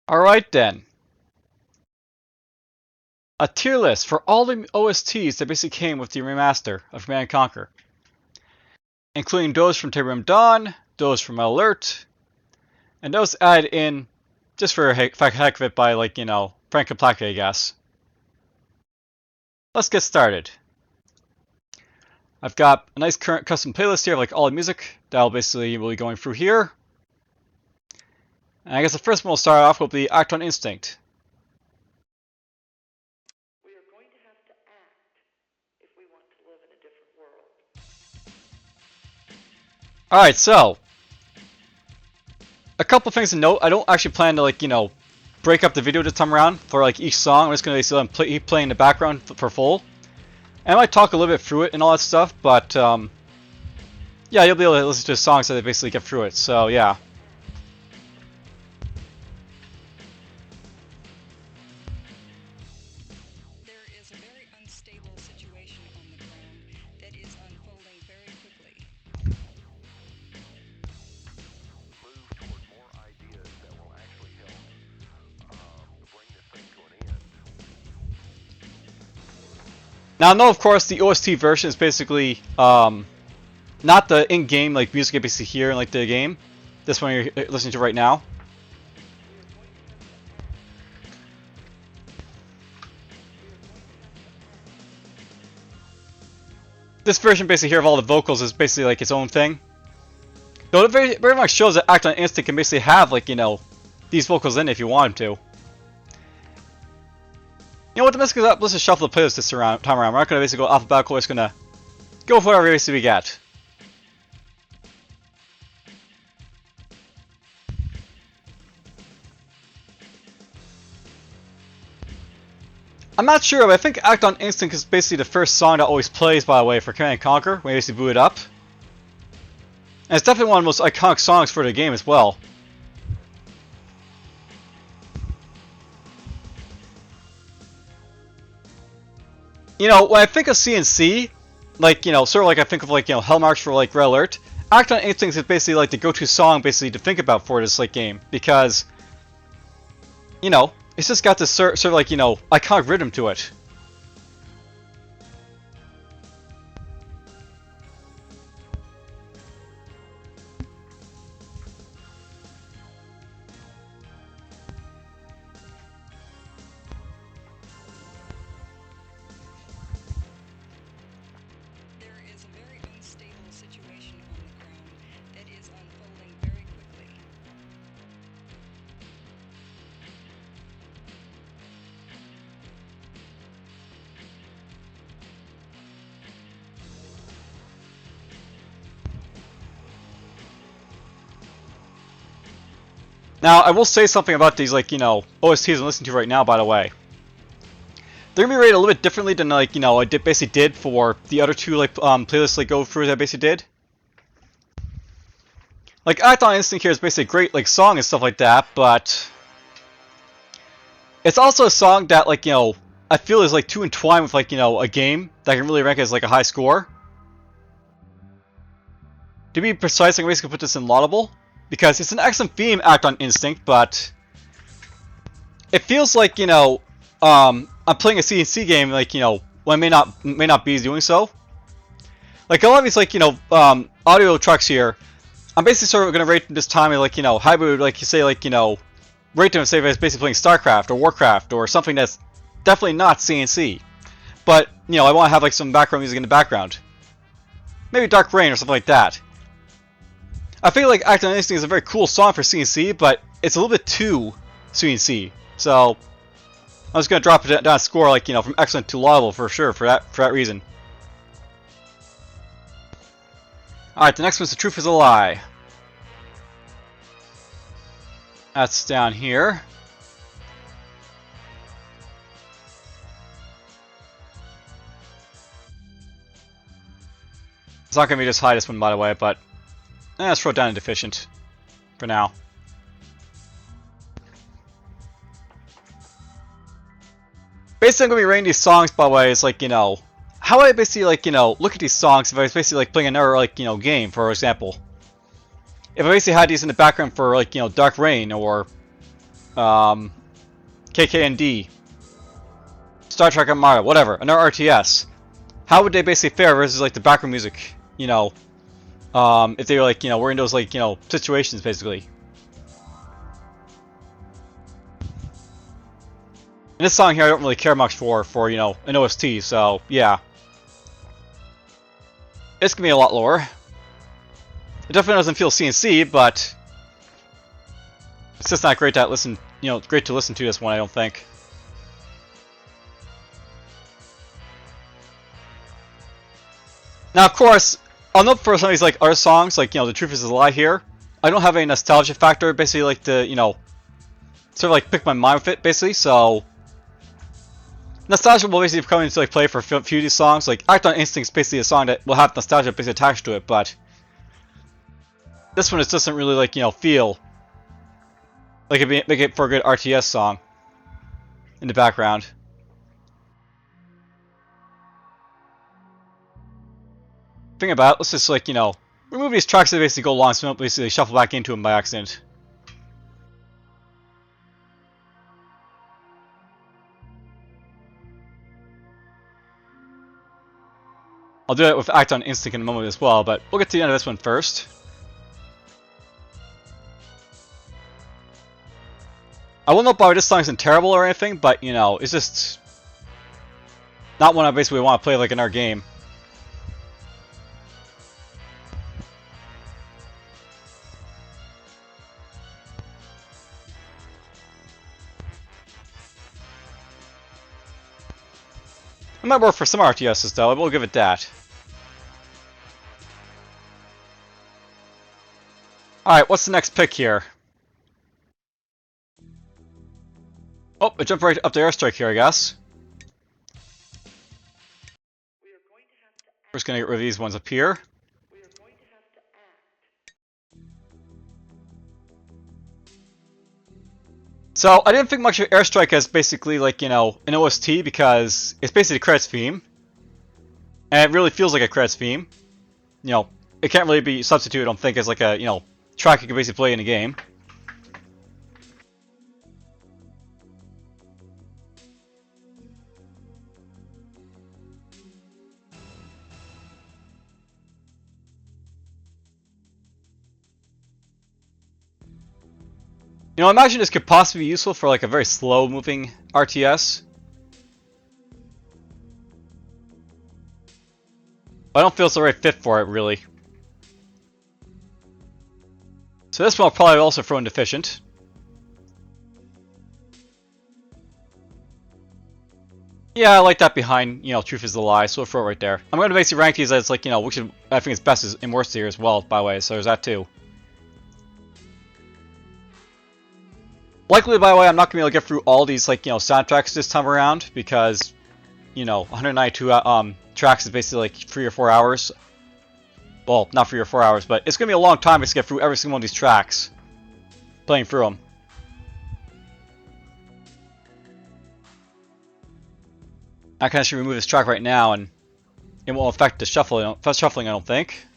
Alright then. A tier list for all the OSTs that basically came with the remaster of Command Conquer. Including those from Terrarium Dawn, those from Alert, and those added in just for heck of it by, like, Frank Kaplaka, I guess. Let's get started. I've got a nice current custom playlist here of like all the music that I'll basically be going through here. And I guess the first one we'll start off with the Act on Instinct. We are going to have to act if we want to live in a different world. Alright, so a couple things to note. I don't actually plan to break up the video this time around for like each song. I'm just going to basically play in the background for full. And I might talk a little bit through it and all that stuff, but yeah, you'll be able to listen to the songs that they basically get through it. So yeah. There is a very unstable situation on the ground that is unfolding very quickly. Move toward more ideas that will actually help bring this thing to an end. Now, no, of course, the OST version is basically not the in-game like music you basically hear in like the game. This one you're listening to right now. This version basically here of all the vocals is basically like its own thing. Though it very much shows that Act on Instinct can basically have like these vocals in it if you want them to. You know what, let's just shuffle the playlist this time around. We're not going to basically go alphabetical, we're just going to go for whatever basically we get. I'm not sure, but I think Act on Instinct is basically the first song that always plays, by the way, for Command Conquer, when you basically boot it up. And it's definitely one of the most iconic songs for the game as well. You know, when I think of CNC, like, sort of like I think of like, Hellmarks for like Red Alert, Act on Instinct is basically like the go-to song basically to think about for this like game, because, it's just got this sort of like, iconic rhythm to it. There is a very unstable situation on the ground that is unfolding very quickly. Now, I will say something about these, like, OSTs I'm listening to right now, by the way. They're gonna be rated a little bit differently than, like, I basically did for the other two, like, playlists, like, go through that I basically did. Like, Act on Instinct here is basically a great, like, song and stuff like that, but it's also a song that, like, I feel is, like, too entwined with, like, a game that can really rank as, like, a high score. To be precise, I can basically put this in laudable, because it's an excellent theme, Act on Instinct, but it feels like, I'm playing a CNC game, like, when I may not be doing so. Like, a lot of these, like, audio tracks here, I'm basically sort of going to rate them this time, like, how would, like, you say, like, rate them, say, if I was basically playing StarCraft or Warcraft or something that's definitely not CNC. But, I want to have, like, some background music in the background. Maybe Dark Rain or something like that. I feel like Act on Instinct is a very cool song for CNC, but it's a little bit too CNC. So I'm just gonna drop it down a score, like, from excellent to laudable for sure for that reason. Alright, the next one's The Truth Is a Lie. That's down here. It's not gonna be just high this one, by the way, but let's throw it down in deficient for now. Basically, I'm gonna be rating these songs, by the way, is like, how I basically, like, look at these songs if I was basically, like, playing another, like, game, for example. If I basically had these in the background for, like, Dark Rain, or KKND, Star Trek Armada, whatever, another RTS. How would they basically fare versus like the background music, you know, if they were like, you know, we're in those like, you know, situations basically. And this song here I don't really care much for you know, an OST, so yeah. It's gonna be a lot lower. It definitely doesn't feel CNC, but it's just not great to listen, you know, great to listen to this one, I don't think. Now, of course, I'll note for some of these like other songs, like, you know, The Truth Is a Lie here, I don't have any nostalgia factor, basically like to, you know, sort of like pick my mind with it, basically, so nostalgia will basically come into like play for a few of these songs. Like Act on Instinct is basically a song that will have nostalgia basically attached to it, but this one it doesn't really like, you know, feel like it'd make it for a good RTS song in the background. Thing about it, let's just like, you know, remove these tracks that basically go long so we don't basically shuffle back into them by accident. I'll do it with Act on Instinct in a moment as well, but we'll get to the end of this one first. I will not know this song isn't terrible or anything, but you know, it's just not one I basically want to play like in our game. It might work for some RTSs though, I will give it that. Alright, what's the next pick here? Oh, it jumped right up to Airstrike here, I guess. We're just gonna get rid of these ones up here. So, I didn't think much of Airstrike as basically like, you know, an OST because it's basically a credits theme. And it really feels like a credits theme. You know, it can't really be substituted, I don't think, as like a, you know, track you can basically play in a game. You know, I imagine this could possibly be useful for like a very slow moving RTS. I don't feel it's the right fit for it, really. So this one I'll probably also throw in deficient. Yeah, I like that behind, you know, Truth Is a Lie, so we'll throw it right there. I'm going to basically rank these as like, you know, which I think is best and worst here as well, by the way, so there's that too. Likely, by the way, I'm not going to be able to get through all these, like, you know, soundtracks this time around, because, you know, 192 tracks is basically like 3 or 4 hours. Well, not 3 or 4 hours, but it's going to be a long time to get through every single one of these tracks. Playing through them. I can actually remove this track right now, and it won't affect the shuffling, I don't think.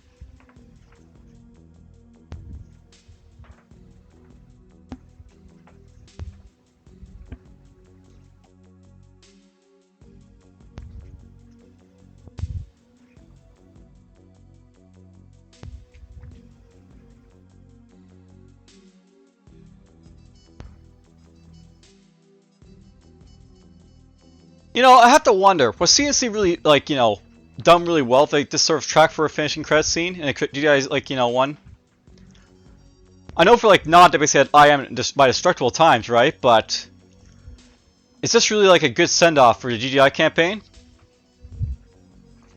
You know, I have to wonder, was CNC really, like, you know, done really well if they just sort of track for a finishing credits scene? And it could, you guys, like, you know, one? I know for, like, Nod, they basically had I am by destructible times, right? But is this really, like, a good send-off for the GDI campaign?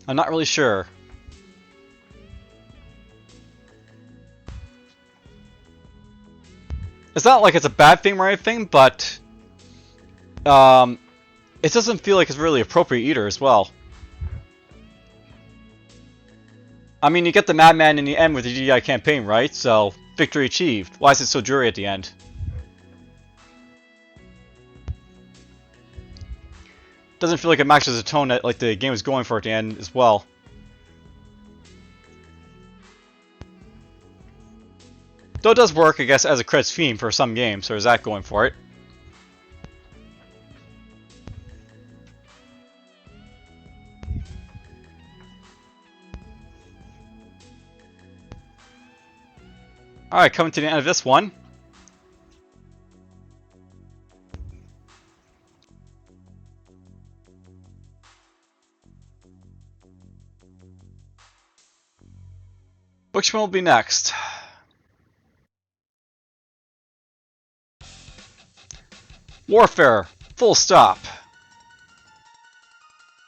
I'm not really sure. It's not like it's a bad thing or anything, but it doesn't feel like it's really appropriate either as well. I mean, you get the Madman in the end with the GDI campaign, right? So, victory achieved. Why is it so dreary at the end? Doesn't feel like it matches the tone that like the game was going for at the end as well. Though it does work, I guess, as a credits theme for some games, so there's that going for it. Alright, coming to the end of this one. Which one will be next? Warfare, full stop.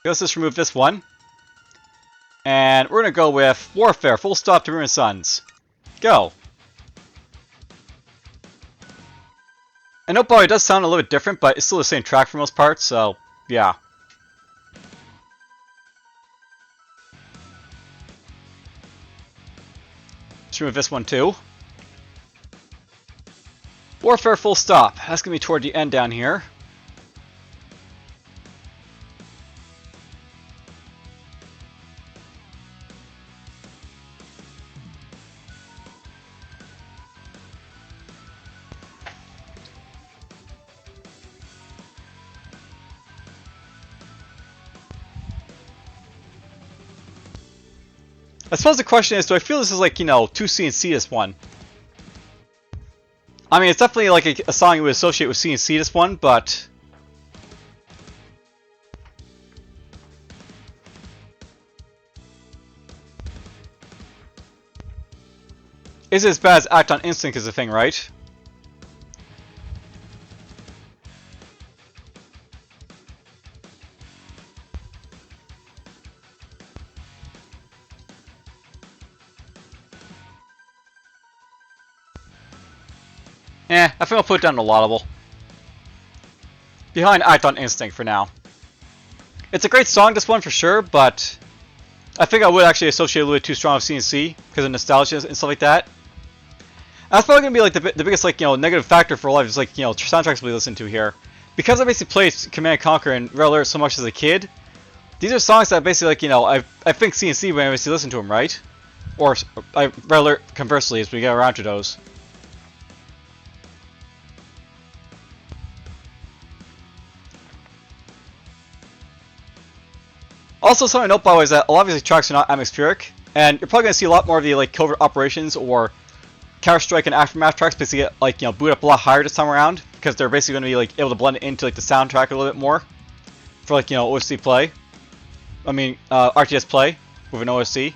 Let's just remove this one. And we're gonna go with Warfare, full stop to Ruined Suns. Go. I know probably does sound a little bit different, but it's still the same track for most parts, so yeah. Let's remove this one too. Warfare full stop. That's gonna be toward the end down here. I suppose the question is, do I feel this is like, you know, too CNC this one? I mean, it's definitely like a song you would associate with CNC this one, but... Is it as bad as Act on Instinct is the thing, right? I think I'll put it down to laudable. Behind Act on Instinct for now. It's a great song, this one for sure, but I think I would actually associate it a little bit too strong with CNC because of nostalgia and stuff like that. That's probably gonna be like the biggest, like, you know, negative factor for life is, like, you know, soundtracks we listen to here. Because I basically played Command Conquer and Red Alert so much as a kid, these are songs that basically, like, you know, I think CNC when I basically listen to them, right? Or Red Alert conversely as we get around to those. Also, something to note, by the way, is that a lot of these tracks are not atmospheric, and you're probably going to see a lot more of the, like, covert operations or Counter-Strike and Aftermath tracks basically get, like, you know, boot up a lot higher this time around, because they're basically going to be, like, able to blend it into, like, the soundtrack a little bit more for, like, you know, OST play. I mean, RTS play with an OST.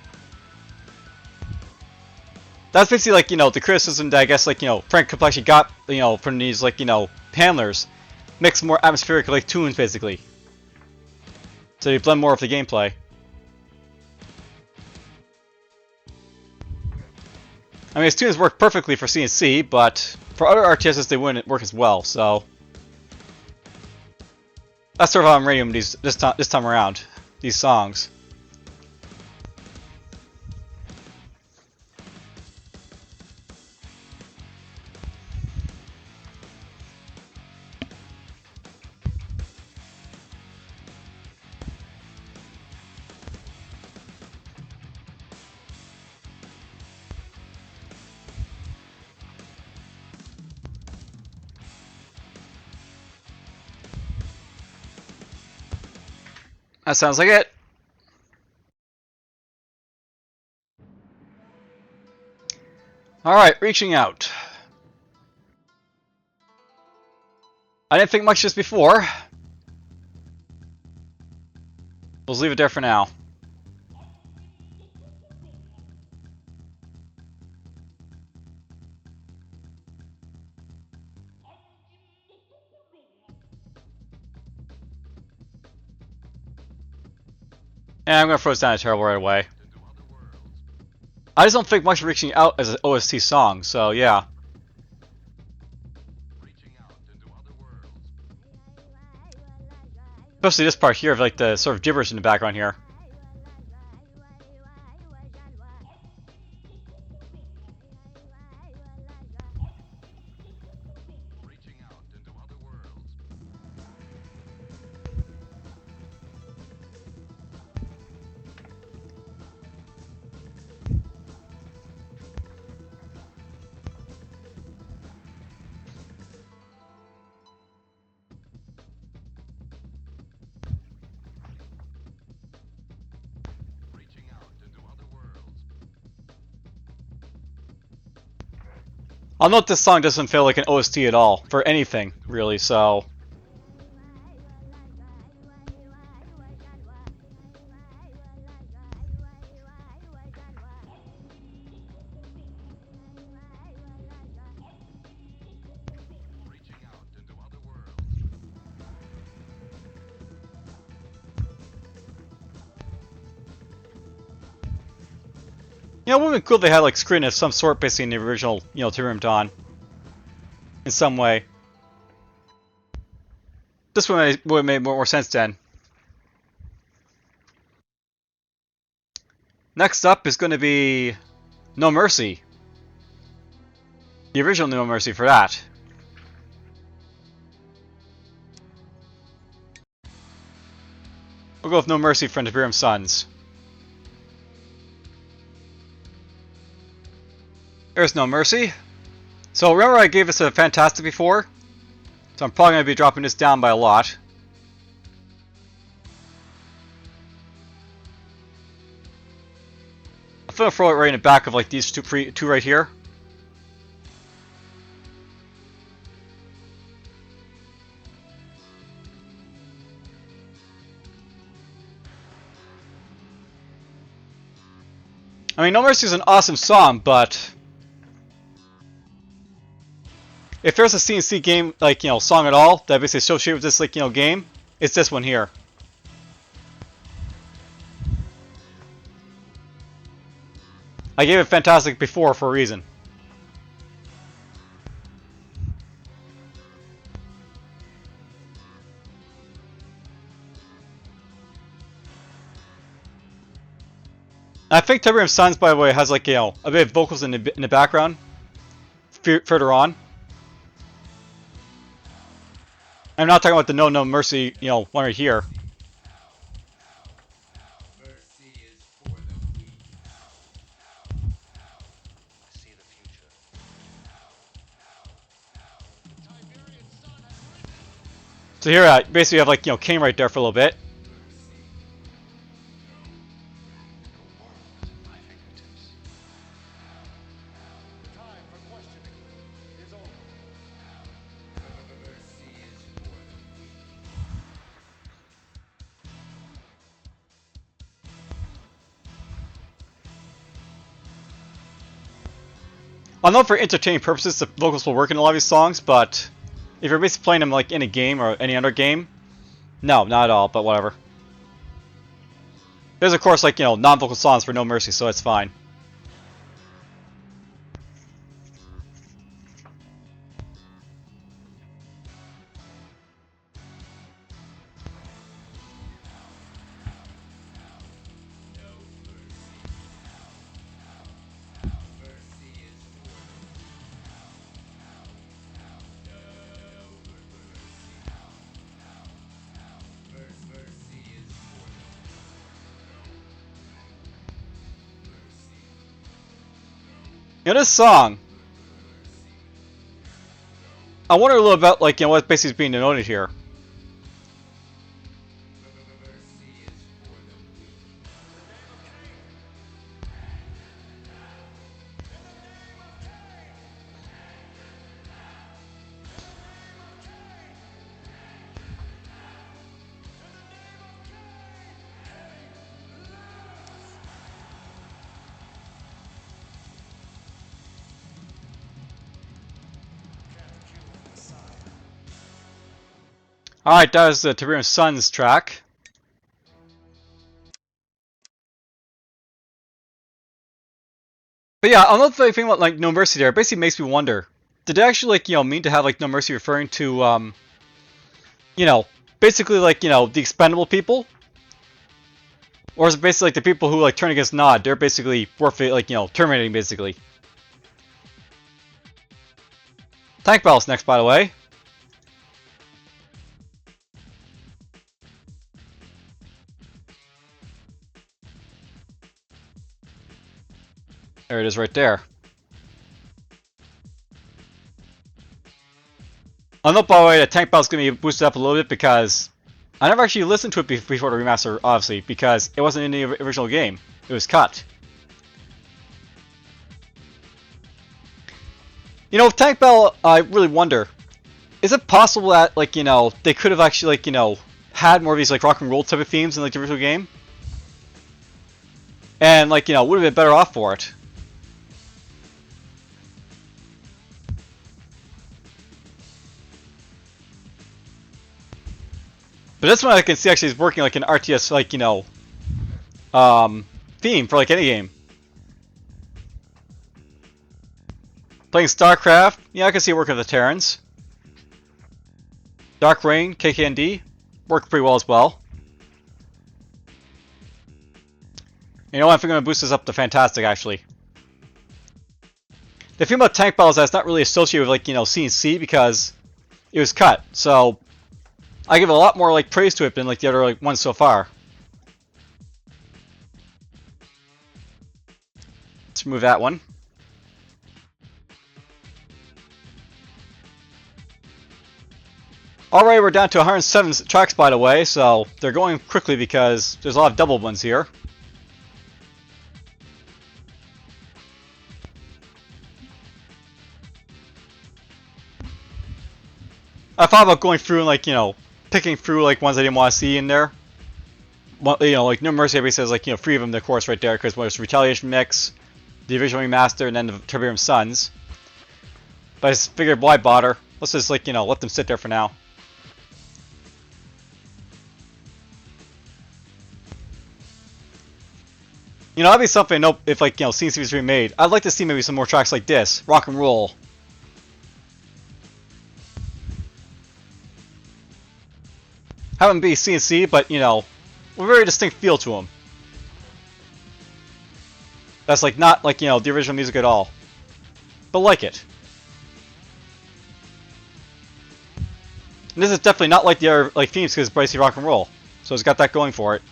That's basically, like, you know, the criticism that I guess, like, you know, Frank Complexity got, you know, from these, like, you know, handlers. Mix more atmospheric, like, tunes, basically. So you blend more of the gameplay. I mean, his tunes work perfectly for CNC, but for other RTSs they wouldn't work as well. So that's sort of how I'm rating them this time around. These songs. That sounds like it. Alright, reaching out. I didn't think much just before. We'll leave it there for now. And I'm gonna throw this down a terrible right away. I just don't think much of Reaching Out as an OST song, so yeah. Especially this part here of, like, the sort of gibberish in the background here. I'll note this song doesn't feel like an OST at all for anything, really, so. You know, it would have been cool if they had like screen of some sort basically in the original, Tyrion Dawn. In some way. This would have made more sense then. Next up is going to be No Mercy. The original No Mercy for that. We'll go with No Mercy from Tiberium's Sons. There's No Mercy. So remember I gave this a Fantastic before? So I'm probably going to be dropping this down by a lot. I'm going to throw it right in the back of like these two right here. I mean, No Mercy is an awesome song, but if there's a CNC game, like, song at all that basically associated with this, like, game, it's this one here. I gave it Fantastic before for a reason. I think Tiberium's Sons, by the way, has like, a bit of vocals in the background further on. I'm not talking about the No Mercy, one right here. Mercy is for the weak. I see the future. So here, basically, you have like, Kane right there for a little bit. I know for entertaining purposes the vocals will work in a lot of these songs, but if you're basically playing them like in a game or any other game, no, not at all, but whatever. There's of course like, non-vocal songs for No Mercy, so it's fine. This song, I wonder a little about like, what basically is being denoted here. Alright, that was the Tiberium's Sons track. But yeah, another thing about like No Mercy there, it basically makes me wonder, did they actually like, mean to have like No Mercy referring to basically like, the expendable people? Or is it basically like the people who like turn against Nod, they're basically worth it, like, terminating basically. Tank Battle's next, by the way. There it is right there. I know, by the way, that Tank Battle's going to be boosted up a little bit because I never actually listened to it before the remaster, obviously, because it wasn't in the original game. It was cut. You know, Tank Battle, I really wonder, is it possible that, like, you know, they could have actually, like, you know, had more of these, like, rock and roll type of themes in, like, the original game? And, like, you know, would have been better off for it. But this one I can see actually is working like an RTS, like, you know, theme for, like, any game. Playing StarCraft, yeah, I can see it working with the Terrans. Dark Reign, KKND, worked pretty well as well. You know what, I think I'm going to boost this up to fantastic, actually. The thing about Tank Battle is that it's not really associated with, like, you know, C&C because it was cut. So, I give a lot more, like, praise to it than, like, the other, like, ones so far. Let's remove that one. Alright, we're down to 107 tracks, by the way, so they're going quickly because there's a lot of double ones here. I thought about going through and, like, you know, picking through, like, ones I didn't want to see in there. Well, you know, like, No Mercy everybody says, like, you know, 3 of them, of course, right there, because there's Retaliation Mix, the original Remaster, and then the Tiberium Suns. But I just figured, why bother? Let's just, like, you know, let them sit there for now. You know, that'd be something, if, like, you know, CNC was remade. I'd like to see maybe some more tracks like this. Rock and roll. Have them be CNC, but, you know, a very distinct feel to them. That's, like, not, like, you know, the original music at all. But like it. And this is definitely not like the other, like, themes because it's Bricey Rock and Roll. So it's got that going for it.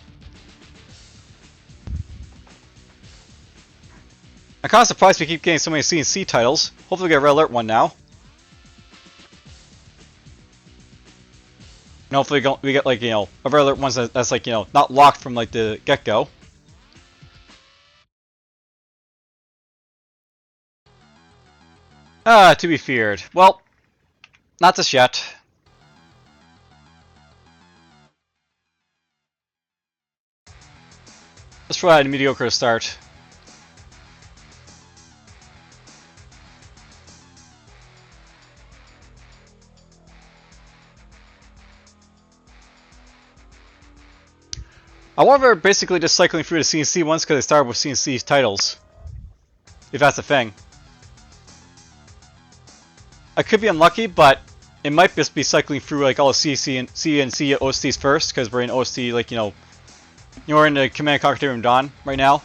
I'm kind of surprised we keep getting so many CNC titles. Hopefully we get a Red Alert one now. And hopefully we get, like, you know, a Red Alert one that's, like, you know, not locked from, like, the get-go. Ah, to be feared. Well, not just yet. Let's try a mediocre start. I wonder basically just cycling through the CNC ones because they started with CNC titles. If that's a thing. I could be unlucky, but it might just be cycling through, like, all the CNC OSTs first because we're in OST, like, you know, we're in the Command Conquer Remaster Dawn right now.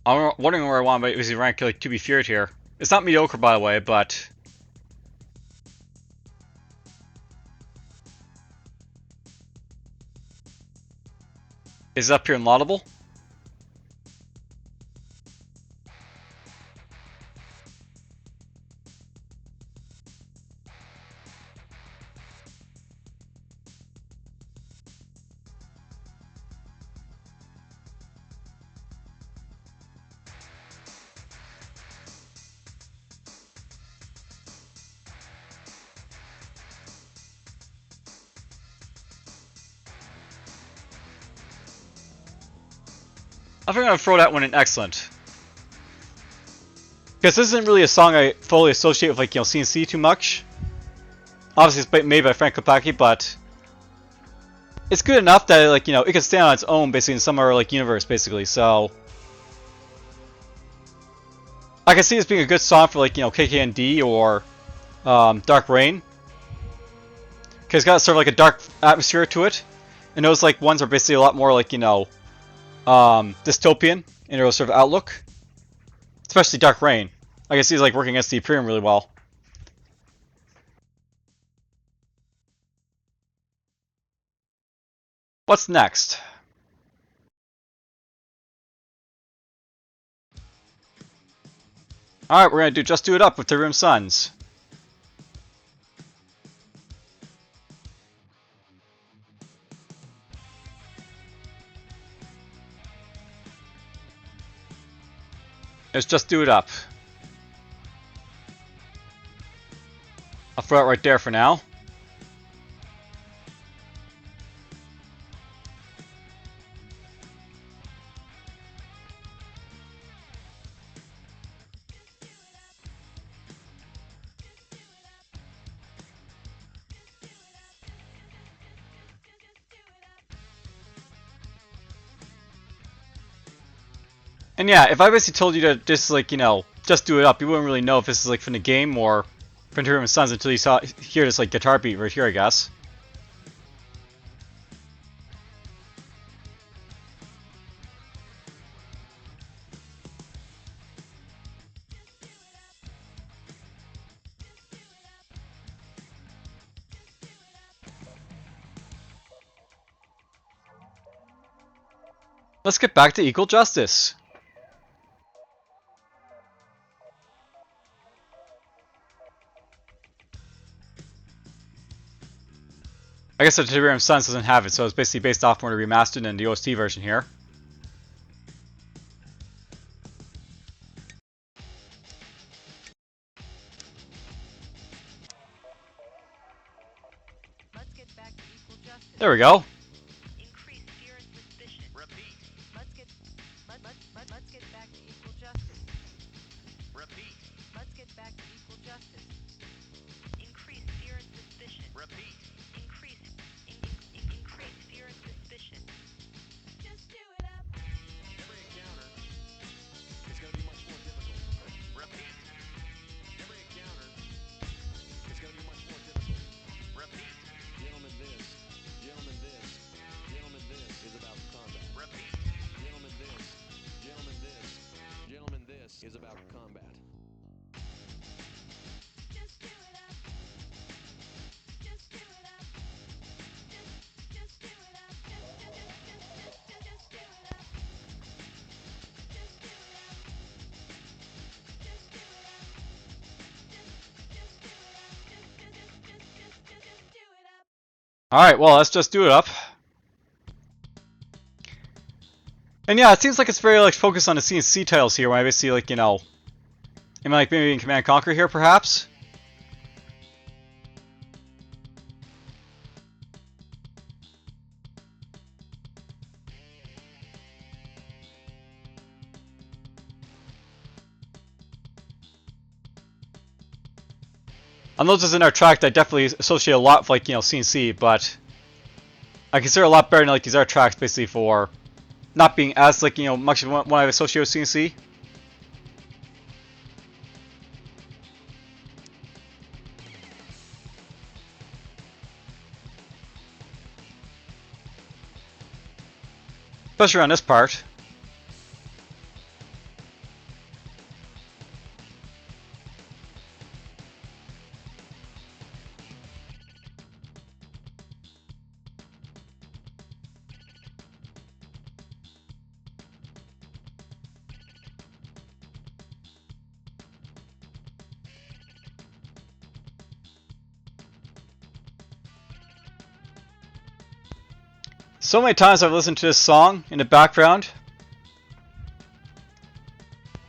I'm wondering where I want my Uzi rank, like, to be feared here. It's not mediocre, by the way, but is it up here in laudable? I think I'm gonna throw that one in excellent. Because this isn't really a song I fully associate with, like, you know, CNC too much. Obviously it's made by Frank Kopacki, but it's good enough that, like, you know, it can stand on its own basically in some other, like, universe basically, so I can see this being a good song for, like, you know, KKND or Dark Reign. Because it's got sort of like a dark atmosphere to it. And those, like, ones are basically a lot more, like, you know, dystopian in their sort of outlook. Especially Dark Rain. I can see he's like working against the Imperium really well. What's next? Alright, we're gonna Just Do It Up with the Room Suns. Let's just do it up. I'll throw it right there for now. And yeah, if I basically told you to just like, just do it up, you wouldn't really know if this is like from the game or from the Room Suns until you hear this like guitar beat right here, I guess. Let's get back to equal justice. I guess the Tiberium Suns doesn't have it, so it's basically based off more the Remastered and the OST version here. Let's get back to equal justice. There we go. Increase fear and suspicion. Repeat. Let's get back to equal justice. Repeat. Let's get back to equal justice. Increase fear and suspicion. Repeat. Increase fear and suspicion. Just do it up. Every encounter is going to be much more difficult. Repeat. Every encounter is going to be much more difficult. Repeat. Gentlemen, this is about combat. Repeat. Gentlemen, this is about combat. Just do it up. Just do it up. Just do it up. Just do it up. Just do it up. Just do it up. Just do it up. Alright, well, let's just do it up. And yeah, it seems like it's very like focused on the CNC titles here, when I basically like, am I like maybe in Command Conquer here, perhaps? I know this is another track that I definitely associate a lot with like, CNC, but I consider it a lot better than like these other tracks basically for not being as like, much of one I associate with CNC. Especially on this part. So many times I've listened to this song in the background.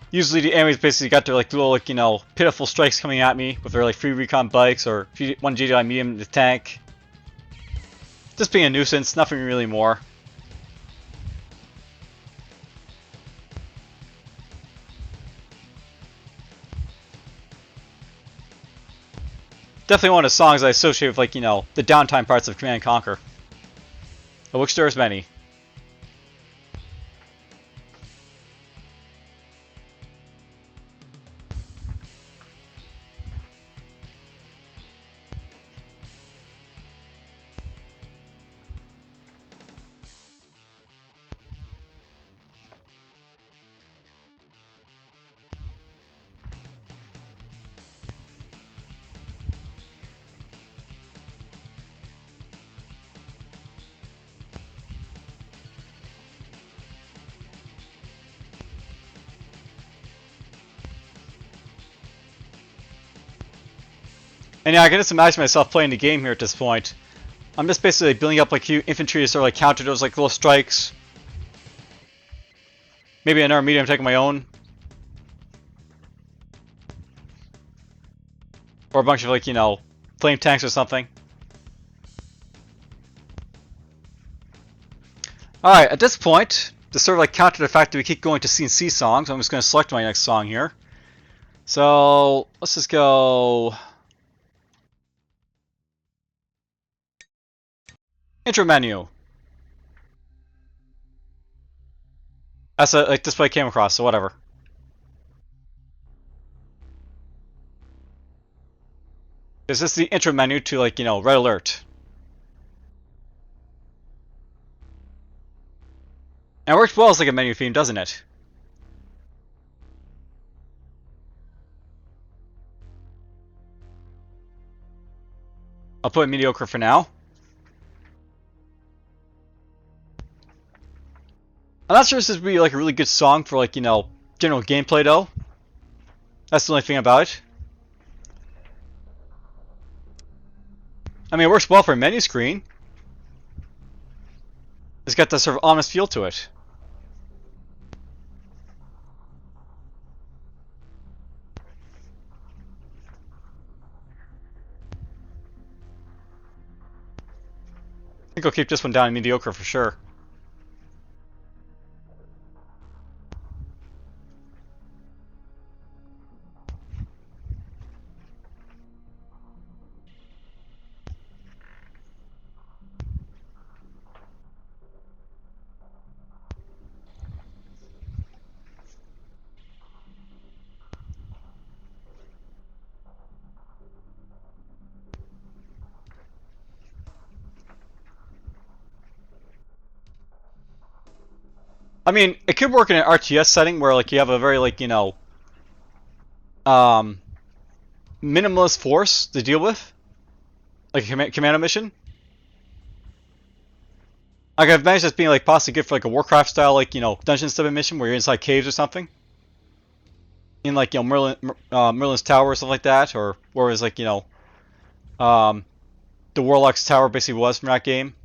Usually the enemies basically got their like little like, pitiful strikes coming at me with their like free recon bikes or one GDI medium in the tank. Just being a nuisance, nothing really more. Definitely one of the songs I associate with like, the downtime parts of Command Conquer. Of which there's many. And yeah, I can just imagine myself playing the game here at this point. I'm just basically building up like infantry to sort of like counter those like little strikes. Maybe another medium taking my own. Or a bunch of like, you know, flame tanks or something. Alright, at this point, to sort of like counter the fact that we keep going to C&C songs, I'm just going to select my next song here. So, let's just go... Intro menu. That's a like display I came across, so whatever. This is the intro menu to like, you know, Red Alert. And it works well as like a menu theme, doesn't it? I'll put mediocre for now. I'm not sure if this would be like a really good song for like, you know, general gameplay though. That's the only thing about it. I mean, it works well for a menu screen. It's got that sort of ominous feel to it. I think I'll keep this one down in mediocre for sure. I mean, it could work in an RTS setting where like you have a very like, you know, minimalist force to deal with, like a commando mission. Like I've managed this being like possibly good for like a Warcraft style, like, you know, dungeon style mission where you're inside caves or something. In like, you know, Merlin's Tower or something like that, or whereas like, you know, the Warlock's Tower basically was from that game.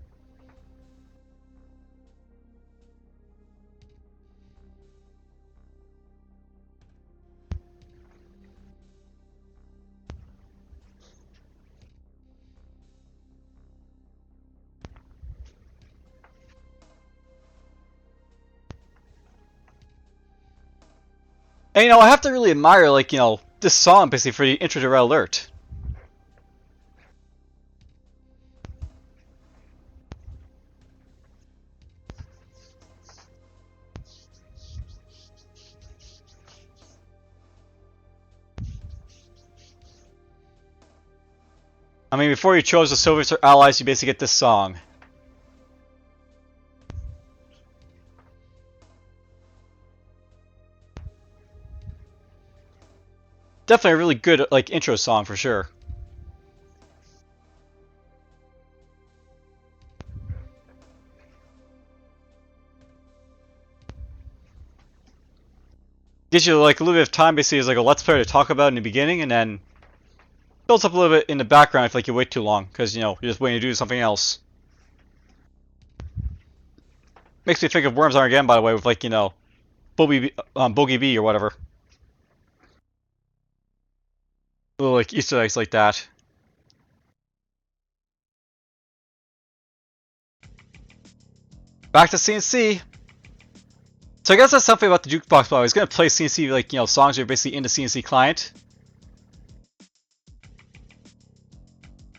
And you know, I have to really admire like, you know, this song basically for the intro to Red Alert. I mean, before you chose the Soviets or Allies, you basically get this song. Definitely a really good like intro song for sure. Gives you like a little bit of time basically as like a let's play to talk about in the beginning, and then builds up a little bit in the background if like you wait too long because you know you're just waiting to do something else. Makes me think of Worms Armageddon, by the way, with like, you know, Bogey B or whatever. Little like Easter eggs like that. Back to C&C. So I guess that's something about the jukebox. But I was gonna play C&C like, you know, songs that are basically in the C&C client.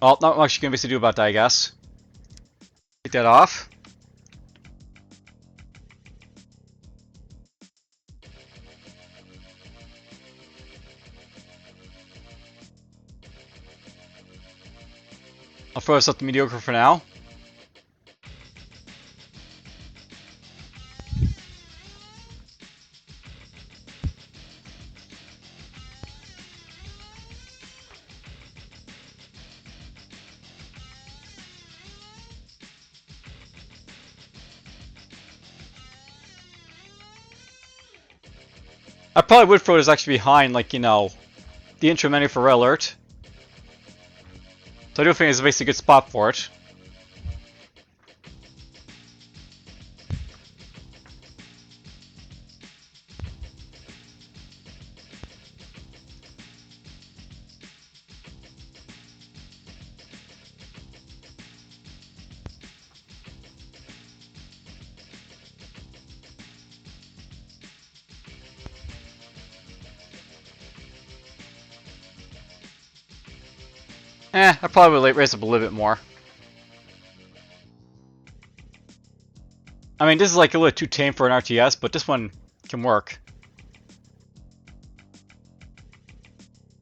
Well, not much you can basically do about that, I guess. Take that off. I'll throw this up to mediocre for now. I probably would throw this actually behind, like, you know, the intro menu for Red Alert. So I do think it's basically a good spot for it. I probably would raise up a little bit more. I mean, this is like a little too tame for an RTS, but this one can work.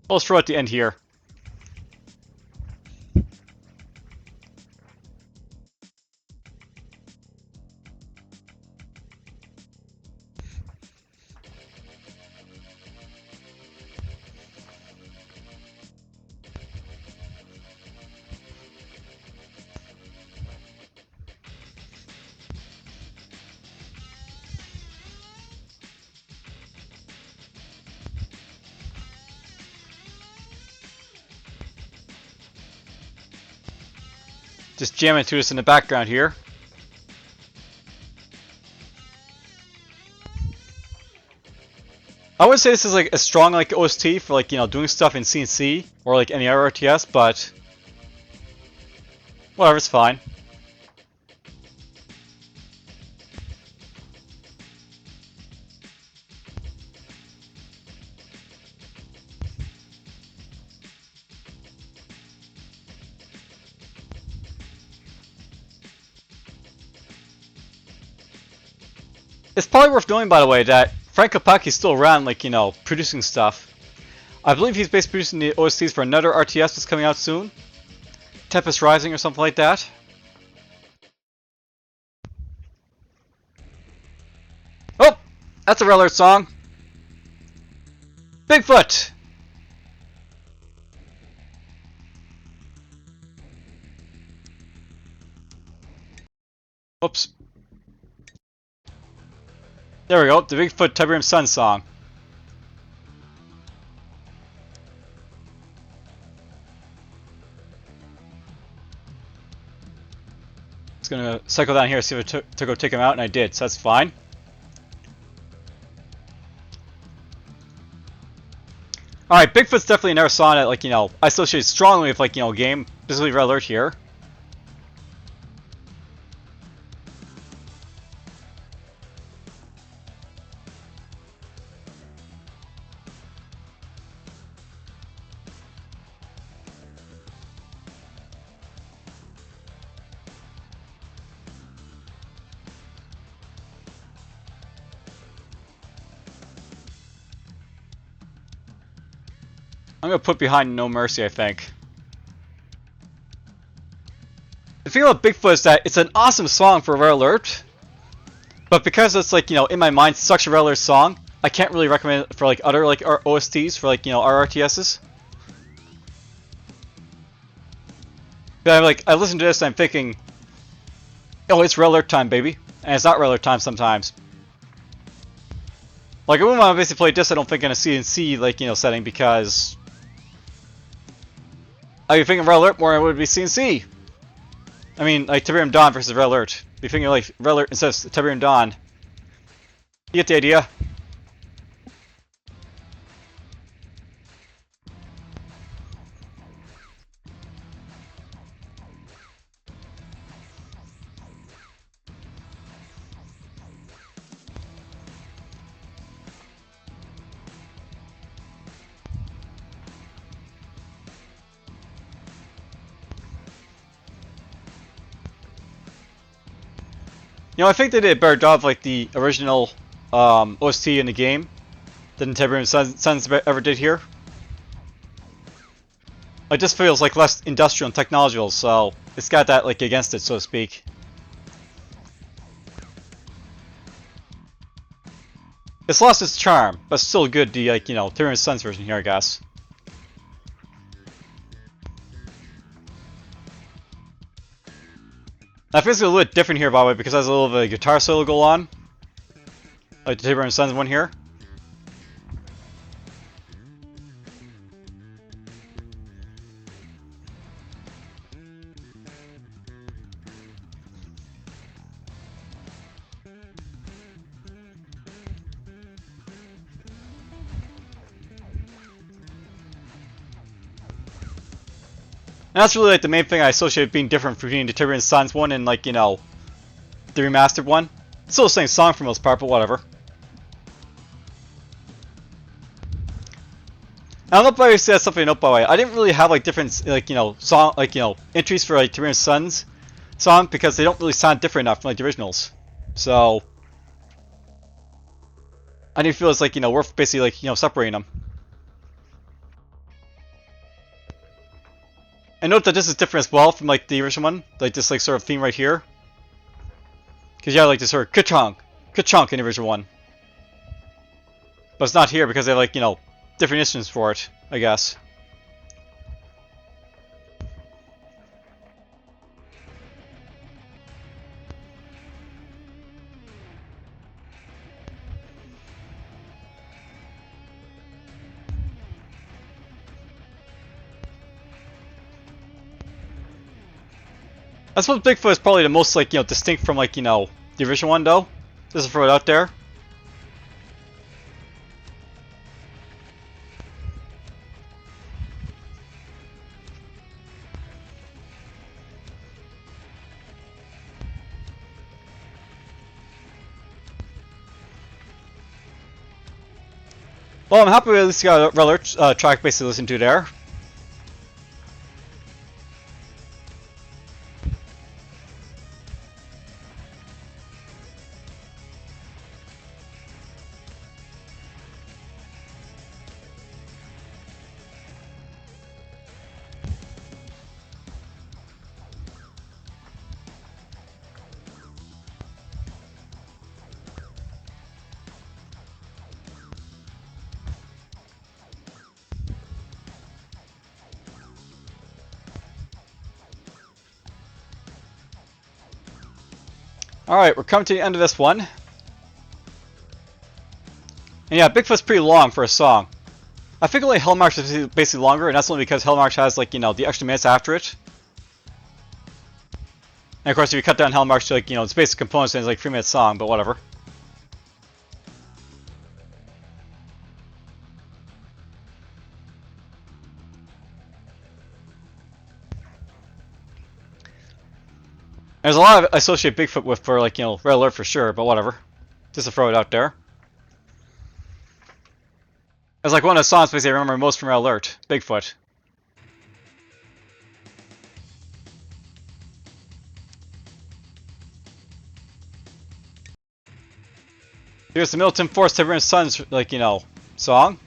Let's throw at the end here. Just jamming to us in the background here. I would say this is like a strong like OST for like, you know, doing stuff in CNC or like any other RTS, but whatever, it's fine. It's probably worth knowing, by the way, that Frank Kopecky is still around, like, you know, producing stuff. I believe he's basically producing the OSTs for another RTS that's coming out soon. Tempest Rising or something like that. Oh! That's a Red Alert song. Bigfoot! Oops. There we go, the Bigfoot Tiberium Sun song. Just gonna cycle down here, see if I to go take him out, and I did, so that's fine. Alright, Bigfoot's definitely another song that, like, you know, I associate strongly with, like, you know, game, specifically Red Alert here. I'm gonna put behind No Mercy, I think. The thing about Bigfoot is that it's an awesome song for Red Alert, but because it's like, you know, in my mind such a Red Alert song, I can't really recommend it for like other like OSTs for like, you know, RRTSs. But I'm like, I listen to this and I'm thinking, oh, it's Red Alert time, baby, and it's not Red Alert time sometimes. Like, I wouldn't want to basically play this, I don't think, in a CNC, like, you know, setting, because I'd be thinking Red Alert more than it would be CNC. I mean, like, Tiberium Dawn versus Red Alert. Be thinking, like, Red Alert instead of Tiberium Dawn. You get the idea? You know, I think they did a better job, like the original OST in the game than Tiberium Suns ever did here. It just feels like less industrial and technological, so it's got that like against it, so to speak. It's lost its charm, but still good. The like, you know, Tiberium Suns version here, I guess. I think it's a little bit different here, by the way, because there's a little bit of a guitar solo go on. Like the Tiberium Suns one here. And that's really like the main thing I associate being different between the Tiberian Suns one and like, you know, the remastered one. It's still the same song for the most part, but whatever. I don't know if I say that's something to note, by the way. I didn't really have like different like, you know, song like, you know, entries for like Tiberian Suns song because they don't really sound different enough from like the originals. So I didn't feel it's like, you know, worth basically like, you know, separating them. And note that this is different as well from like the original one, like this like sort of theme right here. Because you have like this sort of ka-chunk in the original one. But it's not here because they have like, you know, different instruments for it, I guess. I suppose Bigfoot is probably the most like, you know, distinct from like, you know, the original one though. Just to throw it out there. Well, I'm happy we at least got a Red Alert track basically to listen to there. Alright, we're coming to the end of this one. And yeah, Bigfoot's pretty long for a song. I figured like Hellmarch is basically longer, and that's only because Hellmarch has like, you know, the extra minutes after it. And of course, if you cut down Hellmarch to like, you know, its basic components, then it's like 3-minute song, but whatever. There's a lot of I associate Bigfoot with for like, you know, Red Alert for sure, but whatever. Just to throw it out there. It's like one of the songs basically I remember most from Red Alert, Bigfoot. Here's the Militant Force Tiberian Suns, like, you know, song.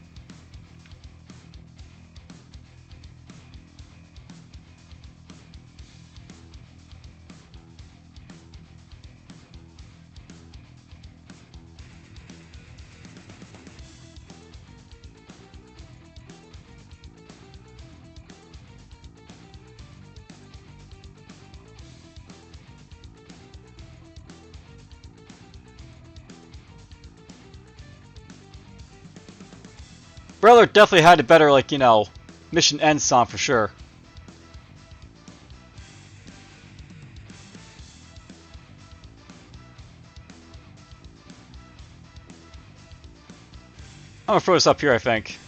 Red Alert definitely had a better, like, you know, mission end song for sure. I'm gonna throw this up here, I think.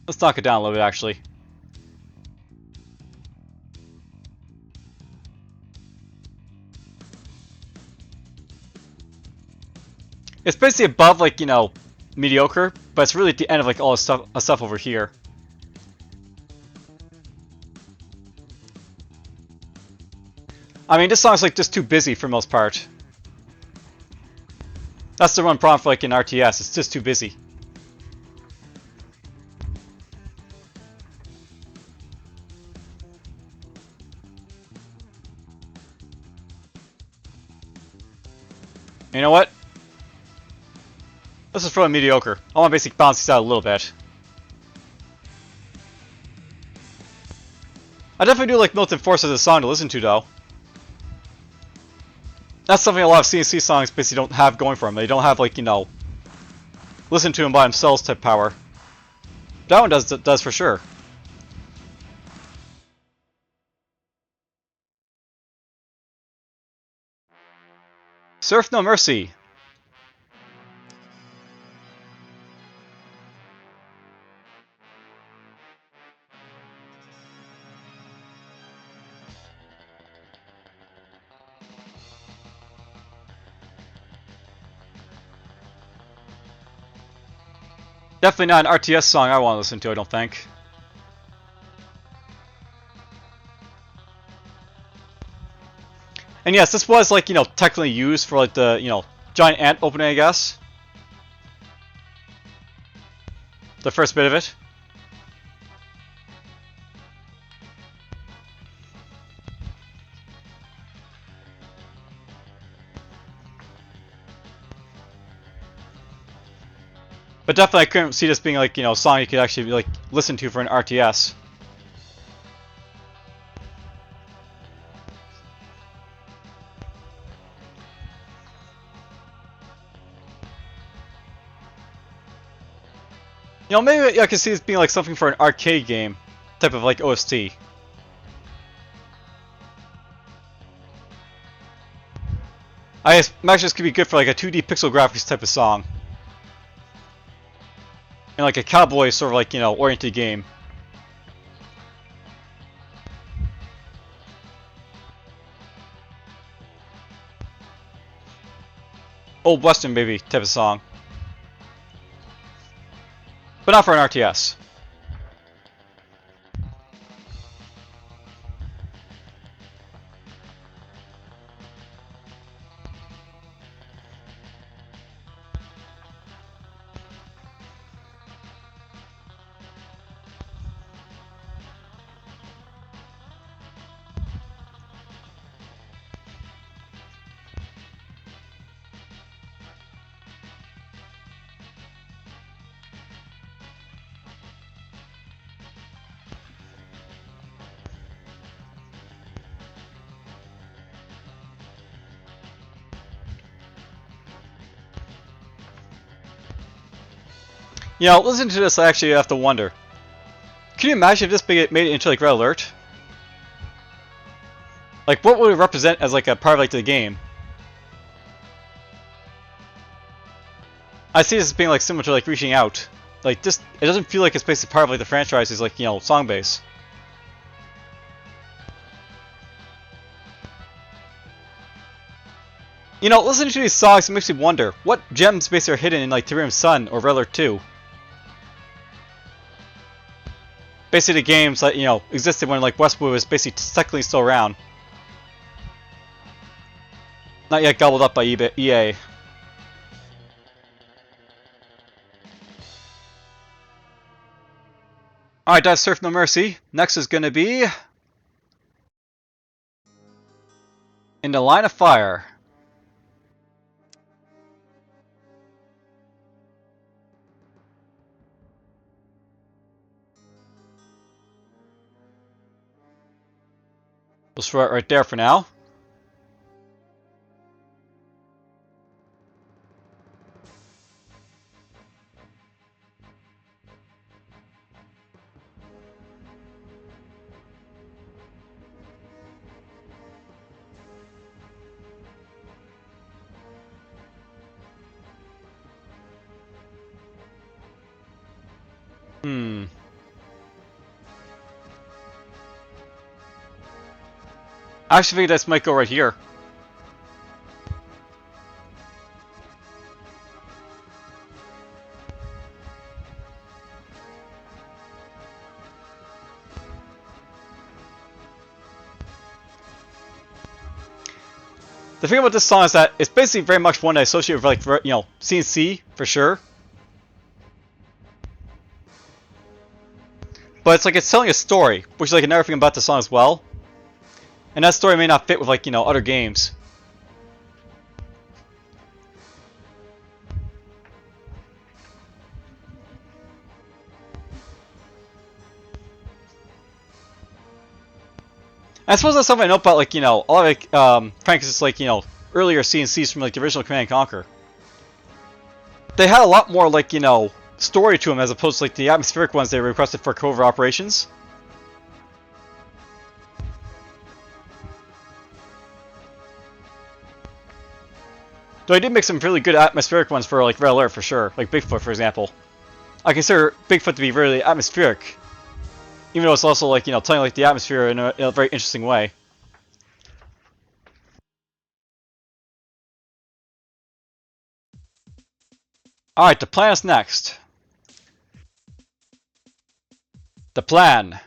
Let's knock it down a little bit, actually. It's basically above, like, you know, mediocre, but it's really at the end of, like, all the stuff over here. I mean, this song's, like, just too busy for the most part. That's the one problem for, like, in RTS, it's just too busy. You know what? Let's just throw in mediocre. I want to basically balance these out a little bit. I definitely do like Militant Force as a song to listen to, though. That's something a lot of CNC songs basically don't have going for them. They don't have, like, you know, listen to them by themselves type power. That one does for sure. Surf No Mercy. Definitely not an RTS song I want to listen to, I don't think. And yes, this was like, technically used for like the, giant ant opening, I guess. The first bit of it. But definitely I couldn't see this being like, a song you could actually like listen to for an RTS. Maybe I could see this being like something for an arcade game type of like OST. I imagine this could be good for like a 2D pixel graphics type of song. And like a cowboy sort of like, oriented game. Old Western baby type of song. But not for an RTS. Listen to this, I actually have to wonder. Can you imagine if this made it into like Red Alert? Like, what would it represent as like a part of like the game? I see this as being like similar to like Reaching Out. Like this, it doesn't feel like it's basically part of like the franchise. It's like song base. Listening to these songs makes me wonder what gems basically are hidden in like Tyrium Sun or Red Alert 2. Basically the games that, existed when like Westwood was basically technically still around. Not yet gobbled up by EA. Alright, that's Surf No Mercy. Next is gonna be In the Line of Fire. We'll throw it right there for now. I actually think this might go right here. The thing about this song is that it's basically very much one I associate with like, CNC for sure. But it's like it's telling a story, which is like another thing about the song as well. And that story may not fit with like, other games. I suppose that's something I know about, like, a lot of, like, Frank's, like, earlier CNCs from, like, the original Command Conquer. They had a lot more, like, story to them as opposed to, like, the atmospheric ones they requested for covert operations. Though I did make some really good atmospheric ones for like Red Alert for sure, like Bigfoot for example. I consider Bigfoot to be really atmospheric, even though it's also like telling like the atmosphere in a very interesting way. All right, the plan is next. The plan.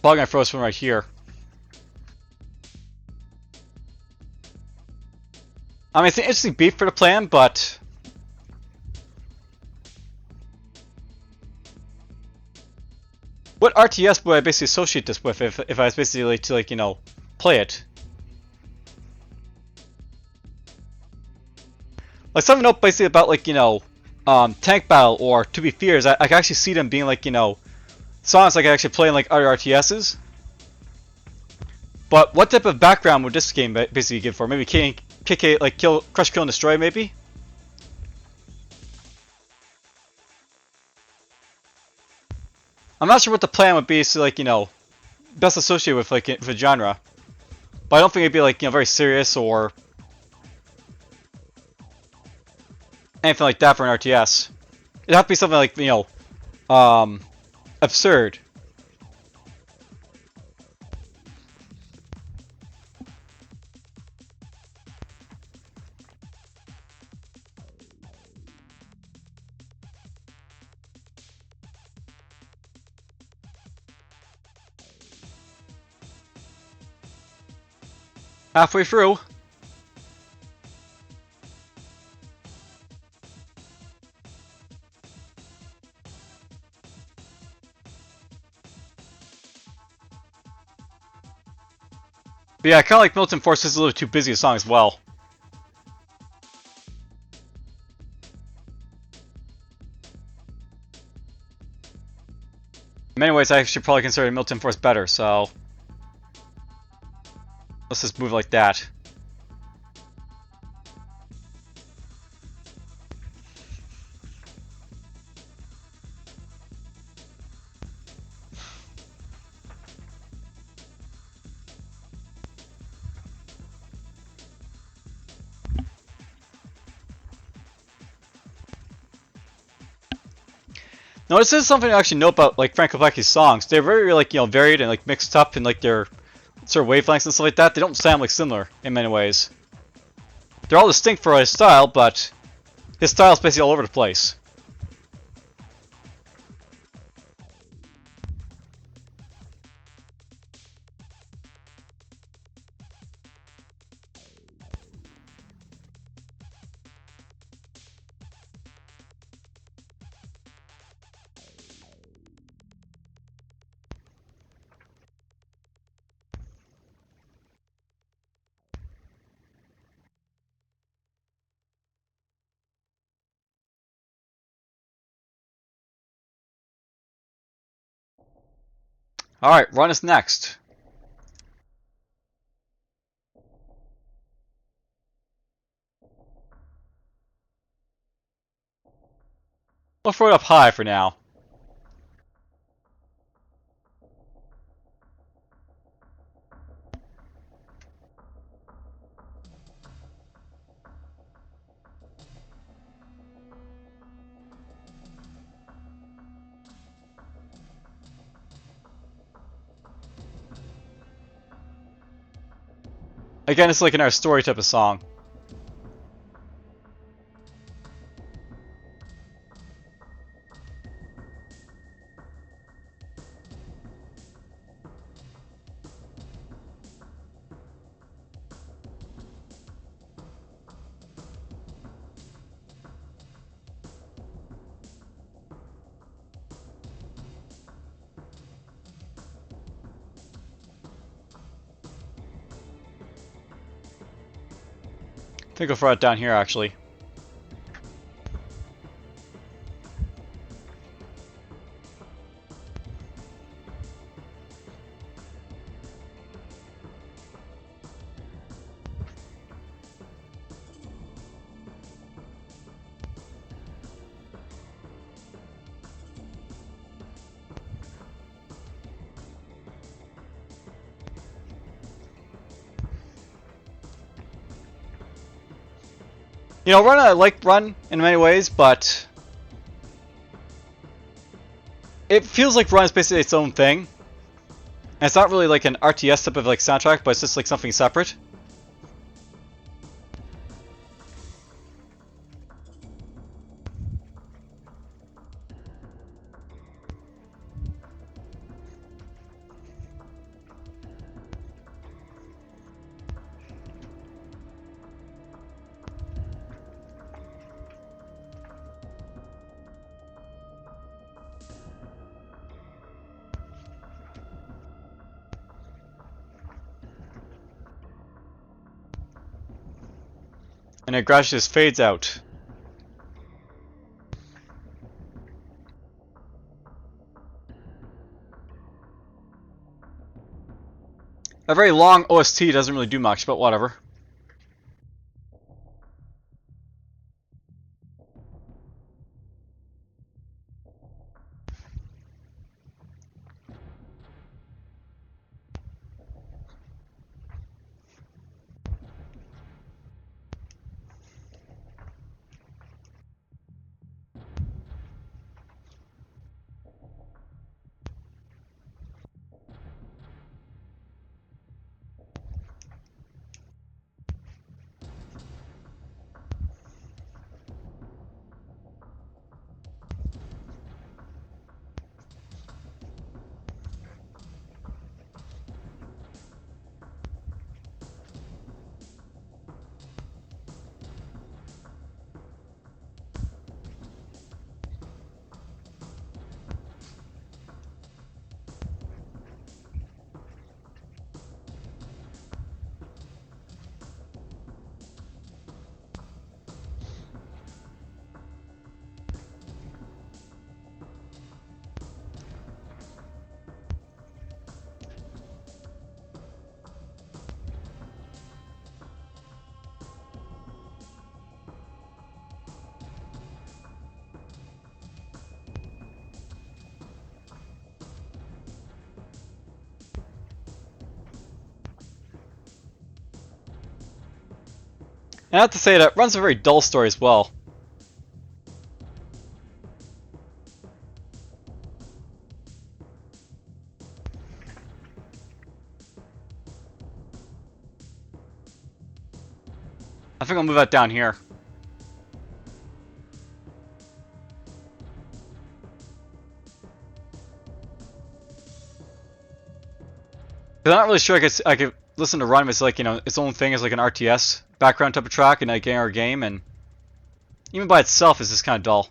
Probably gonna throw this one right here. I mean, it's an interesting beat for the plan, but what RTS would I basically associate this with if I was basically like to play it? Like something else basically about like Tank Battle or To Be Fears. I can actually see them being like songs I can actually play in like other RTSs. But what type of background would this game basically give for? Maybe kill, crush, kill, and destroy, maybe? I'm not sure what the plan would be to best associated with like with a genre. But I don't think it'd be like very serious or anything like that for an RTS. It'd have to be something like absurd. Halfway through. But yeah, kind of like Militant Force is a little too busy a song as well. In many ways, I should probably consider Militant Force better, so let's just move like that. Now, this is something to actually know about like Franco Blackie's songs. They're very like varied and like mixed up in like their sort of wavelengths and stuff like that. They don't sound like similar in many ways. They're all distinct for his style, but his style is basically all over the place. Alright, Run is next. We'll throw it up high for now. Again, it's like in our story type of song. I think I'll throw it down here actually. You know, Run, I like Run in many ways, but it feels like Run is basically its own thing. And it's not really like an RTS type of like soundtrack, but it's just like something separate. And it gradually just fades out. A very long OST doesn't really do much, but whatever. And I have to say that Run's a very dull story as well. I think I'll move that down here. Cause I'm not really sure I could listen to Run as like, you know, its own thing as like an RTS background type of track in a game, and even by itself is just kind of dull.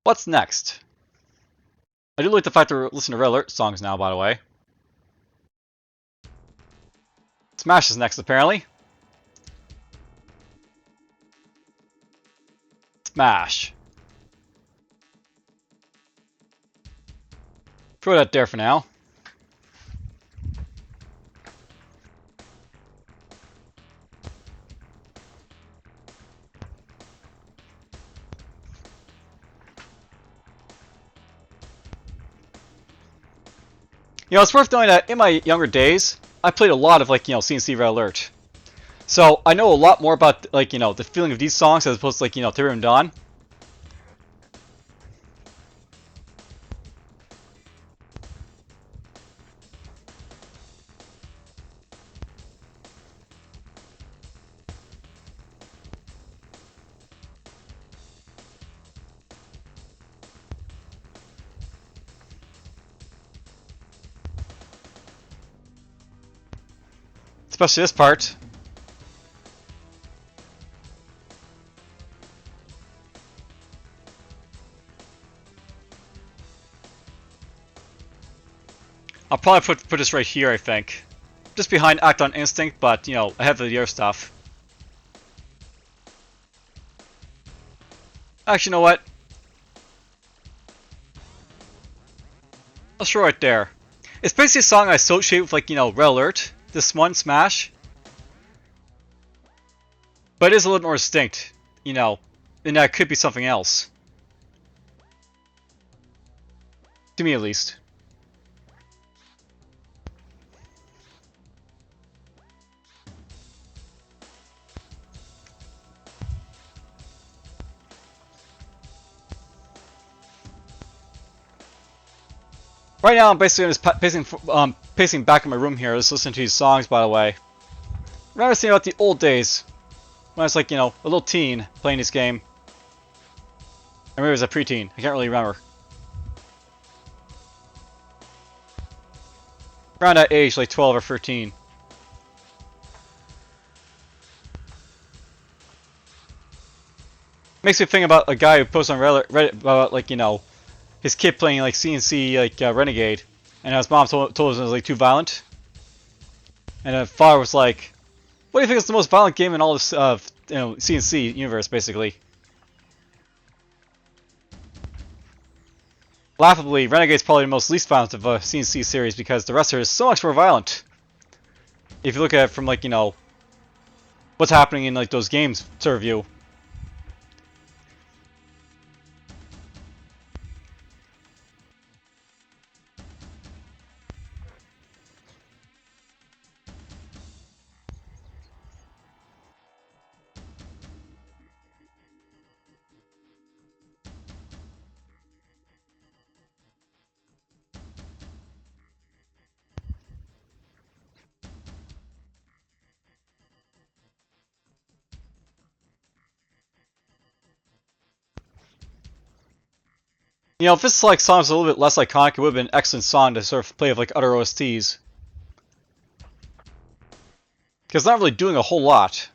What's next? I do like the fact that we're listening to Red Alert songs now, by the way. Smash is next, apparently. Smash. Throw that there for now. You know, it's worth knowing that in my younger days, I played a lot of like, you know, CNC Red Alert. So I know a lot more about like, you know, the feeling of these songs as opposed to like, you know, Therium Dawn. Especially this part. I'll probably put this right here, I think. Just behind Act on Instinct, but, you know, ahead of the other stuff. Actually, you know what? I'll show right there. It's basically a song I associate with, like, you know, Red Alert. This one, Smash. But it is a little more distinct, you know, and that could be something else. To me, at least. Right now, I'm basically just pacing back in my room here, just listening to these songs, by the way. I remember thinking about the old days, when I was like, you know, a little teen, playing this game. I remember it was a preteen, I can't really remember. Around that age, like 12 or 13. Makes me think about a guy who posts on Reddit about, like, you know, his kid playing, like, CNC, like, Renegade. And his mom told him it was, like, too violent. And the father was like, what do you think is the most violent game in all this, you know, CNC universe, basically? Laughably, Renegade is probably the most least violent of a CNC series because the rest are so much more violent. If you look at it from, like, you know, what's happening in, like, those games sort of view. You know, if this like song was a little bit less iconic, it would have been an excellent song to sort of play with like other OSTs. Because it's not really doing a whole lot.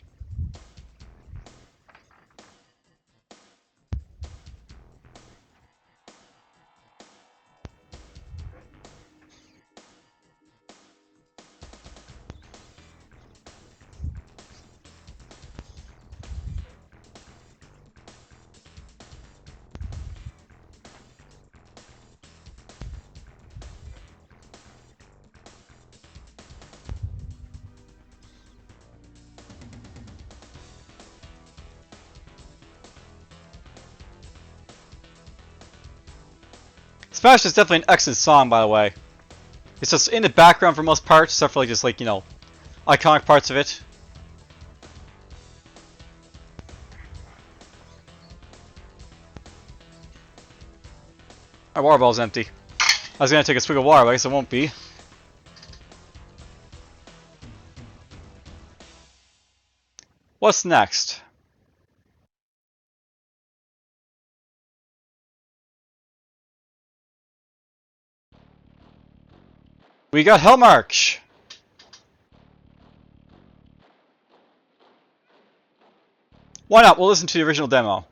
Smash is definitely an excellent song, by the way. It's just in the background for most parts, except for like just like, you know, iconic parts of it. My water ball's empty. I was gonna take a swig of water, but I guess it won't be. What's next? We got Hellmarch! Why not? We'll listen to the original demo.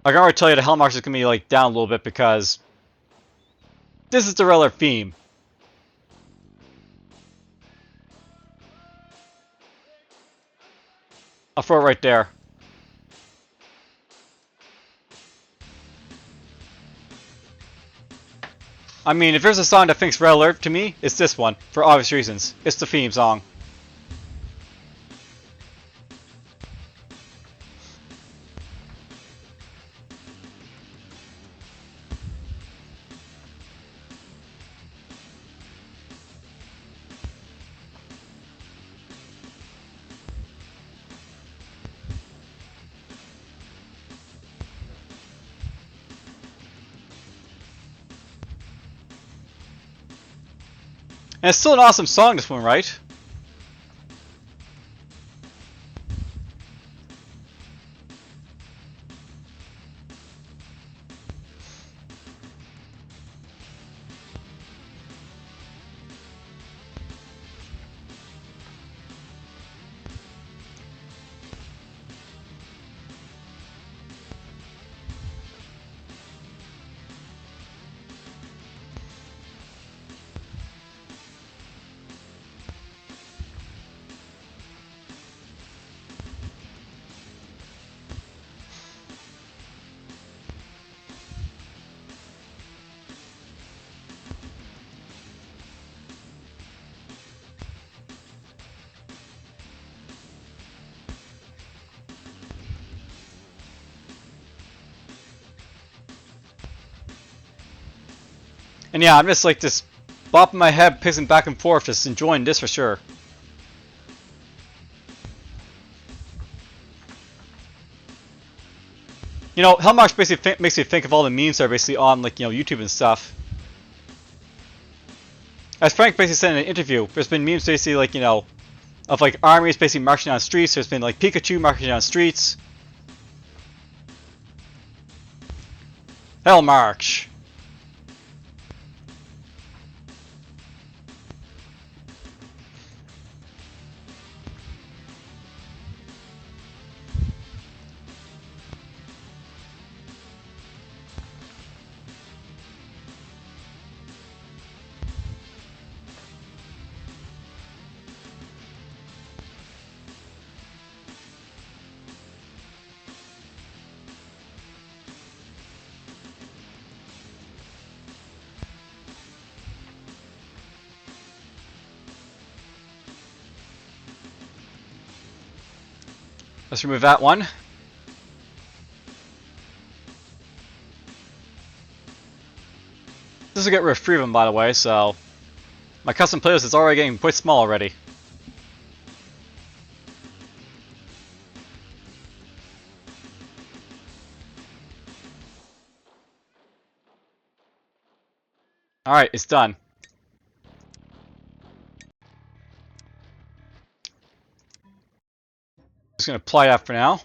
I can already tell you the Hellmarch is gonna be like down a little bit because this is the regular theme. I'll throw it right there. I mean, if there's a song that thinks Red Alert to me, it's this one, for obvious reasons. It's the theme song. And it's still an awesome song, this one, right? And yeah, I'm just like just bopping my head, pacing back and forth, just enjoying this for sure. You know, Hellmarch basically makes me think of all the memes that are basically on like, you know, YouTube and stuff. As Frank basically said in an interview, there's been memes basically like, you know, of like armies basically marching down streets. There's been like Pikachu marching down streets. Hell March. Let's remove that one. This will get rid of 3 of them, by the way, so my custom playlist is already getting quite small already. Alright, it's done. Just gonna apply that for now.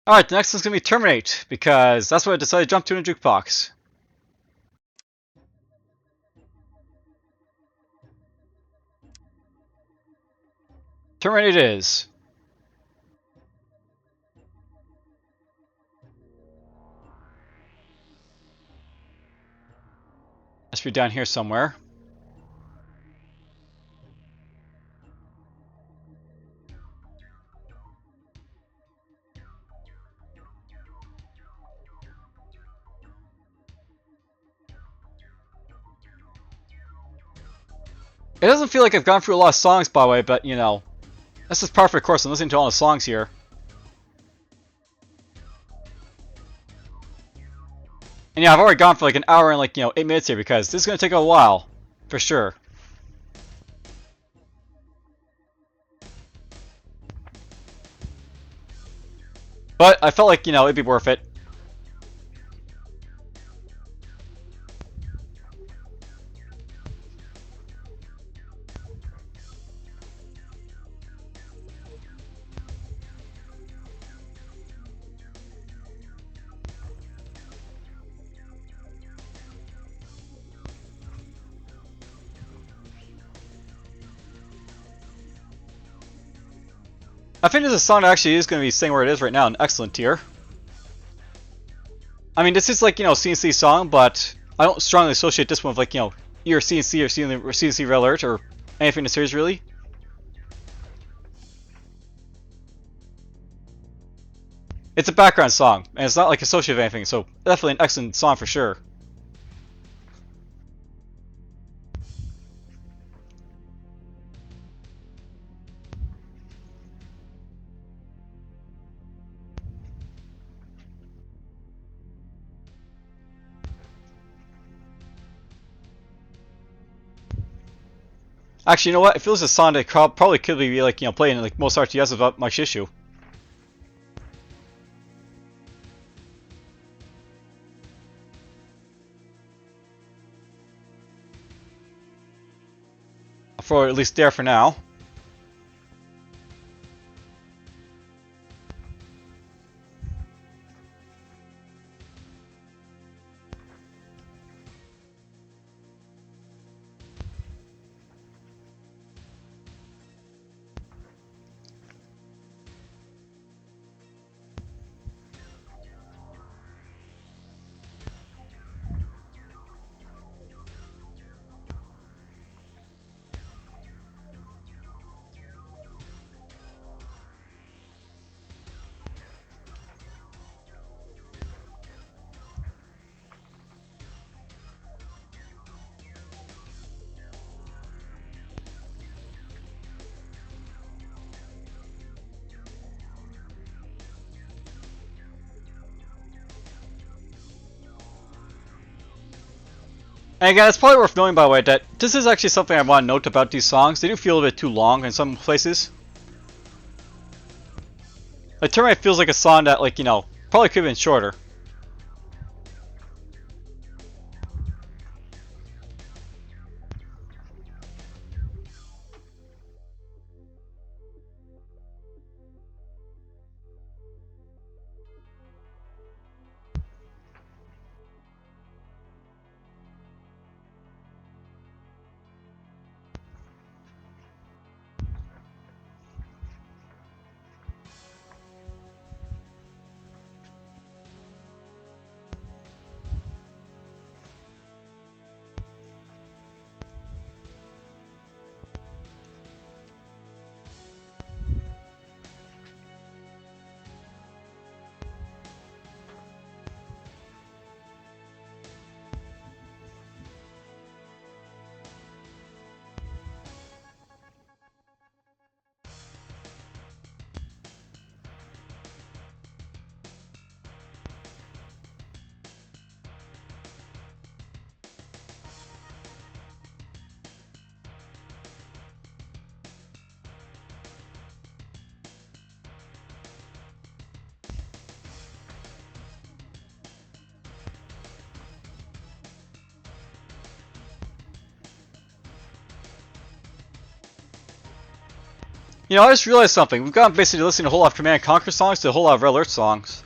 Alright, the next one's gonna be Terminate, because that's what I decided to jump to in a jukebox. Terminate it is. Must be down here somewhere. It doesn't feel like I've gone through a lot of songs, by the way, but you know, this is par for the course. I'm listening to all the songs here. And yeah, I've already gone for like an hour and like, you know, 8 minutes here because this is gonna take a while, for sure. But I felt like, you know, it'd be worth it. I think this is a song that actually is going to be staying where it is right now, an excellent tier. I mean, this is like, you know, CNC song, but I don't strongly associate this one with like, you know, either CNC or CNC Red Alert or anything in the series really. It's a background song, and it's not like associated with anything, so definitely an excellent song for sure. Actually, you know what? It feels a song that probably could be like, you know, playing like most RTS without much issue. For at least there for now. And again, it's probably worth knowing, by the way, that this is actually something I want to note about these songs. They do feel a bit too long in some places. Like, Terminate feels like a song that, like, you know, probably could have been shorter. You know, I just realized something. We've gone basically listening to a whole lot of Command Conquer songs to a whole lot of Red Alert songs.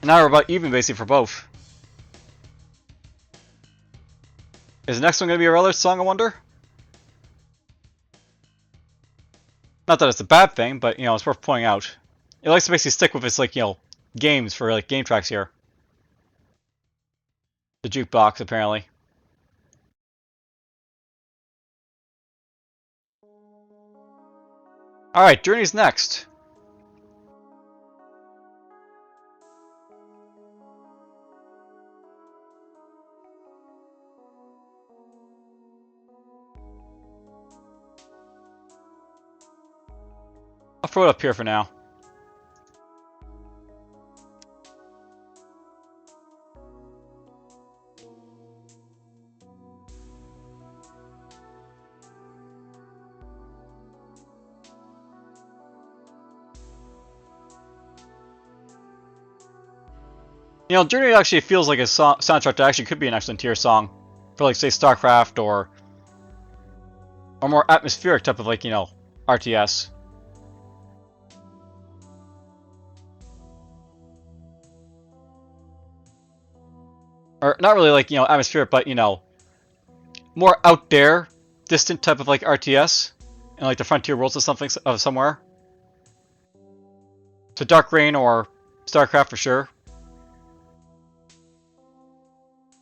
And now we're about even basically for both. Is the next one going to be a Red Alert song, I wonder? Not that it's a bad thing, but, you know, it's worth pointing out. It likes to basically stick with its, like, you know, games for, like, game tracks here. The jukebox, apparently. Alright, Journey's next. I'll throw it up here for now. You know, Journey actually feels like a soundtrack that actually could be an excellent tier song for, like, say, StarCraft or more atmospheric type of, like, you know, RTS. Or not really, like, you know, atmospheric, but, you know, more out there, distant type of, like, RTS and, like, the frontier worlds of something of somewhere. So Dark Reign or StarCraft for sure.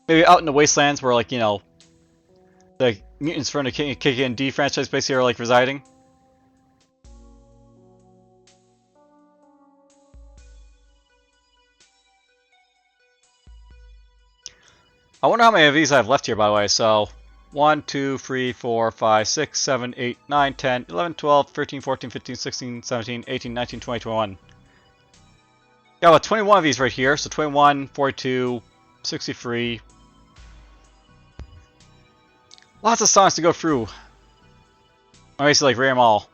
Maybe out in the wastelands where, like, you know, the mutants from the KKND franchise basically are, like, residing. I wonder how many of these I have left here, by the way. So, 1, 2, 3, 4, 5, 6, 7, 8, 9, 10, 11, 12, 13, 14, 15, 16, 17, 18, 19, 20, 21. Got about 21 of these right here. So 21, 42, 63. Lots of songs to go through. I basically, like, rate them all.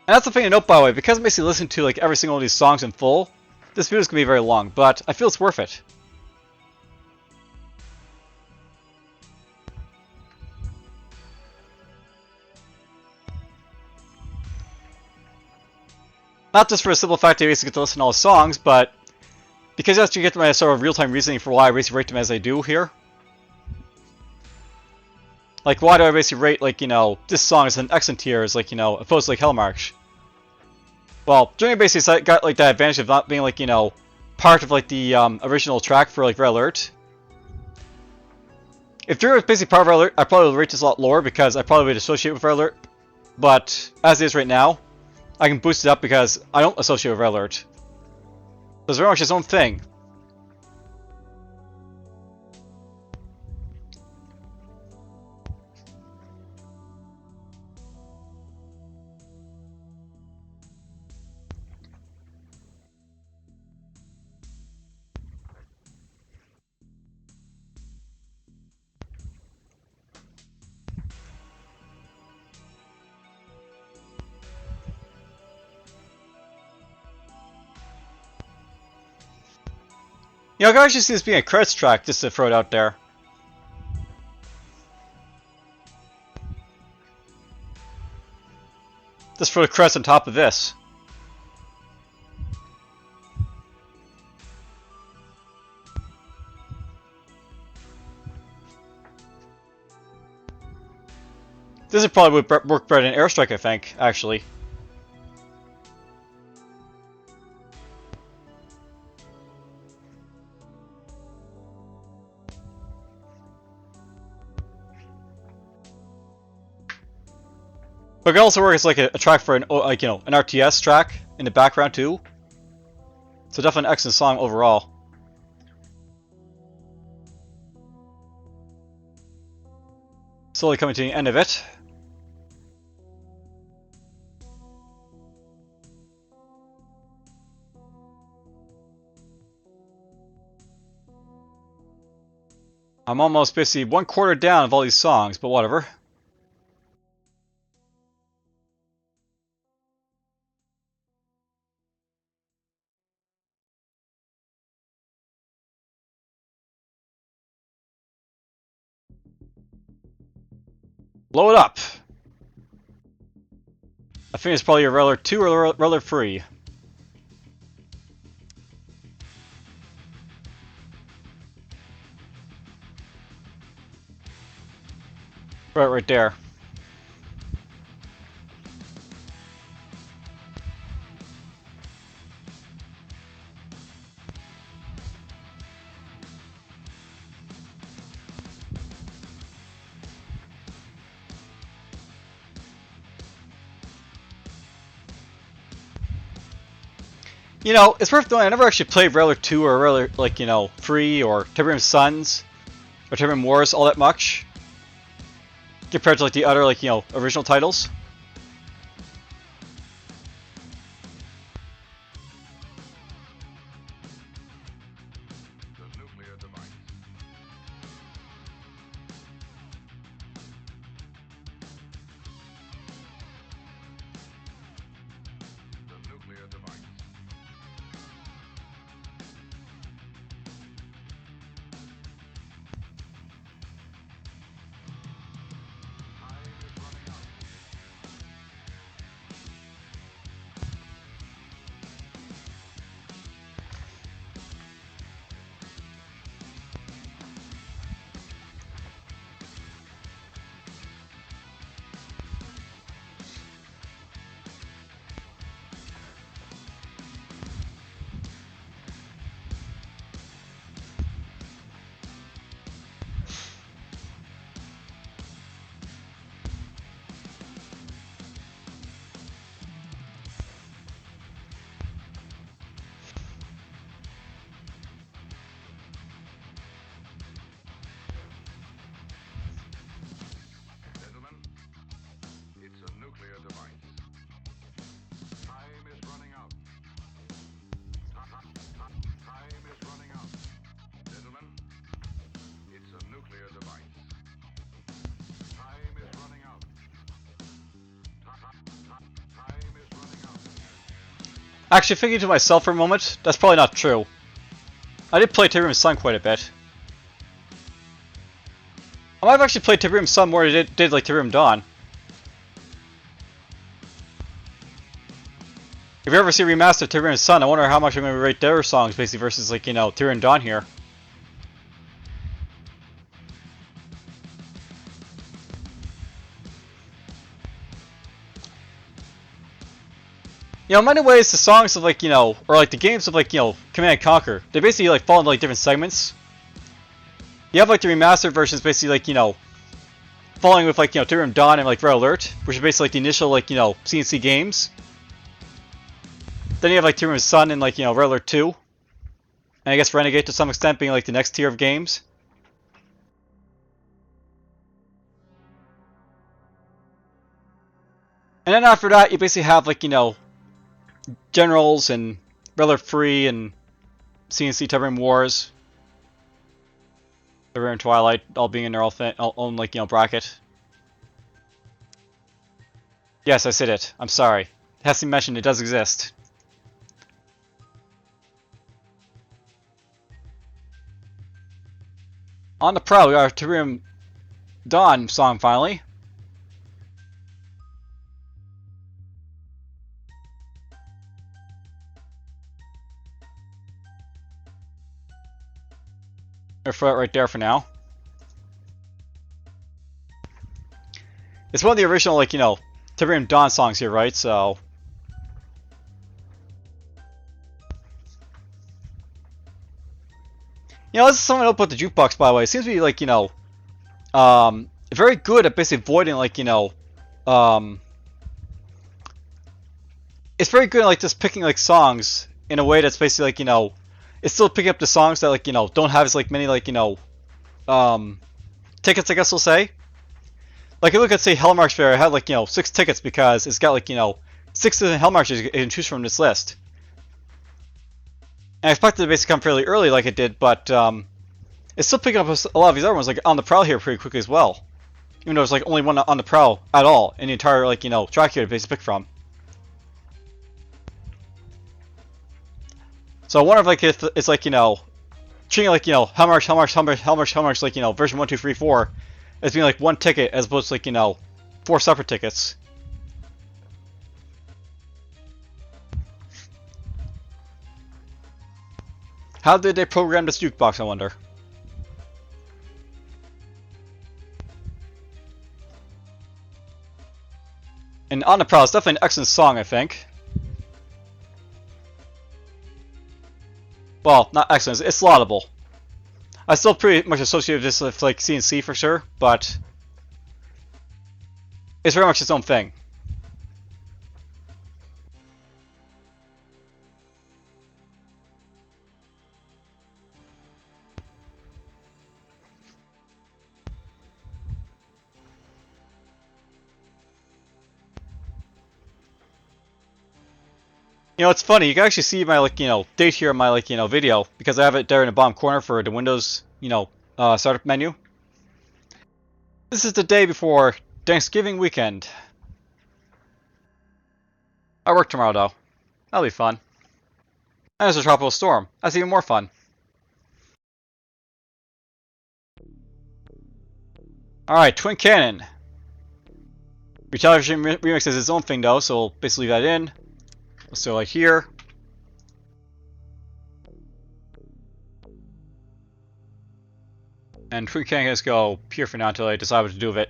And that's the thing to note, by the way, because I'm basically listening to, like, every single one of these songs in full, this video is going to be very long, but I feel it's worth it. Not just for the simple fact that I basically get to listen to all the songs, but because you actually get to my sort of real-time reasoning for why I basically rate them as I do here. Like, why do I basically rate, like, you know, this song is an excellent tier, as, like, you know, opposed to, like, Hellmarch? Well, Journey basically got, like, that advantage of not being, like, you know, part of, like, the original track for, like, Red Alert. If Journey was basically part of Red Alert, I probably would rate this a lot lower because I probably would associate with Red Alert. But as it is right now, I can boost it up because I don't associate with Red Alert. So it's very much its own thing. You know, I can actually see this being a credits track, just to throw it out there. Just for the credits on top of this. This would probably work better than Airstrike, I think, actually. But it could also work as like a track for an like an RTS track in the background too. So definitely an excellent song overall. Slowly coming to the end of it. I'm almost basically 1/4 down of all these songs, but whatever. Blow it up! I think it's probably a Reller 2 or Reller 3. Right there. You know, it's worth knowing I never actually played Reller 2 or Reller, like, 3 or Tiberium Suns or Tiberium Wars all that much. Compared to, like, the other, like, original titles. The nuclear device. The nuclear device. Time is running out. Gentlemen, it's a nuclear device. Time is running out. Time is running out. Gentlemen, it's a nuclear device. Time is running out. Time is running out. Actually, thinking to myself for a moment, that's probably not true. I did play Tiberium Sun quite a bit. I might have actually played Tiberium Sun more than I did like Tiberium Dawn. If you ever see Remastered Tiberium Sun, I wonder how much I'm going to rate their songs basically versus like, Tiberium Dawn here. In many ways, the songs of like, or like the games of like, Command Conquer, they basically like fall into like different segments. You have like the remastered versions basically like, following with like, Tiberium Dawn and like Red Alert, which are basically like the initial like, CNC games. Then you have like Tiberium Sun and like, Red Alert 2. And I guess Renegade to some extent being like the next tier of games. And then after that, you basically have like, Generals and Red Alert 3 and CNC Tiberium Wars. Tiberium Twilight all being in their own like, bracket. Yes, I said it. I'm sorry. It has to be mentioned, it does exist. On the prowl, we got our Tyrium Dawn song finally. Or for that right there for now. It's one of the original, like, you know, Tyrium Dawn songs here, right? So. You know, this is something up with the jukebox, by the way. It seems to be, like, you know, very good at basically avoiding, like, you know, it's very good at, like, just picking, like, songs in a way that's basically, like, you know, it's still picking up the songs that, like, you know, don't have as, like, many, like, you know, tickets, I guess we'll say. Like, if you look at, say, Hellmark's Fair, it had, like, you know, 6 tickets because it's got, like, you know, 6 different Hellmarks you can choose from this list. And I expected it to basically come fairly early like it did, but it's still picking up a lot of these other ones, like on the prowl here pretty quickly as well. Even though there's like only one on the prowl at all in the entire, like, you know, track here to basically pick from. So I wonder if, like, if it's like, you know, treating like, you know, Hellmarks, like, you know, version 1, 2, 3, 4 as being like one ticket as opposed to, like, you know, 4 separate tickets. How did they program this jukebox, I wonder? And On the Prowl is definitely an excellent song, I think. Well, not excellent, it's laudable. I still pretty much associate this with, like, CNC for sure, but it's very much its own thing. You know, it's funny, you can actually see my, like, you know, date here in my, like, you know, video, because I have it there in the bottom corner for the Windows, you know, startup menu. This is the day before Thanksgiving weekend. I work tomorrow, though. That'll be fun. And there's a tropical storm. That's even more fun. Alright, Twin Cannon. Retaliation Remix is its own thing, though, so we'll basically leave that in. Let's go like here. And Twin Cannon can just go here for now until I decide what to do with it.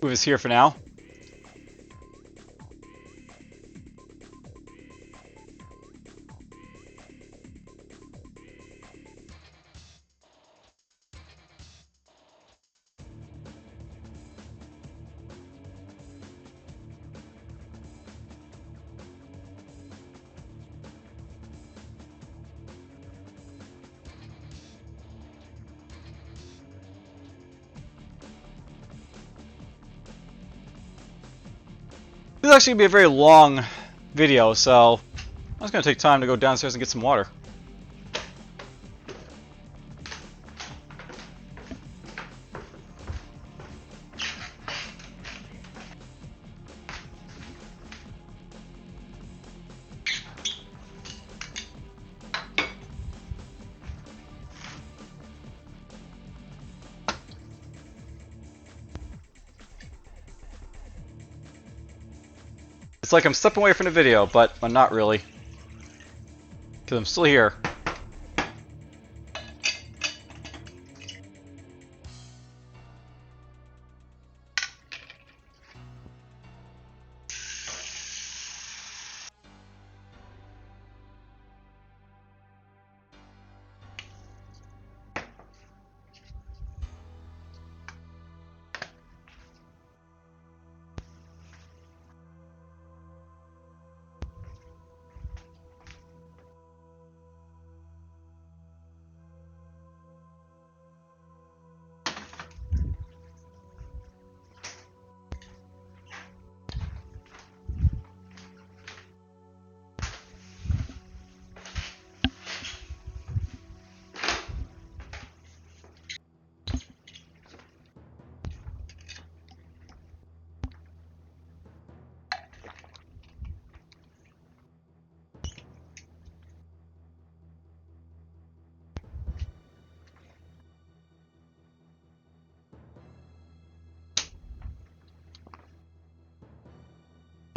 Move this here for now. This is actually going to be a very long video, so I'm just going to take time to go downstairs and get some water. It's like I'm stepping away from the video, but I'm not really. Because I'm still here.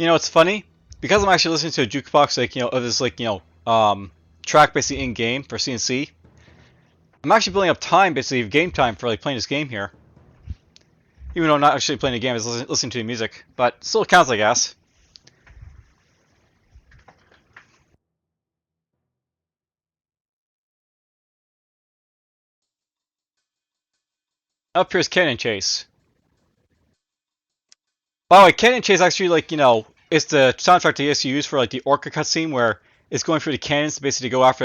You know, it's funny because I'm actually listening to a jukebox, like of this, track basically in game for CNC. I'm actually building up time, basically game time for like playing this game here. Even though I'm not actually playing the game, I'm listening to the music, but still counts, I guess. Up here's Cannon Chase. By the way, Cannon Chase actually, it's the soundtrack they used to use for like the Orca cutscene where it's going through the cannons basically to go after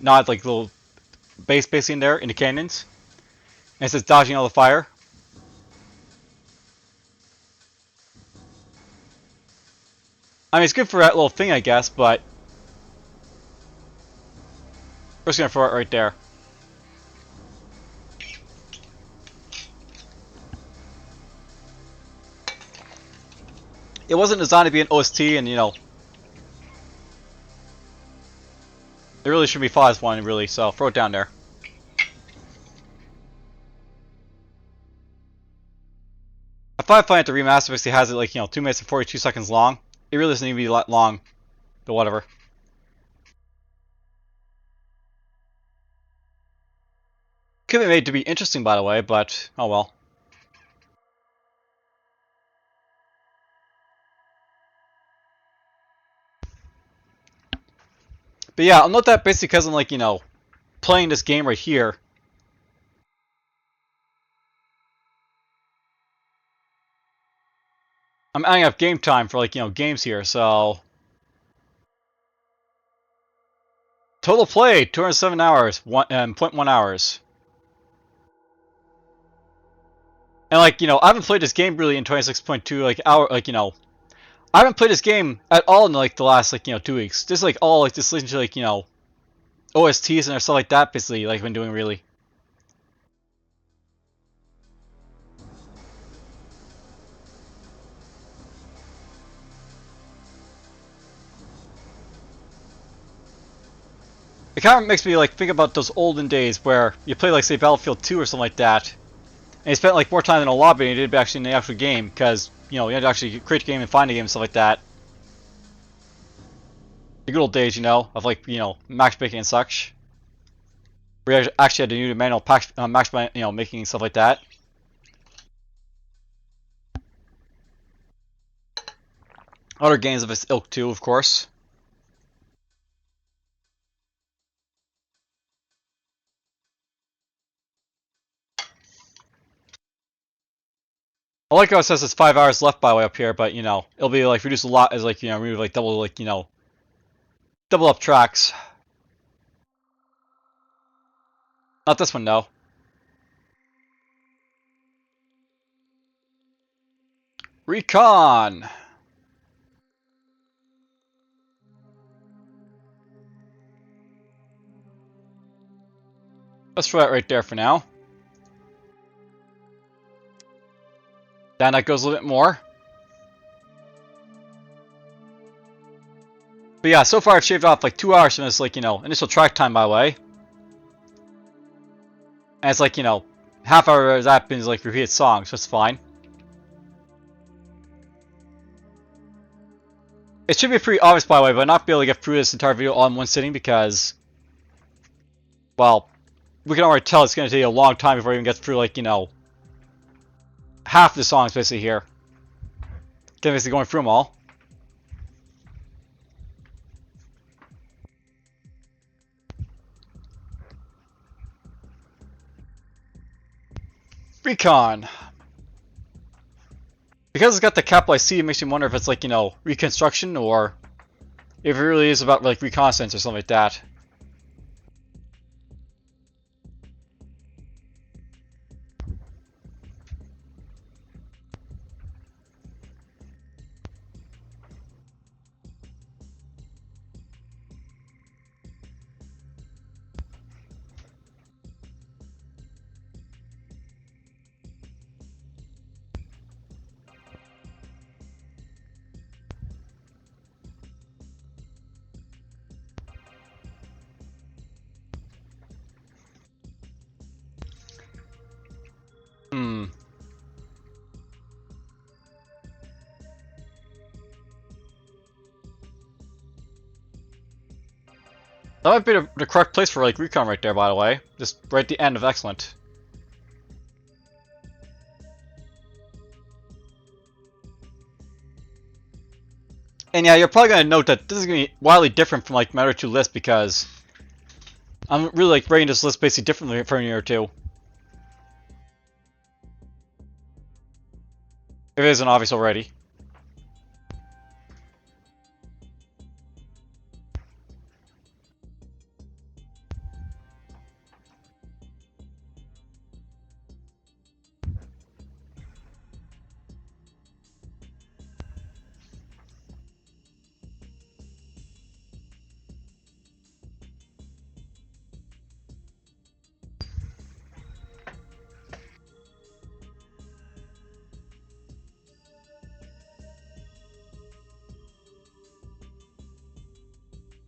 not like little base basically in there in the cannons. And it says dodging all the fire. I mean, it's good for that little thing, I guess, but we're just gonna throw it right there. It wasn't designed to be an OST, and it really should be fought as one, really. So throw it down there. I find the remaster basically has it 2 minutes and 42 seconds long. It really doesn't need to be that long, but whatever. Could be made to be interesting, by the way, but oh well. But yeah, I'll note that basically because I'm playing this game right here. I'm adding up game time for games here, so total play 207 hours, 0.1 hours. And I haven't played this game really in 26.2 hour I haven't played this game at all in the last 2 weeks. Just all just listening to OSTs and stuff like that basically I've been doing really. It kind of makes me think about those olden days where you play say Battlefield 2 or something like that, and you spent more time in a lobby than you did actually in the actual game because you had to actually create a game and find a game and stuff like that. The good old days, of matchmaking and such. We actually had to do the manual match, making and stuff like that. Other games of this ilk too, of course. I like how it says it's 5 hours left by the way up here, but it'll be reduced a lot as remove double double up tracks. Not this one though. Recon. Let's throw that right there for now. Then that goes a little bit more. But yeah, so far I've shaved off 2 hours from this initial track time by the way. And it's half hour of that been repeated songs, so it's fine. It should be pretty obvious by the way, but not be able to get through this entire video all in one sitting because, well, we can already tell it's going to take a long time before it even gets through half the songs basically here. Basically going through them all. Recon. Because it's got the capital IC, it makes me wonder if it's reconstruction or if it really is about reconnaissance or something like that. That might be the correct place for like recon right there, by the way. Just right at the end of excellent. And yeah, you're probably gonna note that this is gonna be wildly different from like my other two lists because I'm really like rating this list basically differently from your two. If it isn't obvious already.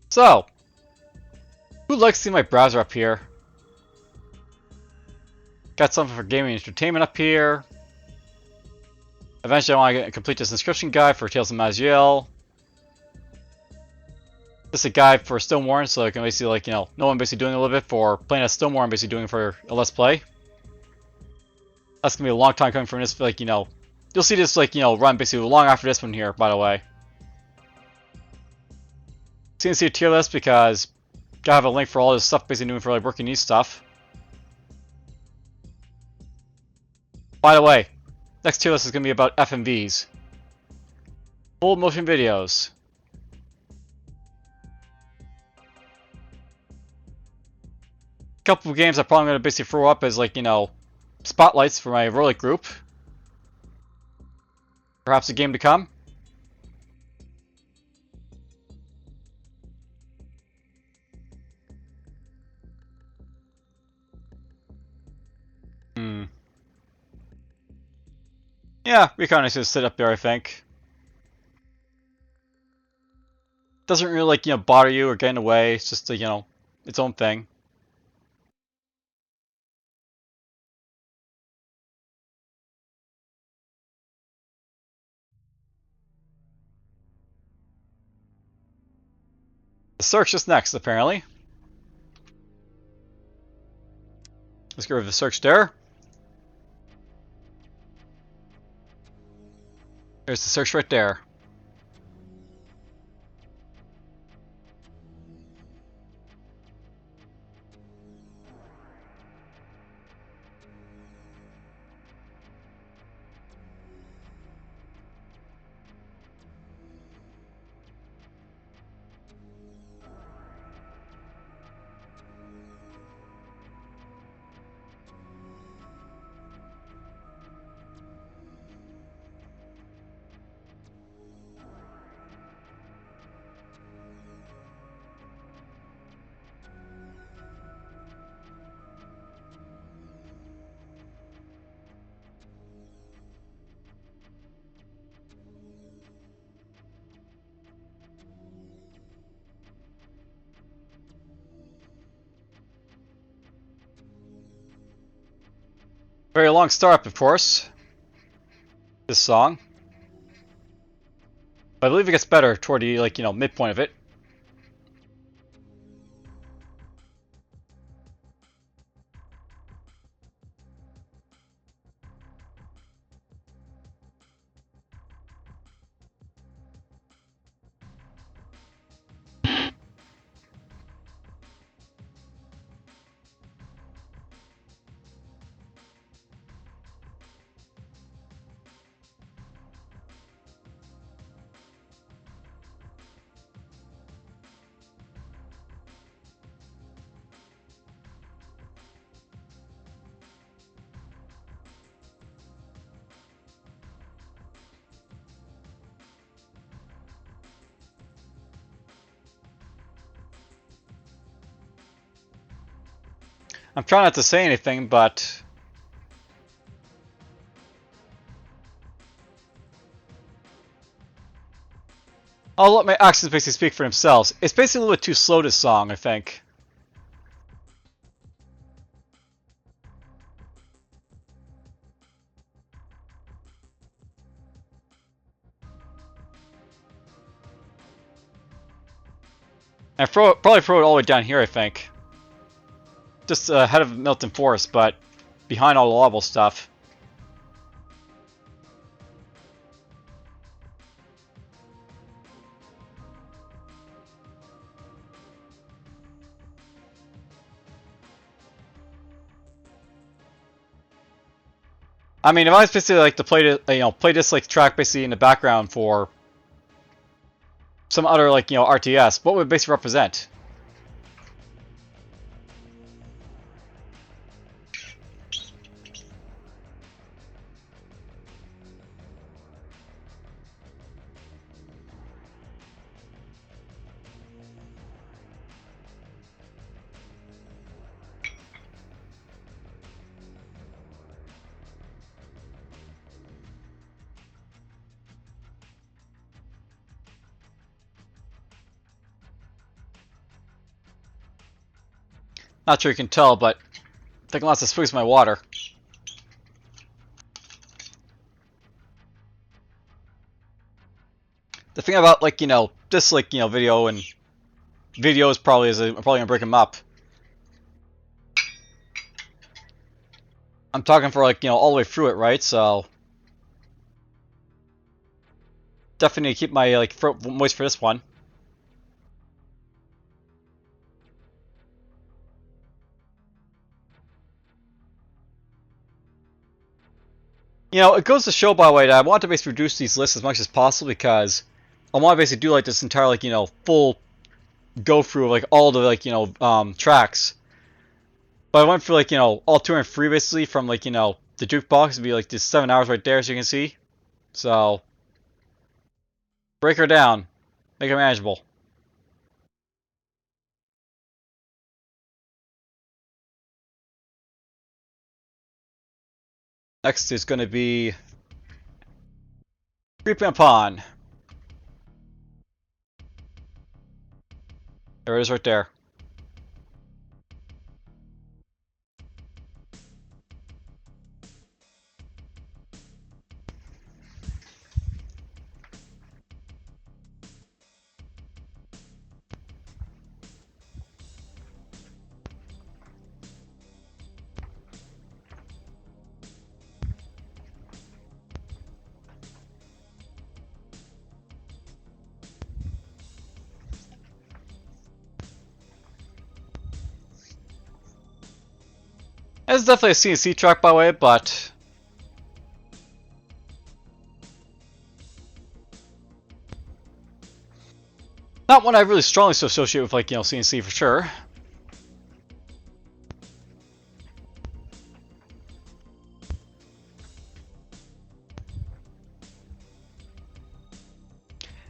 So, who likes to see my browser up here? Got something for gaming and entertainment up here. Eventually I want to complete this inscription guide for Tales of Magiel. This is a guide for Stonewarren, so I can basically like, know I'm basically doing a little bit for playing as Stonewarren, basically doing for a Let's Play. That's gonna be a long time coming from this, like, you'll see this like, run basically long after this one here, by the way. So you can see a tier list because gotta have a link for all this stuff basically doing for like working these stuff. By the way, next tier list is gonna be about FMVs. Full motion videos. A couple of games I'm probably gonna basically throw up as like, spotlights for my Rolik group. Perhaps a game to come. Yeah, we kind of just sit up there, I think. Doesn't really like, bother you or get in the way. It's just its own thing. The search is next, apparently. Let's get rid of the search there. There's the search right there. Very long startup, of course. This song. But I believe it gets better toward the midpoint of it. I'm trying not to say anything, but I'll let my actions basically speak for themselves. It's basically a little bit too slow, this song, I think. And probably throw it all the way down here, I think. Just ahead of Milton Forest, but behind all the level stuff. I mean, if I was basically like to play this like track basically in the background for some other like RTS, what would it basically represent? Not sure you can tell, but taking lots of swigs of my water. The thing about like this like video and videos probably is I'm probably gonna break them up. I'm talking for like all the way through it, right? So definitely keep my like throat moist for this one. It goes to show, by the way, that I want to basically reduce these lists as much as possible because I want to basically do like this entire like full go through of like all the like tracks. But I went for like all 203 basically from like the jukebox. It'd be like just 7 hours right there, as you can see. So break her down, make her manageable. Next is going to be Creeping Upon. There it is right there. It's definitely a CNC track, by the way, but not one I really strongly associate with like CNC for sure.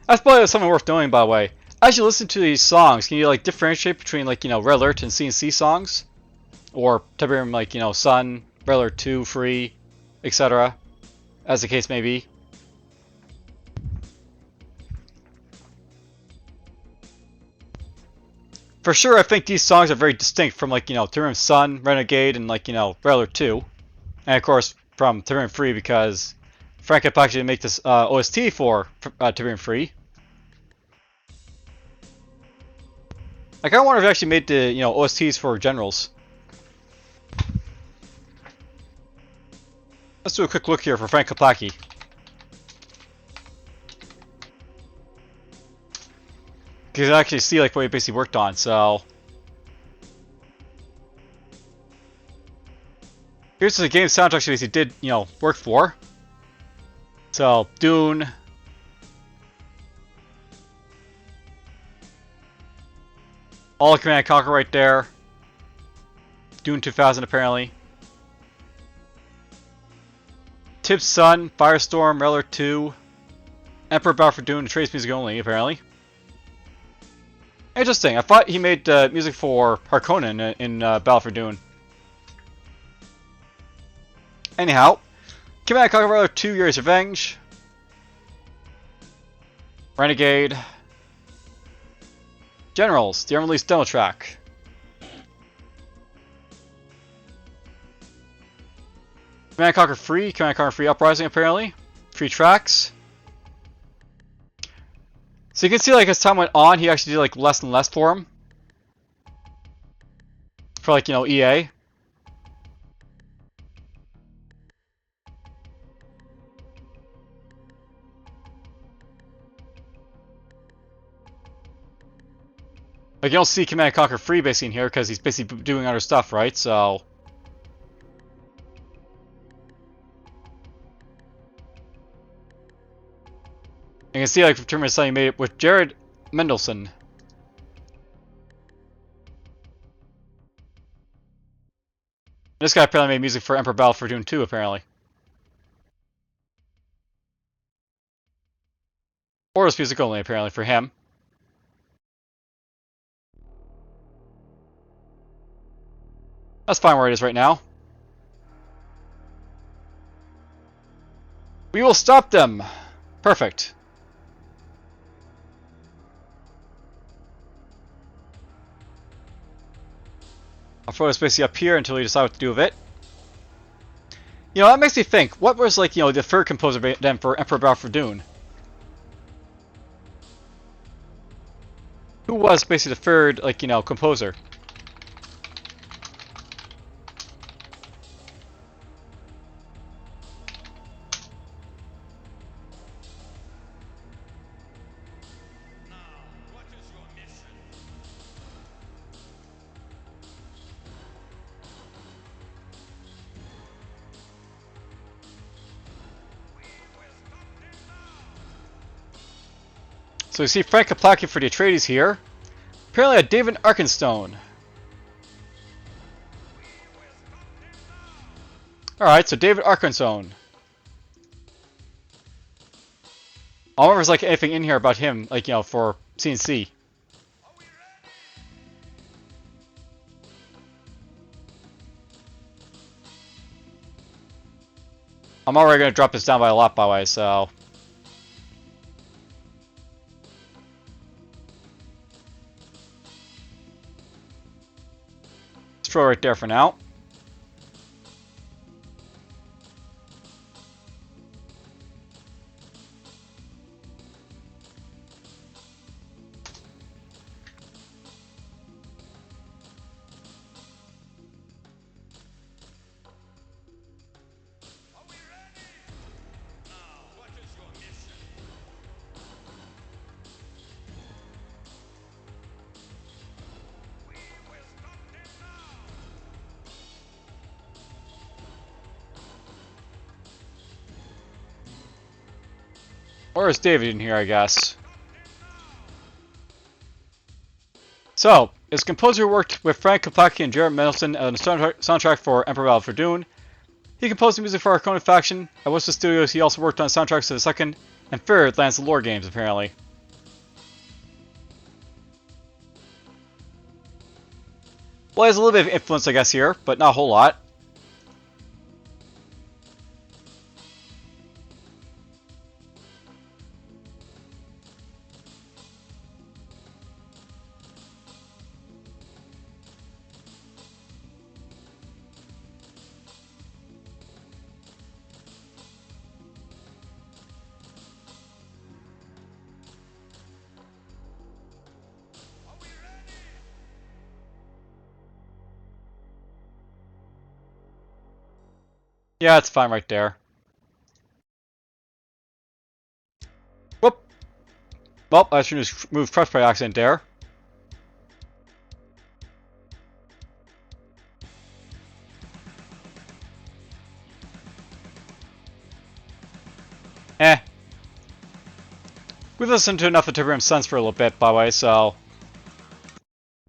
That's probably something worth knowing, by the way. As you listen to these songs, can you like differentiate between like Red Alert and CNC songs, or Tiberium like Sun, Red Alert 2, Free, etc. As the case may be. For sure, I think these songs are very distinct from like Tiberium Sun, Renegade, and like Red Alert 2, and of course from Tiberium Free because Frank Cap actually make this OST for Tiberium Free. I kind of wonder if they actually made the OSTs for Generals. Let's do a quick look here for Frank Kaplaki. Because I actually see like what he basically worked on. So here's the game soundtrack he did work for. So Dune. All Command Conquer right there. Dune 2000 apparently. Tip's Sun, Firestorm, Red Alert 2, Emperor Battle for Dune, Trace music only apparently. Interesting. I thought he made music for Harkonnen in Battle for Dune. Anyhow, Command Conquer Red Alert 2, Yuri's Revenge, Renegade, Generals, the unreleased demo track. Command Conquer Free, Command Conquer Free Uprising apparently. 3 tracks. So you can see, like, as time went on, he actually did, like, less and less for him. For, like, you know, EA. Like, you don't see Command Conquer freebasing here because he's basically doing other stuff, right? So... You can see, like, from Terminator 7, he made it with Jared Mendelsohn. This guy apparently made music for Emperor Battle for Dune 2, apparently. Or was music only, apparently, for him. That's fine where it is right now. We will stop them! Perfect. I'll throw this basically up here until we decide what to do with it. You know, that makes me think, what was, like, you know, the third composer then for Emperor Battle for Dune? Who was basically the third, like, you know, composer? What is your mission? So you see Frank Kaplaki for the Atreides here. Apparently a David Arkenstone. Alright, so David Arkenstone. I wonder if there's, like, anything in here about him, like, you know, for CNC. I'm already going to drop this down by a lot, by the way, so... Let's throw it right there for now. What is your mission? We will stop them now! Or is David in here, I guess? So, his composer worked with Frank Kaplaki and Jared Mendelsohn on the soundtrack for Emperor Battle for Dune. He composed the music for Arcona Faction. At Western Studios, he also worked on soundtracks to the second and third Lance of Lore games, apparently. Well, he has a little bit of influence, I guess, here, but not a whole lot. Yeah, it's fine right there. Whoop! Well, I should just move press by accident there. Eh. We've listened to enough of Tiburon's Sons for a little bit, by the way, so...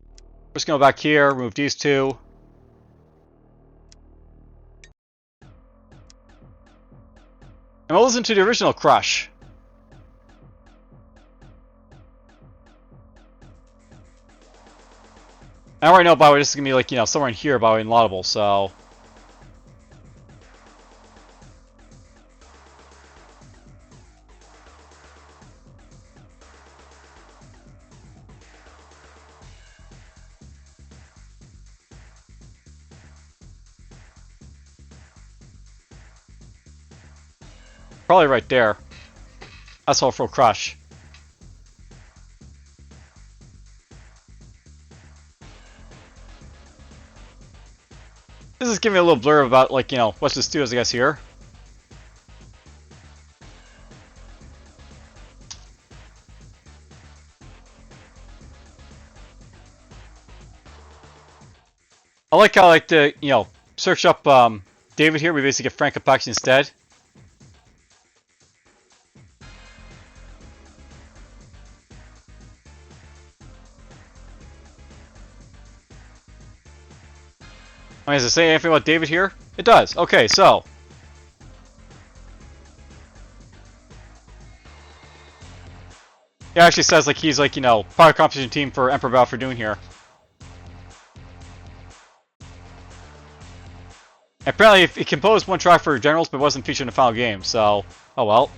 We're just gonna go back here, remove these two. And we'll listen to the original Crush. I already know, by the way, this is gonna be, like, you know, somewhere in here, by the way, in Laudable, so... Probably right there. That's all for Crush. This is giving me a little blur about, like, you know, what's the studios, I guess, here. I like how, like, the, you know, search up David here, we basically get Frank Apache instead. I mean, does it say anything about David here? It does. Okay, so. It actually says, like, he's, like, you know, part of the competition team for Emperor Battle for Dune here. Apparently, he composed one track for Generals, but wasn't featured in the final game, so. Oh well.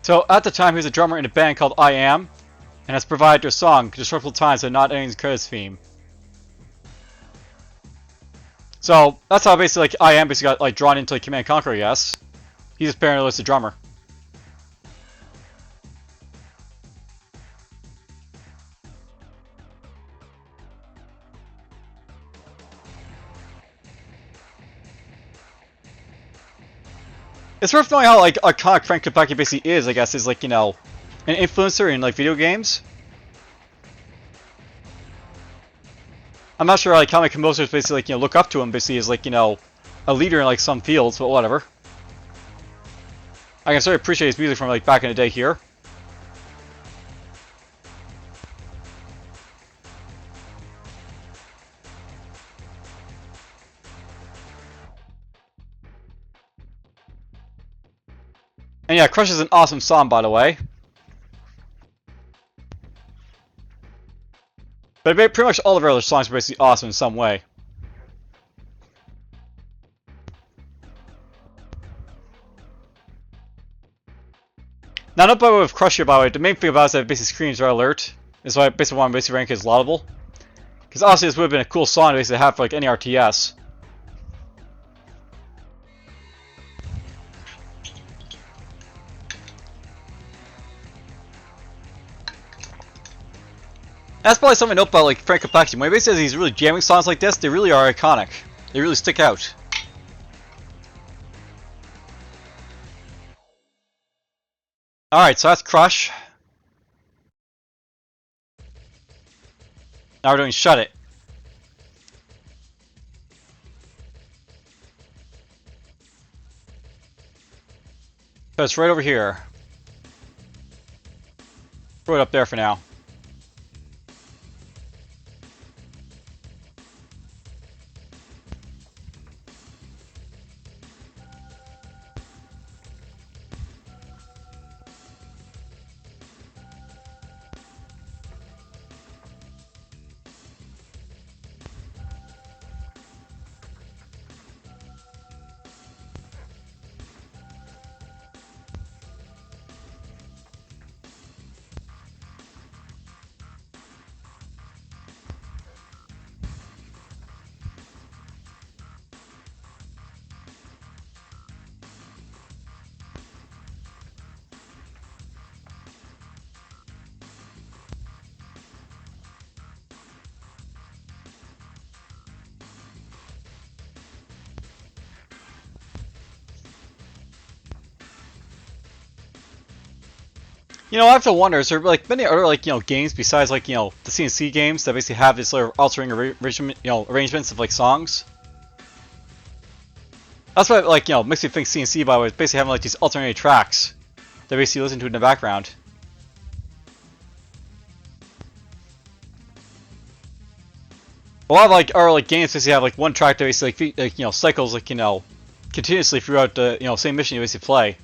So, at the time, he was a drummer in a band called I Am, and has provided their song, Destructible Times, and Not Ending Credits theme. So, that's how basically, like, I Am basically got, like, drawn into, like, Command Conquer, I guess. He's apparently just a drummer. It's worth knowing how, like, iconic Frank Apache basically is, I guess, is, like, you know, an influencer in, like, video games. I'm not sure, like, how many composers basically, like, you know, look up to him basically as, like, you know, a leader in, like, some fields, but whatever. I can certainly appreciate his music from, like, back in the day here. And yeah, Crush is an awesome song, by the way. But pretty much all of our other songs are basically awesome in some way. Now, not by way of Crush here, by the way, the main thing about it is that basically screens are alert. Is why I basically want to basically rank it as laudable. Because honestly, this would have been a cool song to basically have for, like, any RTS. That's probably something to note about, like, Frank Apache. When he basically says he's really jamming songs like this, they really are iconic. They really stick out. Alright, so that's Crush. Now we're doing Shut It. So it's right over here. Throw it up there for now. You know, I have to wonder, is there, like, many other, like, you know, games besides, like, you know, the CNC games that basically have this sort of altering arrangements of, like, songs? That's what, like, you know, makes me think CNC, by the way, basically having, like, these alternating tracks that basically listen to in the background. A lot of, like, our, like, games basically have, like, one track that basically, like, you know, cycles, like, you know, continuously throughout the, you know, same mission you basically play.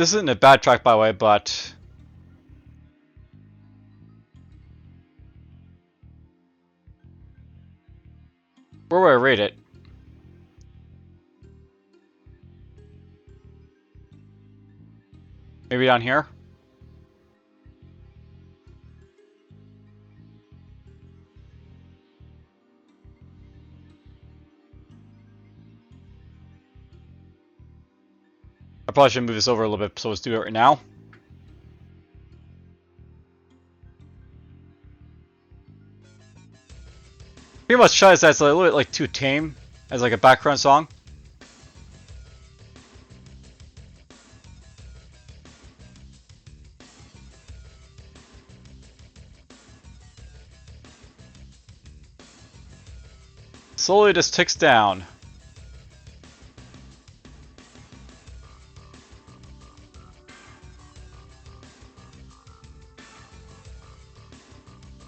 This isn't a bad track, by the way, but where would I rate it? Maybe down here? I probably should move this over a little bit, so let's do it right now. Pretty much tries that's a little bit like too tame as like a background song. Slowly just ticks down.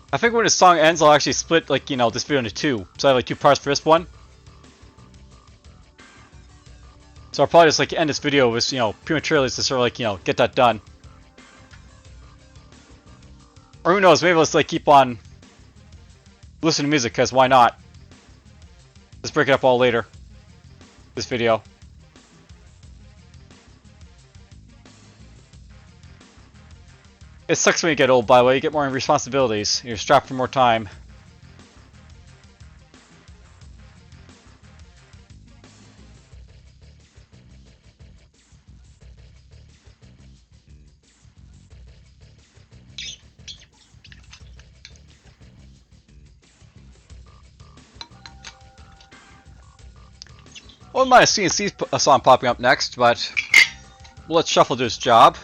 I think when the song ends, I'll actually split, like, you know, this video into two. So I have like 2 parts for this one. So I'll probably just like end this video with, you know, prematurely to sort of like, you know, get that done. Or who knows, maybe let's like keep on listening to music, because why not? Let's break it up all later. This video. It sucks when you get old, by the way. You get more responsibilities. You're strapped for more time. I wouldn't mind a CNC song popping up next, but let's shuffle do its job.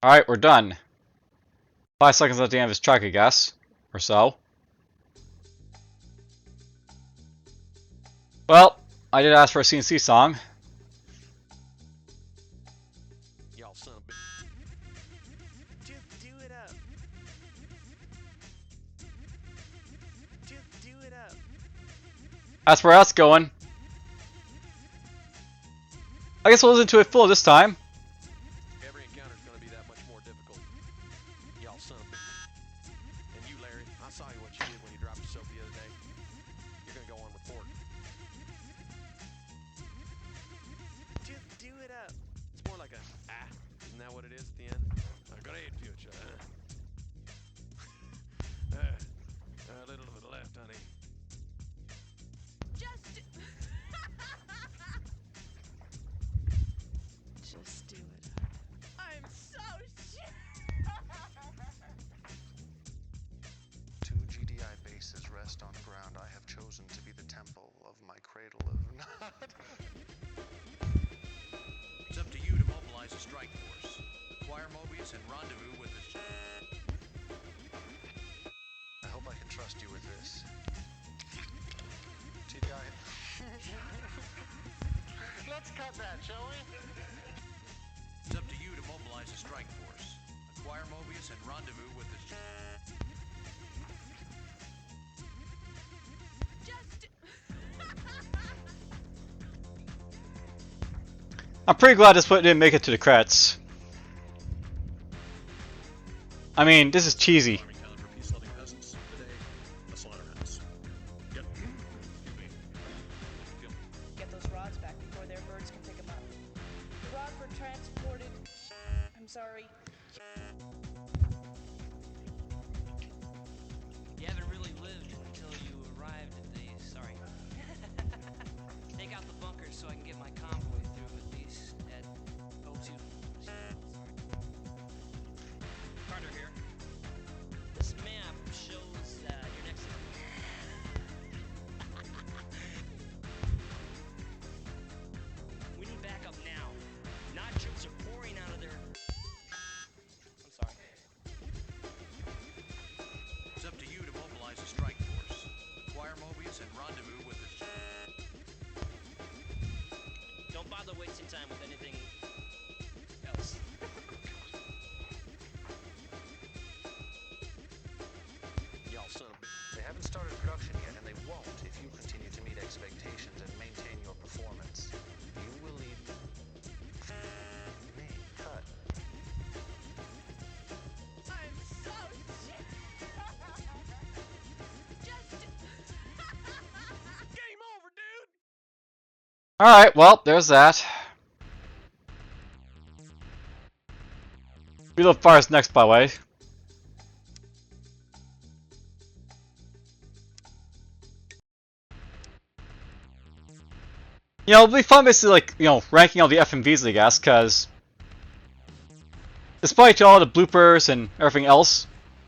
Alright, we're done. 5 seconds at the end of this track, I guess. Or so. Well, I did ask for a CNC song. Y'all son of a bitch. Just do it up. Just do it up. That's where that's going. I guess we'll listen to it full this time. Every encounter's gonna be that much more difficult. Y'all son of a bitch. And you, Larry, I saw you what you did when you dropped yourself the other day. You're gonna go on report. Just do it up. It's more like a isn't that what it is at the end? A great future, huh? A little to the left, honey. Just do it. I'm so shit. 2 GDI bases rest on ground I have chosen to be the temple of my cradle of Nod. It's up to you to mobilize a strike force. Acquire Mobius and rendezvous with the... I hope I can trust you with this. TDI. Let's cut that, shall we? It's up to you to mobilize a strike force. Acquire Mobius and rendezvous with the... Just I'm pretty glad this one didn't make it to the credits. I mean, this is cheesy. Army calendar for peace-loving peasants. Today, a slaughterhouse. Yep. Excuse me. Jim. Get those rods back before their birds can pick them up. The rods were transported. I'm sorry. You haven't really lived until you arrived at the... Sorry. Take out the bunkers so I can get my convoy through at least at O2. Sorry. Carter here. bother wasting time with anything else. Y'all son of a... They haven't started production yet, and they won't if you continue to meet expectations and maintain your performance. You will lead me. Cut. I'm so shit. Just Game over, dude! Alright, well, there's that. Reload Fire's next, by the way. You know, it'll be fun basically, like, you know, ranking all the FMVs, I guess, because despite all the bloopers and everything else,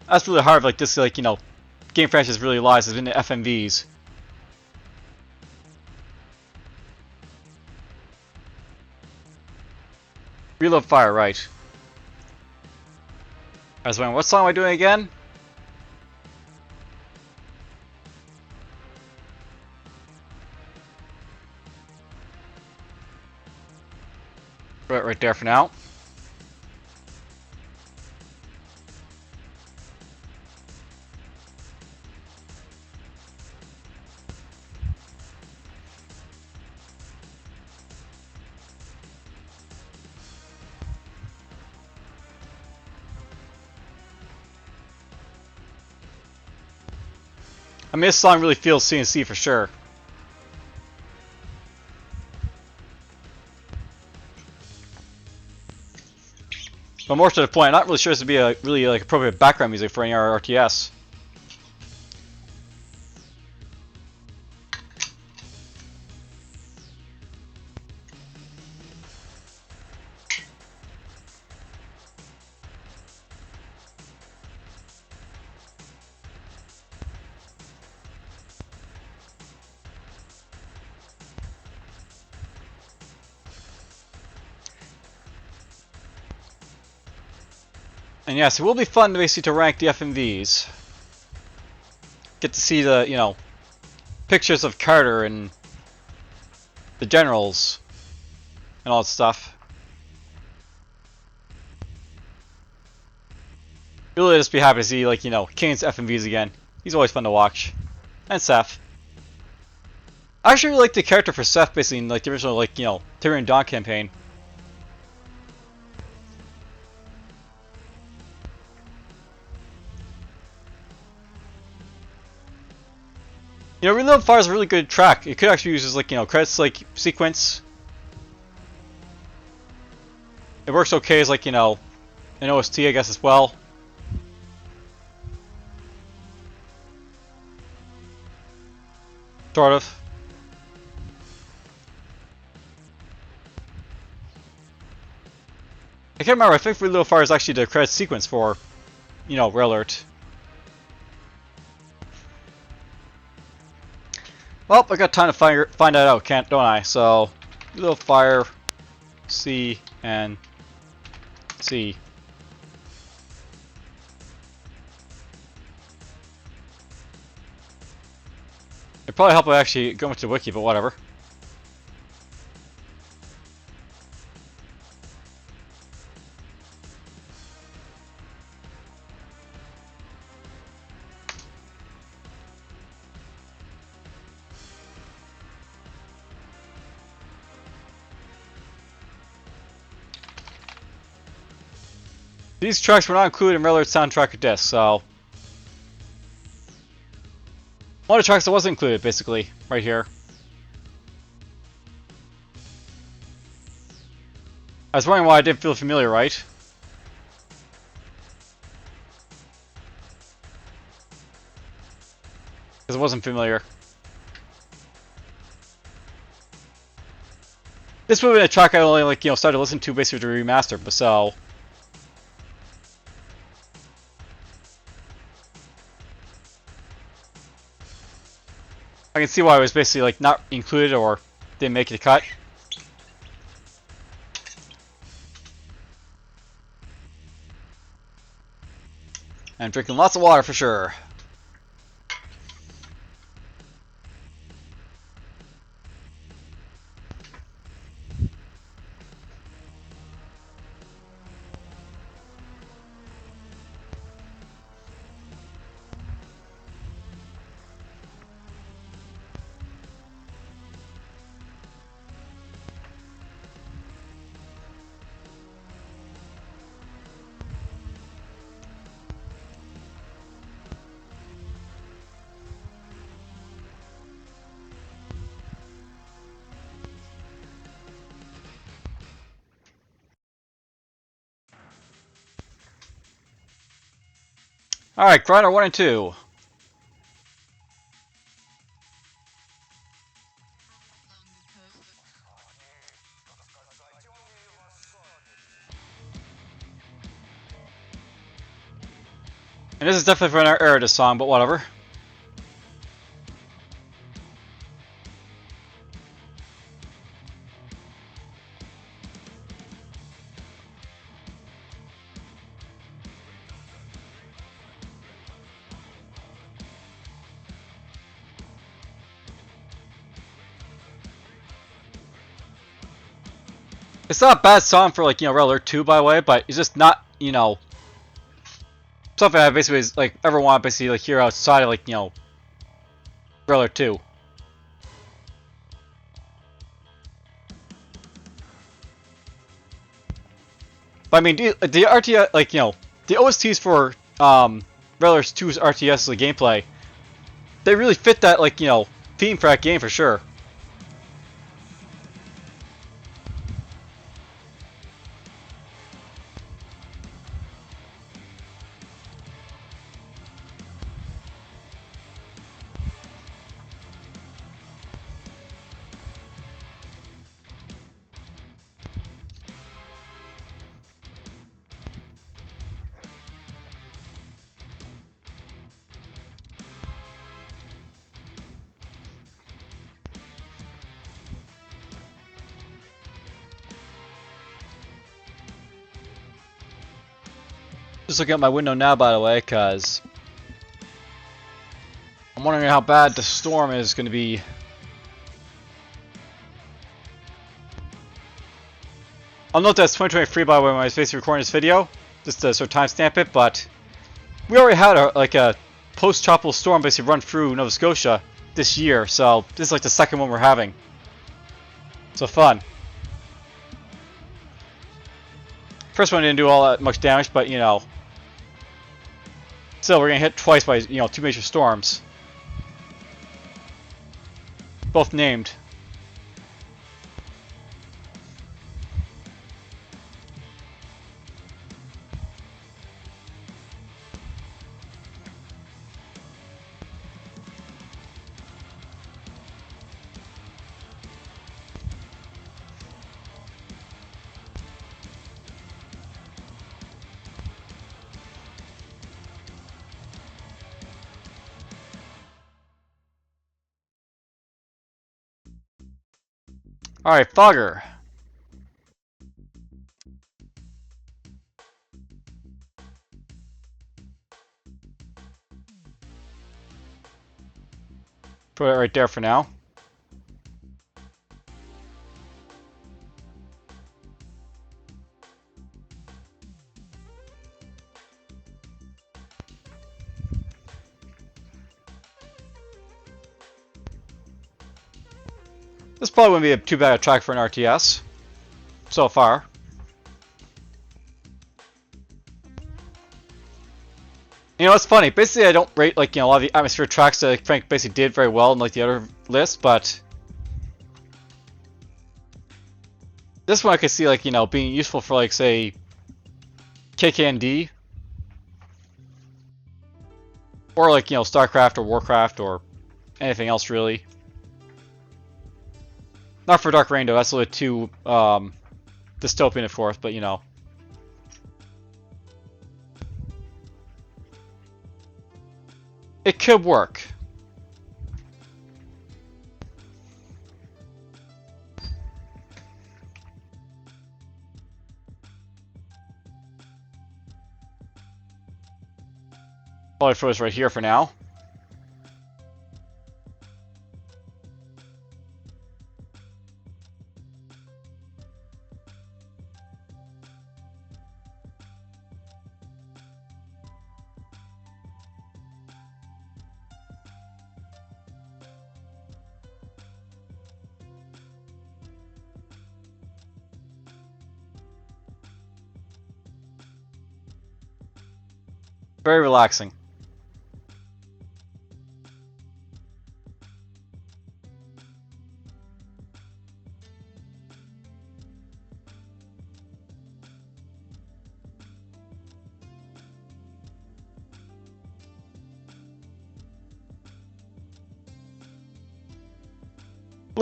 that's really hard, like, this, like, you know, game franchise really lies is in the FMVs. Reload Fire, right. I was wondering, what song am I doing again? Right there for now. I mean, this song really feels CNC for sure. But more to the point, I'm not really sure this would be a really like appropriate background music for any RTS. And yes, it will be fun basically to rank the FMVs. Get to see the, you know, pictures of Carter and the generals and all that stuff. Really just be happy to see, like, you know, Kane's FMVs again. He's always fun to watch. And Seth. I actually really like the character for Seth basically in like the original, like, you know, Tyrion Dawn campaign. You know, Reload Fire is a really good track. It could actually use as, like, you know, credits like sequence. It works okay as, like, you know, an OST, I guess, as well. Sort of. I can't remember. I think Reload Fire is actually the credit sequence for, you know, Red Alert. Well, I got time to find that out, don't I? So, Reload Fire, C, and C. It'd probably help if I actually go into the wiki, but whatever. These tracks were not included in Red Alert's soundtrack disc, so one of the tracks that wasn't included, basically, right here. I was wondering why I didn't feel familiar, right? Because it wasn't familiar. This would have been a track I only, like, you know, started to listen to basically to Remastered, but so. I can see why it was basically, like, not included or didn't make the cut. And drinking lots of water for sure. Alright, Grinder 1 and 2. And this is definitely for an Erudus song, but whatever. It's not a bad song for, like, you know, Red Alert 2, by the way, but it's just not, you know, something I basically is, like, ever want to basically, like, hear outside of, like, you know, Red Alert 2. But I mean, the RTS, like, you know, the OSTs for Red Alert 2's RTS, the gameplay, they really fit that, like, you know, theme for that game for sure. Just looking at my window now, by the way, because I'm wondering how bad the storm is going to be. I'll note that it's 2023, by the way, when I was basically recording this video, just to sort of timestamp it, but we already had a post-tropical storm basically run through Nova Scotia this year, so this is like the second one we're having. So fun. First one didn't do all that much damage, but you know, still we're gonna hit twice by, you know, two major storms, both named. Alright, Fogger. Put it right there for now. This probably wouldn't be too bad a track for an RTS so far. You know, it's funny. Basically, I don't rate, like, you know, a lot of the atmosphere tracks that Frank basically did very well in, like, the other list, but this one I could see, like, you know, being useful for, like, say, KKND, or, like, you know, StarCraft or Warcraft or anything else really. Not for Dark Reign though. That's a little too dystopian, of course, but you know. It could work. Probably throw this right here for now. Very relaxing.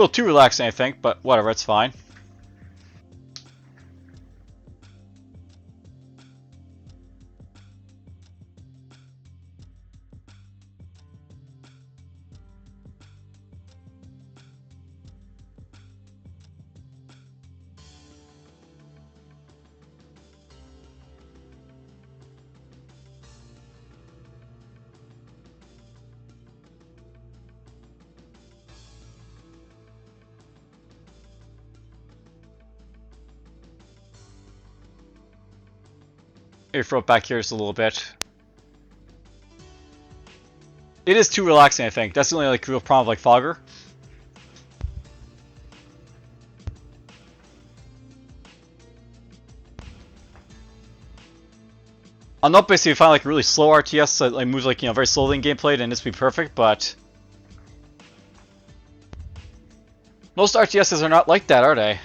little too relaxing, I think, but whatever, it's fine. Maybe throw it back here just a little bit. It is too relaxing, I think. That's the only like real problem with like Fogger. I'll not basically find like a really slow RTS that like moves like very slowly in gameplay, then this would be perfect. But most RTSs are not like that, are they?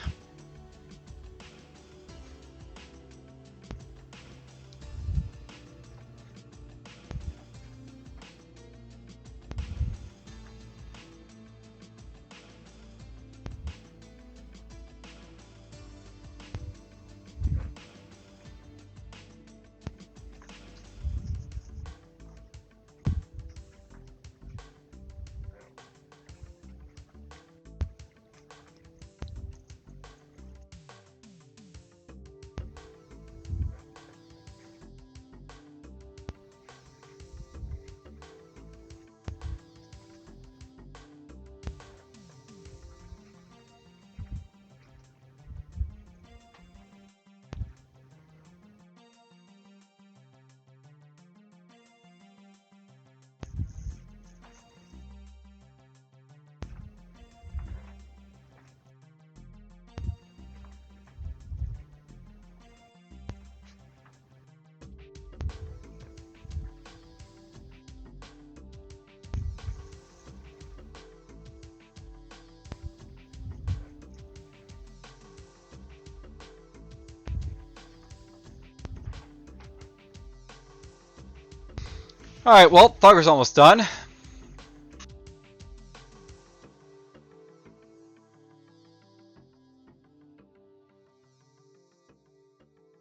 Alright, well, Fogger's almost done.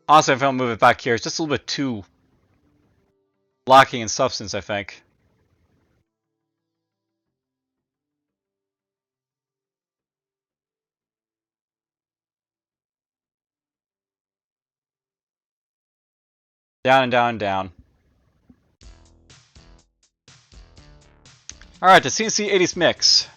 Honestly, if I don't move it back here, it's just a little bit too lacking in substance, I think. Down and down and down. Alright, the CNC 80s mix.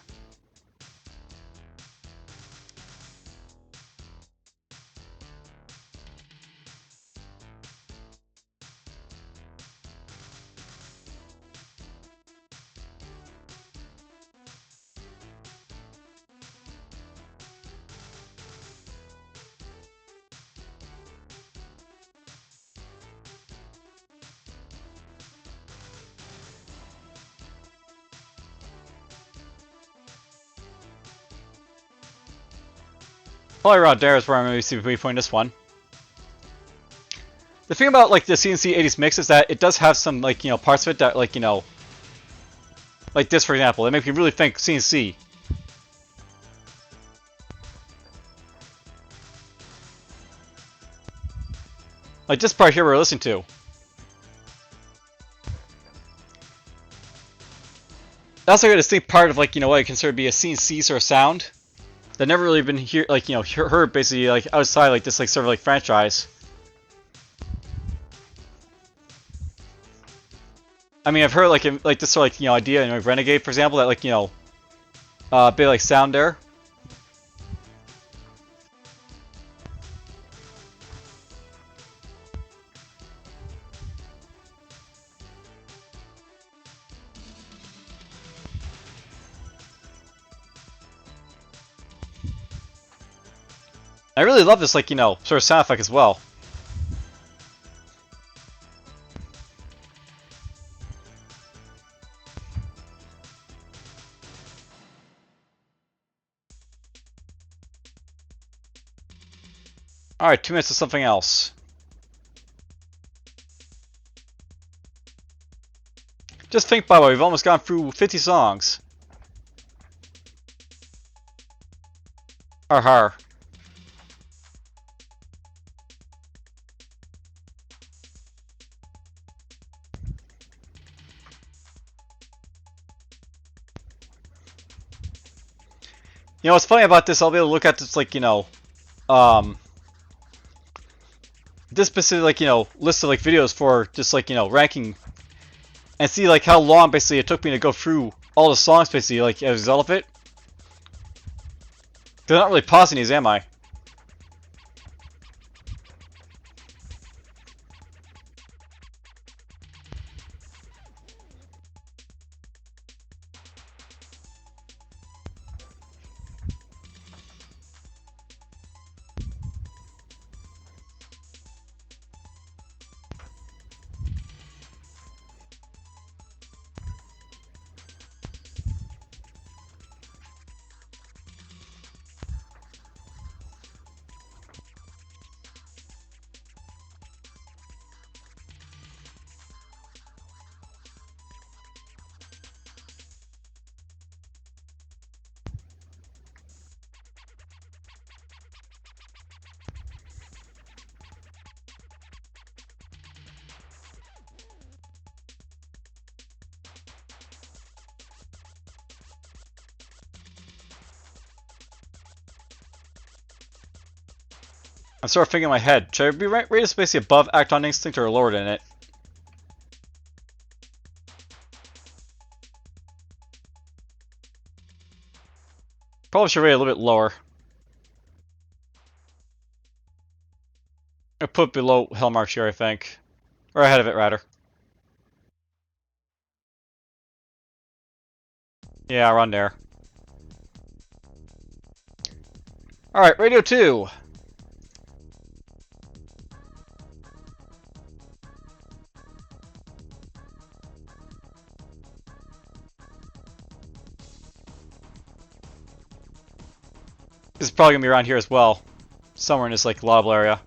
Probably around there is where I'm going to be putting this one. The thing about like the CNC 80s mix is that it does have some like parts of it that like like this for example, they make me really think CNC. Like this part here we're listening to. That's like a distinct part of like what I consider to be a CNC sort of sound that never really been here like heard basically like outside like this like sort of like franchise. I mean, I've heard like this sort of like idea in like Renegade, for example, that like bit like sound there. I really love this like sort of sound effect as well. Alright, 2 minutes of something else. Just think, by the way, we've almost gone through 50 songs. Har har. You know what's funny about this? I'll be able to look at this, like, you know, this specific, like, you know, list of like videos for just like, you know, ranking, and see like how long basically it took me to go through all the songs basically, like, as a result of it. They're not really pausing these, am I? I'm sort of thinking in my head, should I be rated basically above Act on Instinct or lower than it? Probably should rate it a little bit lower. I'll put it below Hellmarch here, I think. Or ahead of it, rather. Yeah, around there. Alright, Radio 2. This is probably going to be around here as well. Somewhere in this, like, laudable area.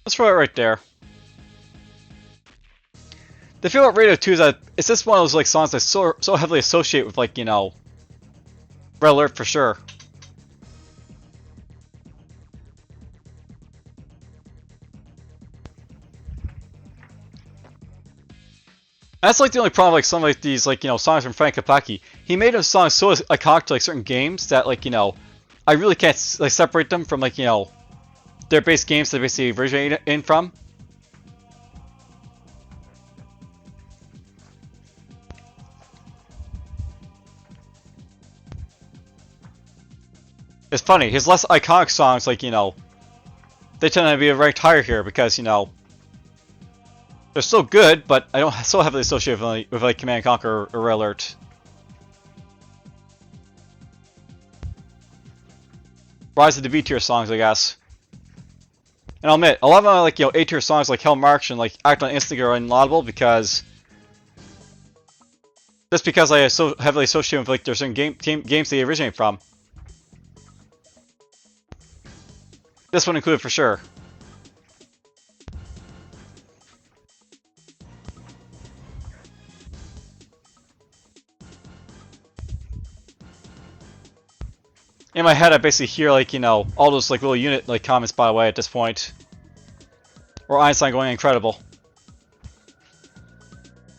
Let's throw it right there. The feel about Radio 2 is that it's just one of those like songs I so heavily associate with, like, you know, Red Alert for sure. That's like the only problem, like some of like, these, like, you know, songs from Frank Kapaki. He made those songs so iconic to like certain games that, like, you know, I really can't like separate them from, like, you know, their base games that they basically originate in from. It's funny, his less iconic songs, like, you know, they tend to be ranked higher here because, you know, they're still good, but I don't so heavily associate with like Command Conquer or Red Alert. Rise of the B tier songs, I guess. And I'll admit, a lot of my, like, you know, A tier songs like Hell March and like Act on Instinct are inaudible because just because I so heavily associate with like there's certain games they originate from. This one included for sure. In my head, I basically hear, like, you know, all those like little unit like comments, by the way, at this point. Or Einstein going incredible.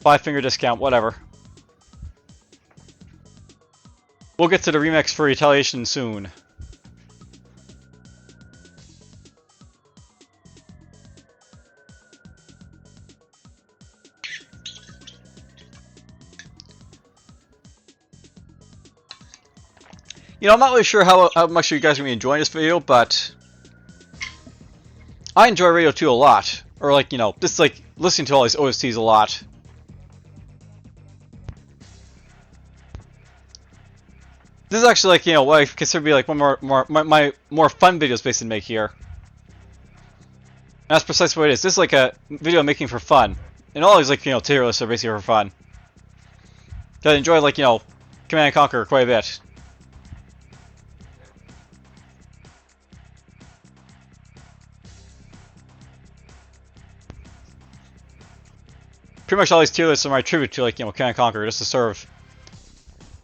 5-finger discount, whatever. We'll get to the remix for Retaliation soon. You know, I'm not really sure how much you guys are going to be enjoying this video, but I enjoy Radio 2 a lot. Or, like, you know, just, like, listening to all these OSTs a lot. This is actually, like, you know, what I consider to be, like, one my more fun videos basically to make here. That's precisely what it is. This is like a video I'm making for fun. And all these, like, you know, tier lists are basically for fun. I enjoy, like, you know, Command Conquer quite a bit. Pretty much all these tier lists are my tribute to, like, you know, Command Conquer, just to serve.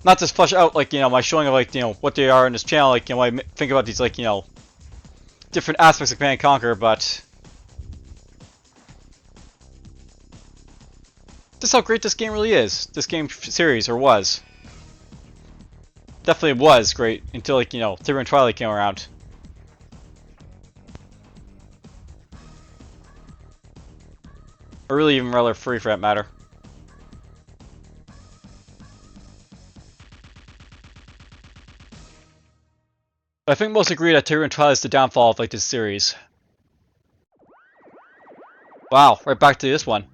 Not just flesh out, like, you know, my showing of, like, you know, what they are in this channel, like, you know, I think about these, like, you know, different aspects of Command Conquer, but just how great this game really is. This game series, or was. Definitely was great until, like, you know, Third and Twilight came around. Or really even Relic 3 for that matter. I think most agree that Third and Twilight is the downfall of, like, this series. Wow, right back to this one.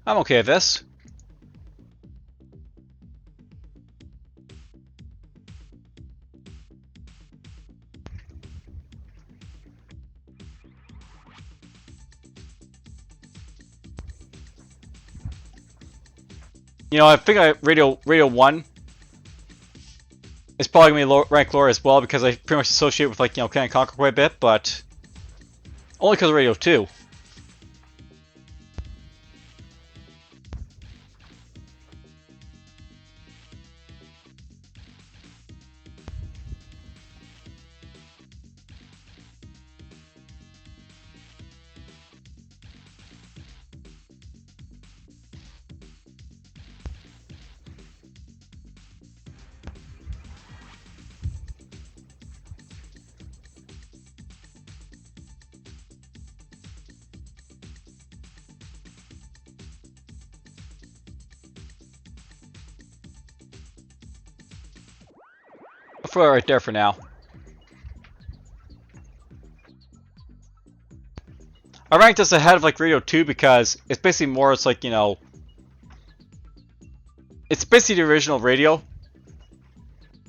I'm okay with this. You know, I think Radio 1 is probably going to be rank lower as well because I pretty much associate with, like, you know, Command Conquer quite a bit, but only because of Radio 2. I'll throw it right there for now. I ranked this ahead of, like, Radio 2 because it's basically more, it's like, you know, it's basically the original Radio.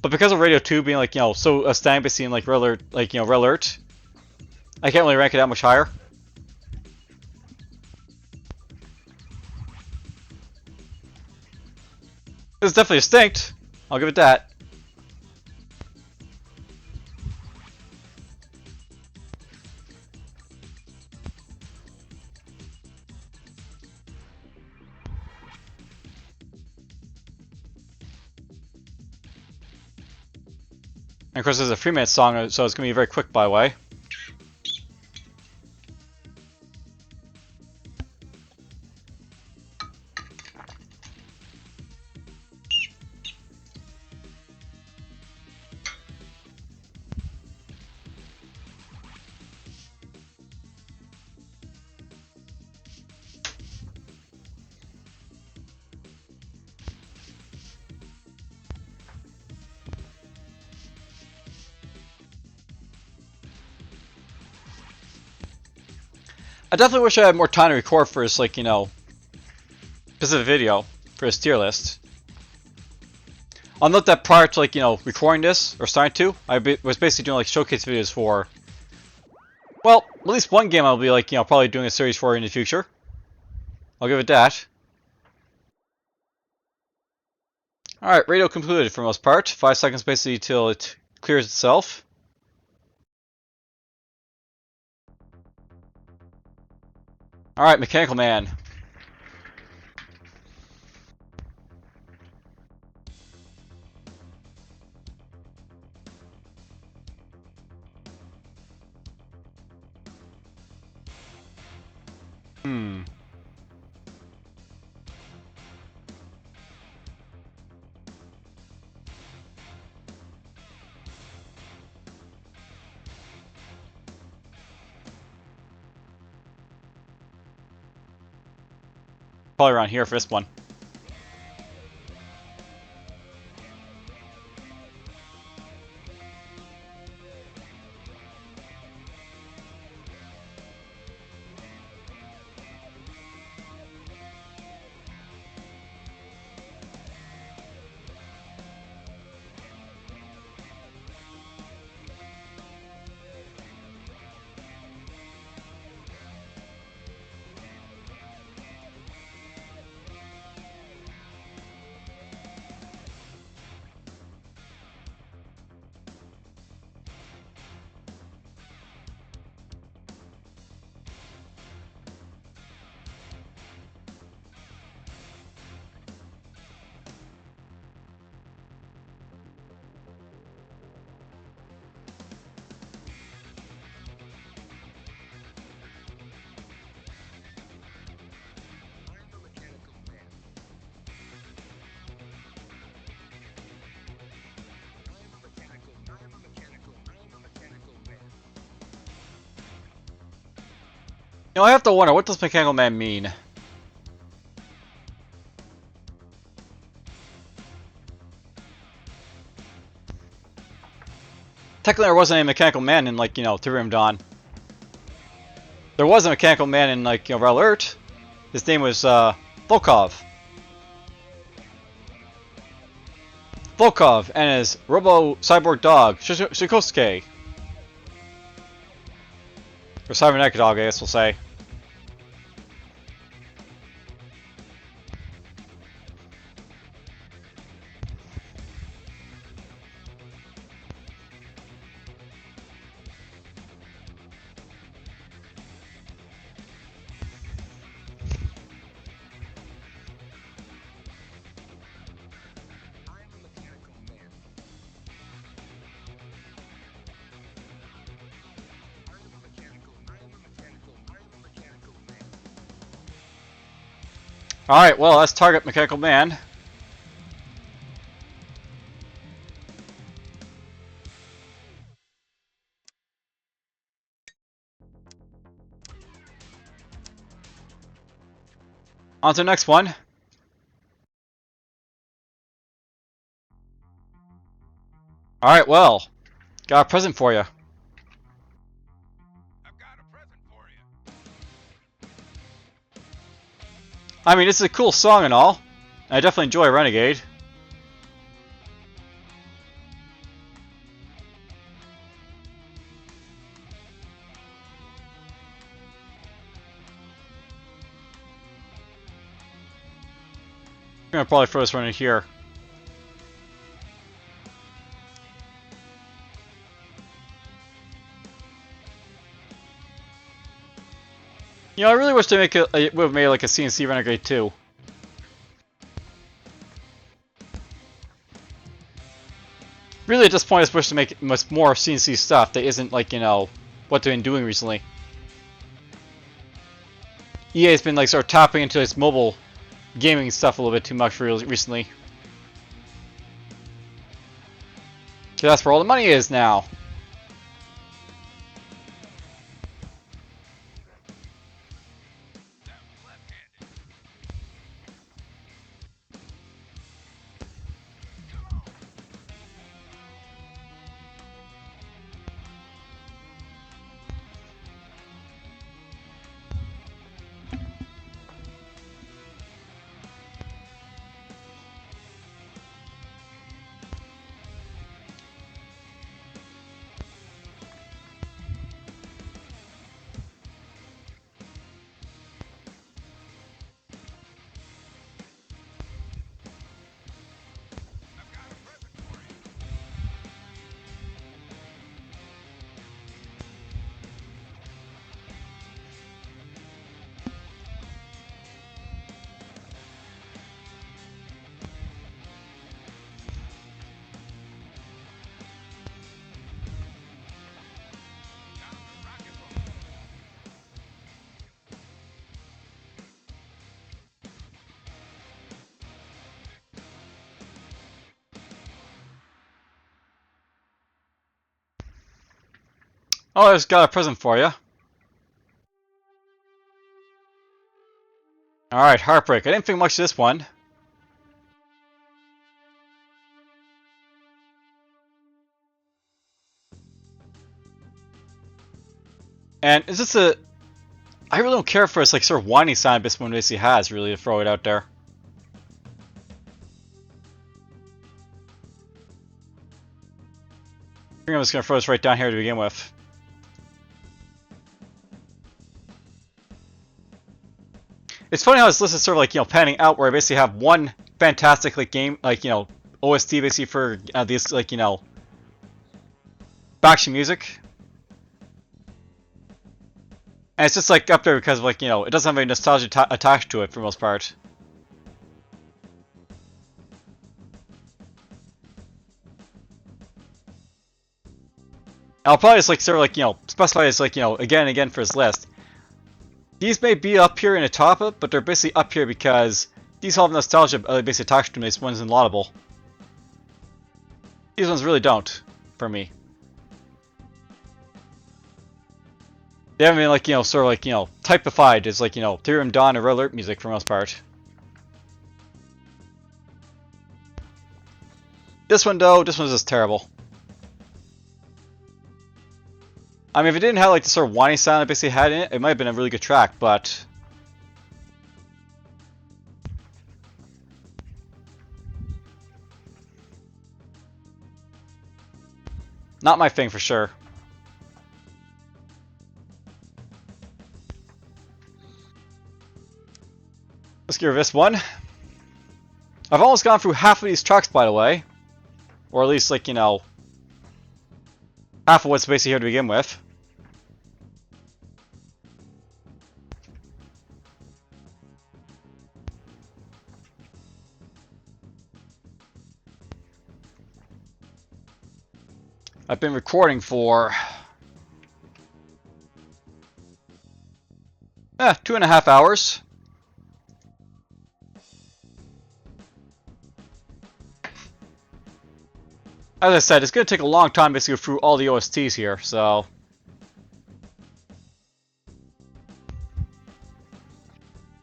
But because of Radio 2 being, like, you know, so outstanding, basically in, like, like, you know, Relert, I can't really rank it that much higher. It's definitely distinct. I'll give it that. And of course, there's a 3-minute song, so it's going to be very quick, by the way. I definitely wish I had more time to record for this, like, you know, specific video for this tier list. I'll note that prior to, like, you know, recording this, or starting to, I was basically doing, like, showcase videos for, well, at least one game I'll be, like, you know, probably doing a series for in the future. I'll give it that. Alright, radio concluded for the most part. 5 seconds basically till it clears itself. Alright, Mechanical Man. Probably around here for this one. You know, I have to wonder, what does Mechanical Man mean? Technically, there wasn't a Mechanical Man in, like, you know, Therium Dawn. There was a Mechanical Man in, like, you know, Red Alert. His name was, Volkov. Volkov and his Robo-Cyborg dog, Shikosuke. Or Cybernetic dog, I guess we'll say. I'm a mechanical man. I'm a mechanical man. Alright, well, let's target Mechanical Man. On to the next one. Alright, well, got a present for you. I've got a present for you. I mean, it's a cool song and all. I definitely enjoy Renegade. I'm gonna probably throw this one in here. You know, I really wish they would have made like a CNC Renegade 2. Really, at this point, I just wish to make much more CNC stuff that isn't like, you know, what they've been doing recently. EA's been like sort of tapping into its mobile gaming stuff a little bit too much recently. 'Cause that's where all the money is now. Oh, I just got a present for you. Alright, Heartbreak. I didn't think much of this one. And is this a... I really don't care for this like sort of whiny sound this one basically has, really, to throw it out there. I think I'm just going to throw this right down here to begin with. It's funny how this list is sort of like, you know, panning out where I basically have one fantastic like game, like, you know, OST basically for these, like, you know, action music. And it's just like up there because of, like, you know, it doesn't have any nostalgia attached to it for the most part. I'll probably just like sort of like, you know, specify this like, you know, again and again for this list. These may be up here in the top of it, but they're basically up here because these have nostalgia basically attached to them. These ones in laudable. These ones really don't, for me. They haven't been, like, sort of, like, typified as, like, Theorem Dawn or Red Alert music for the most part. This one, though, this one's just terrible. I mean, if it didn't have, like, the sort of whiny sound it basically had in it, it might have been a really good track, but... not my thing for sure. Let's give this one. I've almost gone through half of these tracks, by the way. Or at least, like, half of what's basically here to begin with. I've been recording for 2.5 hours. As I said, it's going to take a long time basically to go through all the OSTs here, so...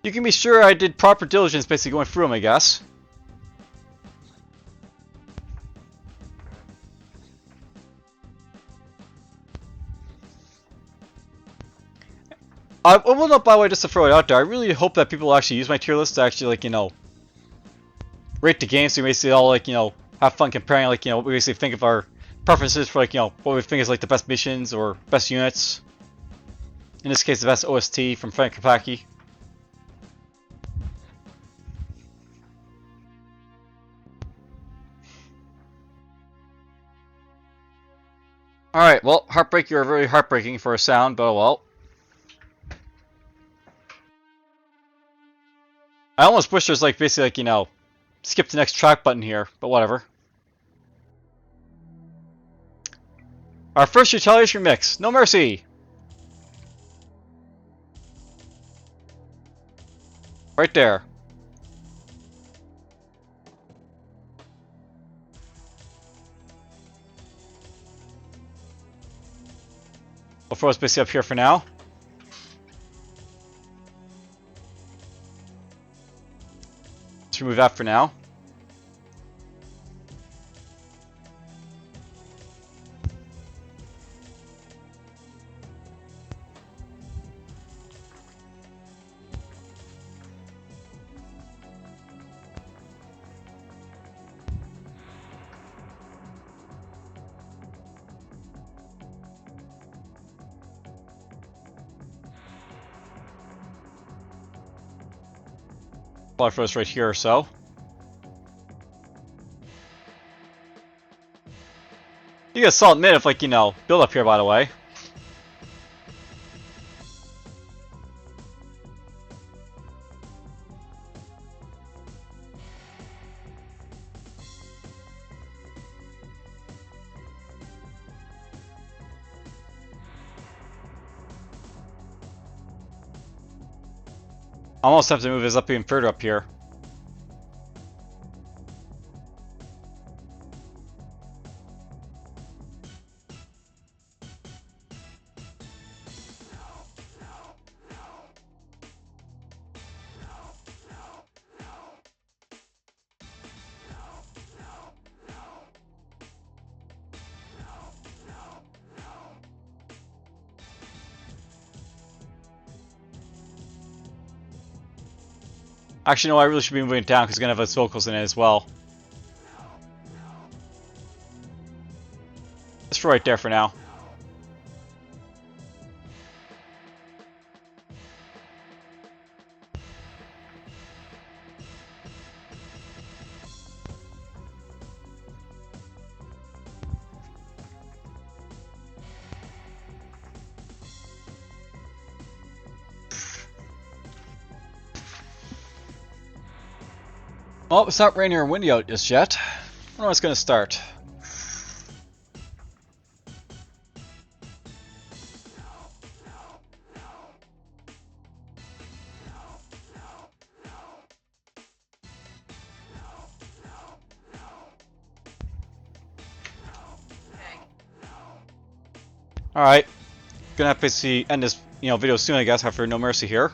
you can be sure I did proper diligence basically going through them, I guess. I will note, by the way, just to throw it out there, I really hope that people actually use my tier list to actually, like, rate the game, so we basically all, like, have fun comparing, like, what we basically think of our preferences for, like, what we think is, like, the best missions or best units. In this case, the best OST from Frank Kapaki. Alright, well, Heartbreak, you're very heartbreaking for a sound, but well. I almost wish there's, like, basically, like, skip the next track button here, but whatever. Our first Retaliation mix, No Mercy! Right there. We'll throw us basically up here for now. Let's remove that for now. Probably for us right here or so. You get a solid minute of, like, build up here, by the way. I almost have to move this up even further up here. Actually, no, I really should be moving it down because it's going to have its vocals in it as well. Just for right there for now. Well, it's not raining or windy out just yet. I don't know when it's going to start. Alright. gonna have to basically end this video soon, I guess, after No Mercy here.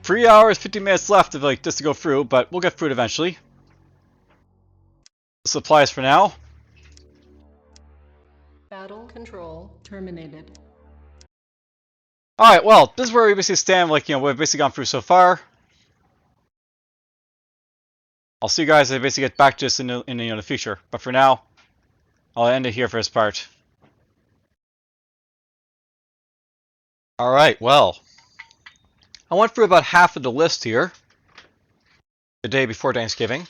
Three hours, 50 minutes left of like this to go through, but we'll get through it eventually. Supplies for now. Battle control terminated. Alright, well, this is where we basically stand, like, what we've basically gone through so far. I'll see you guys as I basically get back to this in the future. But for now, I'll end it here for this part. Alright, well. I went through about half of the list here. The day before Thanksgiving.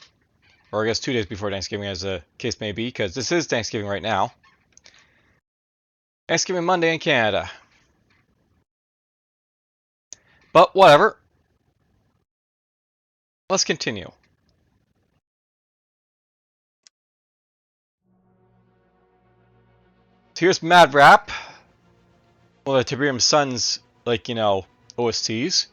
Or I guess 2 days before Thanksgiving, as the case may be, because this is Thanksgiving right now. Thanksgiving Monday in Canada. But whatever. Let's continue. So here's Mad Rap. Well, the Tiberium Sun's, like, OSTs.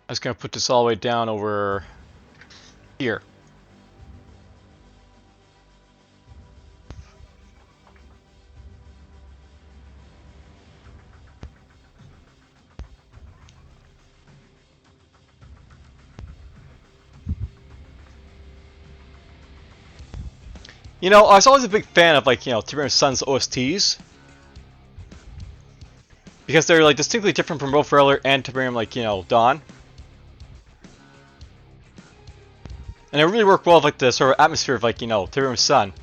I'm just going to put this all the way down over here. I was always a big fan of, like, Tiberium Sun's OSTs. Because they're, like, distinctly different from both Railor and Tiberium, like, Dawn. And they really work well with, like, the sort of atmosphere of, like, Tiberium Sun.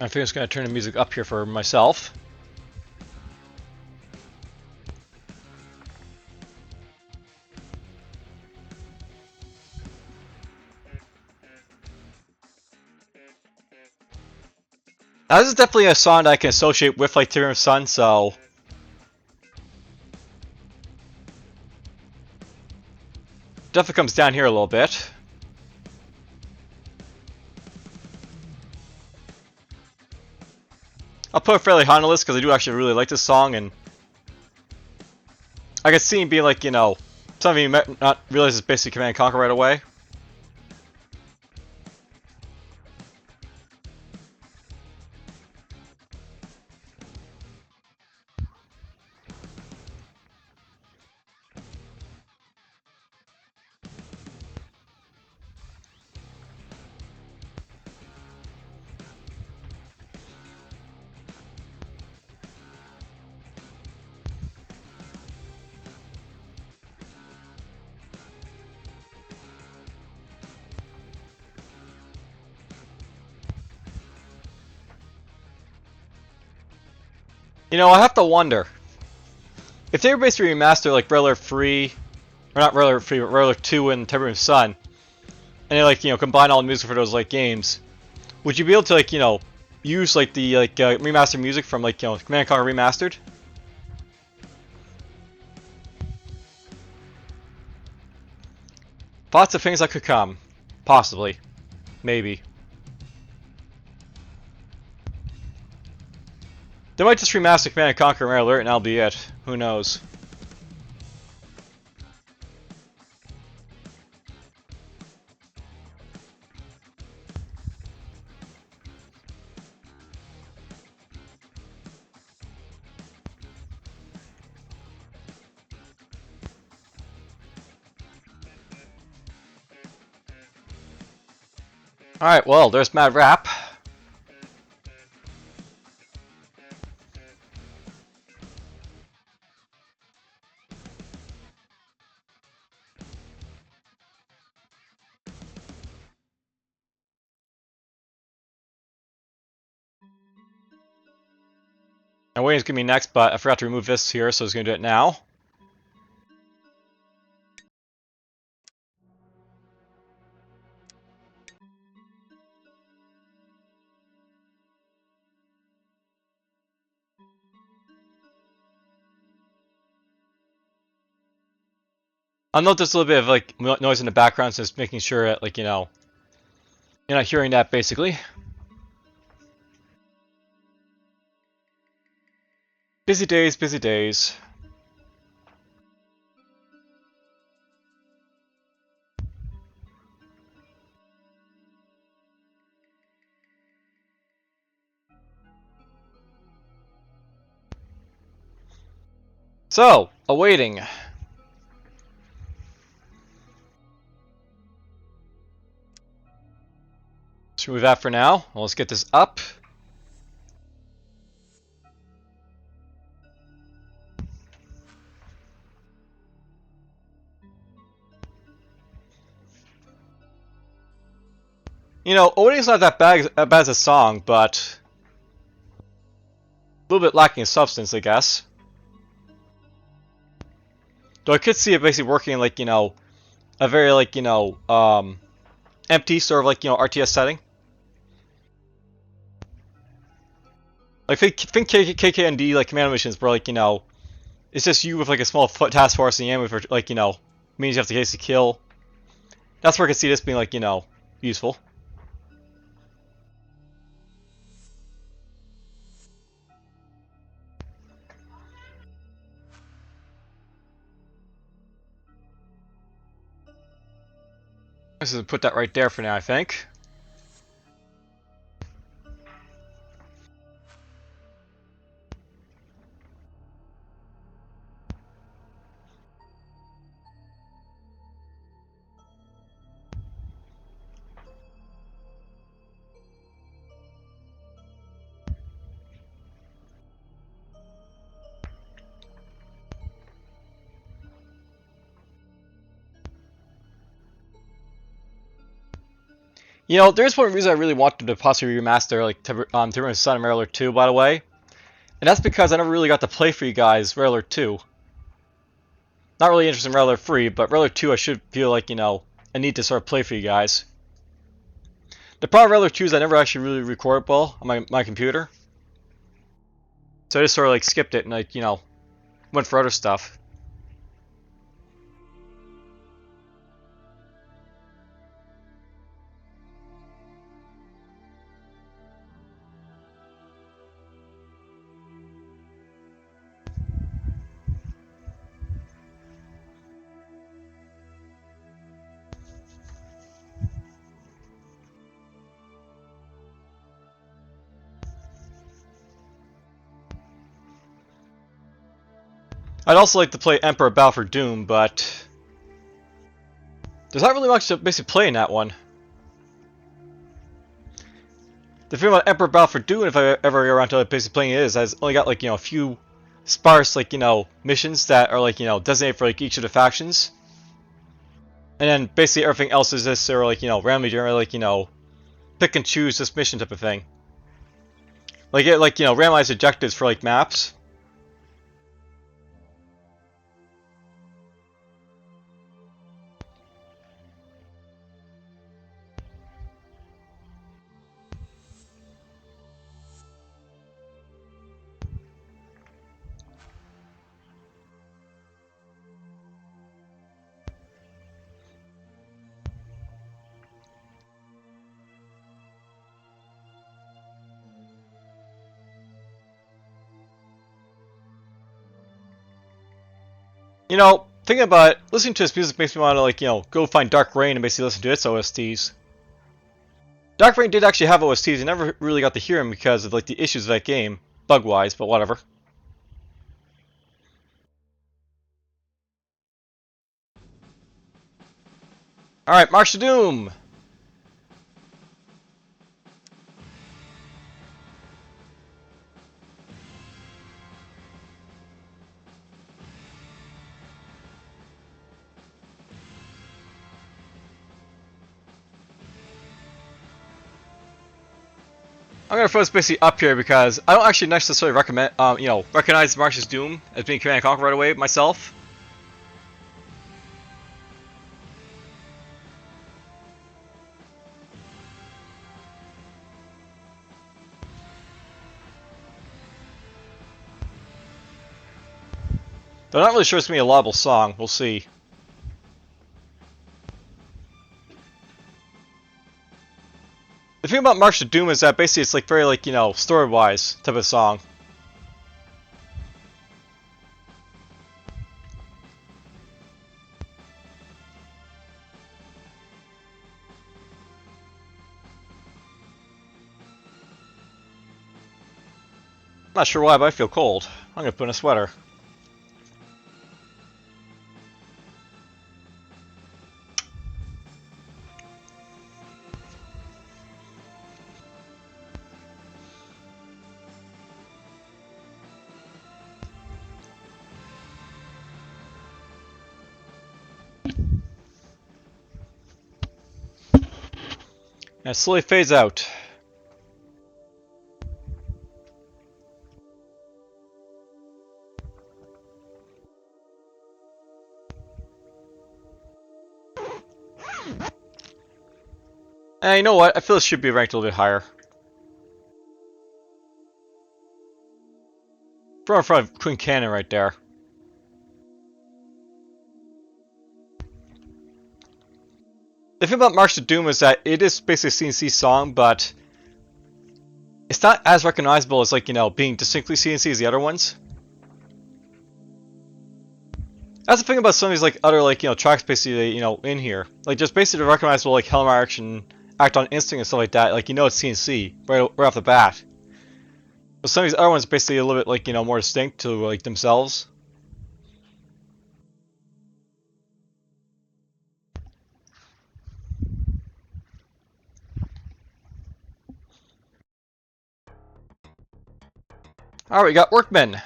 I think I'm just going to turn the music up here for myself. Now, this is definitely a song that I can associate with, like, Tiberium Sun, so... Definitely comes down here a little bit. I'll put it fairly high on the list because I do actually really like this song, and I can see him being like, some of you might not realize it's basically Command Conquer right away. I have to wonder if they were basically remastered like Railor 3, or not Railor 3, but Railor 2 and Tiberium Sun, and they like combine all the music for those like games, would you be able to like use like the remastered music from like Command Conquer Remastered? Lots of things that could come, possibly, maybe. They might just remaster Command Conquer Rare Alert and that'll be it. Who knows? Alright, well, there's Mad Rap. And waiting's gonna be next, but I forgot to remove this here, so I was gonna do it now. I'll note there's a little bit of like noise in the background, so just making sure that, like, you know, you're not hearing that basically. Busy days, busy days. So, awaiting. Let's remove that for now. Well, let's get this up. You know, awaiting's not that bad as a song, but a little bit lacking in substance, I guess. Though I could see it basically working in, like, you know, a very, like, you know, empty sort of, like, you know, RTS setting. Like, think KKND, like, commando missions where, like, you know, it's just you with, like, a small task force and the enemy for, like, you know, means you have to basically kill. That's where I could see this being, like, you know, useful. Let's just put that right there for now, I think. You know, there's one reason I really wanted to possibly remaster, like, Timberland's Son and Rattler 2, by the way. And that's because I never really got to play for you guys Rattler 2. Not really interested in Rattler 3, but Rattler 2 I should feel like, you know, I need to sort of play for you guys. The problem with Rattler 2 is I never actually really recorded well on my computer. So I just sort of, like, skipped it and, like, you know, went for other stuff. I'd also like to play Emperor Battle for Doom, but there's not really much to basically play in that one. The thing about Emperor Battle for Doom, if I ever get around to basically playing it, is I've only got, like, you know, a few sparse, like, you know, missions that are, like, you know, designated for, like, each of the factions. And then basically everything else is just sort of, like, you know, randomly generally, like, you know, pick and choose this mission type of thing. Like, it, like, you know, randomized objectives for, like, maps. You know, thinking about it, listening to this music makes me want to, like, you know, go find Dark Rain and basically listen to its OSTs. Dark Rain did actually have OSTs, I never really got to hear them because of, like, the issues of that game, bug-wise, but whatever. Alright, March to Doom! I'm gonna throw this basically up here because I don't actually necessarily recommend, recognize Marsh's Doom as being Command Conquer right away myself. Though I'm not really sure it's gonna be a laudable song. We'll see. The thing about March of Doom is that basically it's like very like, story-wise type of song. Not sure why, but I feel cold. I'm gonna put on a sweater. And it slowly fades out. And you know what? I feel it should be ranked a little bit higher. Throw in front of Queen Cannon right there. The thing about March of Doom is that it is basically a CNC song, but it's not as recognizable as like, being distinctly CNC as the other ones. That's the thing about some of these like other like, tracks basically, in here. Like just basically recognizable like Hellmarch and Act on Instinct and stuff like that. Like it's CNC right off the bat. But some of these other ones are basically a little bit like, more distinct to like themselves. Alright, we got Workmen.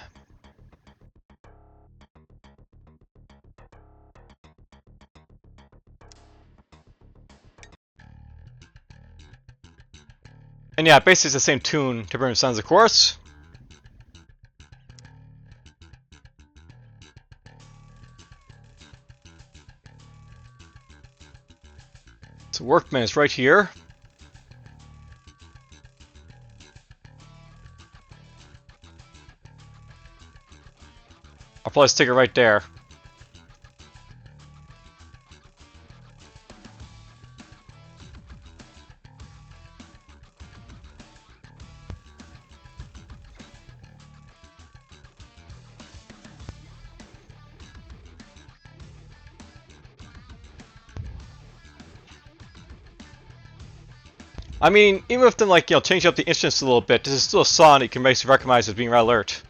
And yeah, basically it's the same tune to Burn Sons, of course. So Workman is right here. I'll probably stick it right there. I mean, even if them like, change up the instruments a little bit, this is still a song that you can basically recognize as being Red Alert.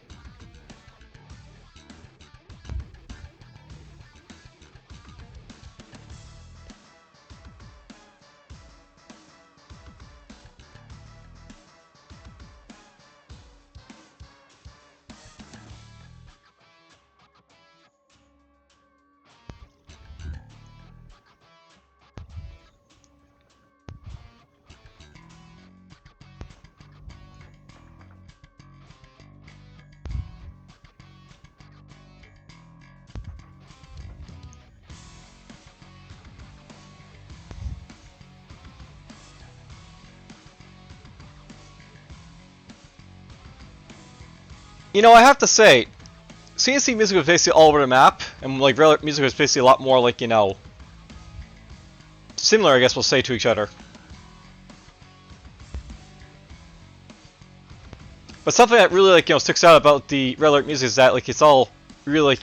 I have to say, CNC music was basically all over the map, and like Red Alert music was basically a lot more like, similar, I guess we'll say, to each other. But something that really like, sticks out about the Red Alert music is that like it's all really like,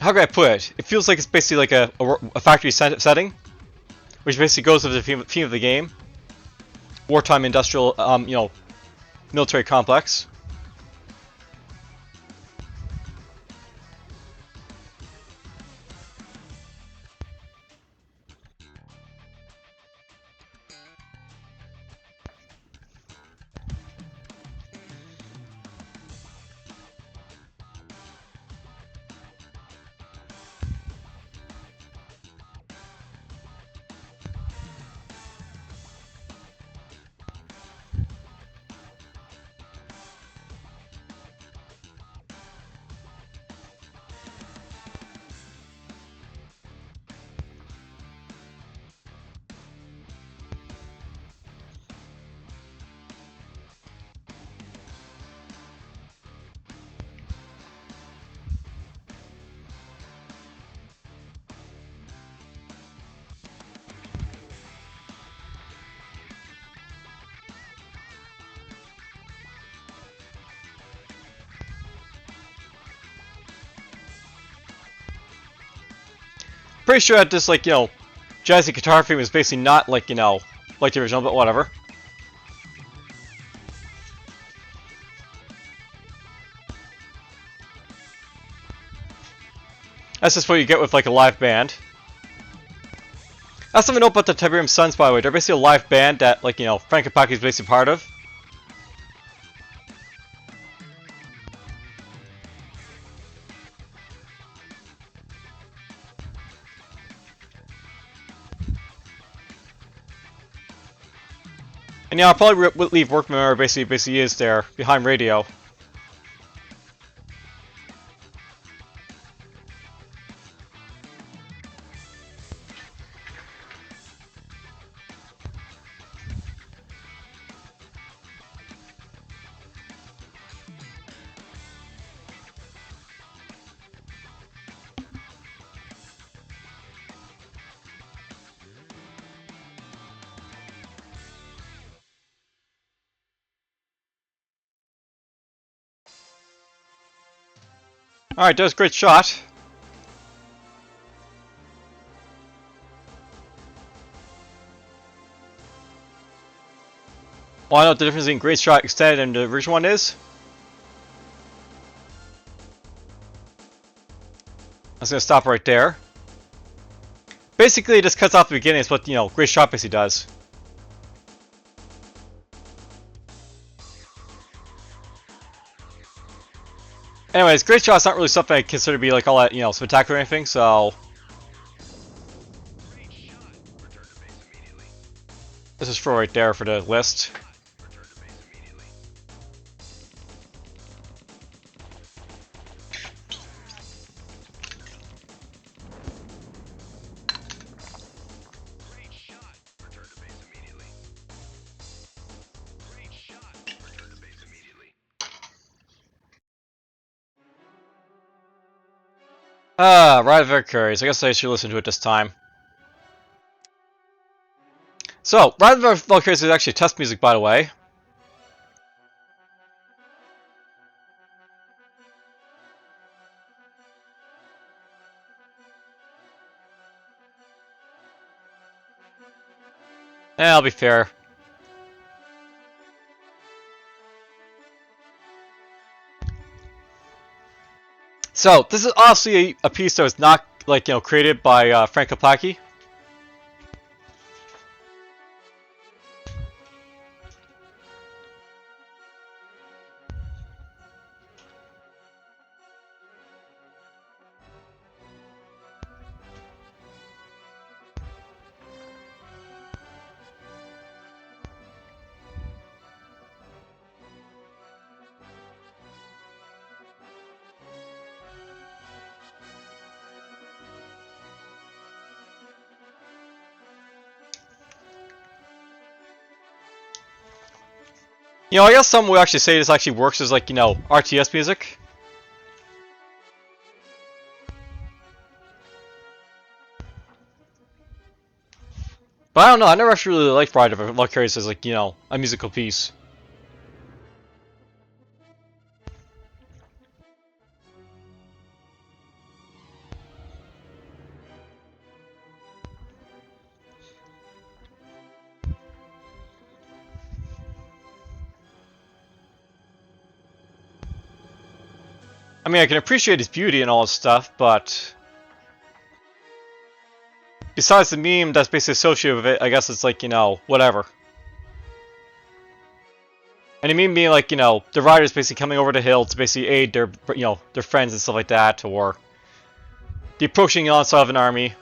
how can I put it? It feels like it's basically like a factory setting, which basically goes with the theme of the game. Wartime industrial, military complex. Pretty sure that this, like, jazzy guitar theme is basically not, like, like the original, but whatever. That's just what you get with, like, a live band. That's something to know about the Tiberium Suns, by the way. They're basically a live band that, like, Frank Kapaki is basically part of. And yeah, I'll probably leave Workman where basically is there, behind radio. Alright, that was a great shot. Well, I know what the difference between great shot extended and the original one is. I'm just gonna stop right there. Basically, it just cuts off the beginning. It's what, great shot basically does. Anyways, great shot's not really something I consider to be like all that, spectacular or anything, so. This is for right there for the list. Ride of Valkyries. I guess I should listen to it this time. So, Ride of Valkyries is actually test music, by the way. I'll be fair. So, this is obviously a piece that was not, like, created by Frank Kapaki. I guess some would actually say this actually works as, like, RTS music. But I don't know, I never actually really liked Ride of Valkyries as, like, a musical piece. I mean, I can appreciate his beauty and all his stuff, but besides the meme that's basically associated with it, I guess it's like, whatever. And the meme being like, the riders basically coming over the hill to basically aid their, their friends and stuff like that, or the approaching onslaught of an army.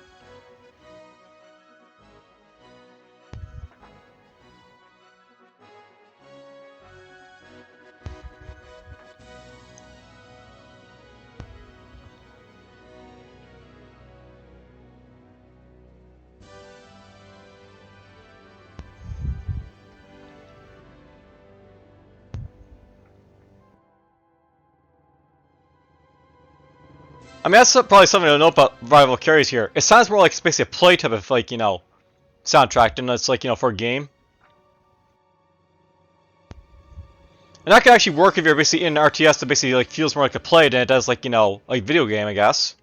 I mean, that's probably something to know about Rival Carries here. It sounds more like it's basically a play type of, like, soundtrack than it's, like, for a game. And that can actually work if you're basically in an RTS that basically, like, feels more like a play than it does, like, like video game, I guess.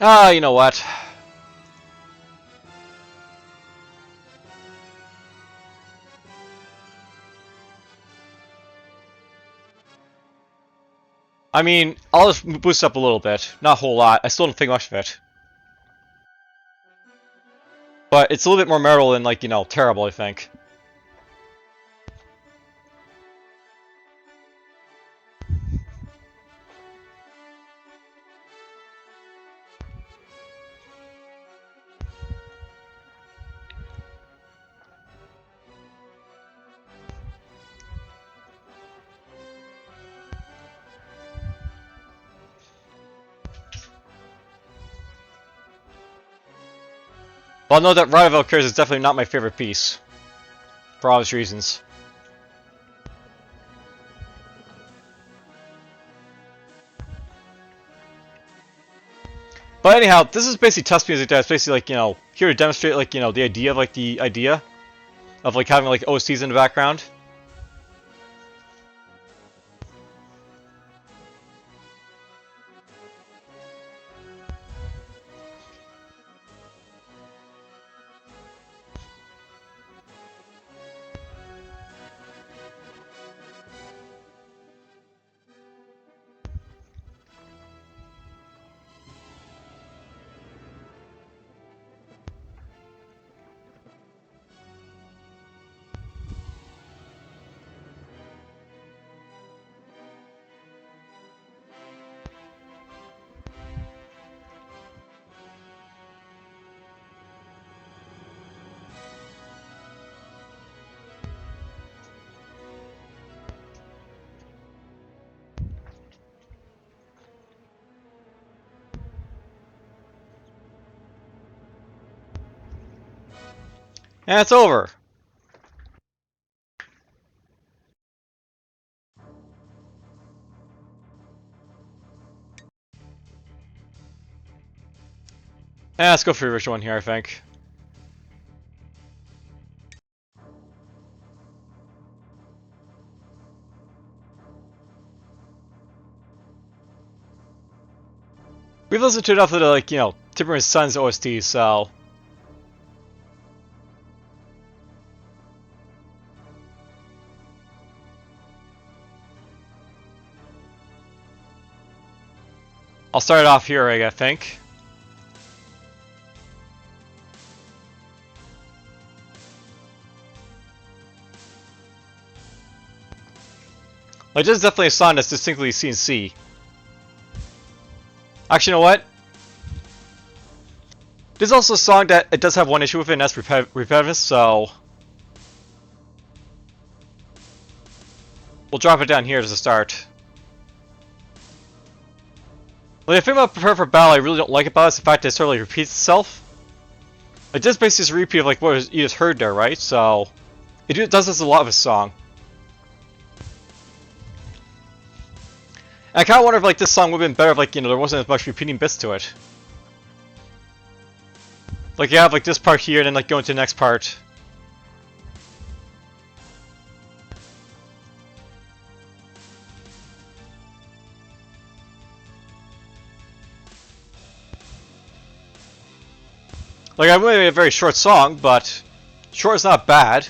Ah, you know what? I mean, I'll just boost up a little bit. Not a whole lot. I still don't think much of it. But it's a little bit more memorable than, like, you know, terrible, I think. But I'll know that Ride of Valkyries is definitely not my favorite piece. For obvious reasons. But anyhow, this is basically test music that's basically like, you know, here to demonstrate like, you know, the idea of like having like OSTs in the background. And it's over. Yeah, let's go for the original one here, I think. We've listened to enough of the, like, you know, Timberman's Son's OSTs, so... I'll start it off here, I think. Like, this is definitely a song that's distinctly CNC. Actually, you know what? This is also a song that it does have one issue with it, and that's repetitive, so... We'll drop it down here as a start. The thing about Prepare for Battle I really don't like about it is the fact that it sort of like repeats itself. It just basically is a repeat of like what you just heard there, right? So it does this a lot of a song. And I kind of wonder if like this song would have been better if like, you know, there wasn't as much repeating bits to it. Like you have like this part here and then like go into the next part. Like I really made a very short song, but short is not bad.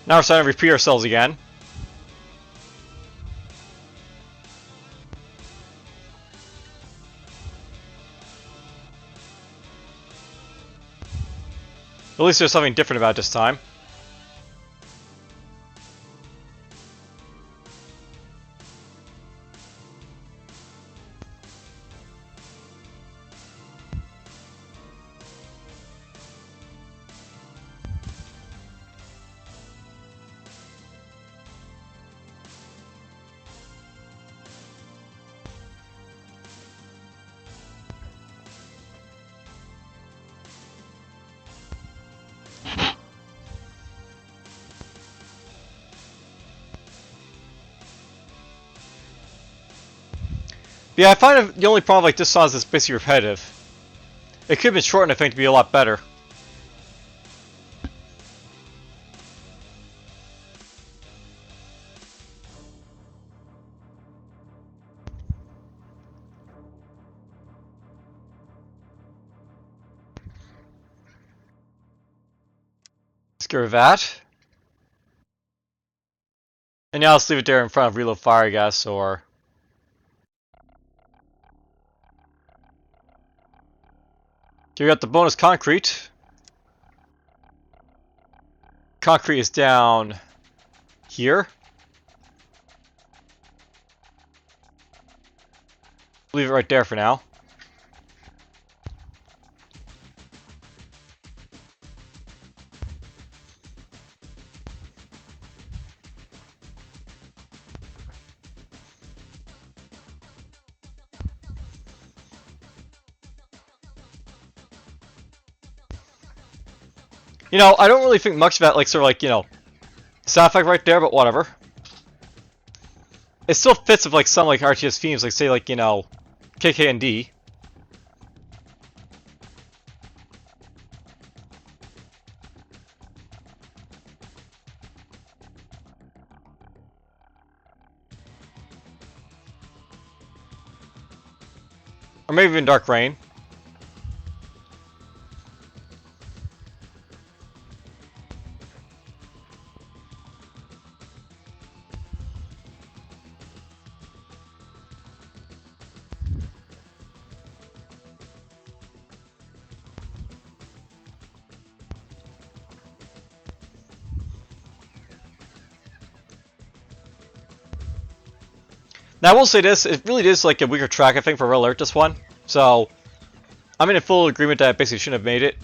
Now we're starting to repeat ourselves again. At least there's something different about it this time. Yeah, I find the only problem like this song is it's basically repetitive. It could have been shortened, I think, to be a lot better. Let's get rid of that. And now let's leave it there in front of Reload Fire, I guess, or... Okay, we got the bonus concrete. Concrete is down here. Leave it right there for now. You know, I don't really think much of that, like, sort of like, you know, sound effect right there, but whatever. It still fits with, like, some, like, RTS themes, like, say, like, you know, KKND. Or maybe even Dark Rain. Now, I will say this, it really is like a weaker track, I think, for Red Alert, this one. So, I'm in full agreement that I basically shouldn't have made it.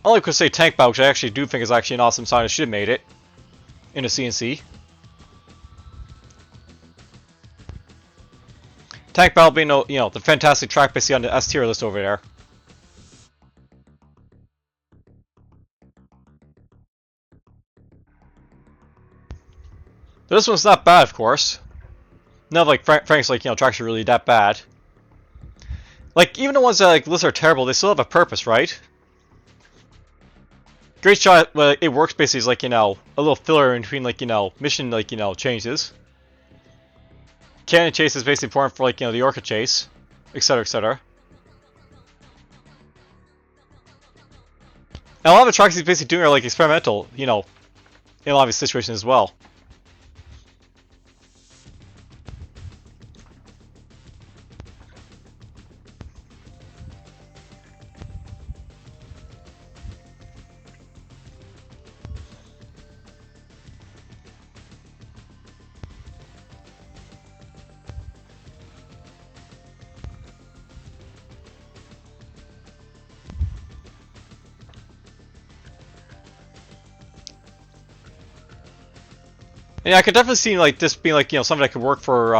I only could say Tank Battle, which I actually do think is actually an awesome song, I should have made it. In a CNC. Tank Battle being, you know, the fantastic track basically on the S tier list over there. This one's not bad, of course. None of, like, Frank's, like, you know, tracks are really that bad. Like, even the ones that, like, list are terrible, they still have a purpose, right? Great Shot, well, it works basically as, like, you know, a little filler in between, like, you know, mission, like, you know, changes. Cannon Chase is basically important for, like, you know, the Orca Chase, etc., etc. And a lot of the tracks he's basically doing are, like, experimental, you know, in a lot of his situations as well. Yeah, I could definitely see, like, this being, like, you know, something that could work for,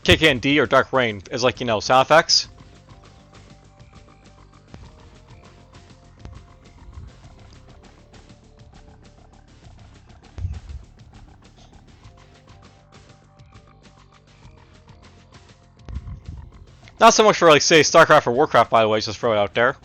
KKND or Dark Rain as, like, you know, sound effects. Not so much for, like, say, StarCraft or Warcraft, by the way, just throw it out there.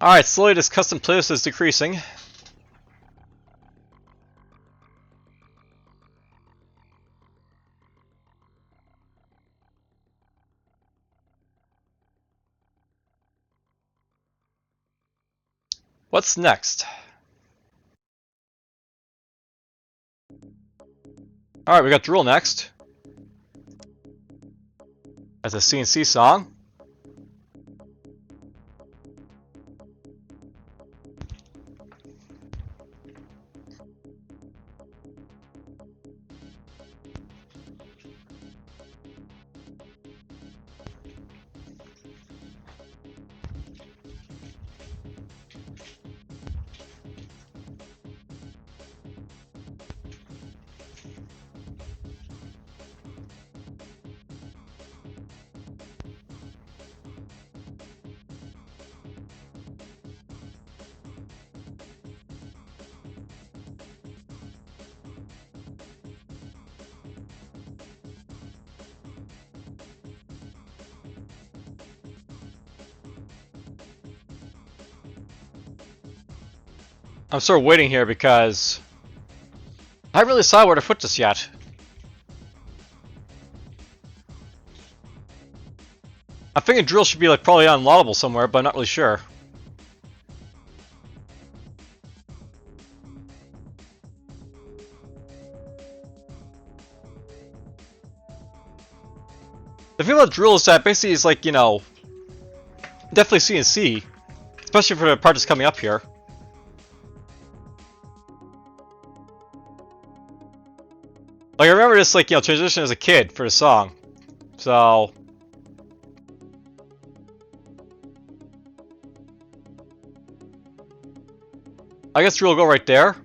Alright, slowly this custom playlist is decreasing. What's next? Alright, we got Drool next. That's a CNC song. I'm sort of waiting here because I haven't really decided where to put this yet. I think a drill should be like probably unloadable somewhere, but I'm not really sure. The thing about drill is that basically it's like, you know, definitely CNC, especially for the part that's coming up here. Like I remember this like, you know, transition as a kid for the song. So I guess drill will go right there.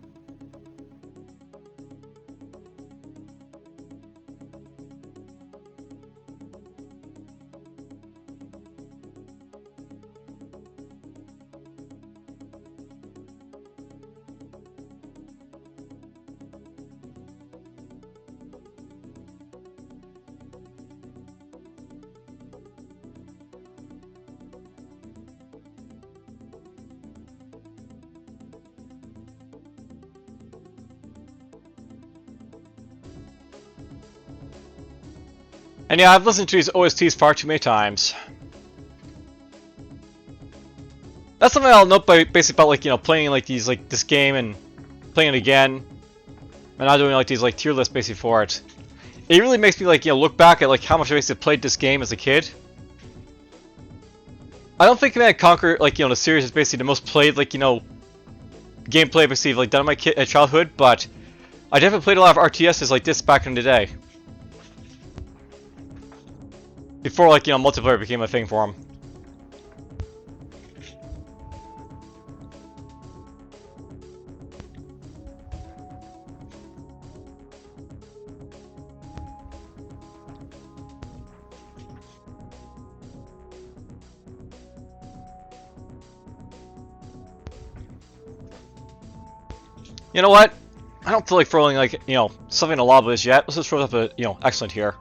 And yeah, I've listened to these OSTs far too many times. That's something I'll note by basically about like, you know, playing like these like this game and playing it again, and not doing like these like tier lists basically for it. It really makes me like, you know, look back at like how much I basically played this game as a kid. I don't think Command Conquer, like, you know, the series is basically the most played, like, you know, gameplay basically like done in my childhood, but I definitely played a lot of RTSs like this back in the day. Before, like, you know, multiplayer became a thing for them. You know what? I don't feel like throwing, like, you know, something to lob this yet. Let's just throw up a, you know, excellent here.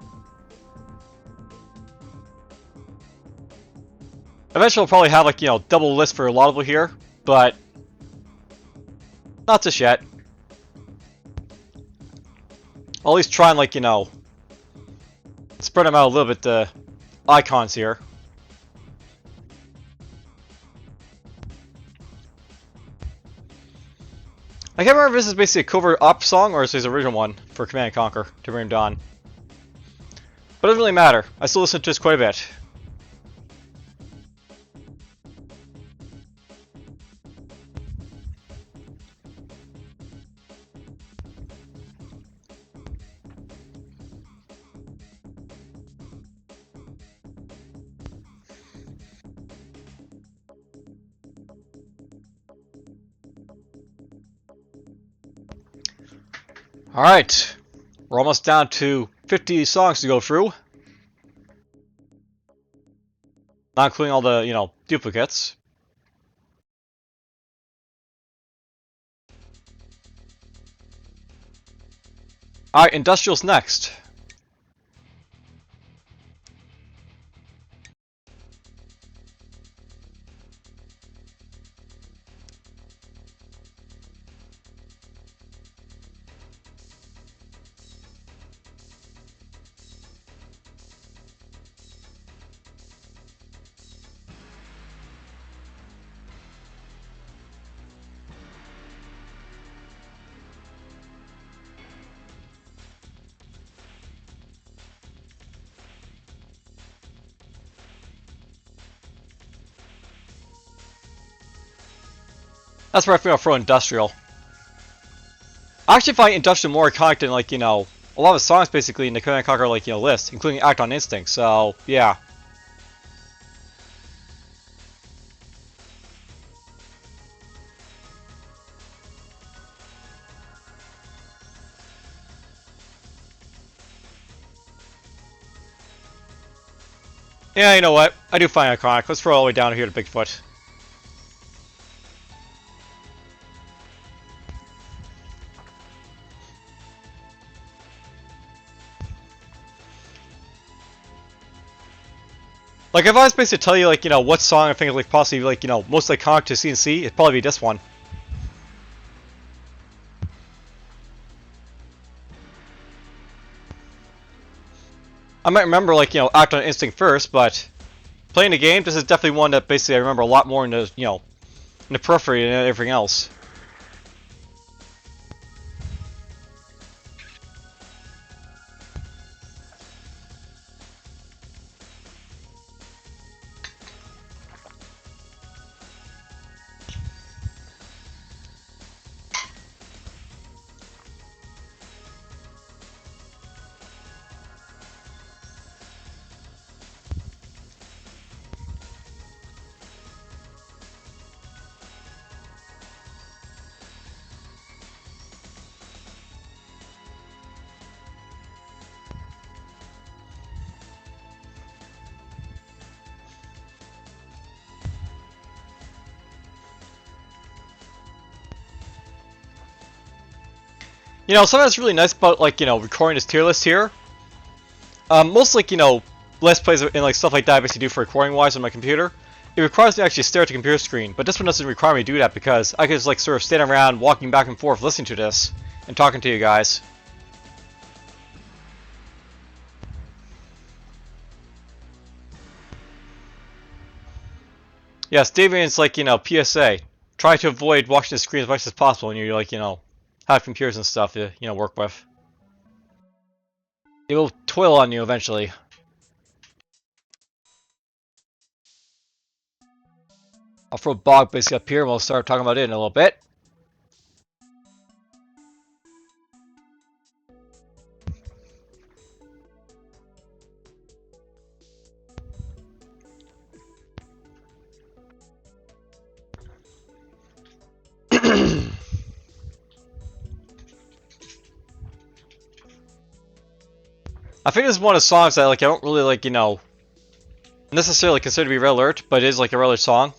Eventually, we'll probably have, like, you know, double list for laudable here, but not just yet. I'll at least try and, like, you know, spread them out a little bit, the icons here. I can't remember if this is basically a cover op song or if it's the original one for Command Conquer to Bring Dawn. But it doesn't really matter. I still listen to this quite a bit. Alright, we're almost down to 50 songs to go through. Not including all the, you know, duplicates. Alright, Industrial's next. That's where I think I'll throw Industrial. I actually find Industrial more iconic than, like, you know, a lot of the songs basically in the Command Conquer, like, you know, list, including Act on Instinct, so, yeah. Yeah, you know what? I do find it iconic. Let's throw all the way down here to Bigfoot. Like, if I was basically to tell you, like, you know, what song I think is, like, possibly, like, you know, most iconic to CNC, it'd probably be this one. I might remember, like, act on instinct first, but playing the game, this is definitely one that basically I remember a lot more in the, in the periphery and everything else. Something that's really nice about, like, recording this tier list here. Most, like, Let's Plays and, like, stuff like that I basically do for recording-wise on my computer. It requires me to actually stare at the computer screen, but this one doesn't require me to do that because I can just, like, sort of stand around, walking back and forth, listening to this, and talking to you guys. Yes, Davian's like, PSA. Try to avoid watching the screen as much as possible when you're, like, have computers and stuff to, work with. It will toil on you eventually. I'll throw Bog basically up here and we'll start talking about it in a little bit. I think this is one of the songs that, like, I don't really, like, necessarily consider to be Red Alert, but it is, like, a Red Alert song.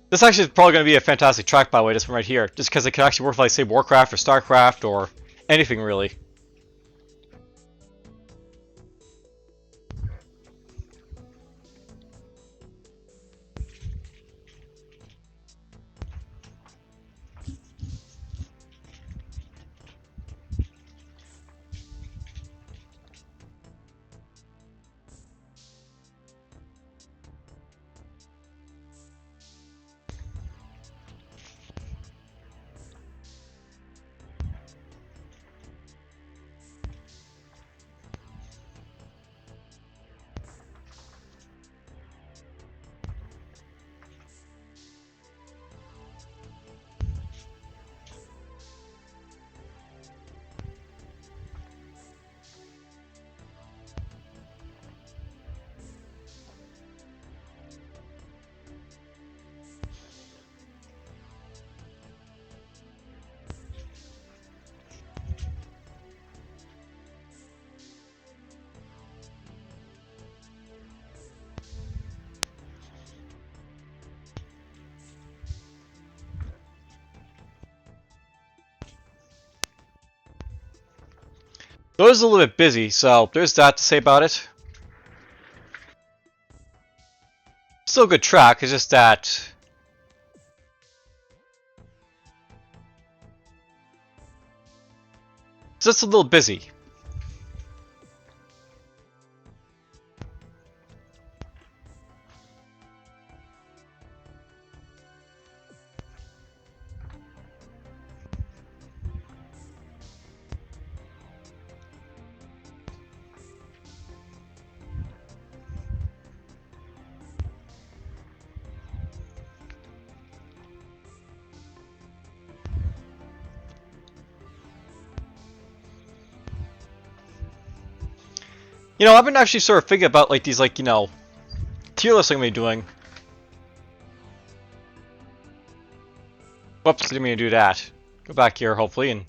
This actually is probably going to be a fantastic track, by the way, this one right here, just because it can actually work for, like, say, Warcraft or Starcraft or anything, really. So it was a little bit busy, so there's that to say about it. Still a good track, it's just that... it's just a little busy. I've been actually sort of thinking about, like, these, like, tier lists I'm going to be doing. Whoops, didn't mean to do that. Go back here, hopefully, and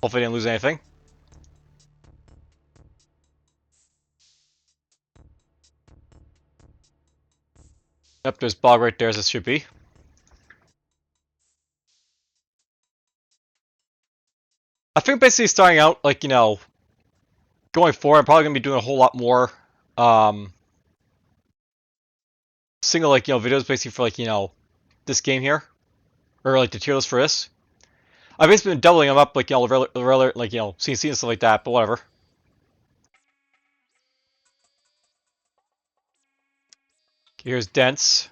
hopefully I didn't lose anything. Yep, there's Bog right there as it should be. I think basically starting out, like, going forward, I'm probably going to be doing a whole lot more, single, like, videos basically for, like, this game here. or like the tier list for this. I've basically been doubling them up, like like CNC and stuff like that. But whatever. Here's dense.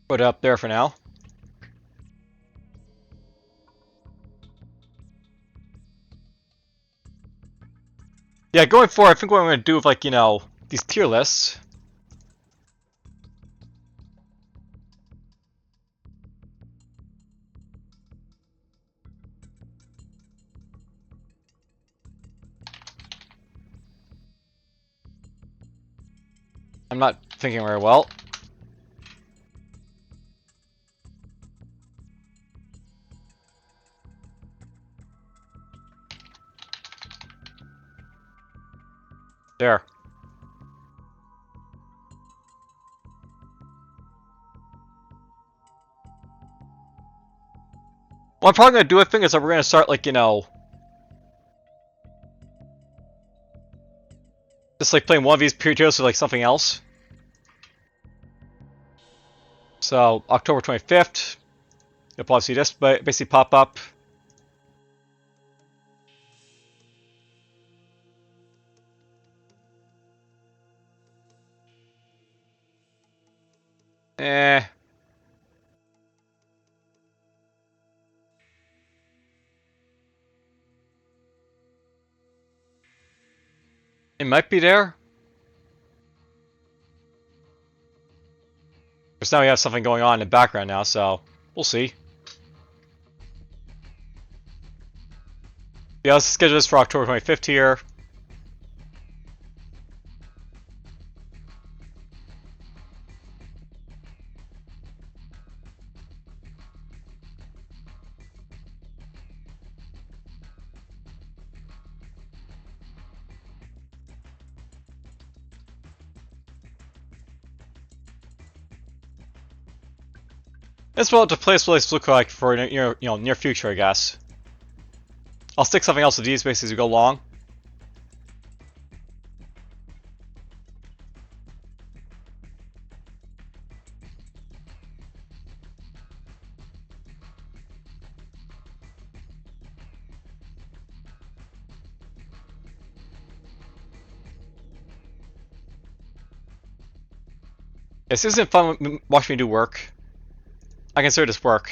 Put it up there for now. Yeah, going forward, I think what I'm going to do with, like, these tier lists. I'm not thinking very well. There. What I'm probably going to do, I think, is that we're going to start, like, just, like, playing one of these tier lists with, like, something else. So, October 25th, you'll probably see this basically pop up. Eh. It might be there. Because now we have something going on in the background now, so we'll see. Yeah, let's schedule this for October 25th here. That's what the place will look like for near future, I guess. I'll stick something else with these basically as we go along. This isn't fun watching me do work. I consider this work.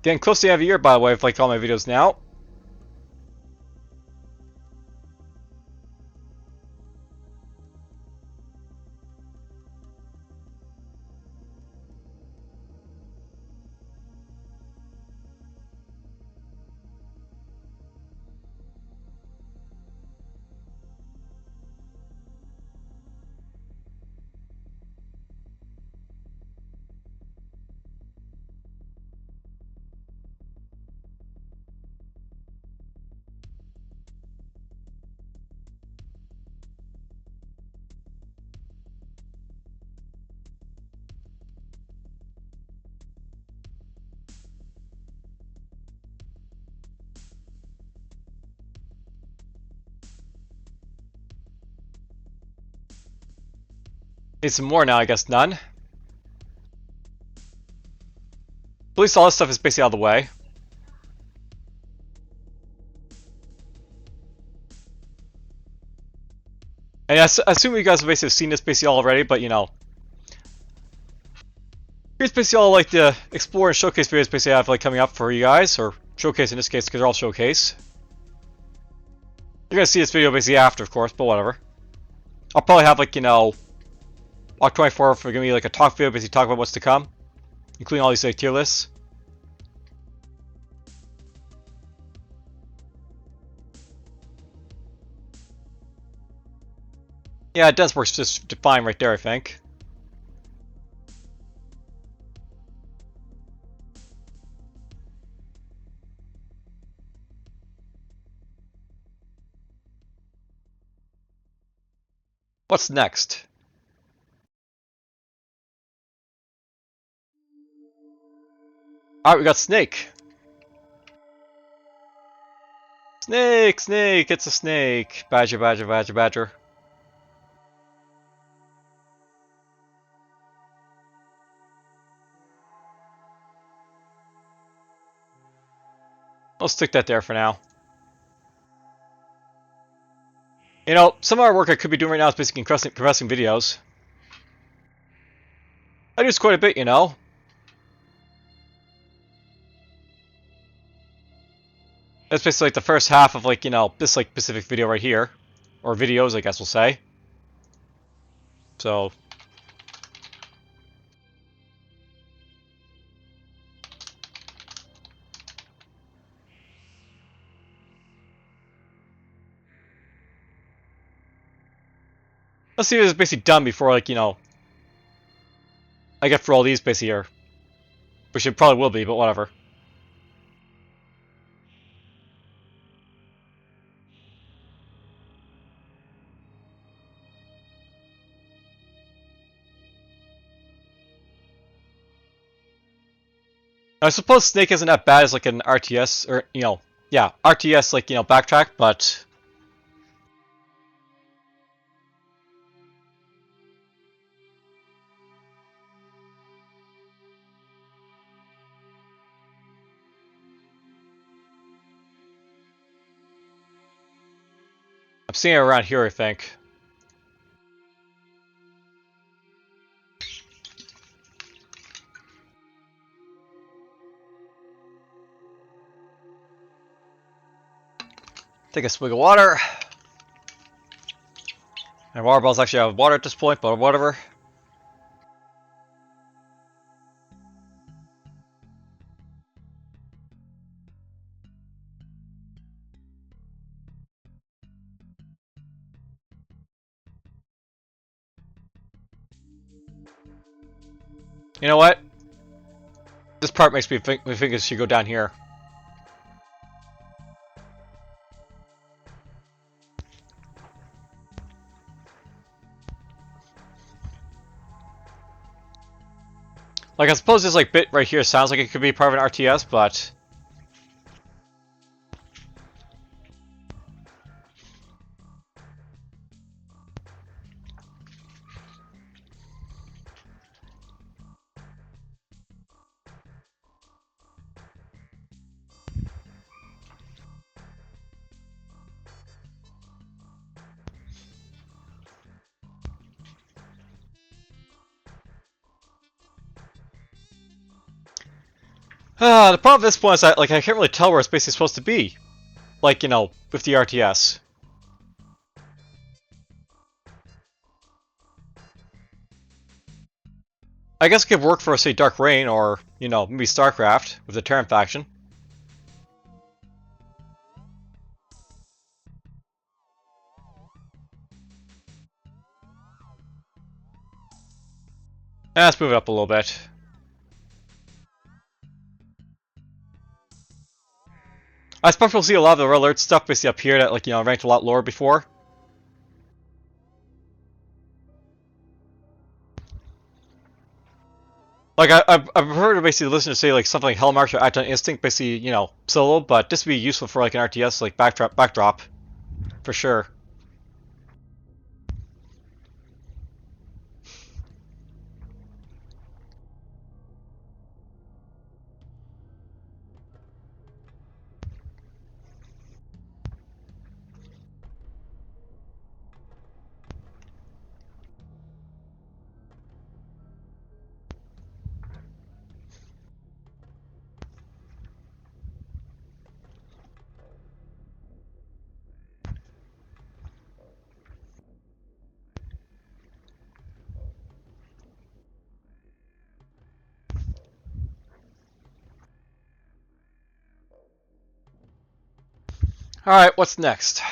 Getting close to the end of the year, by the way, I've liked all my videos now. Need some more now, I guess none. At least all this stuff is basically out of the way. And I assume you guys have basically seen this basically already, but here's basically all like the explore and showcase videos basically I have like coming up for you guys, or showcase in this case because they're all showcase. You're gonna see this video basically after, of course, but whatever. I'll probably have like October 24th, we're gonna be like a talk video, basically talk about what's to come, including all these like tier lists. Yeah, it does work just fine right there, I think. What's next? Alright, we got Snake. Snake, Snake, it's a snake. Badger, badger, badger, badger. I'll stick that there for now. You know, some of our work I could be doing right now is basically compressing videos. I do this quite a bit, you know. That's basically like the first half of like, you know, this like specific video right here. Or videos, I guess we'll say. So... let's see if it's basically done before, like, you know... I get through all these basically here. Which it probably will be, but whatever. I suppose Snake isn't that bad as like an RTS, or, you know, yeah, RTS, like, you know, backtrack, but... I'm seeing it around here, I think. Take a swig of water. And water bottles actually have water at this point, but whatever. You know what? This part makes me think it should go down here. Like, I suppose this like bit right here sounds like it could be part of an RTS, but... the problem at this point is that, like, I can't really tell where it's basically supposed to be. Like, you know, with the RTS. I guess it could work for, say, Dark Reign, or, you know, maybe StarCraft, with the Terran faction. Let's move it up a little bit. I expect we'll see a lot of the alert stuff basically up here that, like, you know, ranked a lot lower before. Like, I've heard basically the listeners say, like, something like Hellmarch or Act on Instinct, basically, you know, solo, but this would be useful for, like, an RTS, like, backdrop, for sure. Alright, what's next?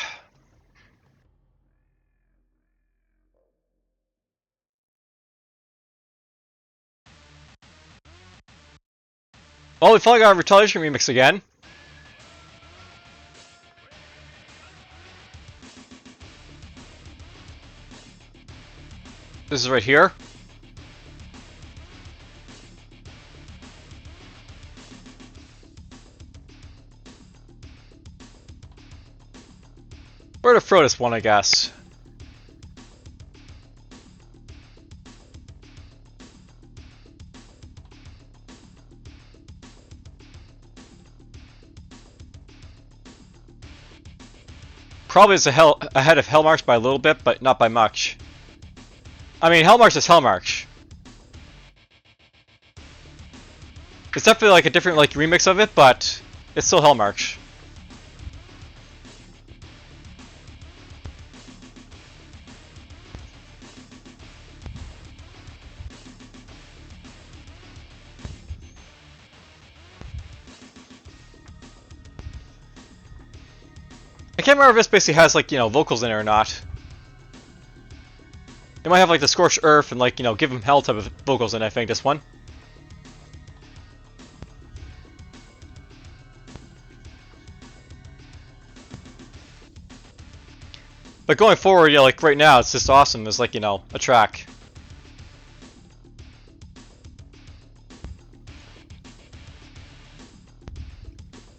Oh, we finally got a Retaliation remix again. This is right here. Where to throw this one, I guess. Probably it's ahead of Hellmarch by a little bit, but not by much. I mean, Hellmarch is Hellmarch. It's definitely like a different like remix of it, but it's still Hellmarch. I can't remember if this basically has like, you know, vocals in it or not. It might have like the Scorched Earth and like, you know, Give 'em Hell type of vocals in it, I think, this one. But going forward, yeah, like right now, it's just awesome. There's like, you know, a track.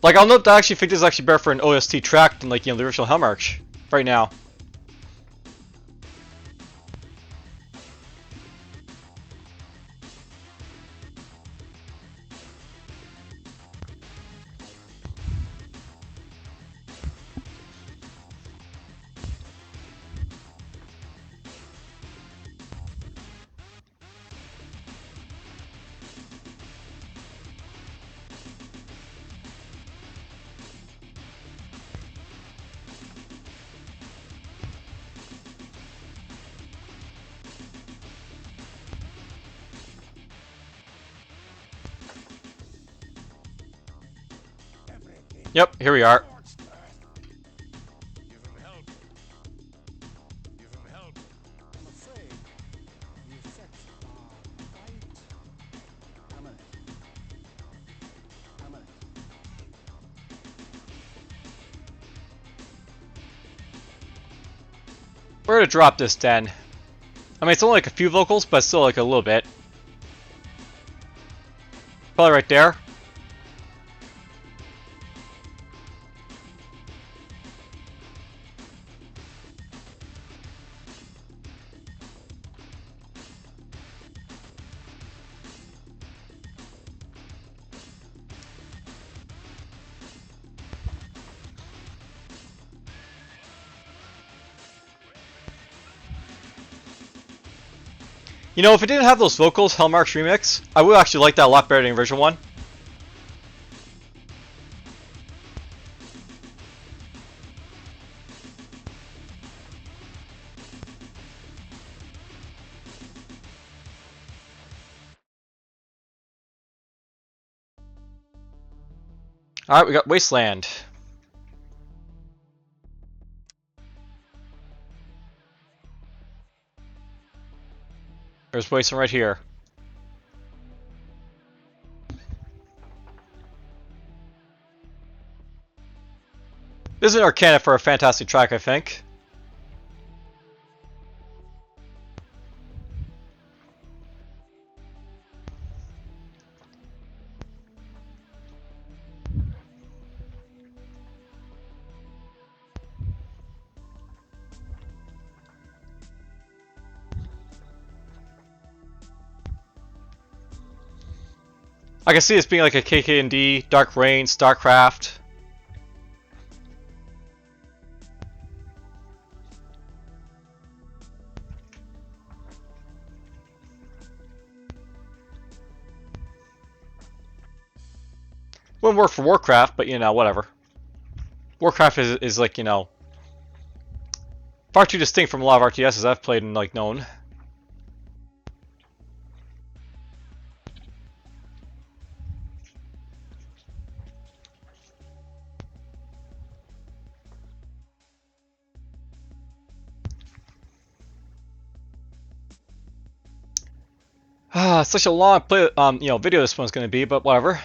Like, I'll note that I actually think this is actually better for an OST track than like, you know, the original Hellmarch right now. Yep, here we are. Give him help. Give him help. I'm afraid the effects are quite permanent. Permanent. Where to drop this then? I mean, it's only like a few vocals, but still like a little bit. Probably right there. You know, if it didn't have those vocals, Hellmarch remix, I would actually like that a lot better than the original one. Alright, we got Wasteland. There's Wasteland right here. This is an Arcana for a fantastic track, I think. I can see this being like a KK&D, Dark Reign, StarCraft. Wouldn't work for Warcraft, but you know, whatever. Warcraft is like, you know, far too distinct from a lot of RTSs I've played and like known. Ah, such a long you know, video this one's gonna be, but whatever.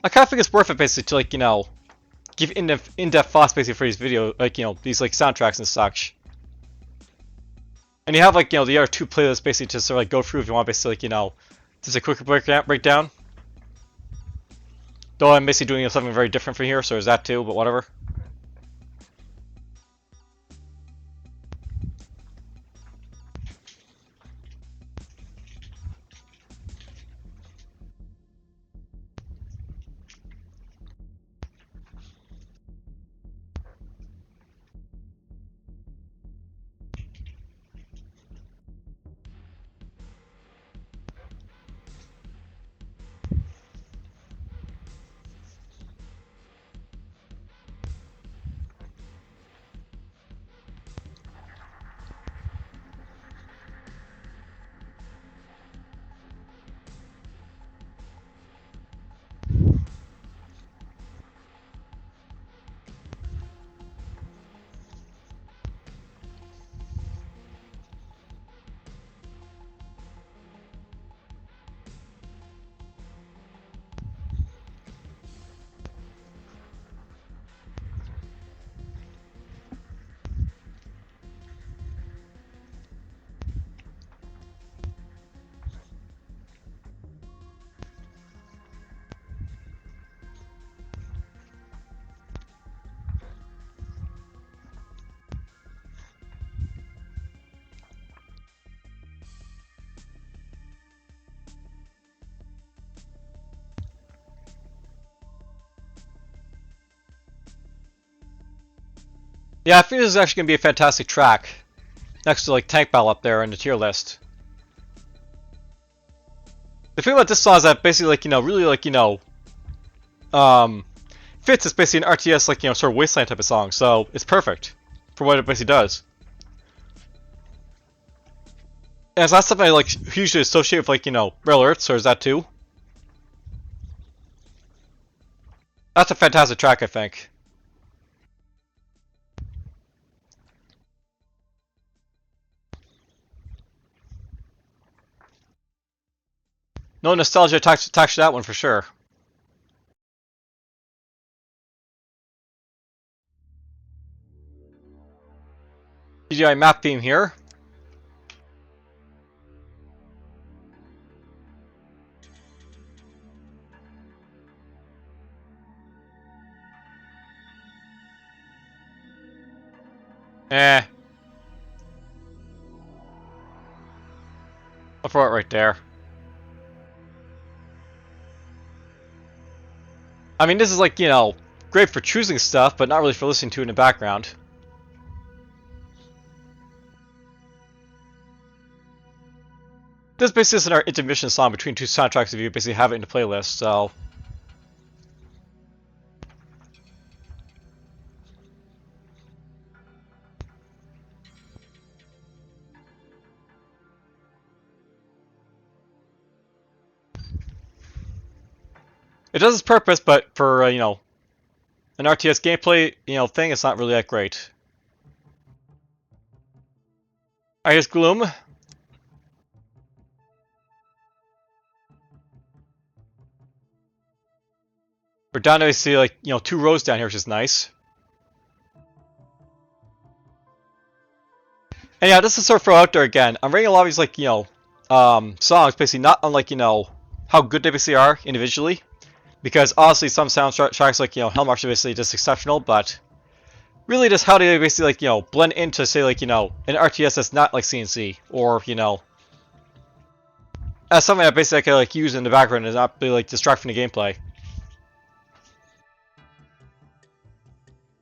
I kind of think it's worth it basically to like, you know, give in-depth thoughts basically for these video, like, you know, these like soundtracks and such. And you have like, the other two playlists basically to sort of like go through if you want basically like, just a quick breakdown. Though I'm basically doing something very different from here, so there's that too, but whatever. Yeah, I think this is actually going to be a fantastic track. Next to like Tank Battle up there in the tier list. The thing about this song is that basically like, really like, fits as basically an RTS like, sort of wasteland type of song. So it's perfect for what it basically does. And it's not something I like usually associate with like, Rare Earths, or is that too? That's a fantastic track, I think. No nostalgia attached to that one for sure. CGI map theme here. Eh. I'll throw it right there. I mean, this is like, great for choosing stuff, but not really for listening to in the background. This basically is our intermission song between two soundtracks if you basically have it in the playlist, so... It does its purpose, but for, an RTS gameplay, thing, it's not really that great. Alright, here's Gloom. We're down to see, like, 2 rows down here, which is nice. And yeah, just to sort of throw out there again, I'm rating a lot of these, like, songs, basically not unlike, how good they basically are individually. Because honestly, some soundtracks, like, Hellmarch are basically just exceptional, but really just how they basically, like, blend into, say, like, an RTS that's not like CNC, or, as something that basically I can, like, use in the background and not be, like, distract from the gameplay.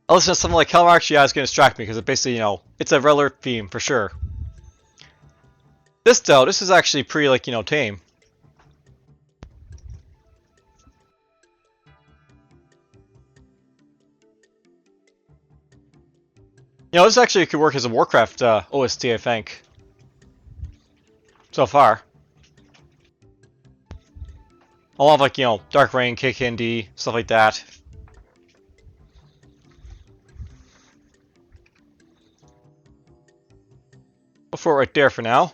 I'll listen to something like Hellmarch, yeah, it's going to distract me, because it basically, it's a Rare Earth theme, for sure. This, though, this is actually pretty, like, tame. This actually could work as a Warcraft OST, I think. So far. A lot of, like, Dark Rain, Kick Indie, stuff like that. Go for it right there for now.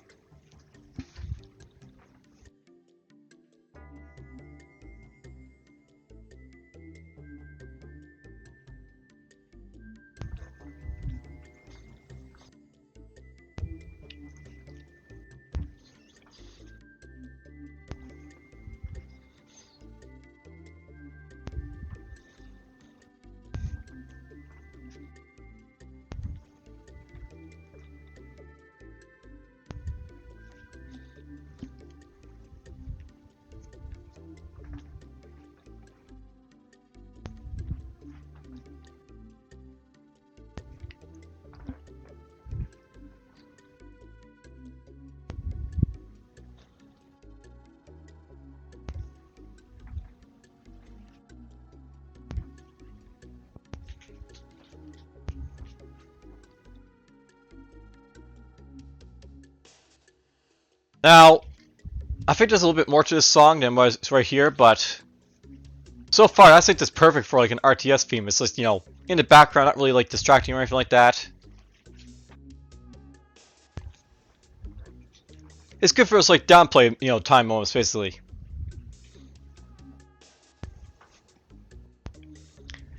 Now, I think there's a little bit more to this song than what's right here, but so far I think this perfect for like an RTS theme. It's just, you know, in the background, not really like distracting or anything like that. It's good for those like downplay, you know, time moments basically.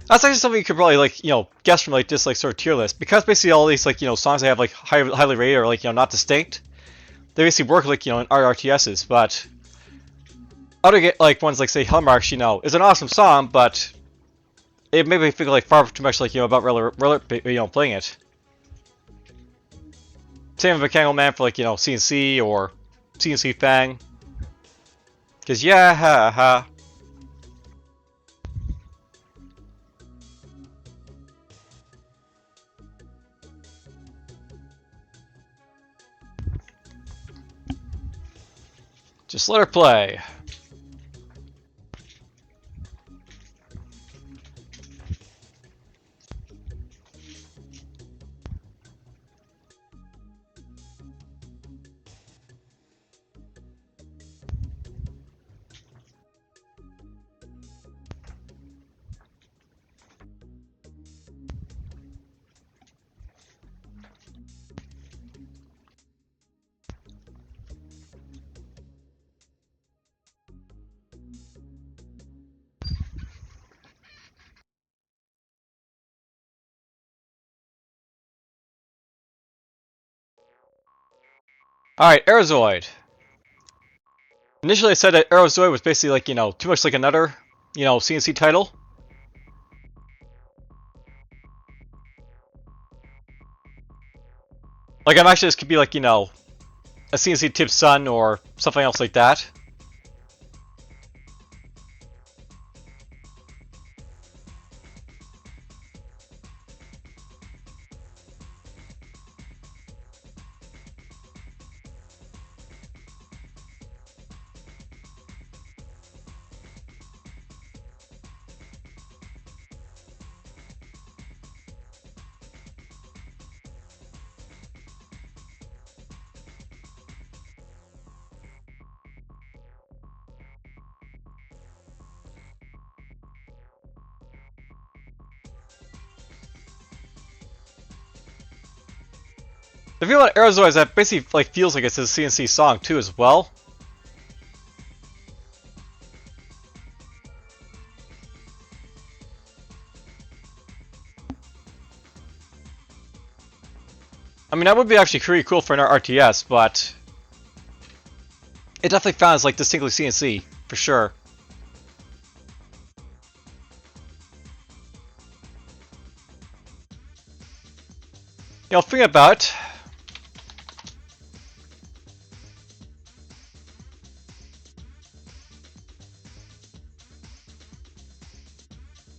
That's actually something you could probably like, you know, guess from like this like sort of tier list, because basically all these like, you know, songs I have like highly rated or like, you know, not distinct. They basically work like, you know, in RTSs, but other get like ones like say Hellmarks, you know, is an awesome song, but it made me feel like far too much like, you know, about you know, playing it. Same with Mechanical Man for like, you know, CNC or CNC Fang. Cause yeah, ha ha. Just let her play. Alright, Aerozoid. Initially I said that Aerozoid was basically like, you know, too much like another, you know, CNC title. Like I'm actually this could be like, you know, a CNC Tip Sun or something else like that. The thing about Aerozoid is that it basically like feels like it's a CNC song too as well. I mean that would be actually pretty cool for an RTS, but it definitely sounds like distinctly CNC, for sure. You know, think about it.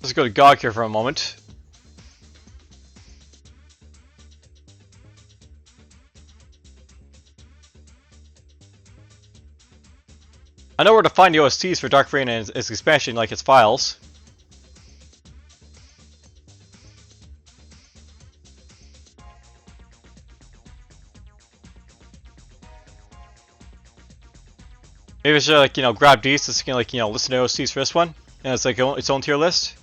Let's go to GOG here for a moment. I know where to find the OSTs for Dark Rain and its expansion, like its files. Maybe I should like, you know, grab these so you can like, you know, listen to OSTs for this one. And it's like its own tier list.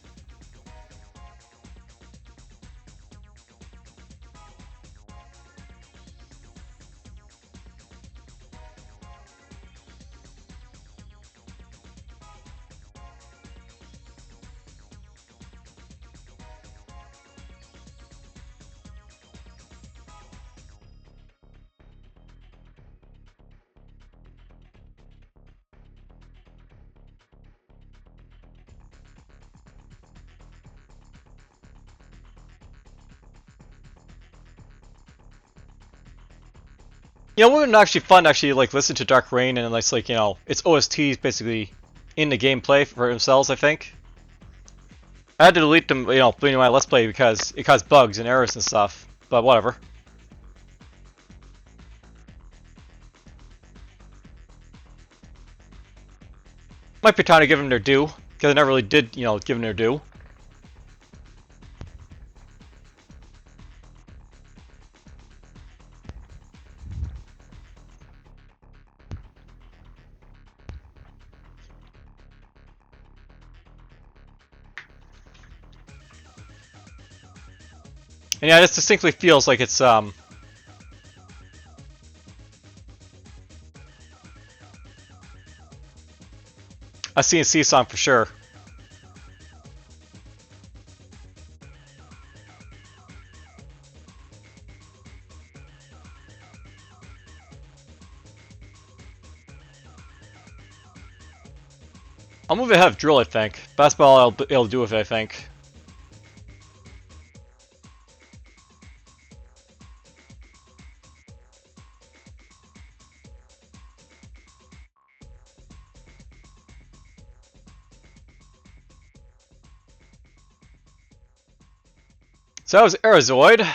You know, it would have been actually fun to actually like listen to Dark Rain and like you know, its OSTs basically in the gameplay for themselves, I think. I had to delete them, you know, during my Let's Play because it caused bugs and errors and stuff, but whatever. Might be time to give them their due, because I never really did, you know, give them their due. And yeah, this distinctly feels like it's a CNC song for sure. I'll move ahead of drill, I think. Basketball I'll be able to do with it, I think. So that was Arazoid.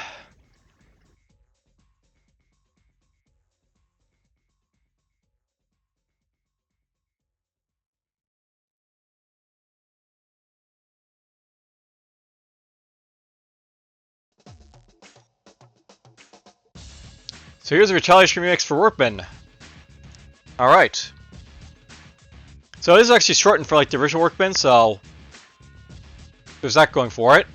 So here's a retaliation remix for Workman. Alright. So this is actually shortened for like the original Workman, so there's that going for it.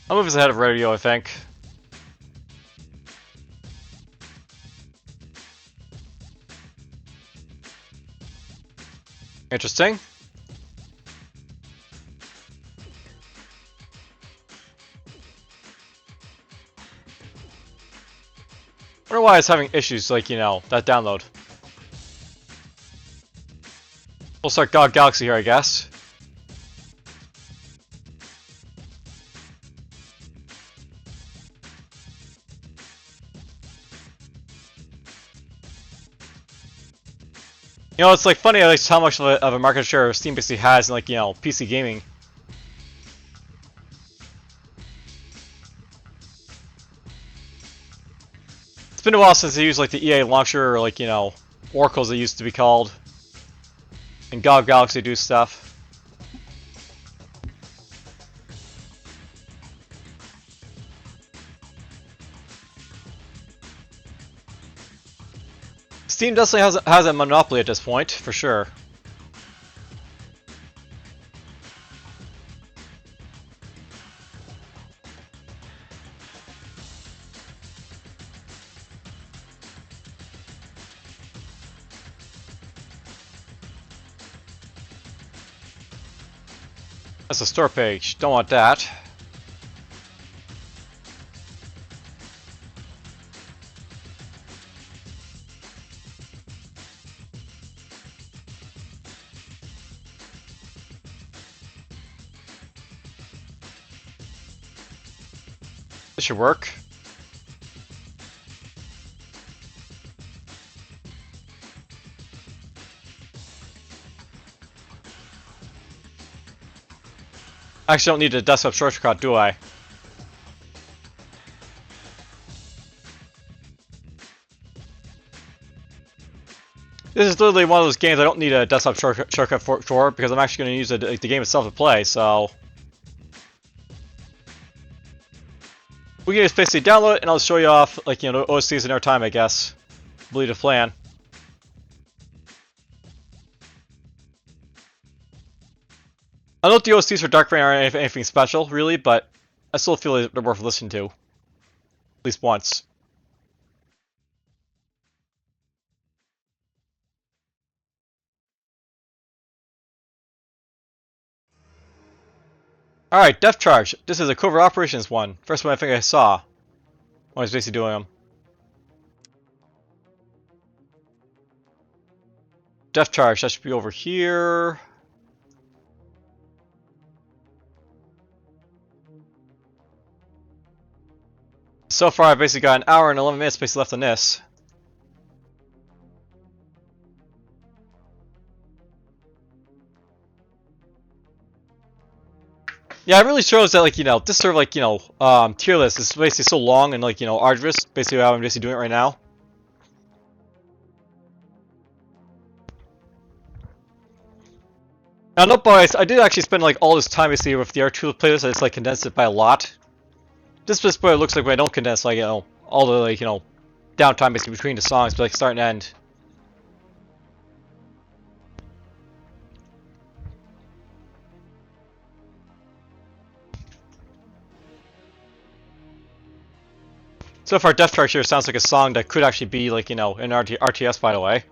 I'll move us ahead of radio, I think. Interesting. I wonder why it's having issues, like, you know, that download. We'll start God Galaxy here, I guess. You know, it's like funny at least how much of a market share Steam basically has in, like, you know, PC gaming. It's been a while since they used like the EA launcher or like, you know, Oracles they used to be called. And God Galaxy do stuff. Steam definitely has a monopoly at this point, for sure. That's a store page. Don't want that. This should work. I actually don't need a desktop shortcut, do I? This is literally one of those games I don't need a desktop shortcut for because I'm actually going to use the game itself to play, so... We can just basically download it and I'll show you off, like, you know, the OSTs in our time, I guess. Believe the plan. I know the OSTs for Dark Reign aren't anything special, really, but I still feel they're worth listening to. At least once. Alright, Depth Charge. This is a covert operations one. First one I think I saw. When I was basically doing them. Depth Charge, that should be over here. So far I've basically got an hour and 11 minutes basically left on this. Yeah, it really shows that, like, this sort of, like, tier list is basically so long and, like, arduous, basically how I'm basically doing it right now. Now, note boys, I did actually spend, like, all this time, basically, with the R2 playlist, I just, like, condensed it by a lot. This is what it looks like when I don't condense, like, all the, like, downtime, basically, between the songs, but, like, start and end. So far, Death Track here sounds like a song that could actually be, like, an RTS, by the way.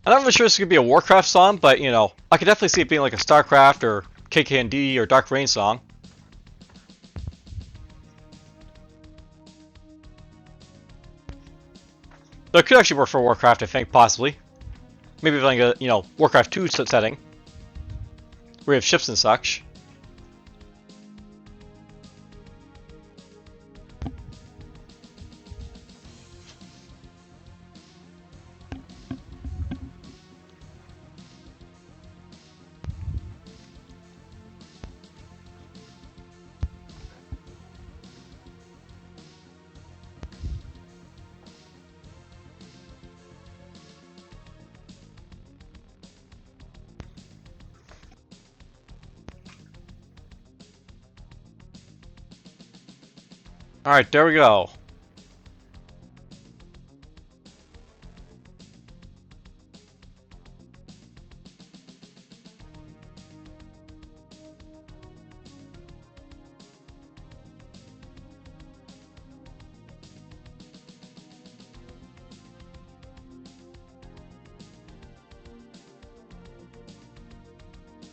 I'm not really sure this could be a Warcraft song, but, I could definitely see it being like a StarCraft or KKND or Dark Rain song. Though it could actually work for Warcraft, I think, possibly. Maybe like a, Warcraft 2 setting. Where you have ships and such. Alright, there we go.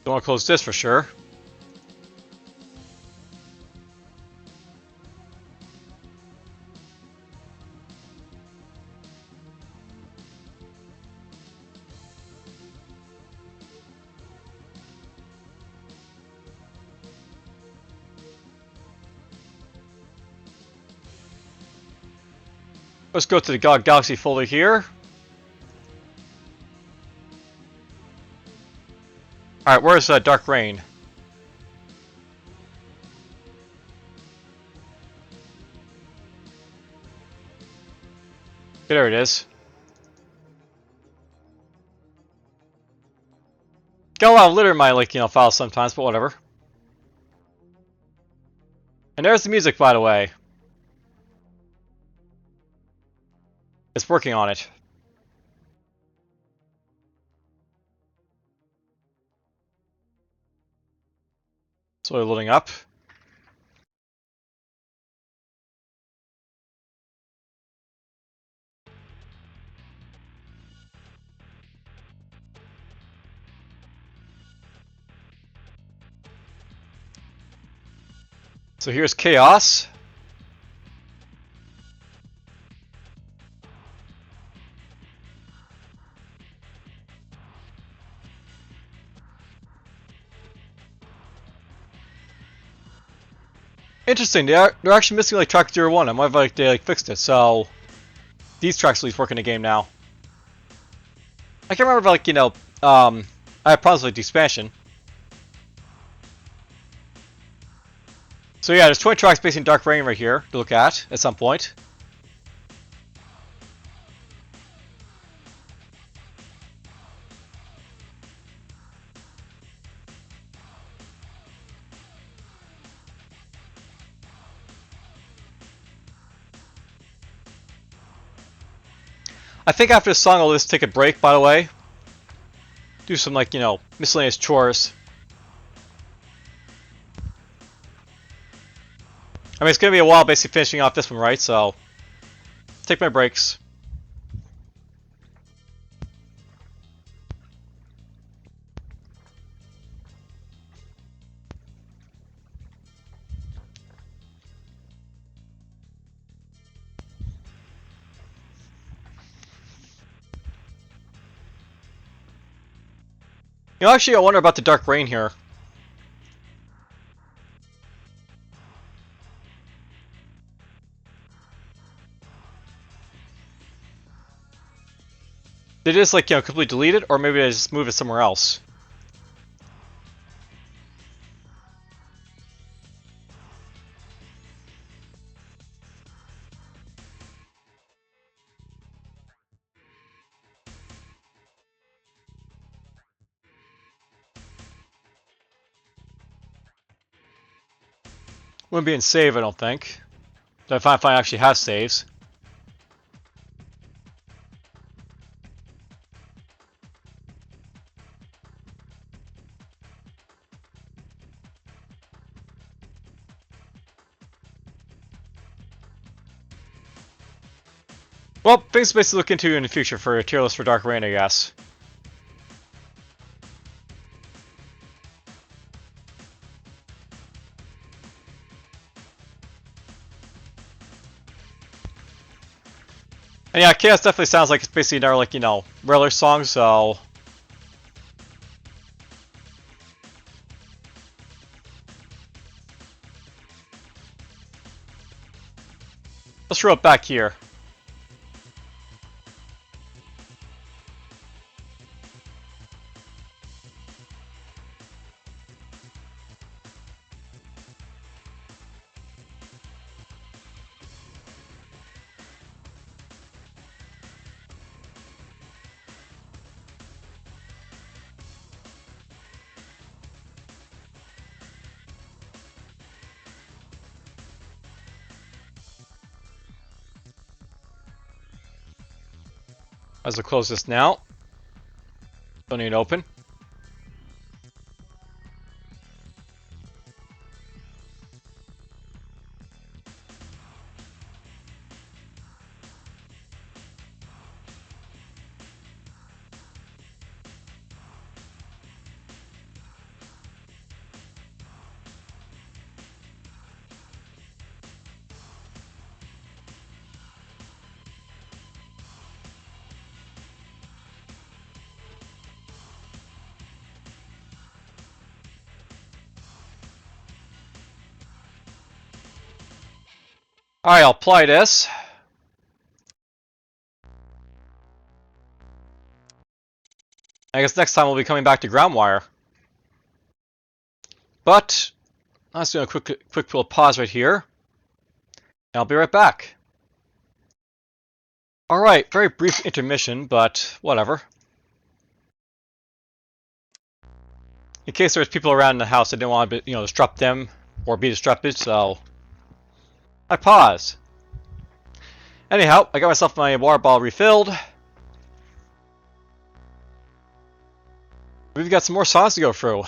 Don't want to close this for sure. Let's go to the God Galaxy folder here. Alright, where's Dark Rain? There it is. Got a lot of litter in my, files sometimes, but whatever. And there's the music, by the way. It's working on it. Slowly loading up. So here's Chaos. Interesting, they're actually missing like track 01. I might have they fixed it, so these tracks at least work in the game now. I can't remember if I have problems with the expansion. So yeah, there's 20 tracks based in Dark Rain right here to look at some point. I think after this song I'll just take a break, by the way. Do some miscellaneous chores. I mean, it's gonna be a while basically finishing off this one, right? So, take my breaks. You know, actually, I wonder about the Dark Rain here. Did it just, like, you know, completely delete it, or maybe I just move it somewhere else? Wouldn't be in save, I don't think. So if I actually have saves. Well, things to basically look into in the future for a tier list for Dark Rain, I guess. And yeah, Chaos definitely sounds like it's basically another, like, you know, Railway song, so... Let's throw it back here. As we'll close this now. Don't need to open. Alright, I'll apply this. I guess next time we'll be coming back to Groundwire. But, let's do a quick little pause right here. And I'll be right back. Alright, very brief intermission, but whatever. In case there's people around in the house, I didn't want to, you know, disrupt them or be disrupted, so I paused. Anyhow, I got myself my water bottle refilled. We've got some more songs to go through.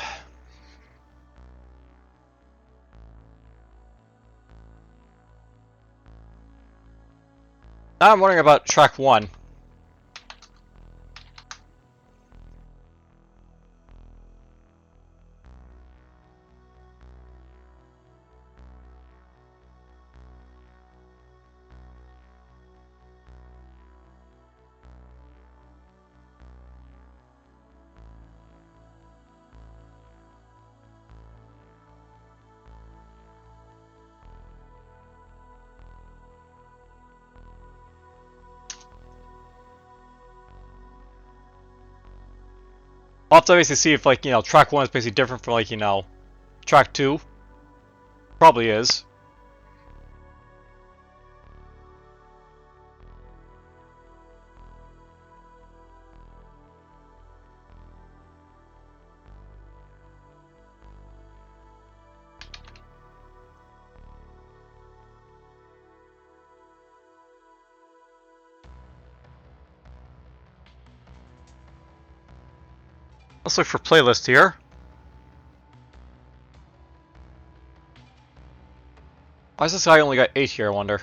Now I'm wondering about track 1. I'll have to obviously see if, like, you know, track 1 is basically different from, like, you know, track 2. Probably is. Let's look for playlist here. Why is this guy only got 8 here, I wonder?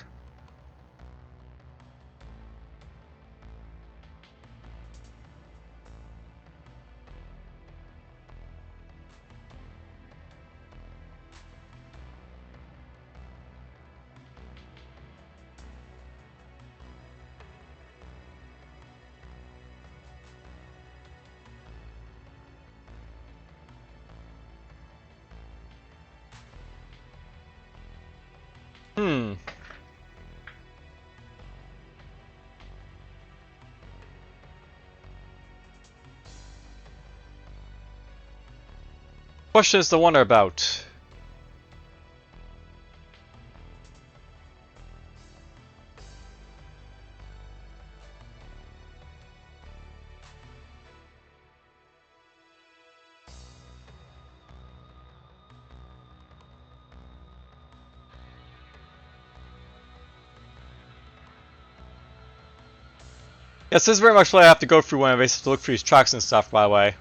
Question is to wonder about. Yes, this is very much what I have to go through when I basically look for these tracks and stuff, by the way.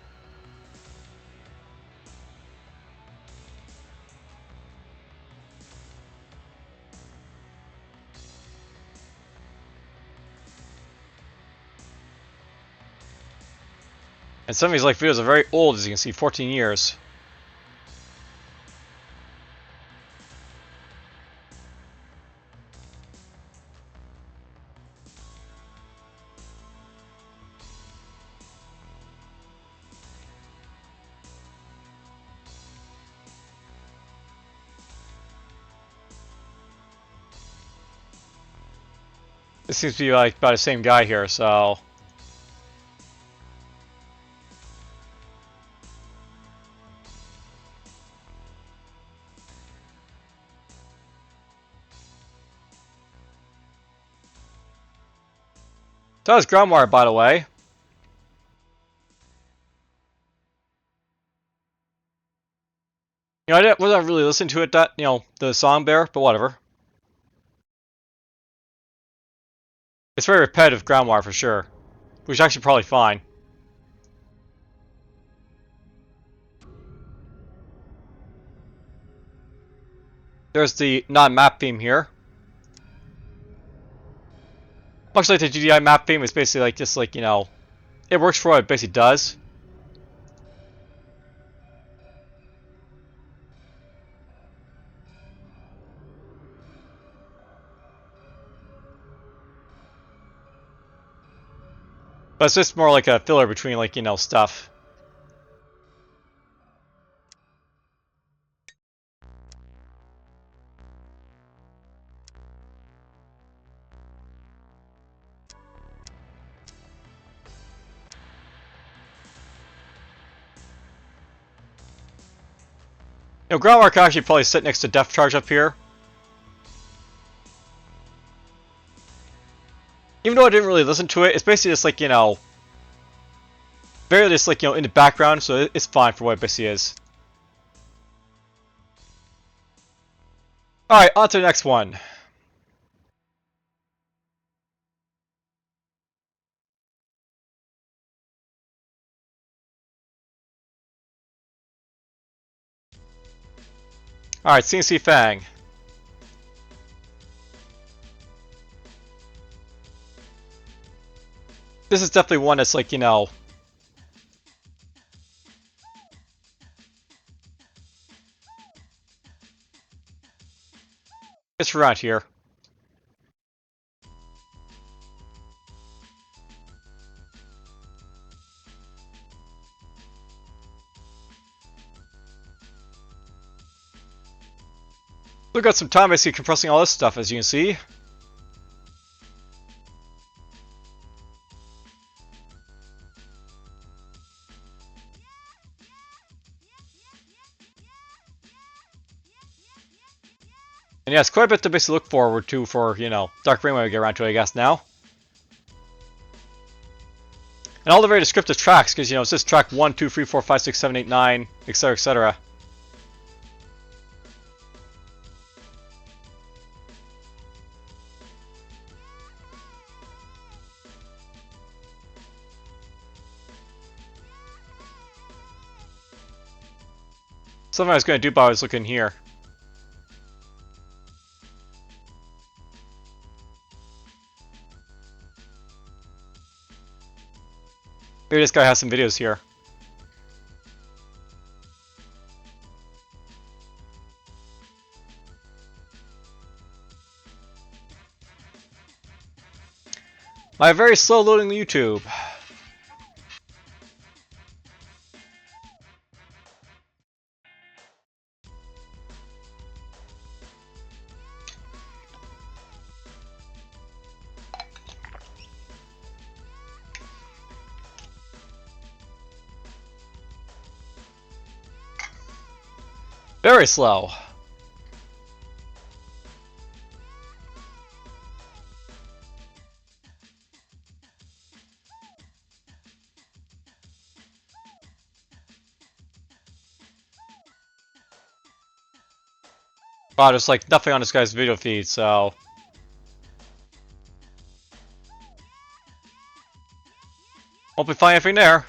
And some of these like videos are very old, as you can see, 14 years. This seems to be like about the same guy here, so. That was Groundwire, by the way. You know, I wasn't really listening to it, that, you know, the song there, but whatever. It's very repetitive Groundwire for sure, which is actually probably fine. There's the non-map theme here. Much like the GDI map theme, it's basically like just like, you know, it works for what it basically does. But it's just more like a filler between, like, you know, stuff. You know, Groundwire can actually probably sit next to Depth Charge up here. Even though I didn't really listen to it, it's basically just like, you know, very just like, you know, in the background, so it's fine for what it basically is. Alright, on to the next one. Alright, CNC Fang. This is definitely one that's like, you know, it's around here. We've got some time basically compressing all this stuff, as you can see. And yeah, it's quite a bit to basically look forward to for, you know, Dark Rain when we get around to it, I guess, now. And all the very descriptive tracks, because, you know, it's just track 1, 2, 3, 4, 5, 6, 7, 8, 9, etc., etc. Something I was going to do, but I was looking here. Maybe this guy has some videos here. My very slow loading YouTube. Very slow. Wow, there's like nothing on this guy's video feed, so... Won't be finding anything there.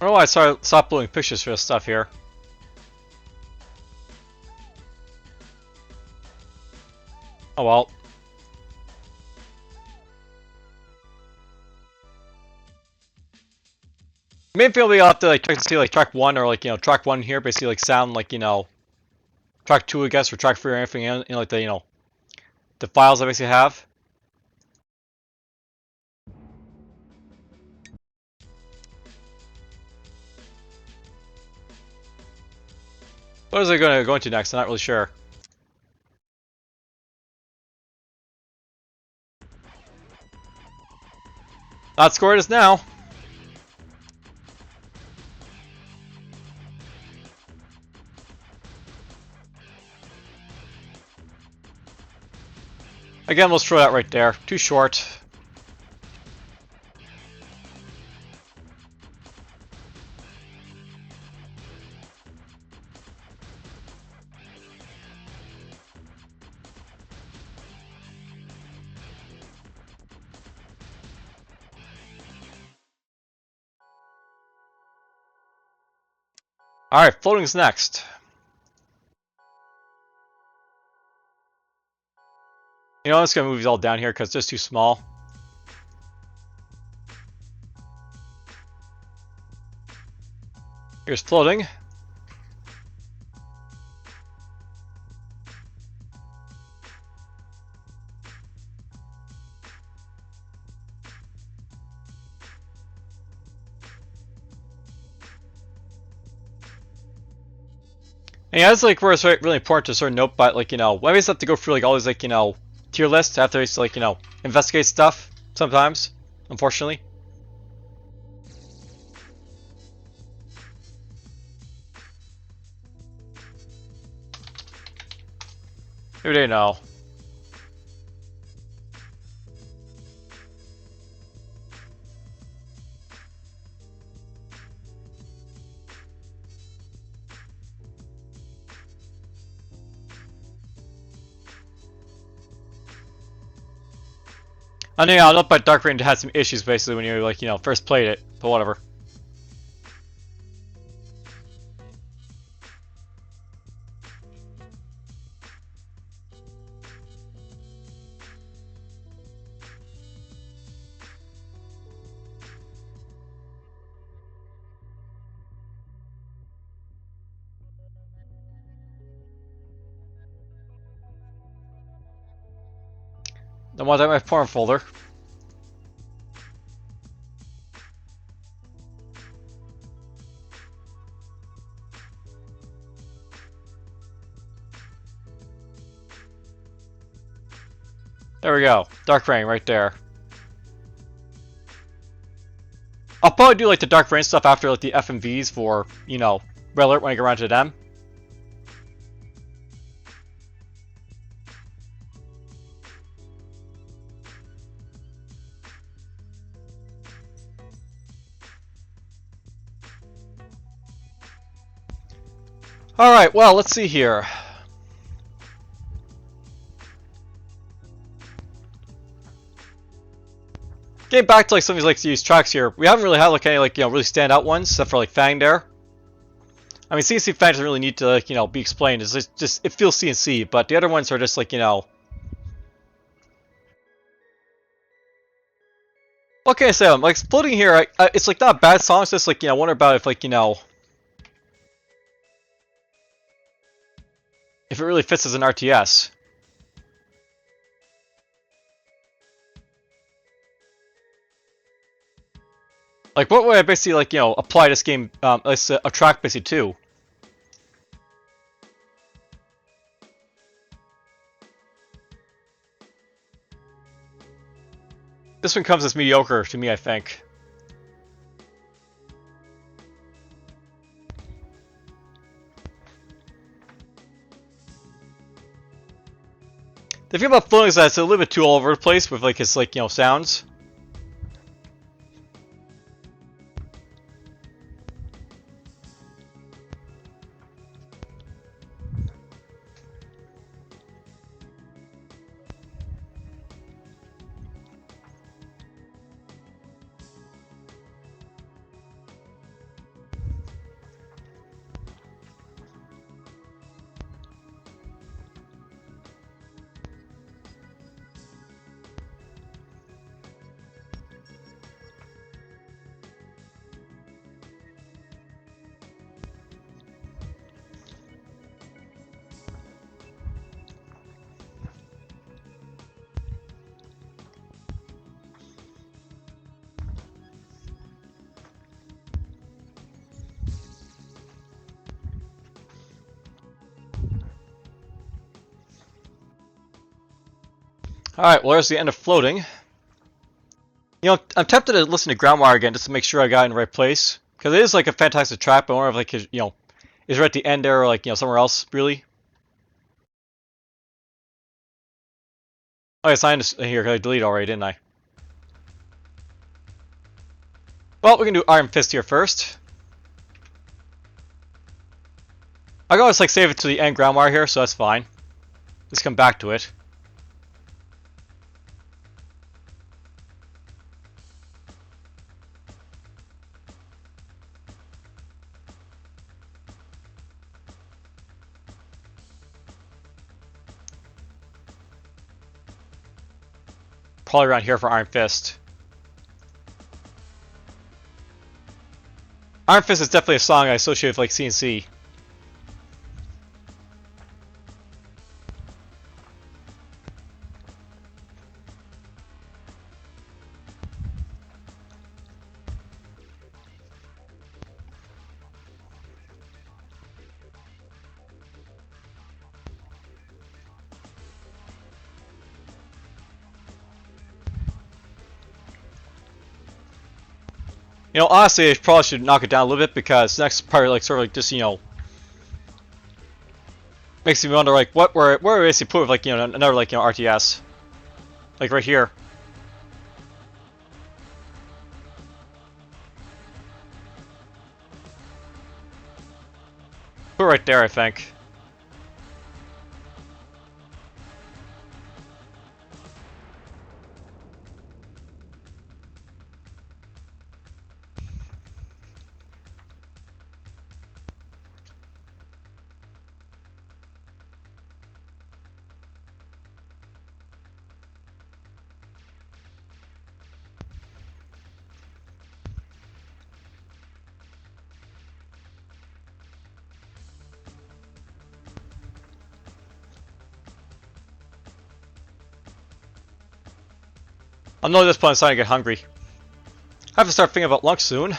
I don't know why I stopped uploading pictures for this stuff here. Oh well. Maybe we'll have to like check to see like track 1 or like, you know, track 1 here basically like sound like, you know, track 2 I guess or track 3 or anything in like the, you know, the files I basically have. What is it going to go into next? I'm not really sure. Not scored as now. Again, let's throw that right there. Too short. Alright, floating's next. You know, I'm just going to move these all down here because it's just too small. Here's floating. And yeah, that's like where it's really important to sort of note, but like, you know, we always have to go through like all these like, you know, tier lists after to like, you know, investigate stuff sometimes, unfortunately. Who do you know? I know, yeah, I know, but Dark Rain had some issues basically when you like, you know, first played it, but whatever. Then why that my porn folder? There we go. Dark Rain right there. I'll probably do like the Dark Rain stuff after like the FMVs for, you know, Red Alert when I get around to them. Alright, well, let's see here. Getting back to like some of these tracks here, we haven't really had like any like, you know, really standout ones except for like Fang there. I mean, CNC Fang doesn't really need to like, you know, be explained. It's just it feels CNC, but the other ones are just like, you know. What can I say? Like Floating here, it's like not a bad song. It's just like, you know, I wonder about if like, you know, if it really fits as an RTS. Like, what would I basically, like, you know, apply this game, as a track basically to? This one comes as mediocre to me, I think. The thing about floating is that it's a little bit too all over the place with, like, its, like, you know, sounds. Alright, well, there's the end of floating. You know, I'm tempted to listen to Groundwire again just to make sure I got it in the right place. Because it is, like, a fantastic track, but I wonder if, like, you know, is it at the end there or, like, you know, somewhere else, really? Oh, yes, I understand here, because I deleted already, didn't I? Well, we can do Iron Fist here first. I can always, like, save it to the end Groundwire here, so that's fine. Just come back to it. Probably around here for Iron Fist. Iron Fist is definitely a song I associate with, like, CNC. You know, honestly, I probably should knock it down a little bit because next part, like, sort of like just, you know, makes me wonder, like, where we basically put with, like, you know, another, like, you know, RTS, like right here. Put it right there, I think. I know at this point I'm starting to get hungry. I have to start thinking about lunch soon.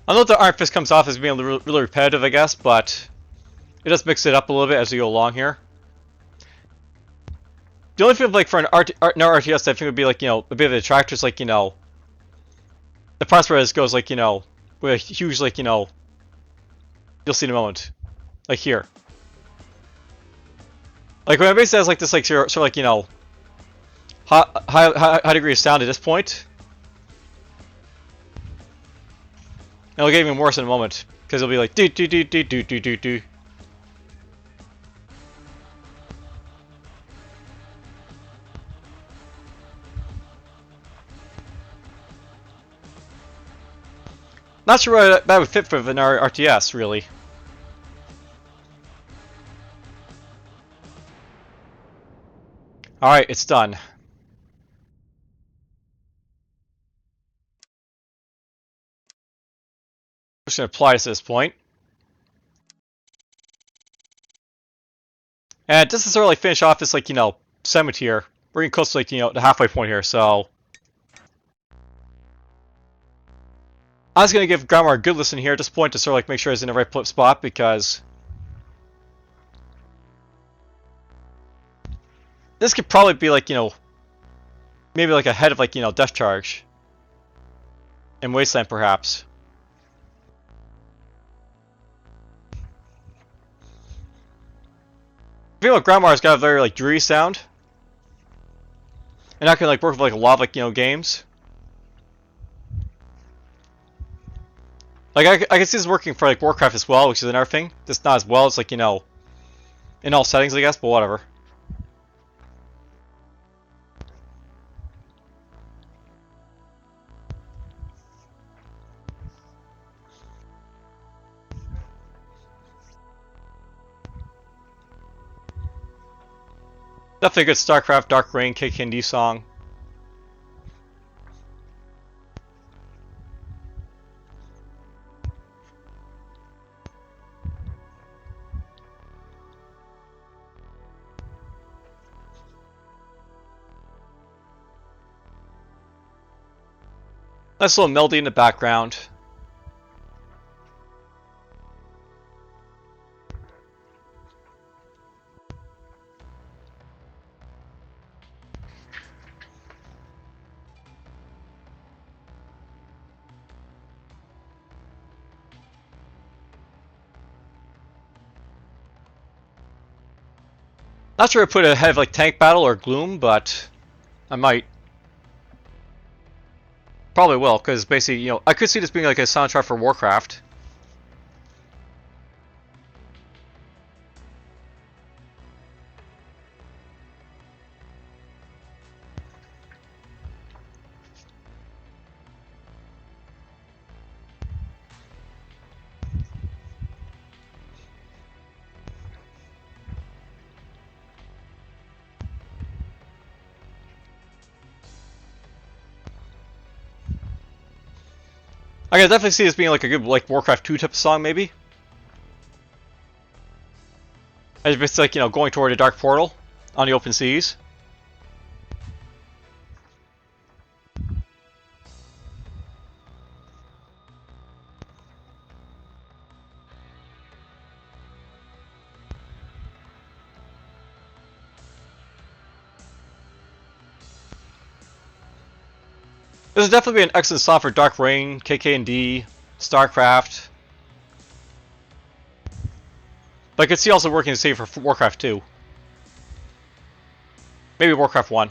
I know the Iron Fist comes off as being really repetitive, I guess, but it does mix it up a little bit as we go along here. The only thing, like, for an no RTS, I think would be, like, you know, a bit of a detractor is, like, you know, the parts where this goes, like, you know, with a huge, like, you know, you'll see in a moment, like here. Like, when it basically has, like, this, like, sort of, like, you know, high degree of sound at this point. And it'll get even worse in a moment, because it'll be like, do do do do do do do do. Not sure why that would fit for an RTS, really. Alright, it's done. Just gonna apply this at this point. And just to sort of like finish off this, like, you know, segment here, we're getting close to, like, you know, the halfway point here, so I was gonna give Grammar a good listen here at this point to sort of like make sure it's in the right spot, because this could probably be like, you know, maybe like ahead of, like, you know, Death Charge and Wasteland perhaps. I feel like Grandma's got a very like dreary sound, and that can like work with like a lot of like, you know, games. Like I can see this working for like Warcraft as well, which is another thing. Just not as well as like, you know, in all settings, I guess, but whatever. Definitely a good StarCraft Dark Reign KKND song. Nice little melody in the background. Not sure I put it ahead of like Tank Battle or Gloom, but I might. Probably will, because basically, you know, I could see this being like a soundtrack for Warcraft. I can definitely see this being like a good like Warcraft 2 type of song, maybe. As if it's like, you know, going toward a dark portal on the open seas. This would definitely be an excellent song for Dark Reign, KK&D, StarCraft. But I could see also working the same for Warcraft 2. Maybe Warcraft 1.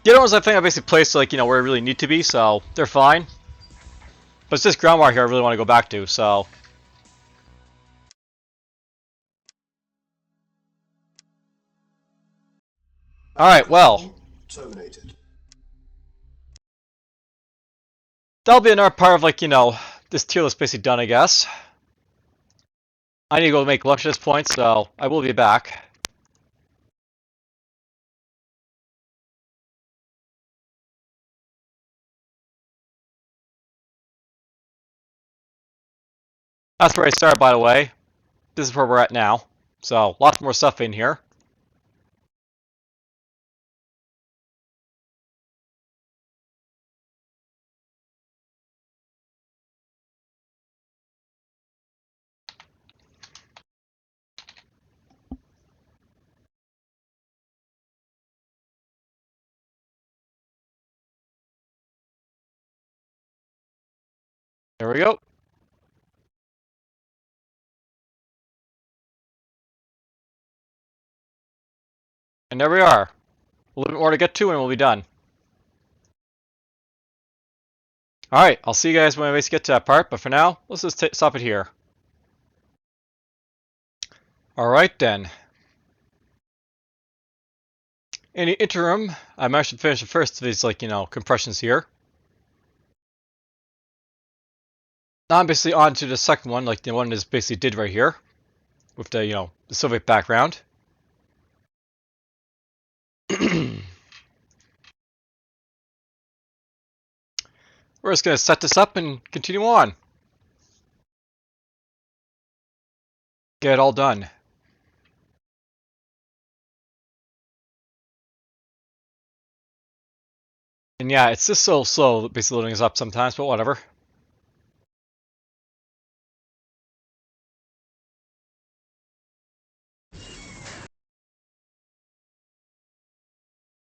The other ones I think I basically placed like, you know, where I really need to be, so they're fine. But it's this Groundwire here I really want to go back to, so. Alright, well. Terminated. That'll be another part of like, you know, this tier list basically done, I guess. I need to go make lunch at this point, so I will be back. That's where I started, by the way. This is where we're at now. So, lots more stuff in here. There we go. And there we are. A little bit more to get to and we'll be done. Alright, I'll see you guys when we get to that part, but for now, let's just stop it here. Alright then. In the interim, I managed to finish the first of these, like, compressions here. Now I'm basically on to the second one, like the one that basically did right here. With the, the Soviet background. We're just going to set this up and continue on. Get it all done. And yeah, it's just so slow, basically loading us up sometimes, but whatever.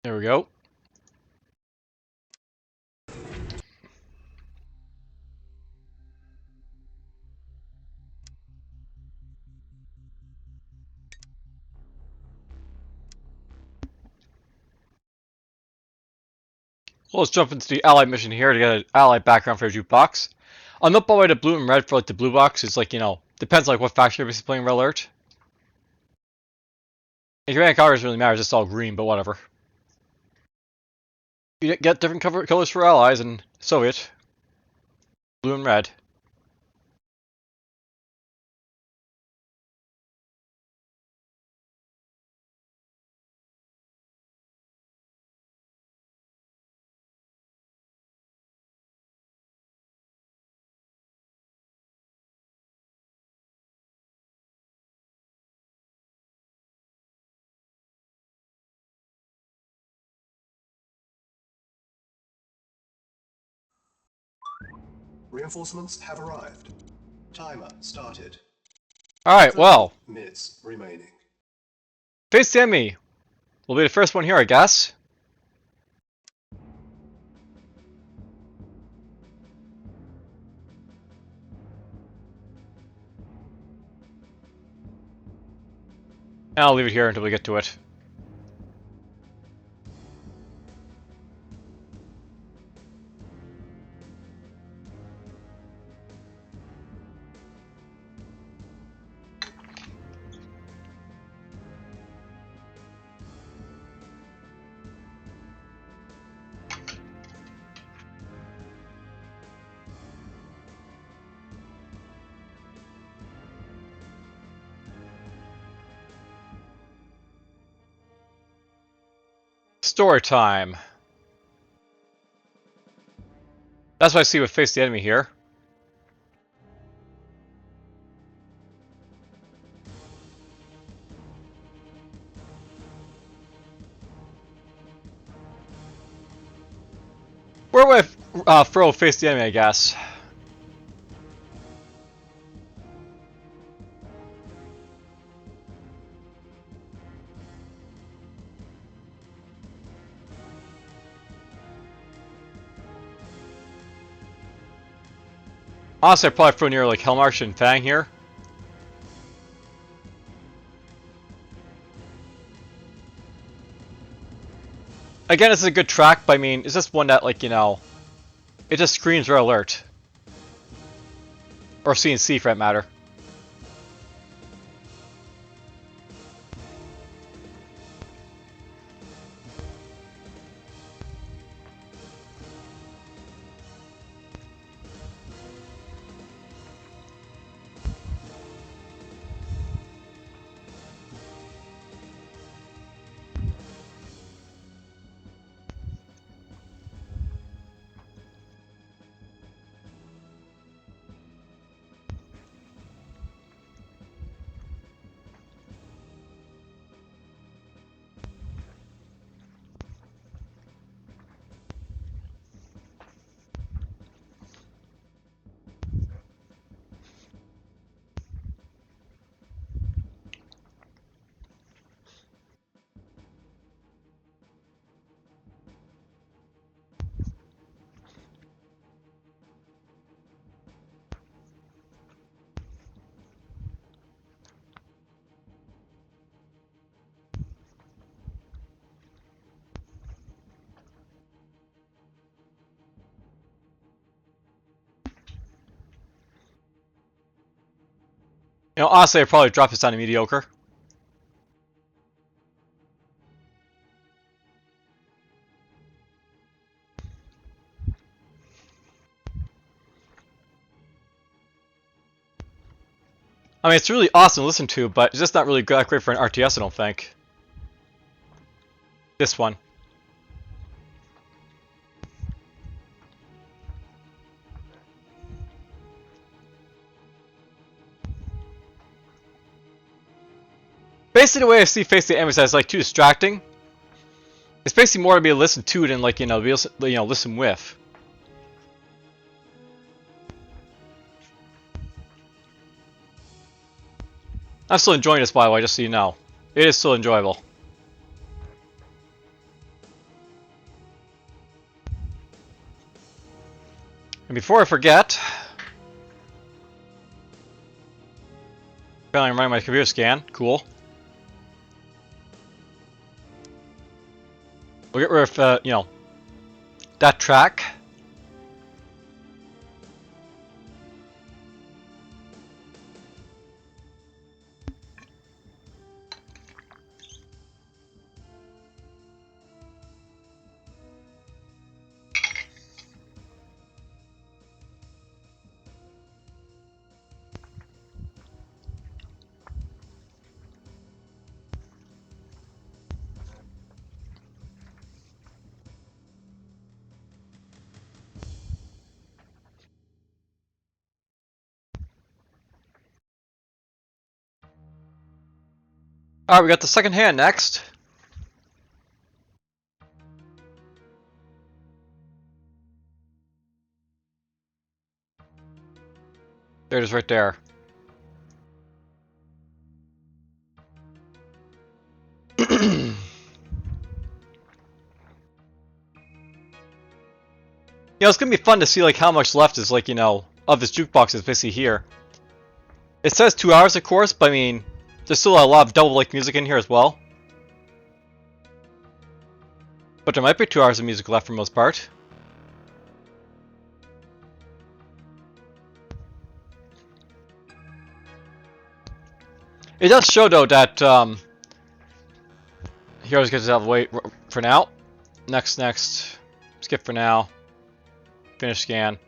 There we go. Well, let's jump into the Allied mission here to get an Allied background for a jukebox. I'm not by the blue and red for like the blue box. It's like, depends like what faction you're basically playing Red Alert. And Command Conquer doesn't really matter, it's just all green, but whatever. You get different colors for allies and Soviet. Blue and red. Reinforcements have arrived. Timer started. Alright, well. Minutes remaining. Face the enemy. Will be the first one here, I guess. And I'll leave it here until we get to it. Story time. That's what I see with Face the Enemy here. Where would I throw Face the Enemy, I guess? Honestly, I'd probably throw near like Hellmarsh and Fang here. Again, this is a good track, but I mean, it's just one that, like, it just screams Red Alert. Or CNC for that matter. You know, honestly, I'd probably drop this down to mediocre. I mean, it's really awesome to listen to, but it's just not really that great for an RTS, I don't think. This one. Basically, the way I see Face the Enemies as like too distracting. It's basically more to be able to listen to than like be able to, listen with. I'm still enjoying this, by the way, just so you know. It is still enjoyable. And before I forget, apparently I'm running my computer scan. Cool. We'll get rid of, that track. Alright, we got the second hand next. There it is right there. It's gonna be fun to see like how much left is like, of this jukebox is basically here. It says 2 hours, of course, but I mean, there's still a lot of double like music in here as well. But there might be 2 hours of music left for the most part. It does show though that Heroes gets out of the way for now. Next, skip for now. Finish scan.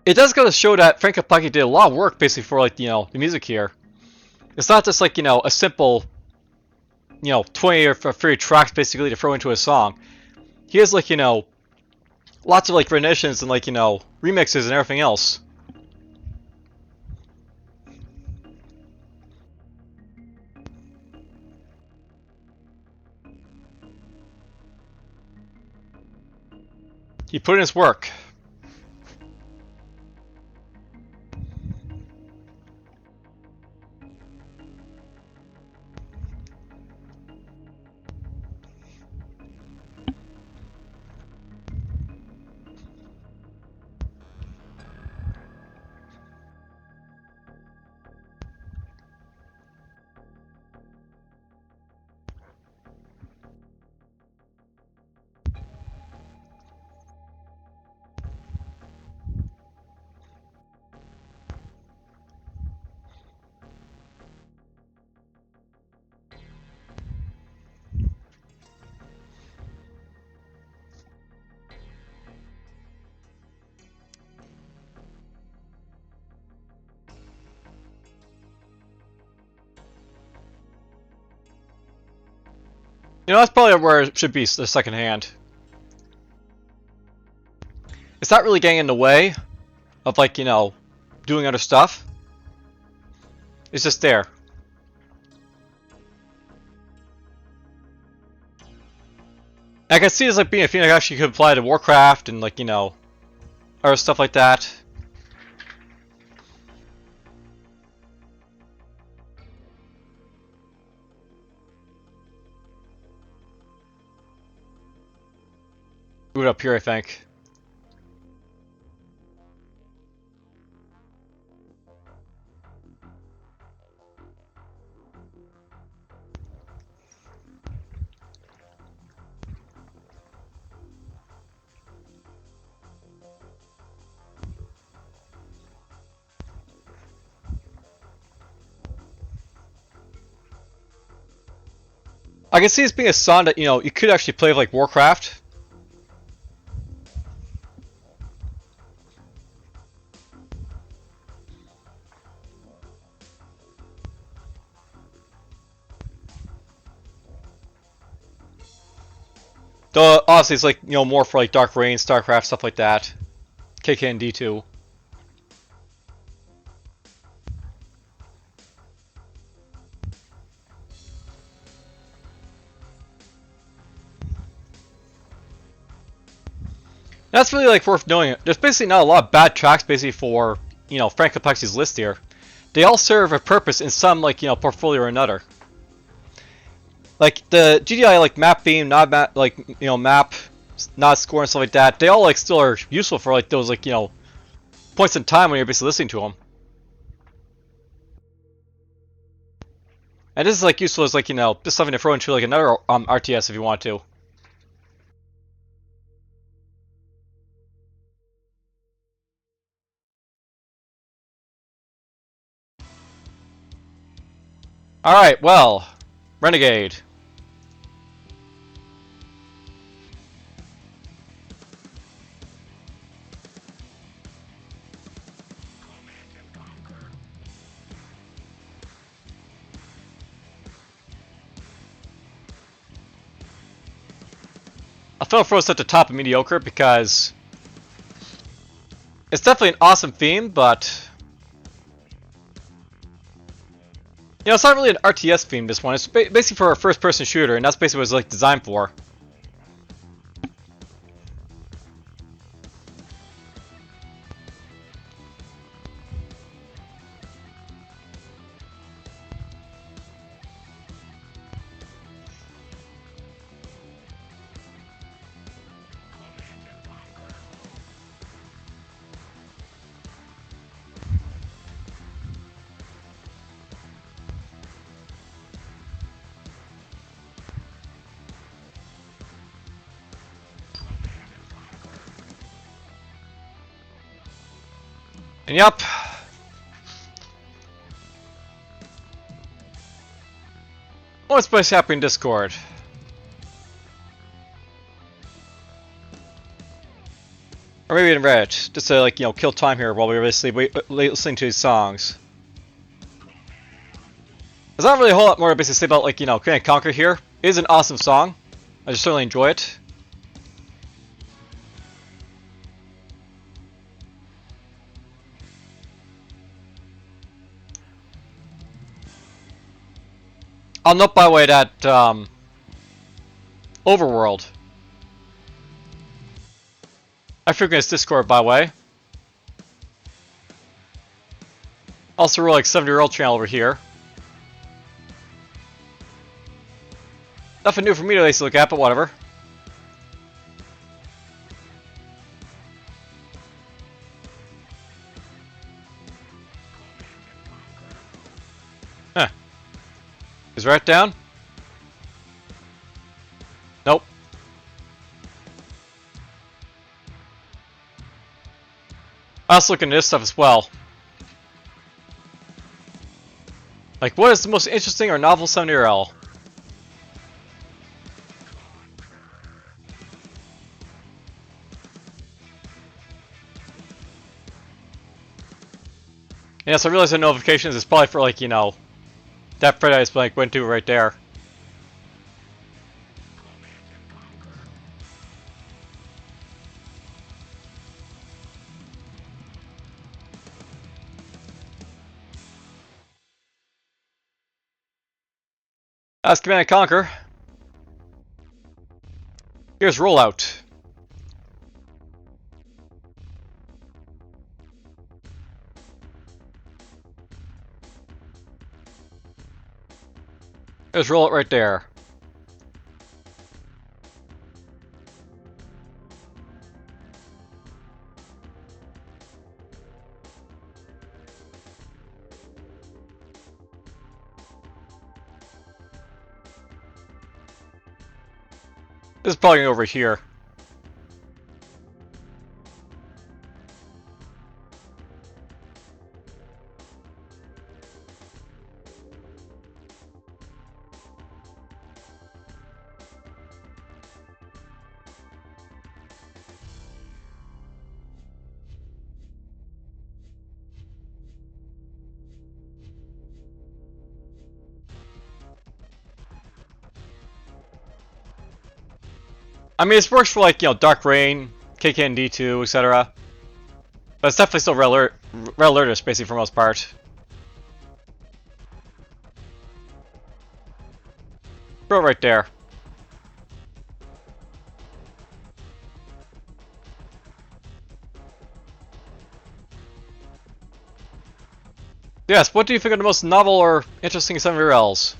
It does go to show that Frank Kapaki did a lot of work basically for like, the music here. It's not just like, a simple, 20 or 30 tracks basically to throw into a song. He has like, lots of like renditions and like, remixes and everything else. He put in his work. That's probably where it should be the second hand. It's not really getting in the way of like, doing other stuff. It's just there. I can see it's like being a thing that actually could apply to Warcraft and like, other stuff like that. Boot up here, I think. I can see this being a song that, you know, you could actually play with, like, Warcraft. Though, obviously, it's, like, you know, more for, like, Dark Reign, StarCraft, stuff like that. KKND2. That's really, like, worth knowing. There's basically not a lot of bad tracks, basically, for, you know, Frank Complexity's list here. They all serve a purpose in some, like, you know, portfolio or another. Like, the GDI, like, map theme, not map, like, you know, map, not score and stuff like that, they all, like, still are useful for, like, those, like, you know, points in time when you're basically listening to them. And this is, like, useful as, like, you know, just something to throw into, like, another RTS if you want to. Alright, well, Renegade. I throw Frost at the top of mediocre because it's definitely an awesome theme, but you know, it's not really an RTS theme, this one. It's basically for a first-person shooter, and that's basically what it's like designed for. And yep. What's basically happening in Discord? Or maybe in Reddit, just to, like, you know, kill time here while we're basically listening to these songs. There's not really a whole lot more to basically say about, like, you know, Command Conquer here. It is an awesome song. I just certainly enjoy it. I'll note, by the way, that Overworld. I frequent his Discord, by the way. Also, we're like 70-year-old channel over here. Nothing new for me to look at, but whatever. Huh. Is Rat down? Nope. I was looking at this stuff as well. Like, what is the most interesting or novel 70-year-old? Yes, I realize the notifications is probably for, like, you know, that thread I just, like, went to right there. That's Command Conquer. Here's Rollout. There's Rollout right there. This is probably over here. I mean, it works for like, you know, Dark Rain, KKND2, etc. But it's definitely still Relativist, basically, for the most part. Throw it right there. Yes, what do you think are the most novel or interesting 7 Ls?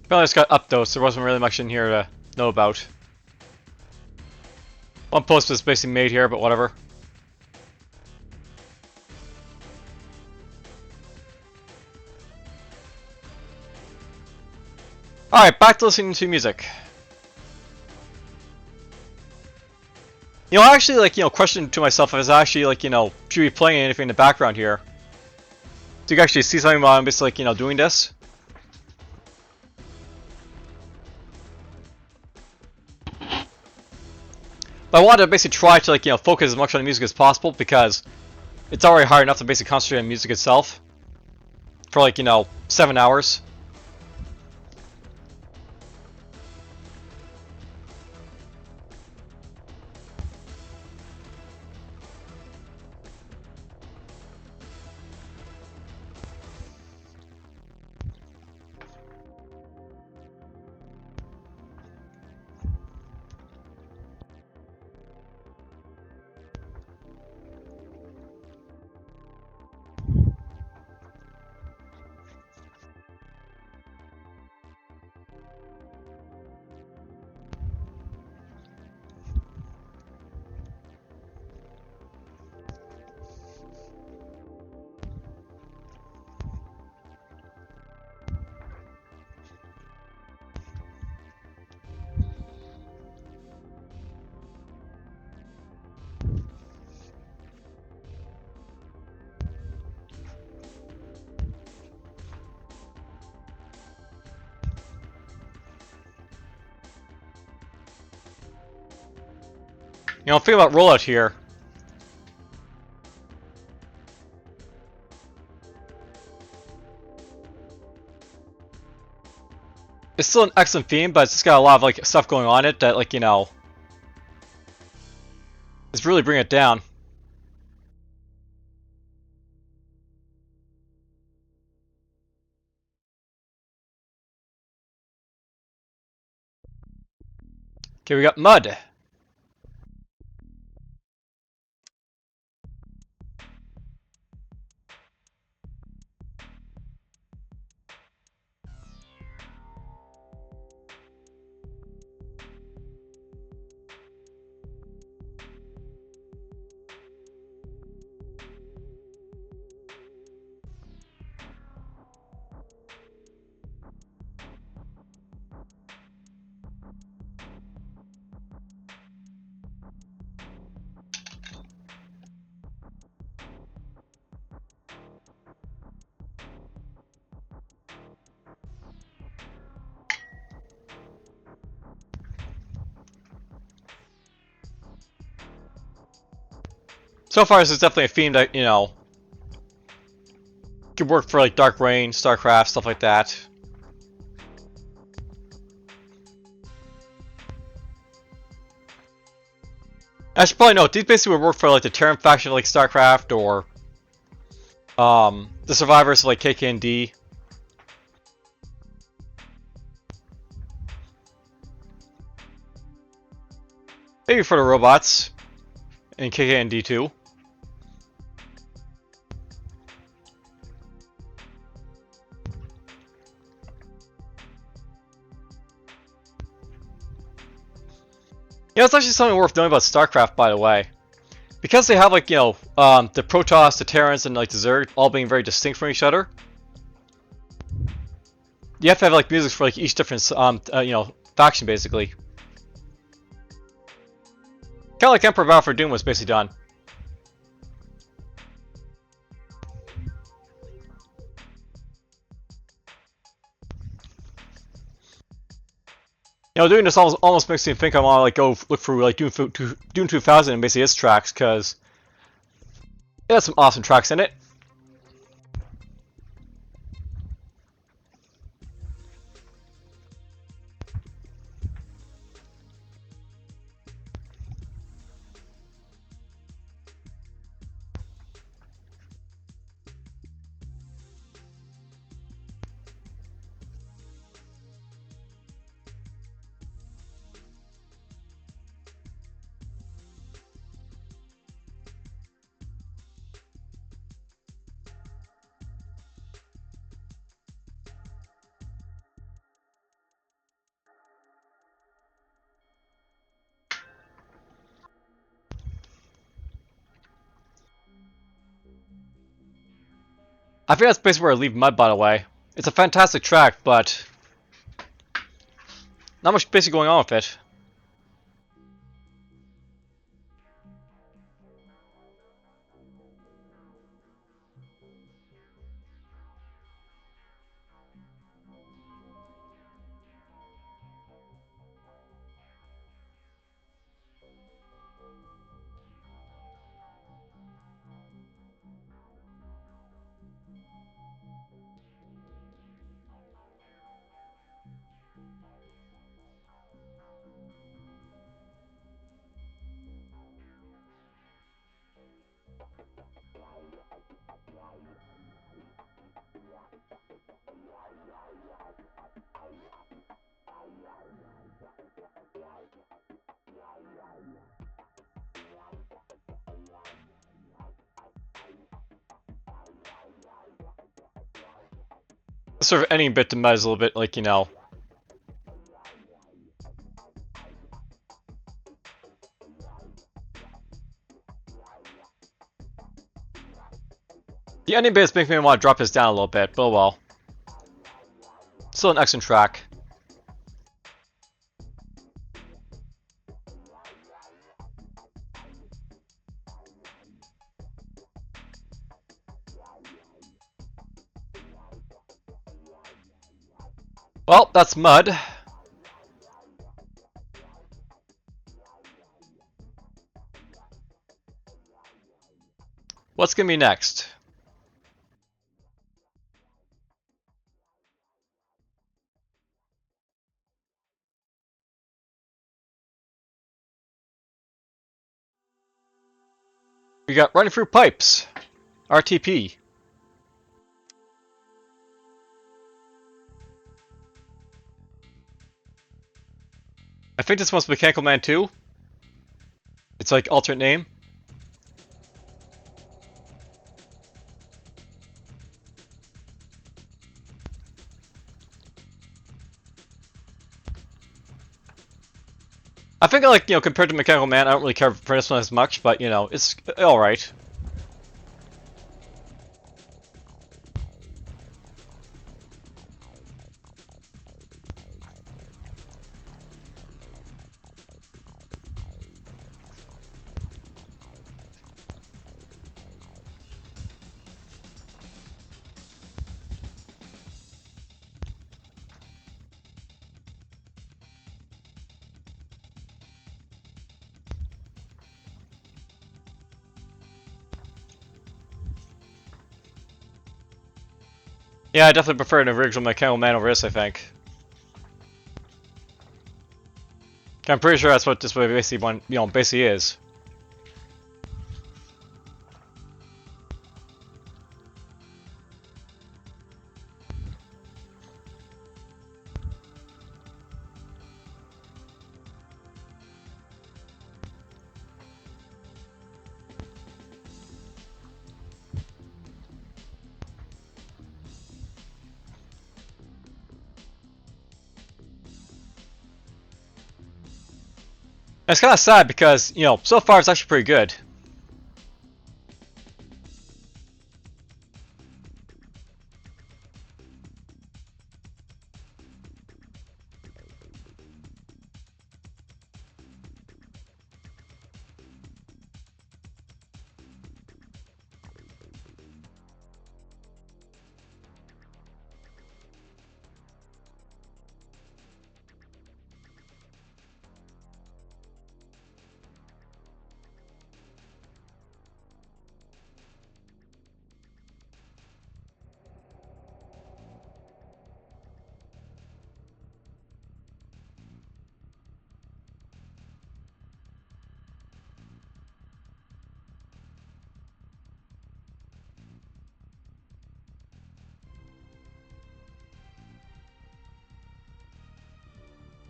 Apparently I just got up though, so there wasn't really much in here to know about. One post was basically made here, but whatever. Alright, back to listening to music. You know, I actually, like, you know, questioned to myself if I was actually, like, you know, should be playing anything in the background here. So you can actually see something while I'm basically, like, you know, doing this. But I wanted to basically try to, like, you know, focus as much on the music as possible because it's already hard enough to basically concentrate on music itself for, like, you know, 7 hours. You know, think about rollout here. It's still an excellent theme, but it's just got a lot of, like, stuff going on it that, like, you know, is really bringing it down. Okay, we got Mud. So far, this is definitely a theme that, you know, could work for, like, Dark Rain, StarCraft, stuff like that. I should probably note, these basically would work for, like, the Terran faction of, like, StarCraft, or the survivors of, like, KKND. Maybe for the robots in KKND 2. Yeah, it's actually something worth knowing about StarCraft, by the way. Because they have, like, you know, the Protoss, the Terrans, and, like, the Zerg all being very distinct from each other. You have to have, like, music for, like, each different, you know, faction, basically. Kind of like Emperor Battle for Doom was basically done. You know, doing this almost makes me think I want to, like, go look for, like, Doom 2000 and basically its tracks, because It has some awesome tracks in it. I think that's basically where I leave Mud, by the way. It's a fantastic track, but not much basically going on with it. Sort of ending bit to Mud is a little bit like, you know. The ending bits make me want to drop this down a little bit, but oh well. Still an excellent track. Well, that's Mud. What's gonna be next? We got Running Through Pipes, RTP. I think this one's Mechanical Man 2. It's like alternate name. I think like, you know, compared to Mechanical Man, I don't really care for this one as much, but you know, it's alright. Yeah, I definitely prefer an original Mechanical Man over this, I think. I'm pretty sure that's what this basically one, you know, basically is. And it's kind of sad because, you know, so far it's actually pretty good.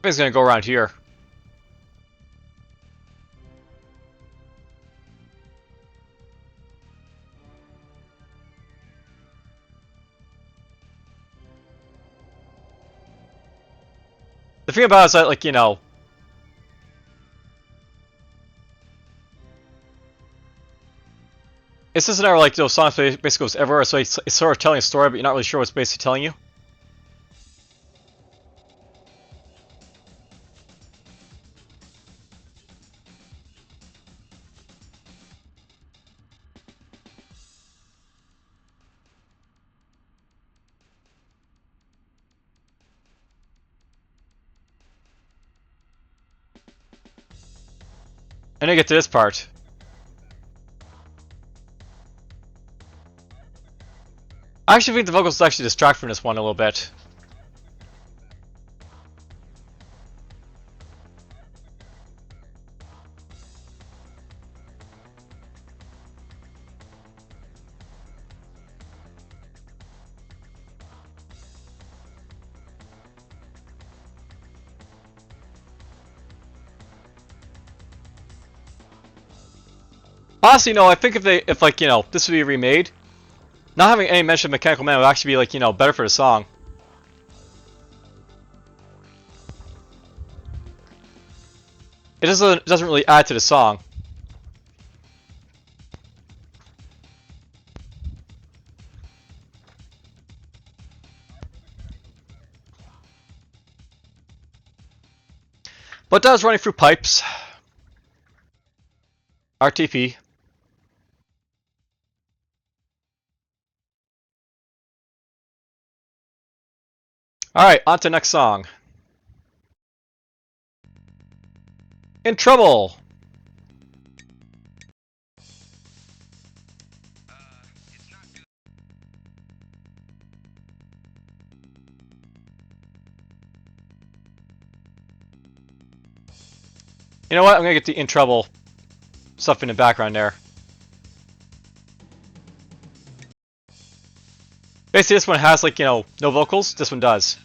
He's gonna go around here. The thing about it is that, like, you know, it's just another, like, those songs basically goes everywhere, so it's sort of telling a story, but you're not really sure what's basically telling you. And then you get to this part. I actually think the vocals actually distract from this one a little bit. Honestly, no, I think if like, you know, this would be remade, not having any mention of Mechanical Man would actually be, like, you know, better for the song. It doesn't really add to the song. But that was running through pipes. RTP. Alright, on to next song. In Trouble! You know what? I'm gonna get the In Trouble stuff in the background there. Basically, this one has, like, you know, no vocals. This one does.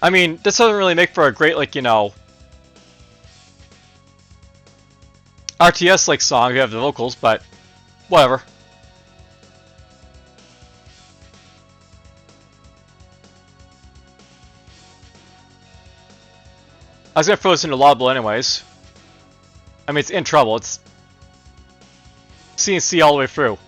I mean, this doesn't really make for a great, like, you know, RTS like song if you have the vocals, but whatever. I was gonna throw this into Laudable anyways. I mean, it's In Trouble. It's C and C all the way through.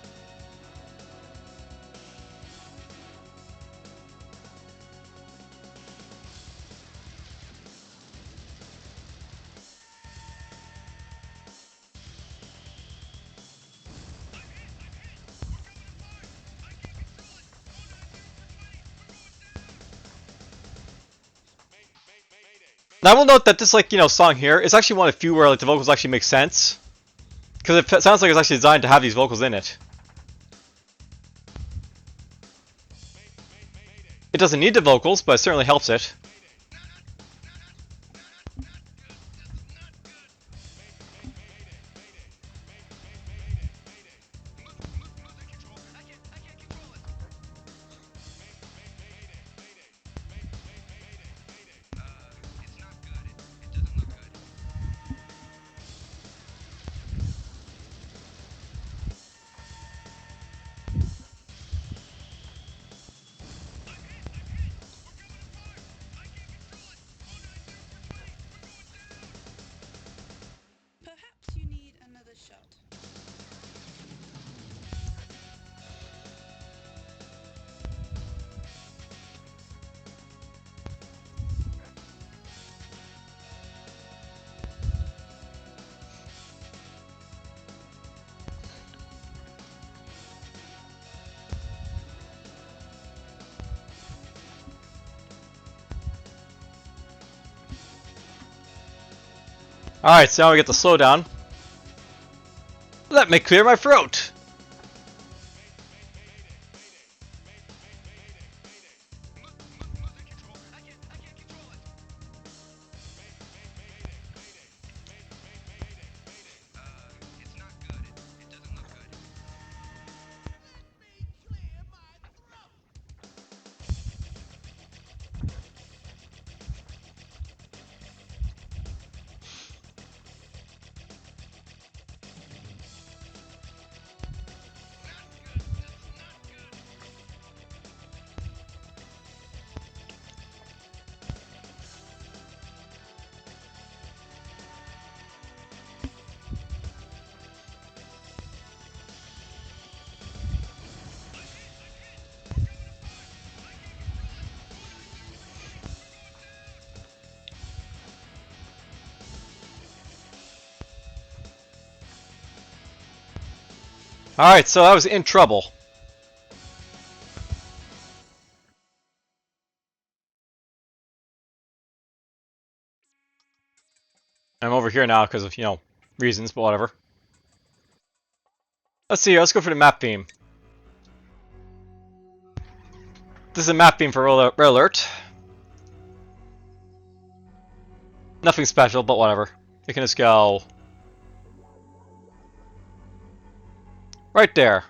Now I will note that this, like, you know, song here is actually one of the few where, like, the vocals actually make sense. Because it sounds like it's actually designed to have these vocals in it. It doesn't need the vocals, but it certainly helps it. Perhaps you need another shot. Alright, so now we get the slowdown. Let me clear my throat! Alright, so I was in trouble. I'm over here now because of, you know, reasons, but whatever. Let's see here, let's go for the map theme. This is a map theme for Red Alert. Nothing special, but whatever. You can just go right there.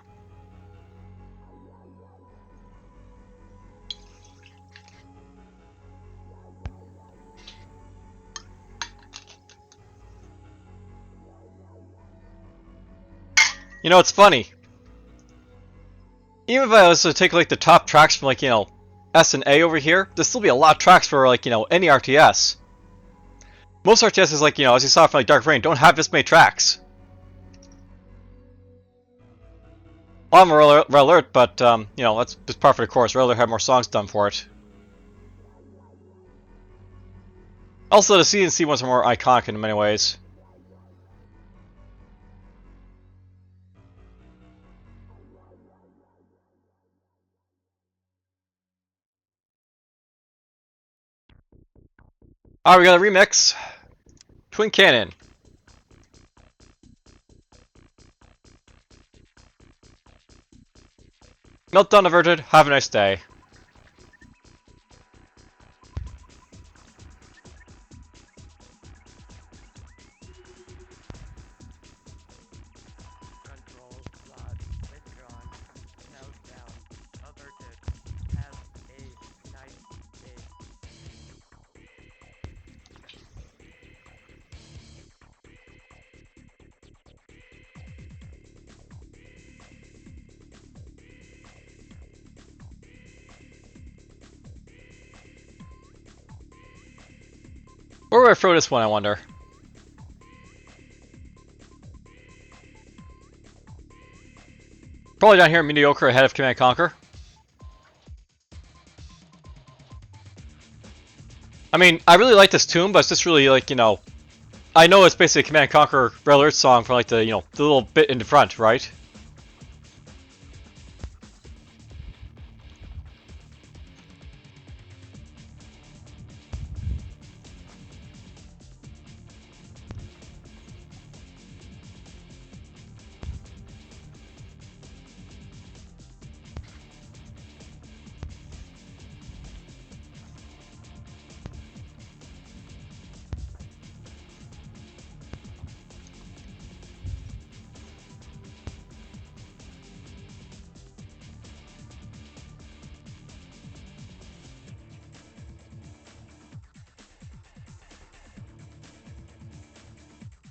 You know, it's funny. Even if I was to take like the top tracks from like, you know, S and A over here, there'd still be a lot of tracks for like, you know, any RTS. Most RTSs, like, you know, as you saw from like Dark Rain, don't have this many tracks. Well, I'm a Red Alert, but you know, that's just part of the course. Red Alert had more songs done for it. Also, the C&C ones are more iconic in many ways. Alright, we got a remix. Twin Cannon. Meltdown averted. Have a nice day. Control log withdrawn. Meltdown averted. Have a nice day. Where would I throw this one, I wonder? Probably down here, mediocre ahead of Command Conquer. I mean, I really like this tune, but it's just really like, you know, I know it's basically a Command Conquer Red Alert song for like the, you know, the little bit in the front, right?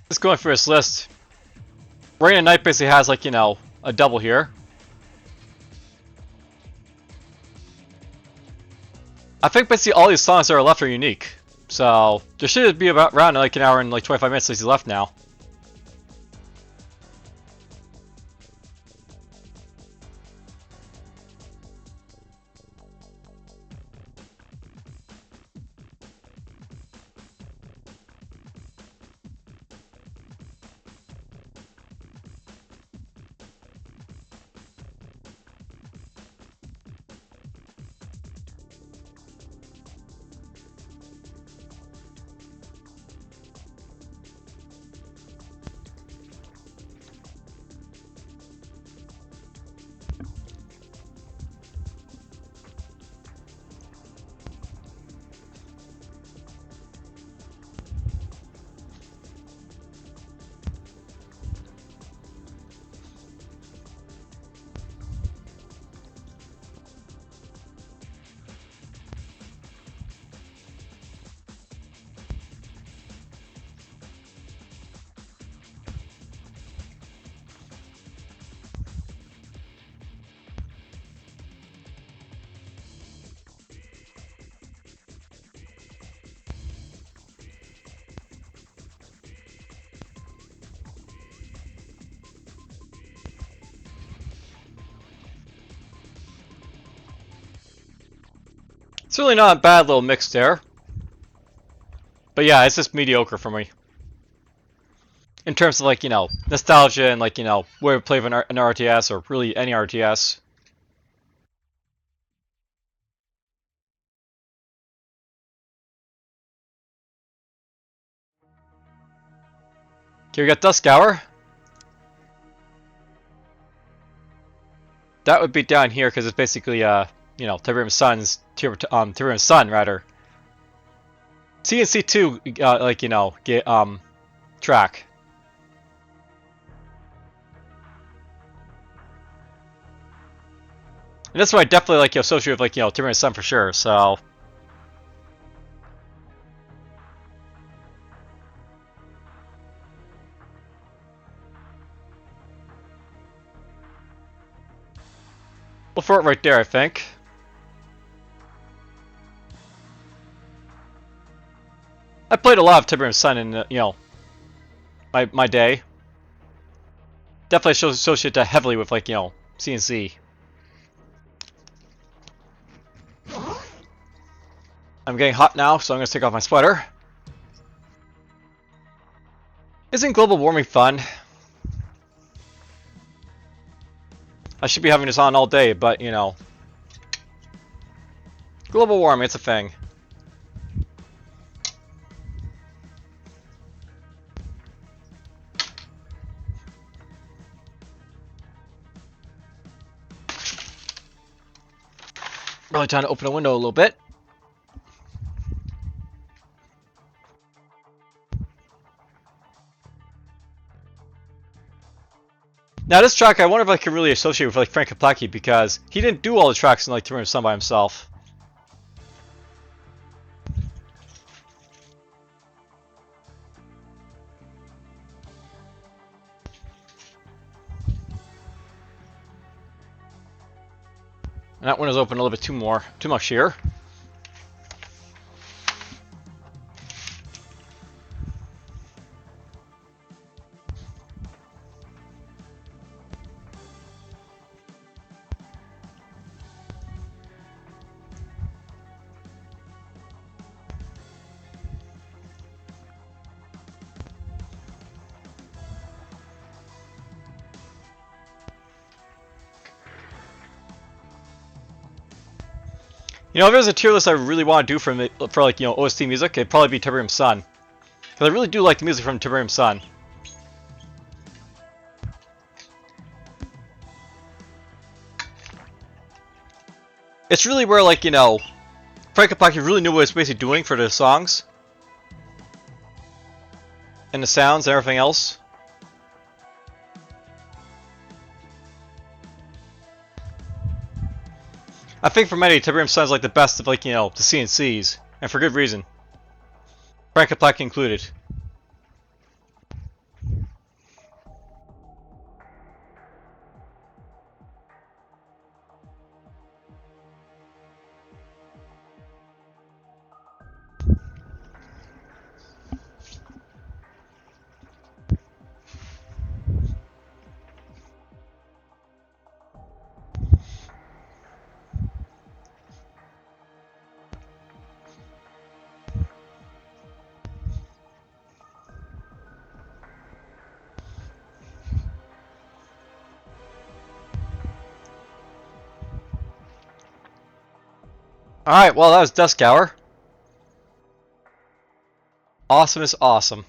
Just going through this list. Rain and Night basically has like, you know, a double here. I think basically all these songs that are left are unique. So there should be about around like an hour and like 25 minutes since he's left now. It's really not a bad little mix there. But yeah, it's just mediocre for me. in terms of like, you know, nostalgia and like, you know, where we play an RTS or really any RTS. Okay, we got Dusk Hour. That would be down here because it's basically, you know, Tiberium's Sun rather. CNC2, like, you know, get track. And that's why I definitely like associate with like, you know, Tiberium's Sun for sure. So. We'll throw it right there, I think. I played a lot of Tiberium's Sun in, you know, my day. Definitely associate that heavily with like, you know, CNC. I'm getting hot now, so I'm gonna take off my sweater. Isn't global warming fun? I should be having this on all day, but you know. Global warming, it's a thing. Really trying to open a window a little bit. Now this track, I wonder if I could really associate with like Frank Kaplecki because he didn't do all the tracks in like Tiberium's Sun by himself. And that window's open a little bit too much here. You know, if there's a tier list I really want to do for like, you know, OST music, it'd probably be Tiberium's Sun. Because I really do like the music from Tiberium's Sun. It's really where, like, you know, Frank Kaplecki really knew what he was basically doing for the songs. And the sounds and everything else. I think for many, Tiberium's Sun is like the best of like, you know, the CNCs. And for good reason. Frank Kaplecki included. Alright, well that was Dusk Hour. Awesome is awesome.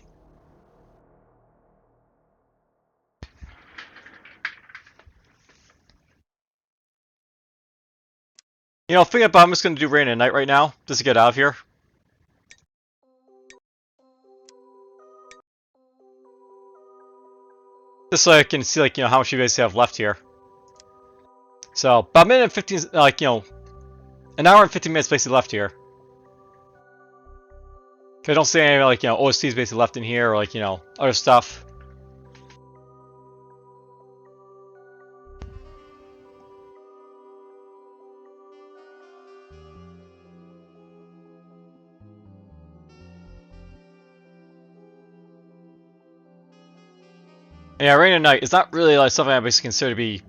You know, thinking about I'm just going to do Rain at Night right now, just to get out of here. Just so I can see, like, you know, how much you guys have left here. So, about a minute and 15, like, you know, an hour and 15 minutes basically left here. I don't see any, like, you know, OSTs basically left in here, or, like, you know, other stuff. Yeah, Rain at Night is not really like something I basically consider to be.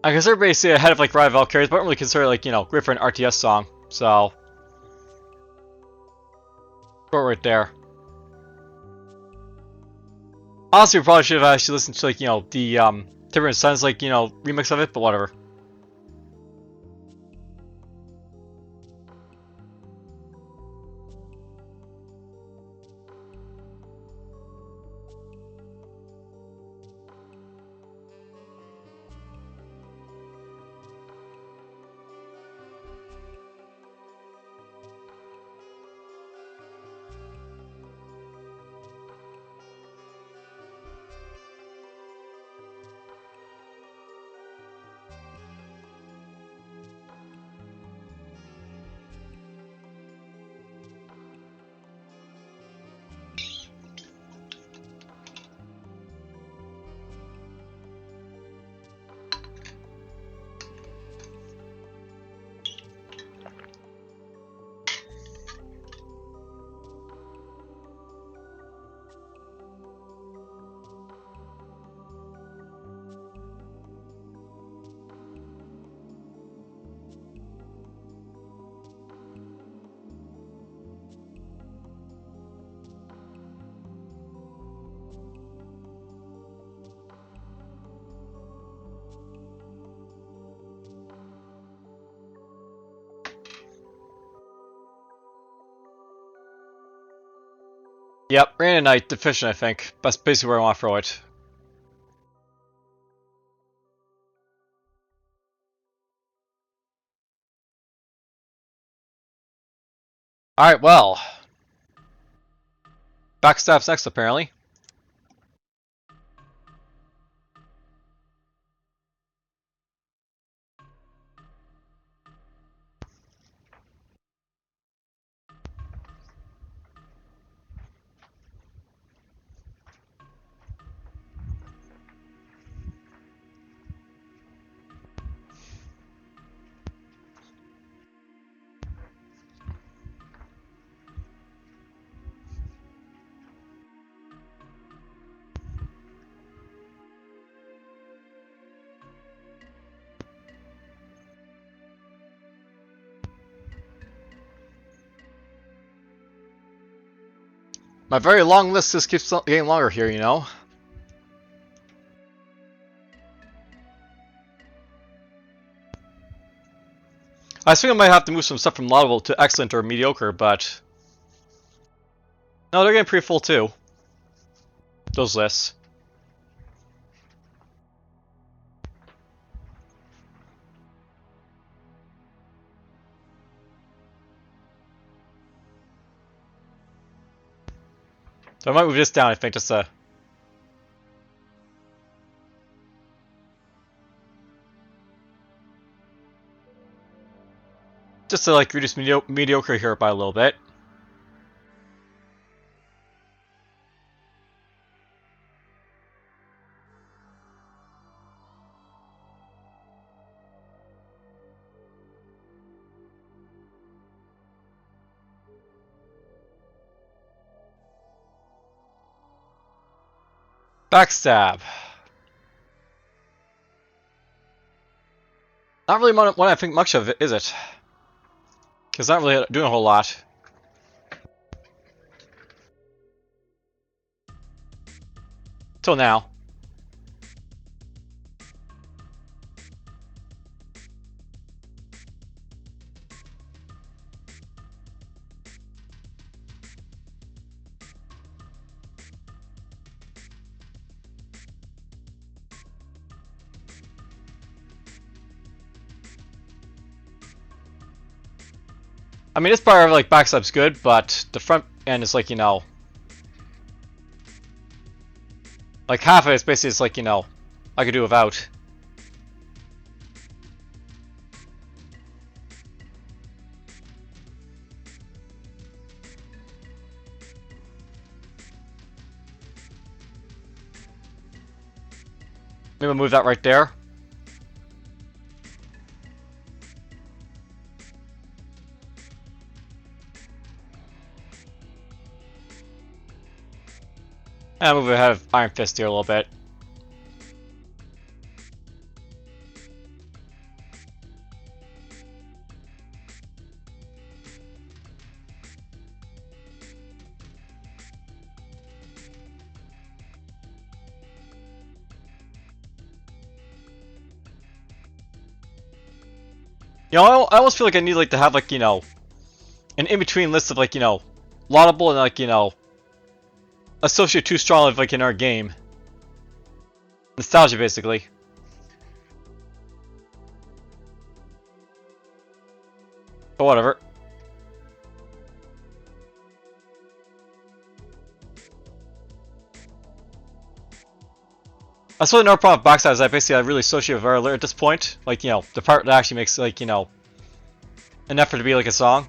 I consider basically ahead of like Riot Valkyries, but I don't really consider like, you know, great for an RTS song. So go right there. Honestly, we probably should have actually listened to like, you know, the Timber and Sons like, you know, remix of it, but whatever. Yep, Rain and Night, Deficient, I think. That's basically where I want to throw it. Alright, well. Backstab's next, apparently. My very long list just keeps getting longer here, you know? I think I might have to move some stuff from laudable to excellent or mediocre, but... No, they're getting pretty full too. Those lists. So I might move this down, I think, just to like reduce mediocre here by a little bit. Backstab. Not really what I think much of it, is it? Because not really doing a whole lot. Till now. I mean, this part of like backstab's good, but the front end is like, you know, like half of it's basically it's like, you know, I could do without. Maybe I'll move that right there. And move ahead of Iron Fist here a little bit. You know, I almost feel like I need like to have like, you know, an in-between list of like, you know, laudable and like, you know, associate too strongly with like in our game. Nostalgia, basically. But whatever. That's really no problem with Backside is I basically really associate with very at this point. Like, you know, the part that actually makes like, you know, an effort to be like a song.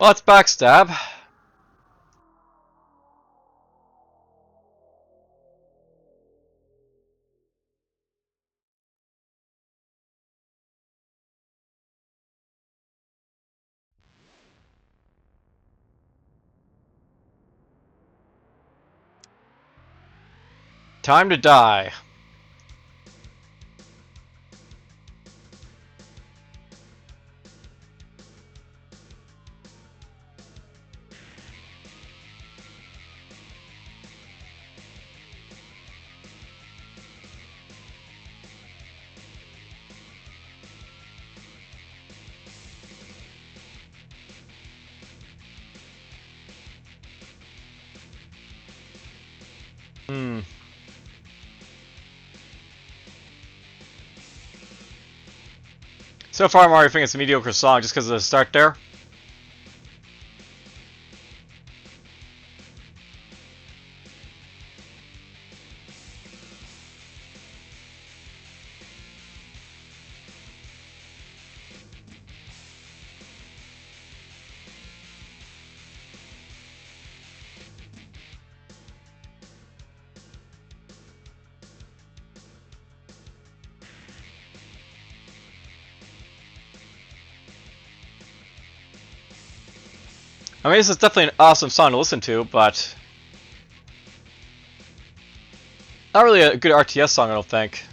Well, that's Backstab. Time to die. So far, I'm already thinking it's a mediocre song just because of the start there. I mean, this is definitely an awesome song to listen to, but not really a good RTS song, I don't think.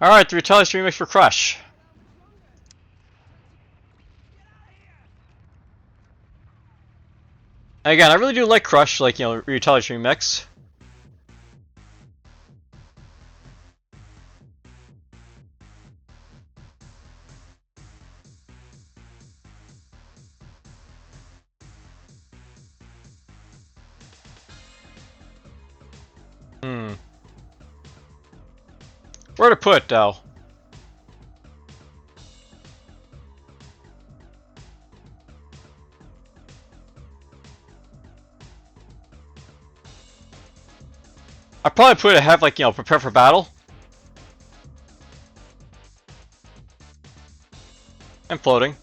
Alright, the Retaliation remix for Crush. Again, I really do like Crush, like, you know, Retaliation remix. Where to put it, though? I'd probably put it have like, you know, prepare for battle. And floating.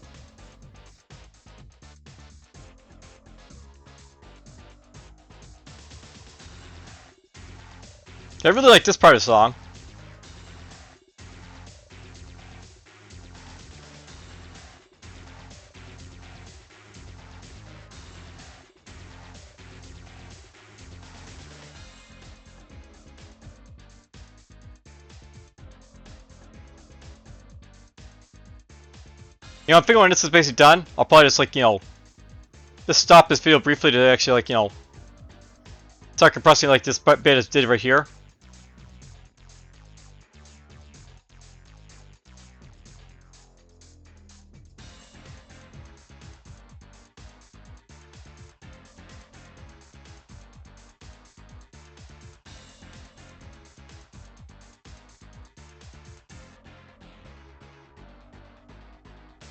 I really like this part of the song. You know, I'm thinking when this is basically done, I'll probably just like, you know, just stop this video briefly to actually like, you know, start compressing like this bit as did right here.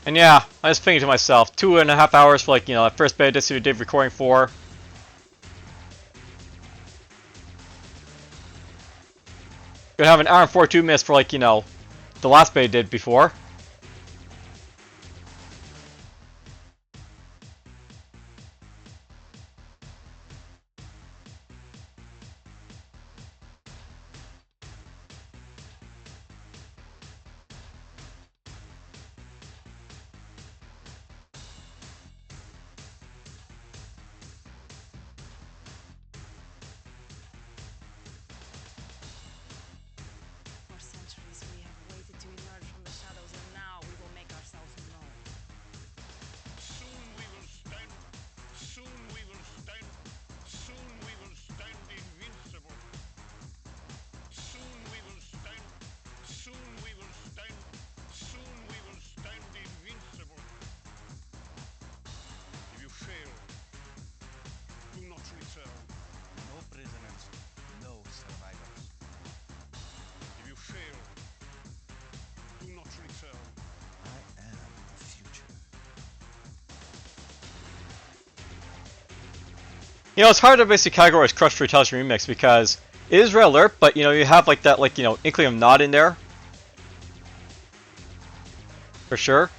And yeah, I was thinking to myself, 2.5 hours for like, you know, that first bit I just did recording for. Gonna have an hour and 42 minutes for like, you know, the last bit I did before. For centuries we have waited to emerge from the shadows, and now we will make ourselves known. Soon we will stand. Soon we will stand. Soon we will stand invincible. Soon we will stand. Soon we will stand. Soon we will stand invincible. If you fail, do not return. No prisoners, no survivors. If you fail, do not return. I am the future. You know, it's hard to basically categorize Crush Retaliation Remix because it is red alert, but you know, you have like that, like, you know, inkling of nod in there. For sure.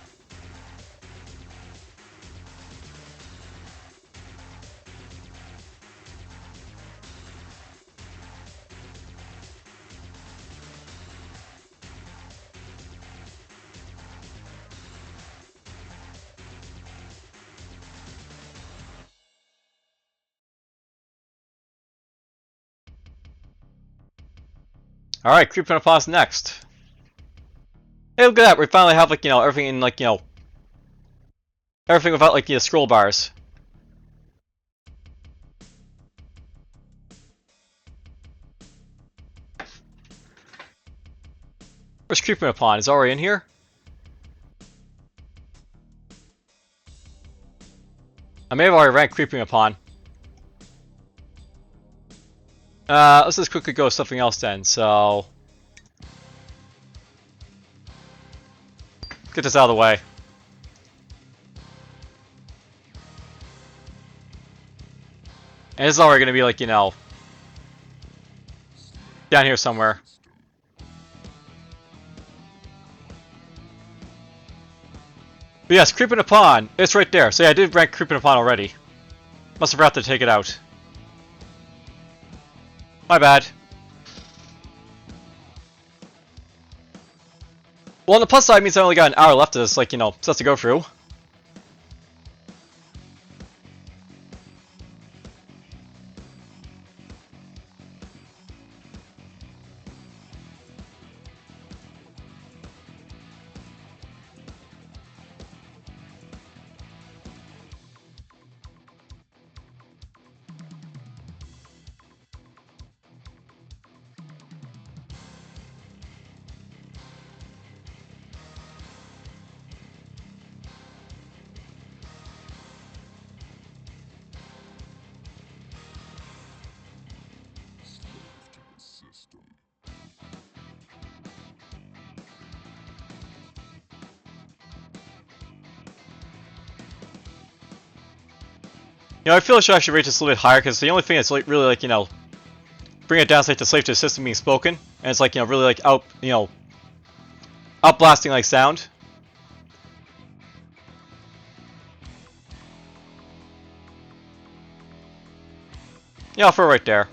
Alright, creeping upon us next. Hey, look at that, we finally have like, you know, everything in like, you know, everything without like, you know, scroll bars. Where's creeping upon? Is it already in here? I may have already ranked creeping upon. Let's just quickly go with something else then, so... Get this out of the way. And this is already gonna be like, you know... down here somewhere. But yes, creeping upon, it's right there. So yeah, I did rank creeping upon already. Must have forgot to take it out. My bad. Well, on the plus side means I only got an hour left of this, like, you know, stuff to go through. You know, I feel I should actually rate this a little bit higher because the only thing that's like, really like, you know, bring it down to like the slave to the system being spoken, and it's like, you know, really like out, you know, outblasting like sound. Yeah, I'll throw it right there.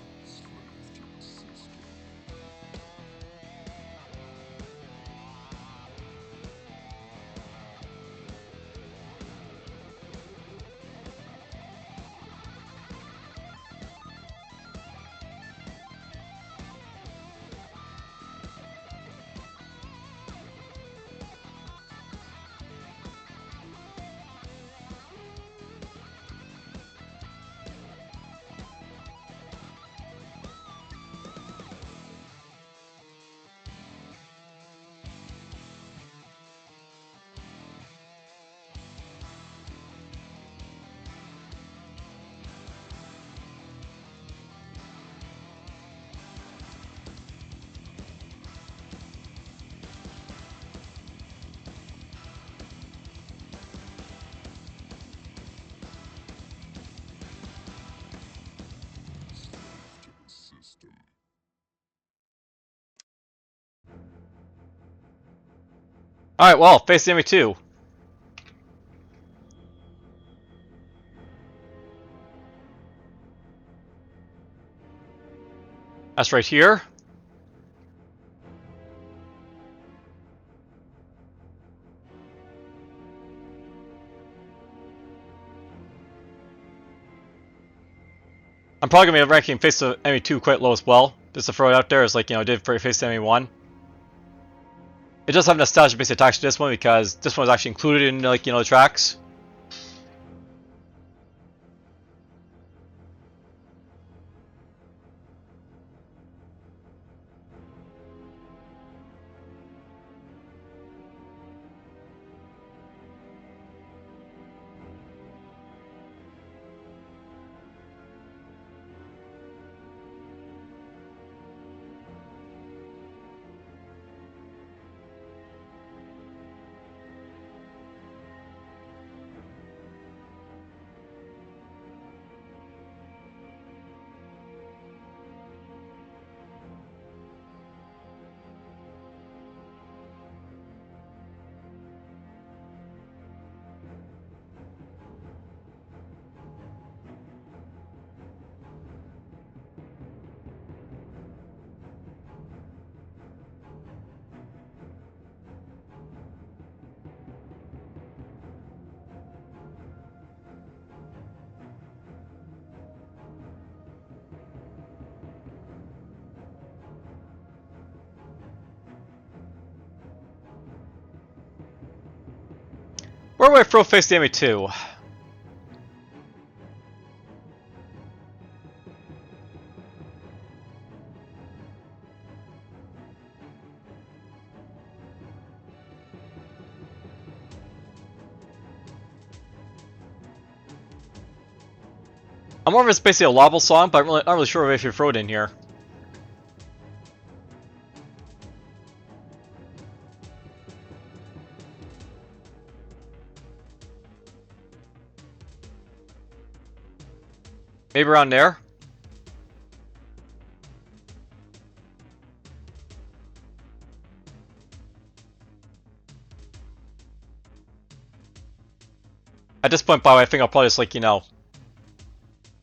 Alright, well, face the enemy 2. That's right here. I'm probably going to be ranking face the enemy 2 quite low as well. Just to throw it out there, as like, I did for face the enemy 1. It does have nostalgia based attached to this one because this one was actually included in like, the tracks. Where would I throw face the enemy 2? I'm wondering if it's basically a Lobble song, but I'm not really sure if you throw it in here. Maybe around there? At this point, by the way, I think I'll probably just like,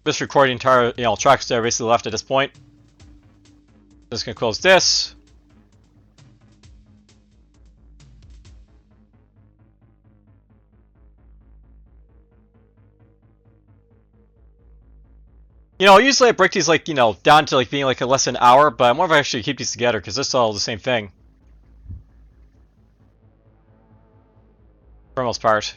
just record the entire, tracks that are basically left at this point. Just gonna close this. Usually I break these like, down to like being like less than an hour, but I'm wondering if I actually keep these together because this is all the same thing. For the most part.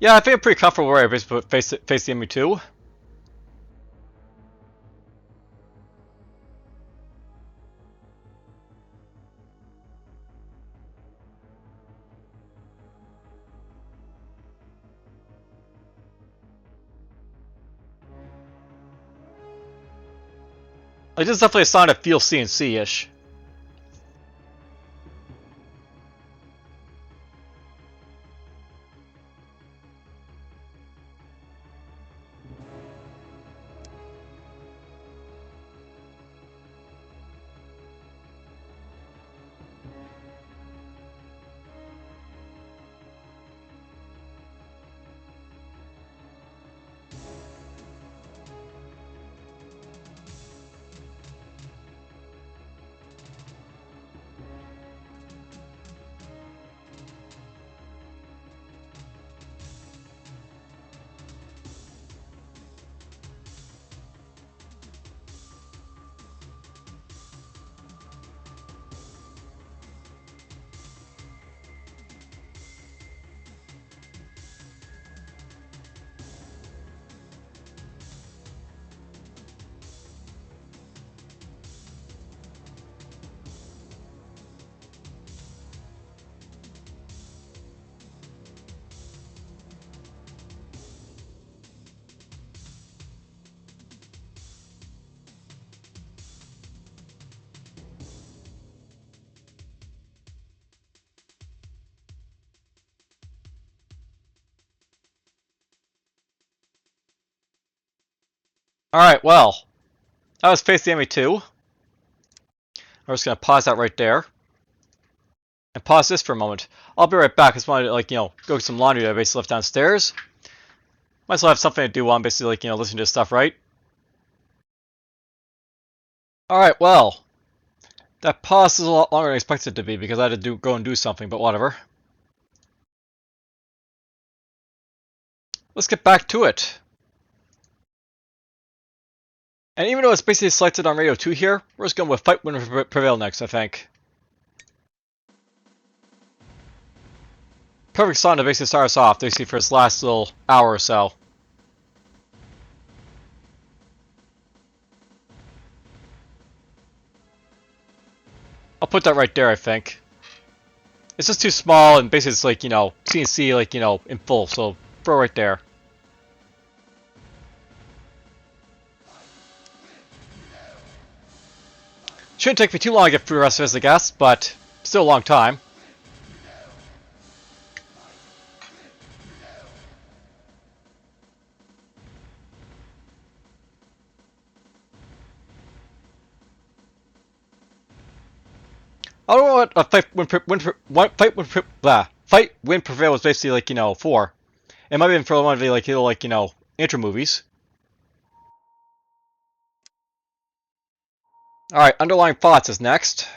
Yeah, I think I'm pretty comfortable where I basically put face the enemy 2. Like, this is definitely a sound that feels CNC-ish. Alright, well, that was Face the Enemy 2. I'm just gonna pause that right there. And pause this for a moment. I'll be right back. I just wanted to, like, go get some laundry that I basically left downstairs. Might as well have something to do while I'm basically, like, listening to this stuff, right? Alright, well. That pause is a lot longer than I expected it to be because I had to go and do something, but whatever. Let's get back to it. And even though it's basically selected on Radio 2 here, we're just going with Fight Win Prevail next, I think. Perfect song to basically start us off, basically for this last little hour or so. I'll put that right there, I think. It's just too small, and basically it's like, CNC, like, in full, so throw it right there. Shouldn't take me too long to get through the rest of this, I guess, but still a long time. I don't know what a Fight Win Prevail was basically like, for. It might have been for one of the little intro movies. Alright, Underlying Thoughts is next.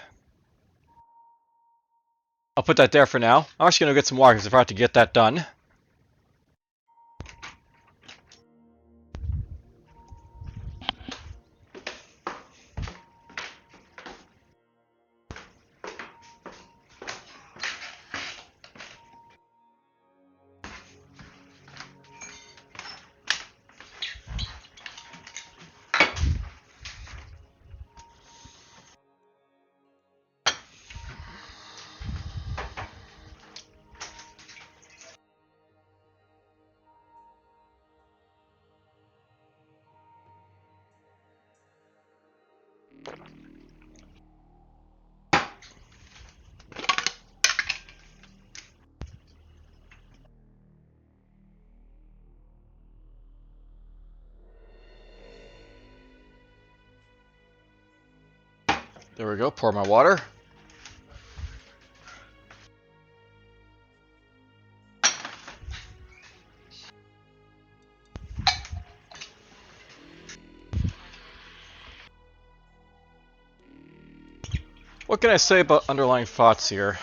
I'll put that there for now. I'm actually gonna get some water because I forgot to get that done. There we go, pour my water. What can I say about Underlying Thoughts here?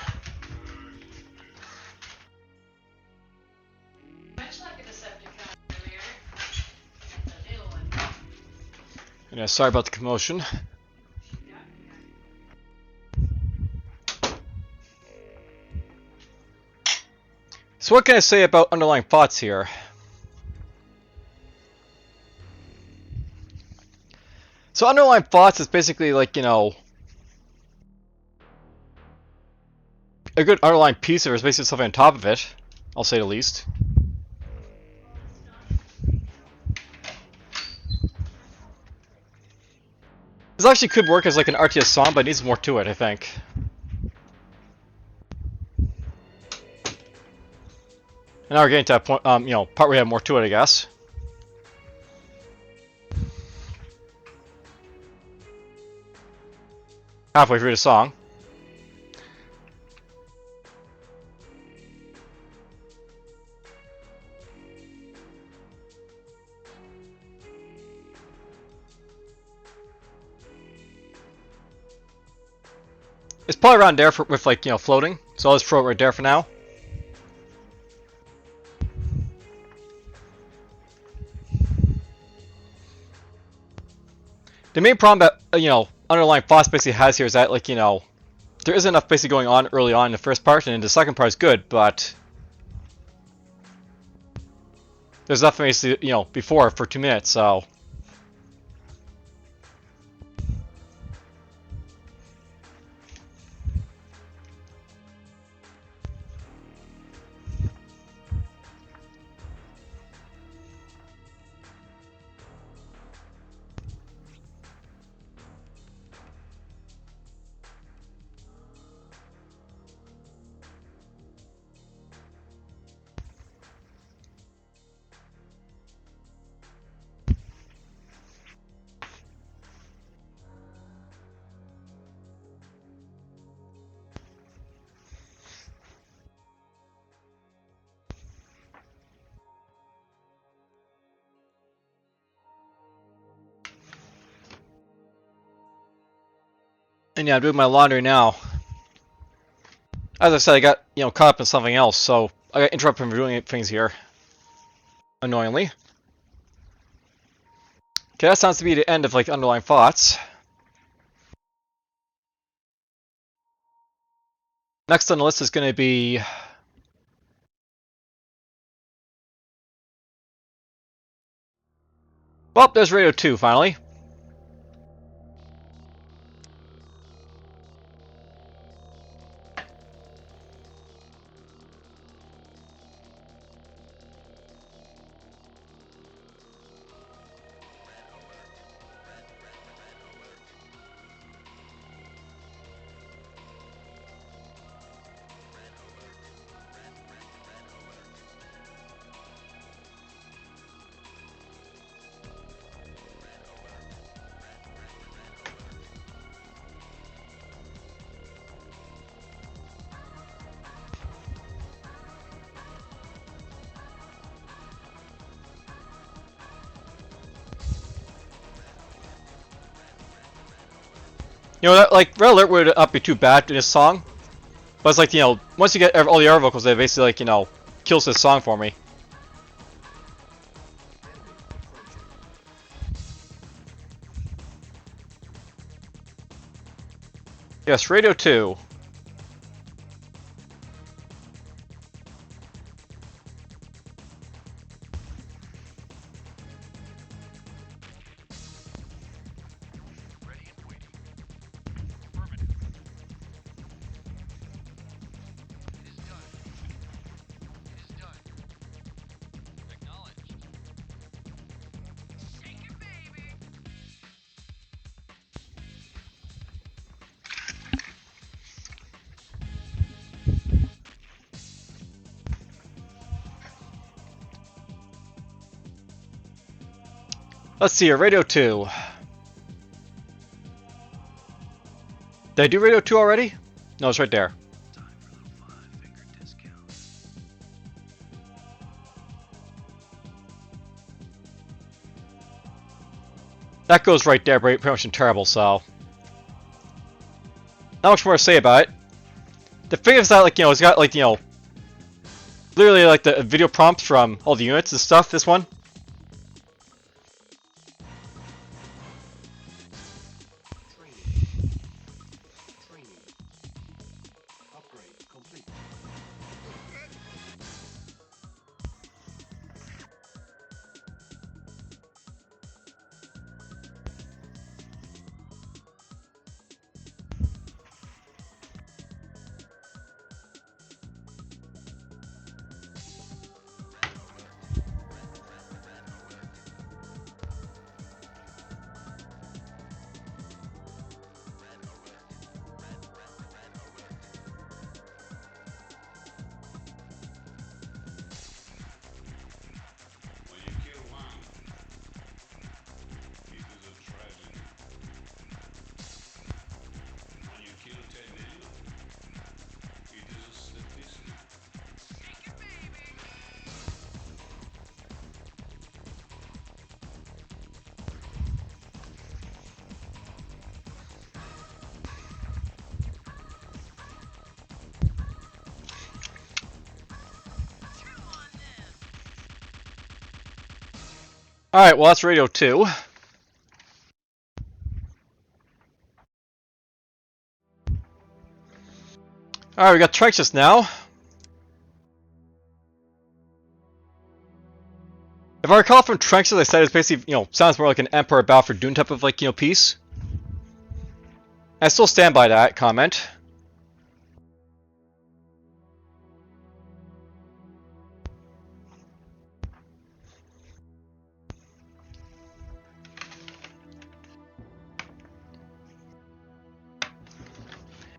Yeah, sorry about the commotion. So what can I say about Underlying Thoughts here? So Underlying Thoughts is basically like, a good underlying piece of it is basically something on top of it, I'll say the least. This actually could work as like an RTS song, but it needs more to it, I think. And now we're getting to that point, part where we have more to it, I guess. Halfway through the song. It's probably around there with like, floating. So I'll just throw it right there for now. The main problem that, Underlying Thoughts basically has here is that, like, there isn't enough basically going on early on in the first part, and the second part is good, but there's nothing basically, before for 2 minutes, so. And yeah, I'm doing my laundry now. As I said, I got, caught up in something else, so I got interrupted from doing things here. Annoyingly. Okay, that sounds to be the end of, like, underlying thoughts. Next on the list is going to be... Well, there's Radio 2, finally. That, like, Red Alert would not be too bad in this song. But it's like, once you get all the other vocals, they basically, like, kills this song for me. Yes, Radio 2. Let's see here, Radio 2. Did I do Radio 2 already? No, it's right there. That goes right there, pretty much terrible, so... Not much more to say about it. The thing is that, like, it's got, like, literally, like, the video prompts from all the units and stuff, this one. When you kill one, it is a tragedy. When you kill 10 million, it is a statistic. Alright, well, that's Radio 2. Alright, we got Trenches now. If I recall from Trenches, I said it's basically, sounds more like an Emperor Battle for Dune type of, like, piece. I still stand by that comment.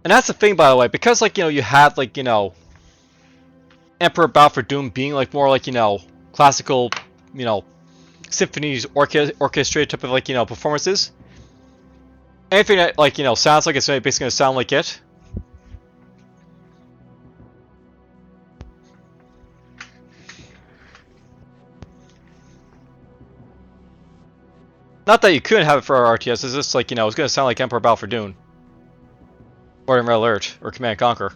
And that's the thing, by the way, because, like, you have, like, Emperor Battle for Doom being, like, more like, classical, symphonies, orchestrated type of, like, performances. Anything that, like, sounds like it's basically going to sound like it. Not that you couldn't have it for our RTS, it's just, like, it's going to sound like Emperor Battle for Doom. Or in Red Alert, or Command Conquer.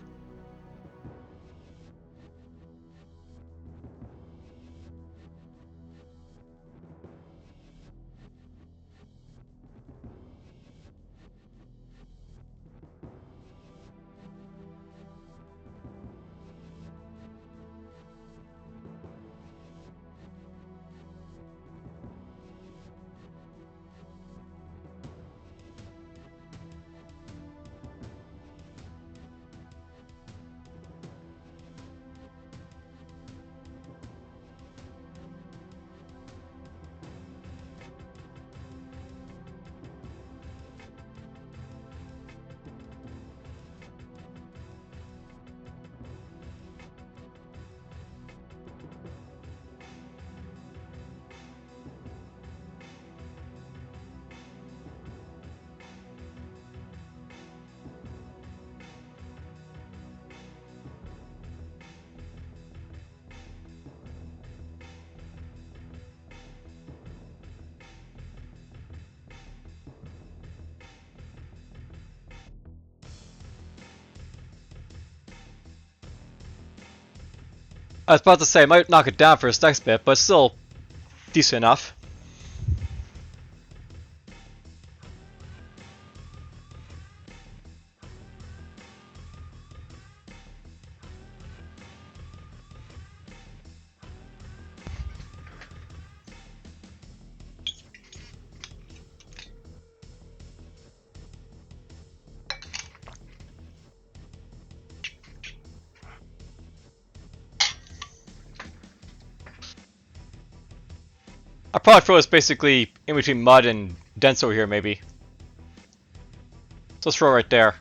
I was about to say, I might knock it down for this next bit, but still decent enough. I probably throw this basically in between mud and dense over here, maybe. So let's throw it right there.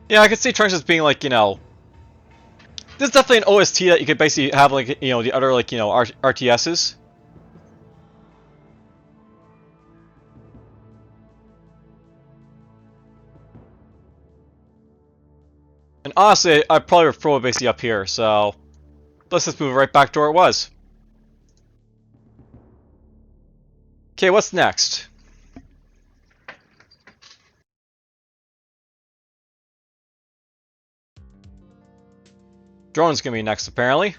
Yeah, I could see Trunks as being like, you know, this is definitely an OST that you could basically have like, you know, the other like, you know, RTSs. And honestly, I'd probably throw it basically up here, so let's just move it right back to where it was. Okay, what's next? Drone's gonna be next, apparently.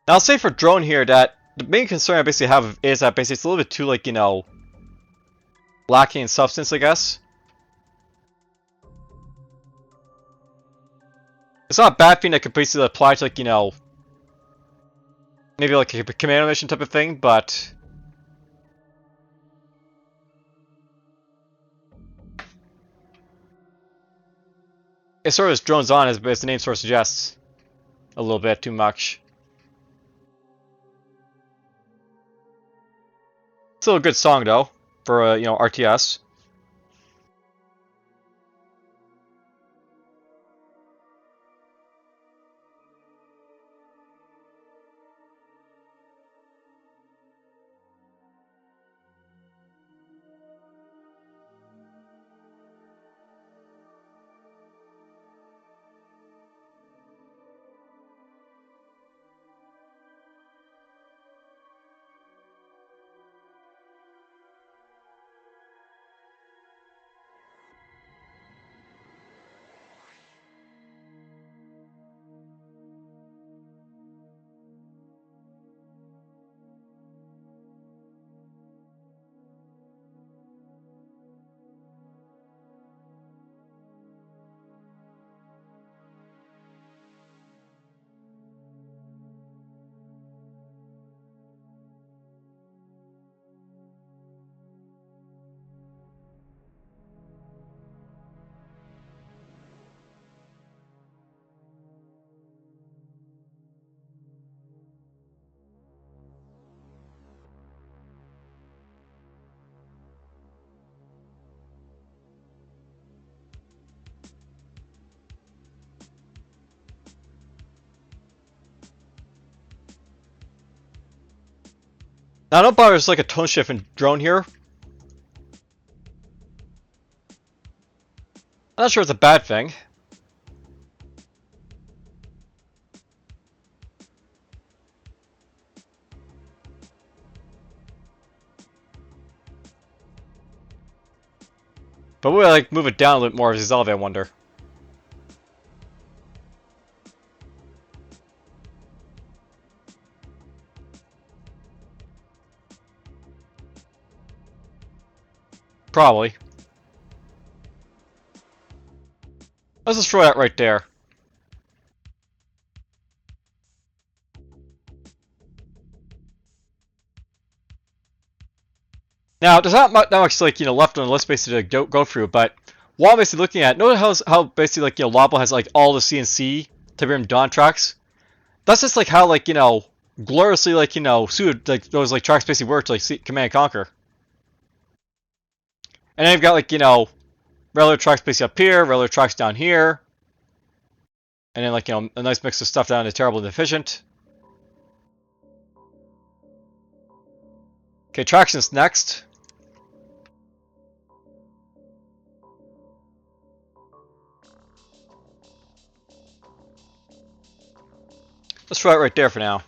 Now, I'll say for drone here that the main concern I basically have is that basically it's a little bit too, like, you know, lacking in substance, I guess. It's not a bad thing that could basically apply to, like, you know, maybe like a command mission type of thing, but it sort of just drones on, as the name sort of suggests, a little bit too much. Still a good song though, for you know, RTS. Now, I don't bother there's like a tone shift in drone here. I'm not sure it's a bad thing. But we'll like move it down a little bit more as Zelda, I wonder. Probably. Let's destroy that right there. Now, there's not much like, you know, left on the list basically to go through, but while I'm basically looking at it, notice how basically like, you know, Lobble has like all the CNC Tiberium Dawn tracks. That's just like how, like, you know, gloriously, like, you know, suited like those like tracks basically work to like Command Conquer. And then you've got like, you know, regular tracks basically up here, regular tracks down here, and then like, you know, a nice mix of stuff down to terrible and efficient. Okay, traction's next. Let's try it right there for now.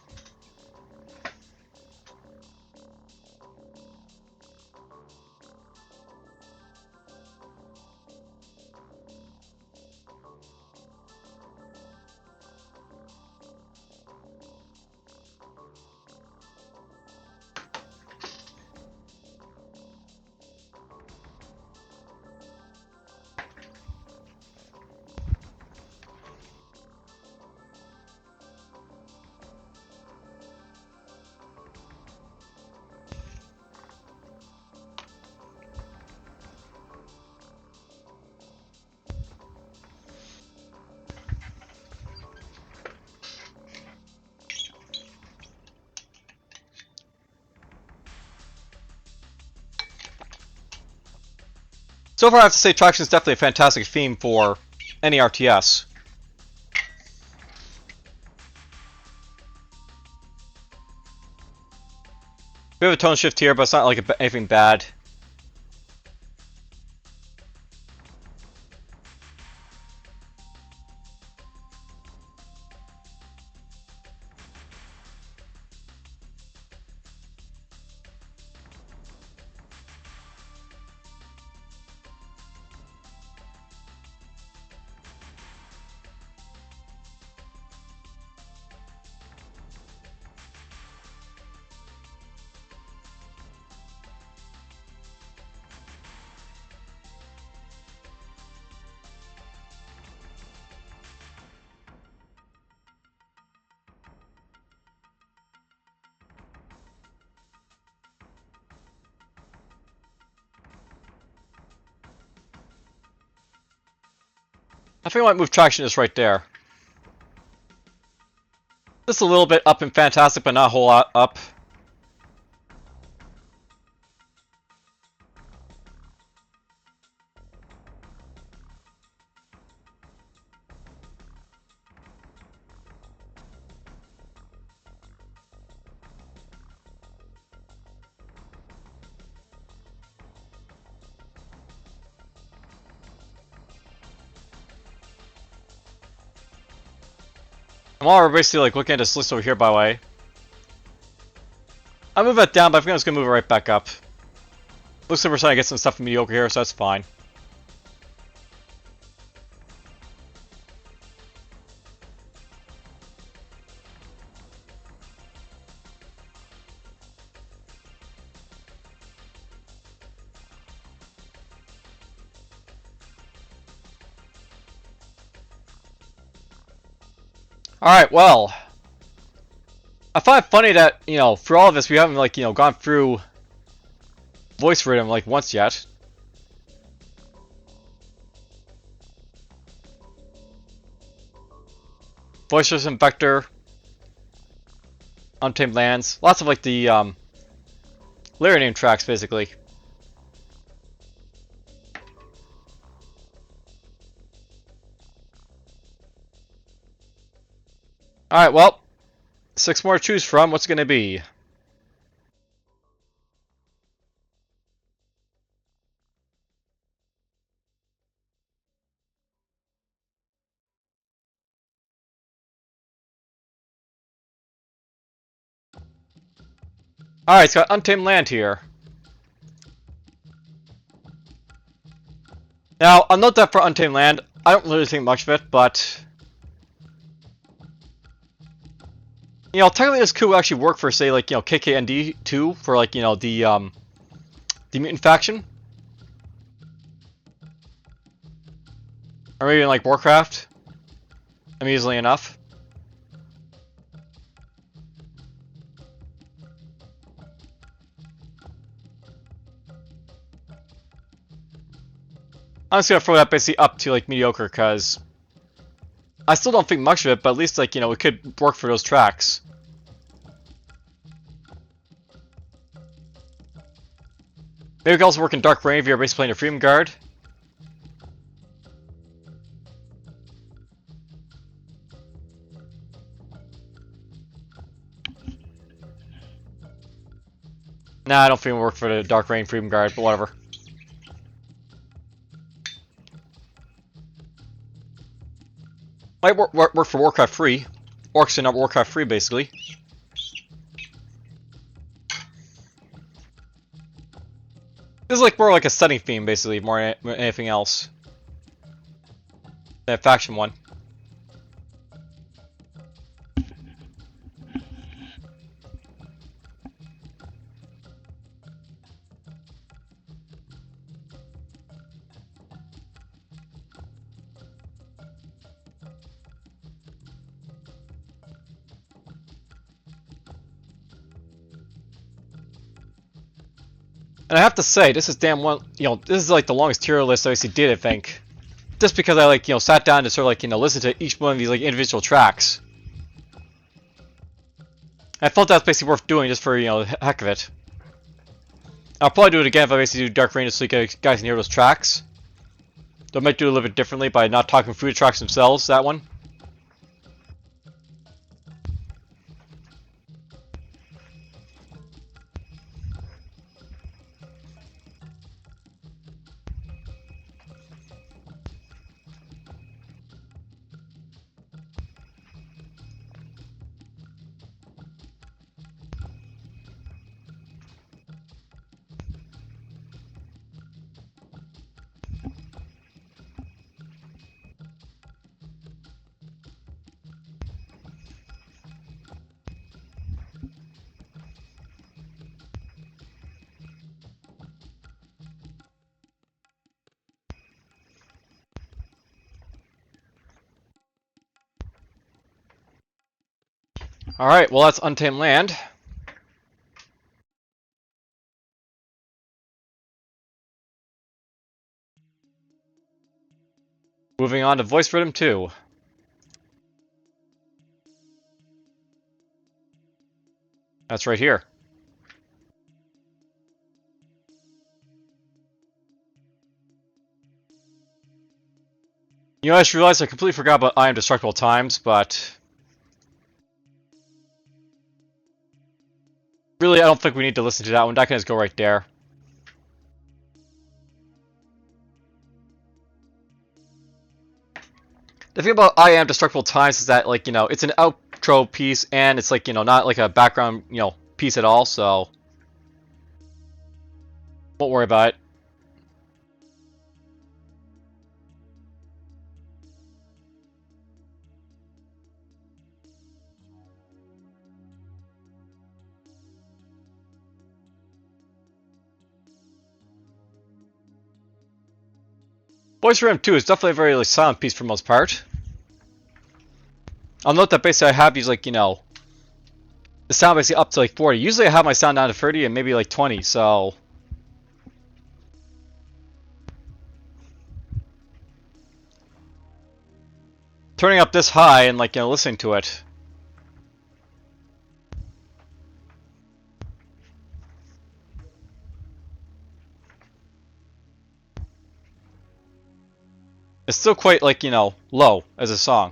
So far, I have to say, traction is definitely a fantastic theme for any RTS. We have a tone shift here, but it's not like anything bad. I think I might move traction just right there. Just a little bit up in Fantastic, but not a whole lot up. I'm already basically like looking at this list over here, by the way. I move that down, but I think I'm just gonna move it right back up. Looks like we're trying to get some stuff from mediocre here, so that's fine. Alright, well. I find it funny that, you know, for all of this, we haven't, like, you know, gone through voice rhythm, like, once yet. Voice rhythm, vector, untamed lands. Lots of, like, the, lyric name tracks, basically. Alright, well. 6 more to choose from. What's it gonna be? Alright, it's got Untamed Land here. Now, I'll note that for Untamed Land, I don't really think much of it, but... You know, technically this could actually work for, say, like, you know, KKND 2, for, like, you know, the mutant faction. Or maybe in, like, Warcraft. I mean, easily enough. I'm just gonna throw that basically up to, like, mediocre, because I still don't think much of it, but at least, like, you know, it could work for those tracks. Maybe we could also work in Dark Rain if you're basically playing a Freedom Guard. Nah, I don't think it would work for the Dark Rain Freedom Guard, but whatever. Might work for Warcraft 3. Orcs are not Warcraft 3, basically. This is like more like a setting theme, basically, more than anything else. Than a faction one. And I have to say, this is damn one, you know, this is like the longest tier list I actually did, I think. Just because I, like, you know, sat down to sort of, like, you know, listen to each one of these, like, individual tracks. I felt that's basically worth doing just for, you know, the heck of it. I'll probably do it again if I basically do Dark Rain just so you guys can hear those tracks. Though I might do it a little bit differently by not talking through the tracks themselves, that one. Alright, well that's Untamed Land. Moving on to voice rhythm 2. That's right here. You know, I just realized I completely forgot about I Am Destructible Times, but really, I don't think we need to listen to that one. That can just go right there. The thing about I Am Destructible Times is that, like, you know, it's an outro piece, and it's, like, you know, not like a background, you know, piece at all, so won't worry about it. Voice Rhythm 2 is definitely a very, like, silent piece for the most part. I'll note that basically I have these, like, you know, the sound basically up to, like, 40. Usually I have my sound down to 30 and maybe, like, 20, so turning up this high and, like, you know, listening to it, it's still quite, like, you know, low as a song.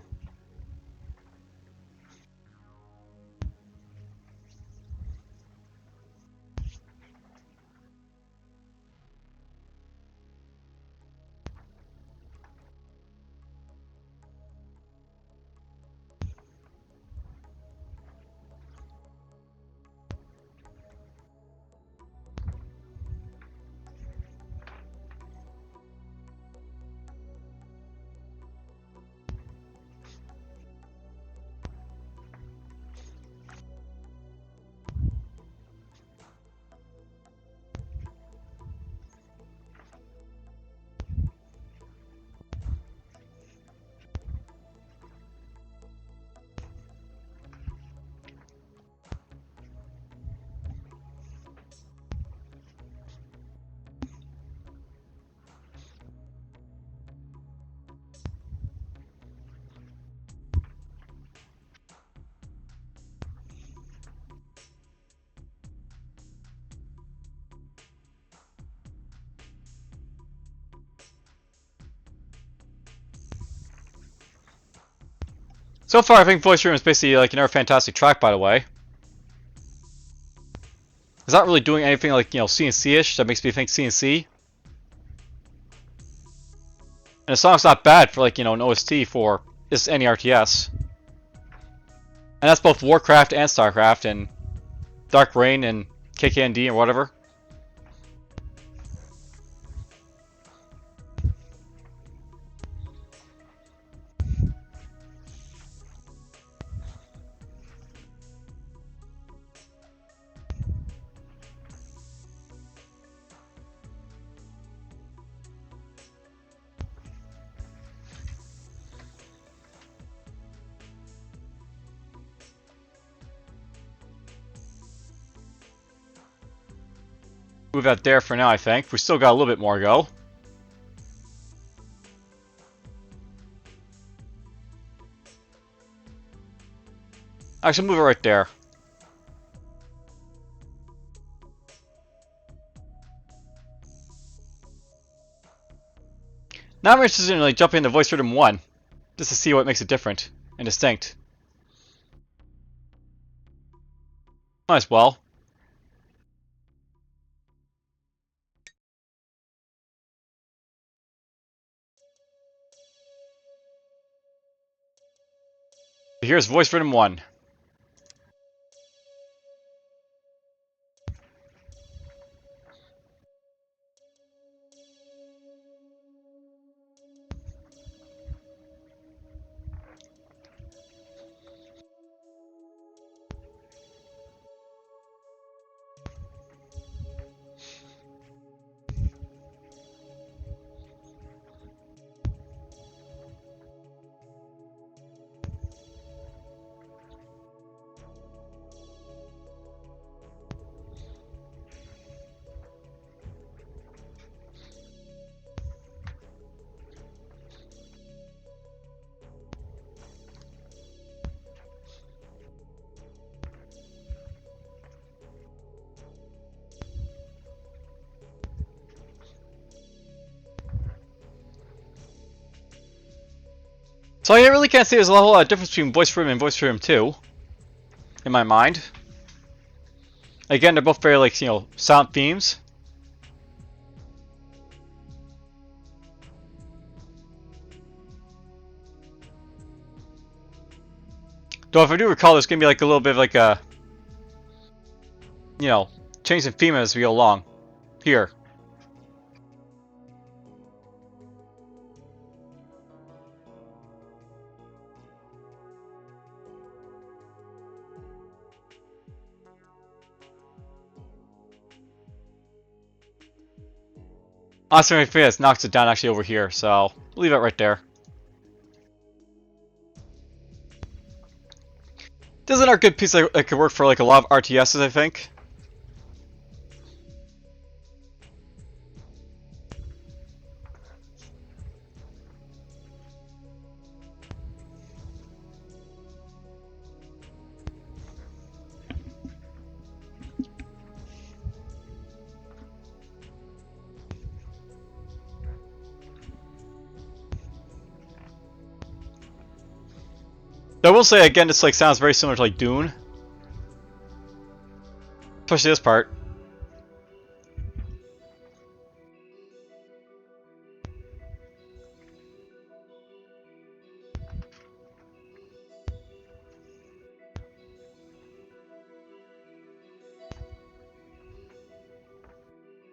So far, I think Voice Rhythm is basically, like, another fantastic track, by the way. It's not really doing anything, like, you know, CNC-ish that makes me think CNC. And the song's not bad for, like, you know, an OST for just any RTS. And that's both Warcraft and StarCraft and Dark Reign and KKND and whatever. Move that there for now, I think. We still got a little bit more to go. Actually, move it right there. Now I'm interested in, like, jumping into Voice Rhythm 1, just to see what makes it different and distinct. Might as well. Here's Voice Rhythm 1. So I really can't say there's a whole lot of difference between Voice for Him and Voice for Him 2, in my mind. Again, they're both very, like, you know, sound themes. Though if I do recall, there's gonna be like a little bit of like a, you know, change in theme as we go along. Here. Honestly, I think it knocks it down actually over here, so leave it right there. This is another good piece that could work for like a lot of RTSs, I think. I will say again, this like sounds very similar to like Dune, especially this part.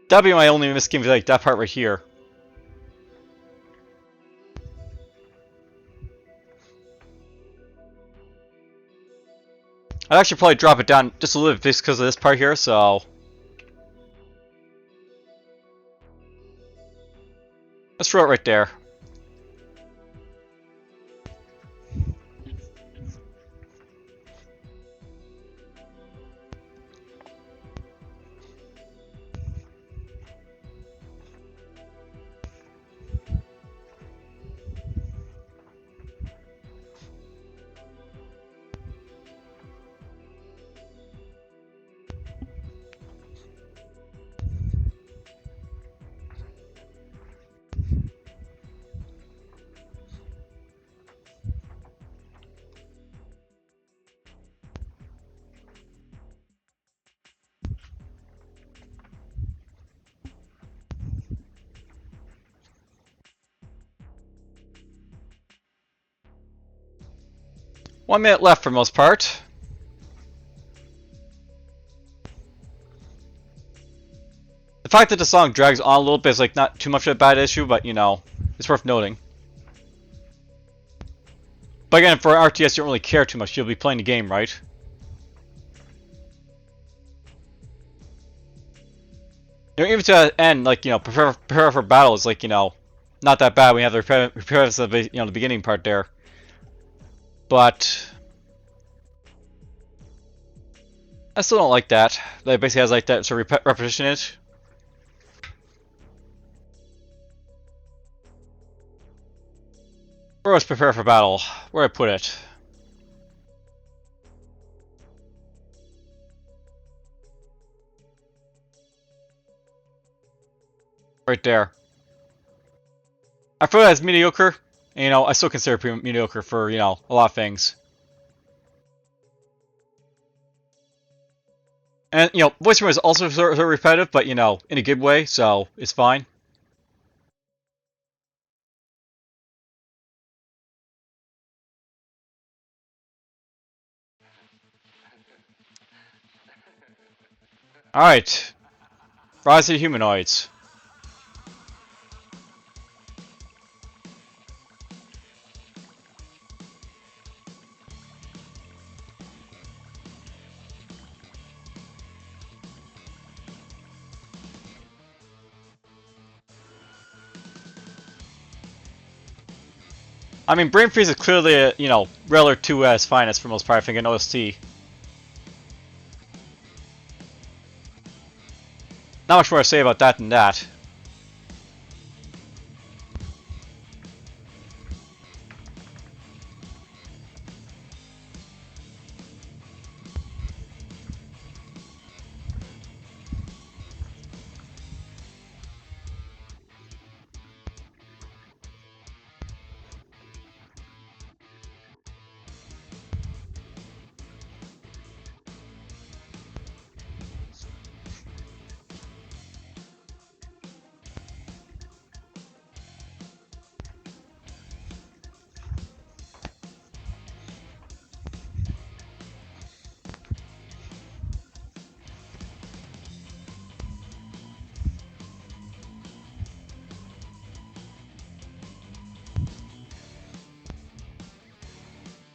That'd be my only misgiving, like that part right here. I'd actually probably drop it down just a little bit just because of this part here, so let's throw it right there. One minute left for most part. The fact that the song drags on a little bit is like not too much of a bad issue, but you know, it's worth noting. But again, for an RTS, you don't really care too much. You'll be playing the game, right? You know, even to the end, like, you know, prepare for battle is like, you know, not that bad. We have the repetitive of, you know, the beginning part there. But I still don't like that. That basically has like that sort of repetition in it. Where was prepare for battle? Where I put it? Right there. I feel that's mediocre. And, you know, I still consider it pretty mediocre for, you know, a lot of things. And, you know, voice is also sort of repetitive, but, you know, in a good way, so it's fine. Alright. Rise of the Humanoids. I mean, Brain Freeze is clearly a, you know, Railroad 2 at its finest for most part, I think, in OST. Not much more to say about that than that.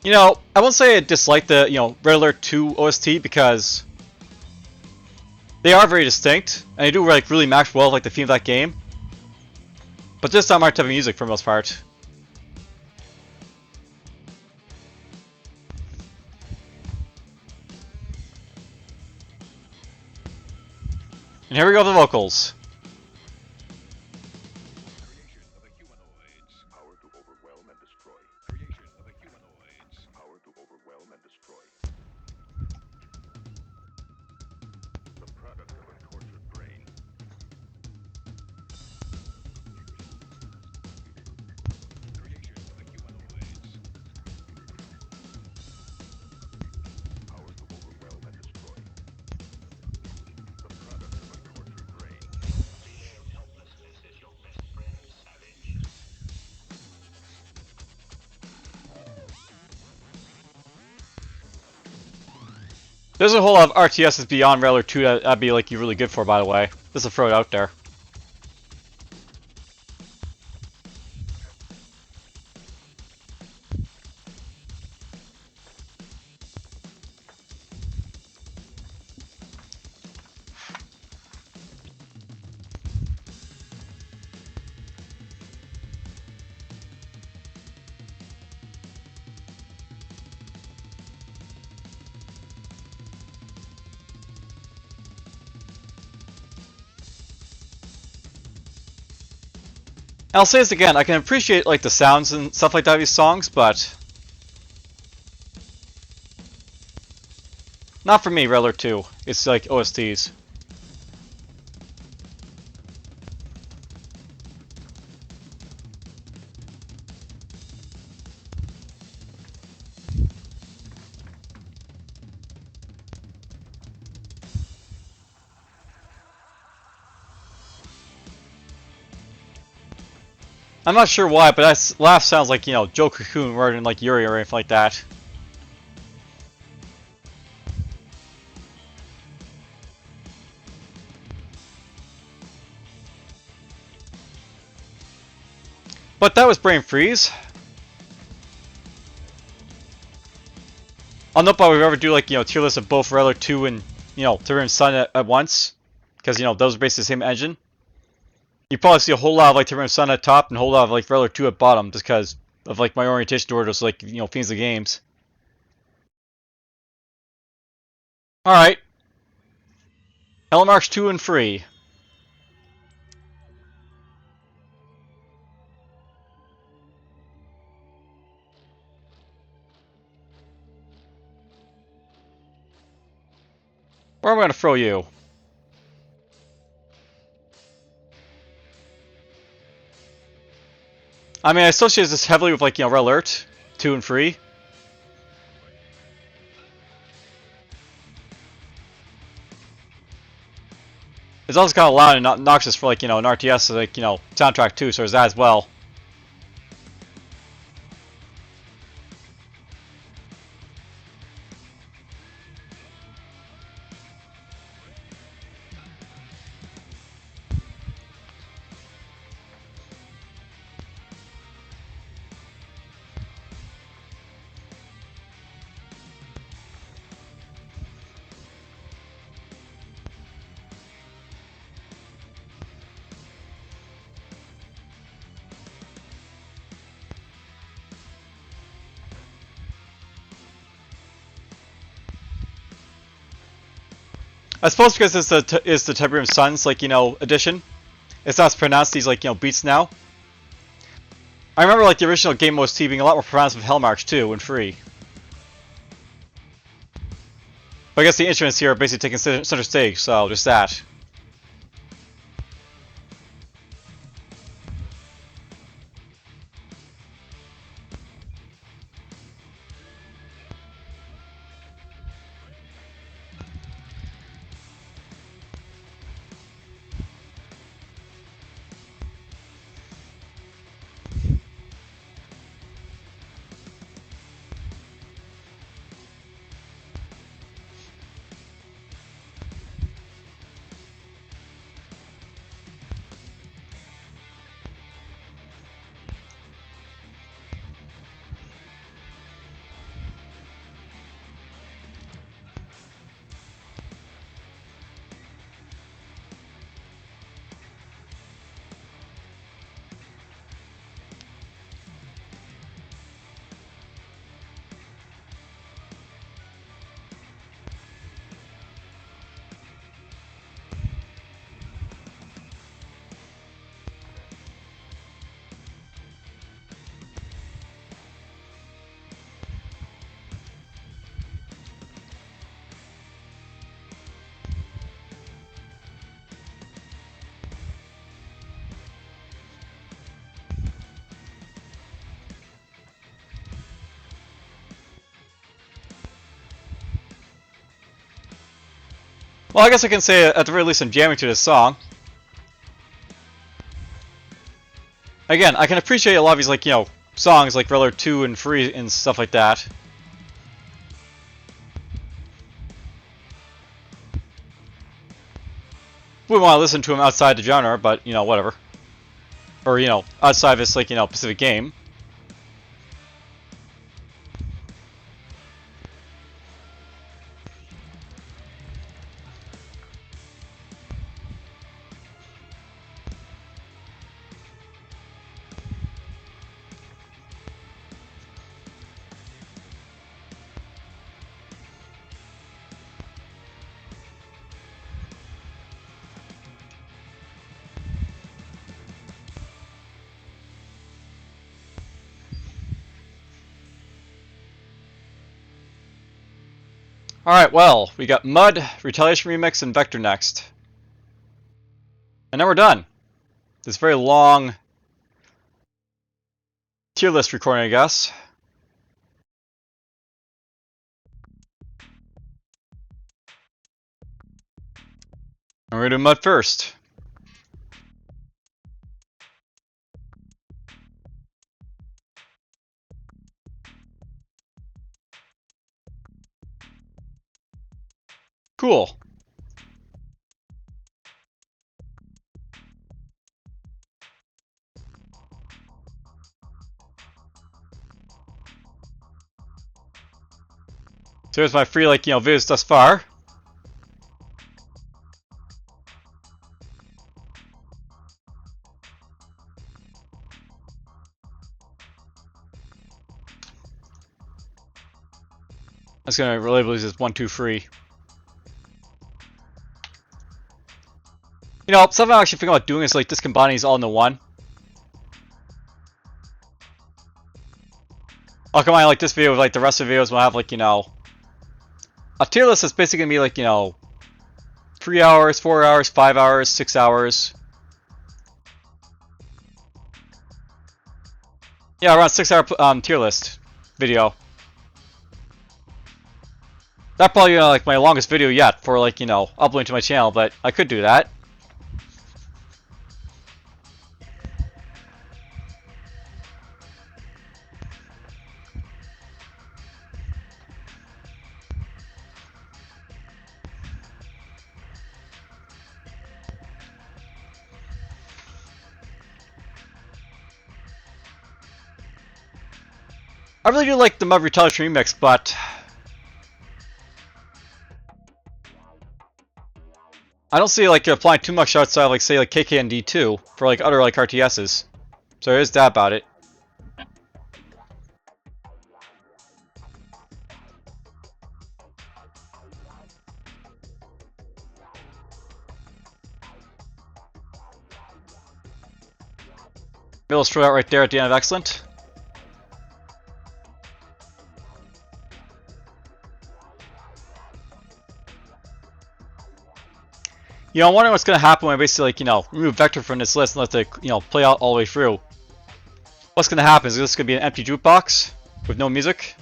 You know, I won't say I dislike the, Red Alert 2 OST because they are very distinct, and they do like really match well with like the theme of that game. But just not my type of music for the most part. And here we go, the vocals. Creation of a humanoids. Power to overwhelm and destroy. Creation of a humanoids. Power to overwhelm and destroy. The product of a tortured brain. Creation of a humanoids. Power to overwhelm and destroy. The product of a tortured brain. Female helplessness is your best friend, savage. There's a whole lot of RTSs beyond Red Alert 2 that'd be like really good for, by the way. Just to throw it out there. I'll say this again, I can appreciate like the sounds and stuff like that of these songs, but not for me, Red Alert 2. It's like OSTs. I'm not sure why, but that laugh sounds like, Joe Cocoon rather than like Yuri or anything like that. But that was Brain Freeze. I'll note if we ever do like, tier list of both Red Alert 2 and, Tiberium Sun at once. Because, those are basically the same engine. You probably see a whole lot of like Tiberium Sun at top and a whole lot of like Red Alert 2 at bottom just because of like my orientation toward those like, themes of games. Alright. Hellmarch 2 and 3. Where am I going to throw you? I mean, I associate this heavily with like, Red Alert 2 and 3. It's also kind of loud and obnoxious for like, an RTS like, soundtrack too, so there's that as well. I suppose because it's the Tiberium Suns, like, edition. It's not as pronounced these, like, beats now. I remember, like, the original game OST being a lot more pronounced with Hellmarch 2 and 3. But I guess the instruments here are basically taking center stage, so just that. Well, I guess I can say at the very least I'm jamming to this song. Again, I can appreciate a lot of these, like, you know, songs like Railer 2 and 3 and stuff like that. Wouldn't want to listen to them outside the genre, but, you know, whatever. Or, you know, outside this, like, you know, specific game. Alright, well, we got Mud, Retaliation Remix, and Vector next. And then we're done. This very long tier list recording, I guess. And we're going to do Mud first. Cool. So here's my free, like, you know, videos thus far. I'm just going to label these as 1, 2, free. You know, something I'm actually thinking about doing is like just combining these all into one. I'll combine like this video with like the rest of the videos. We'll have like, you know, a tier list that's basically gonna be like, you know, 3 hours, 4 hours, 5 hours, 6 hours. Yeah, around 6 hour tier list video. That's probably, you know, like my longest video yet for like, you know, uploading to my channel, but I could do that. I really do like the Mud Retaliation remix, but I don't see like applying too much outside of like say like KK and D2 for like other like RTSs. So there's that about it. Middle throw out right there at the end of Excellent. You know, I'm wondering what's going to happen when I basically, like, you know, remove Vector from this list and let it, you know, play out all the way through. What's going to happen? Is this going to be an empty jukebox with no music?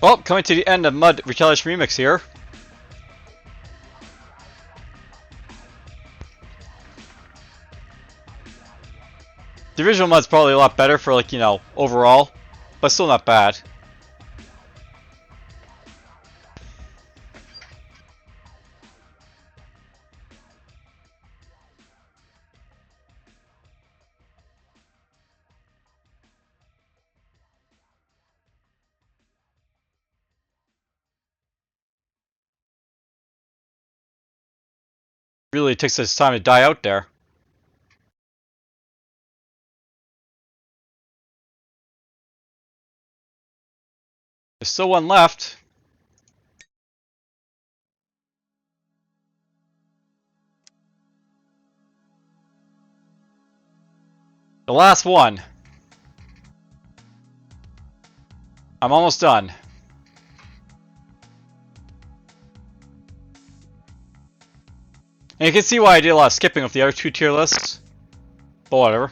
Well, coming to the end of Mud Retaliation Remix here. The original Mud's probably a lot better for, like, you know, overall, but still not bad. Really takes its time to die out there. There's still one left. The last one. I'm almost done. And you can see why I did a lot of skipping with the other 2 tier lists. But whatever.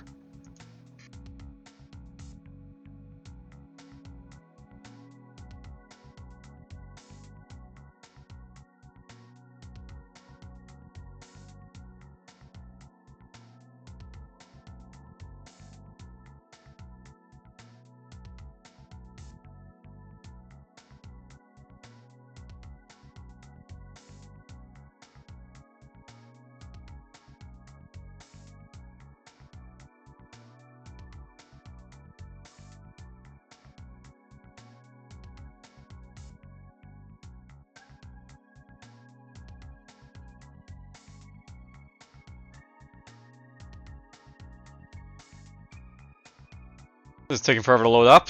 This is taking forever to load up.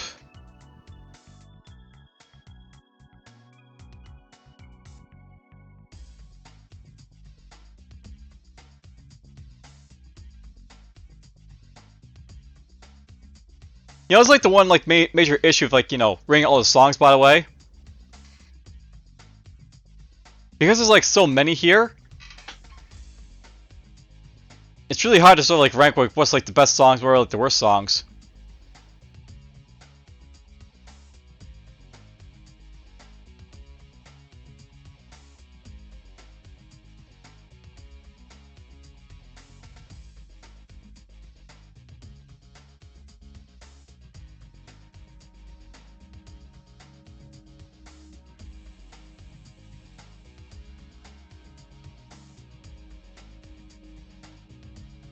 You know, it's like the one like major issue of like, you know, ringing all the songs, by the way. Because there's like so many here, it's really hard to sort of like rank like what's like the best songs, what are like the worst songs.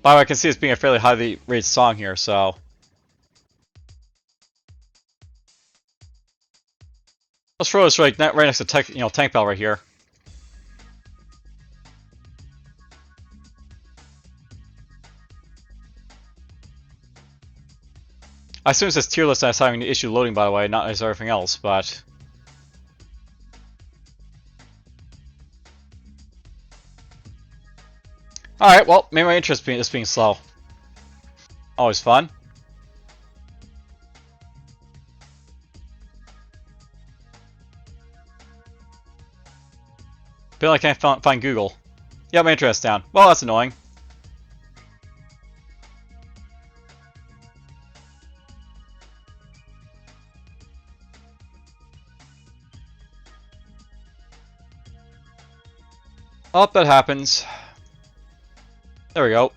By the way, I can see it's being a fairly highly rated song here, so. Let's throw this right next to Tank Bell right here. I assume it says tier list and it's having an issue loading, by the way, not as everything else, but. Alright, well, maybe my interest in this being slow. Always fun. Feel like I can't find Google. Yeah, my interest down. Well, that's annoying. Oh, that happens. There we go.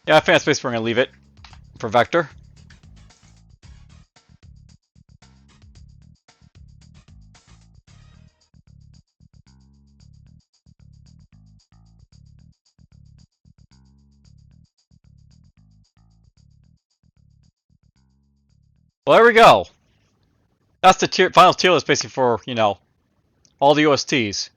Yeah, I think that's basically where I'm gonna leave it for Vector. Well, there we go. That's the final tier list basically for, you know, All the OSTs.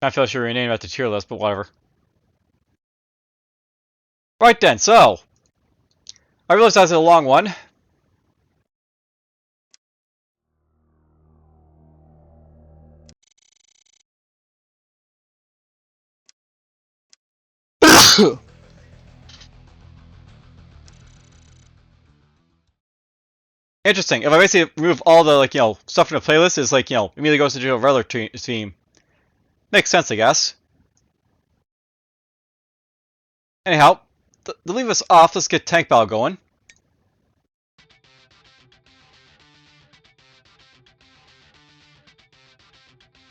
I feel I should rename it to tier list, but whatever. Right then, so I realize that's a long one. Interesting. If I basically remove all the stuff from the playlist, is immediately goes into a regular theme. Makes sense, I guess. Anyhow, to leave us off, let's get tank battle going.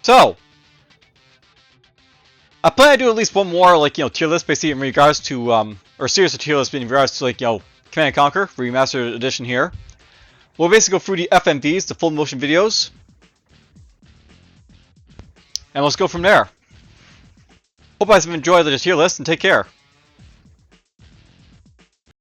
So, I plan to do at least one more tier list, basically in regards to or series of tier lists in regards to Command Conquer Remastered edition here. We'll basically go through the FMVs, the full motion videos, and let's go from there. Hope you guys have enjoyed the tier list, and take care.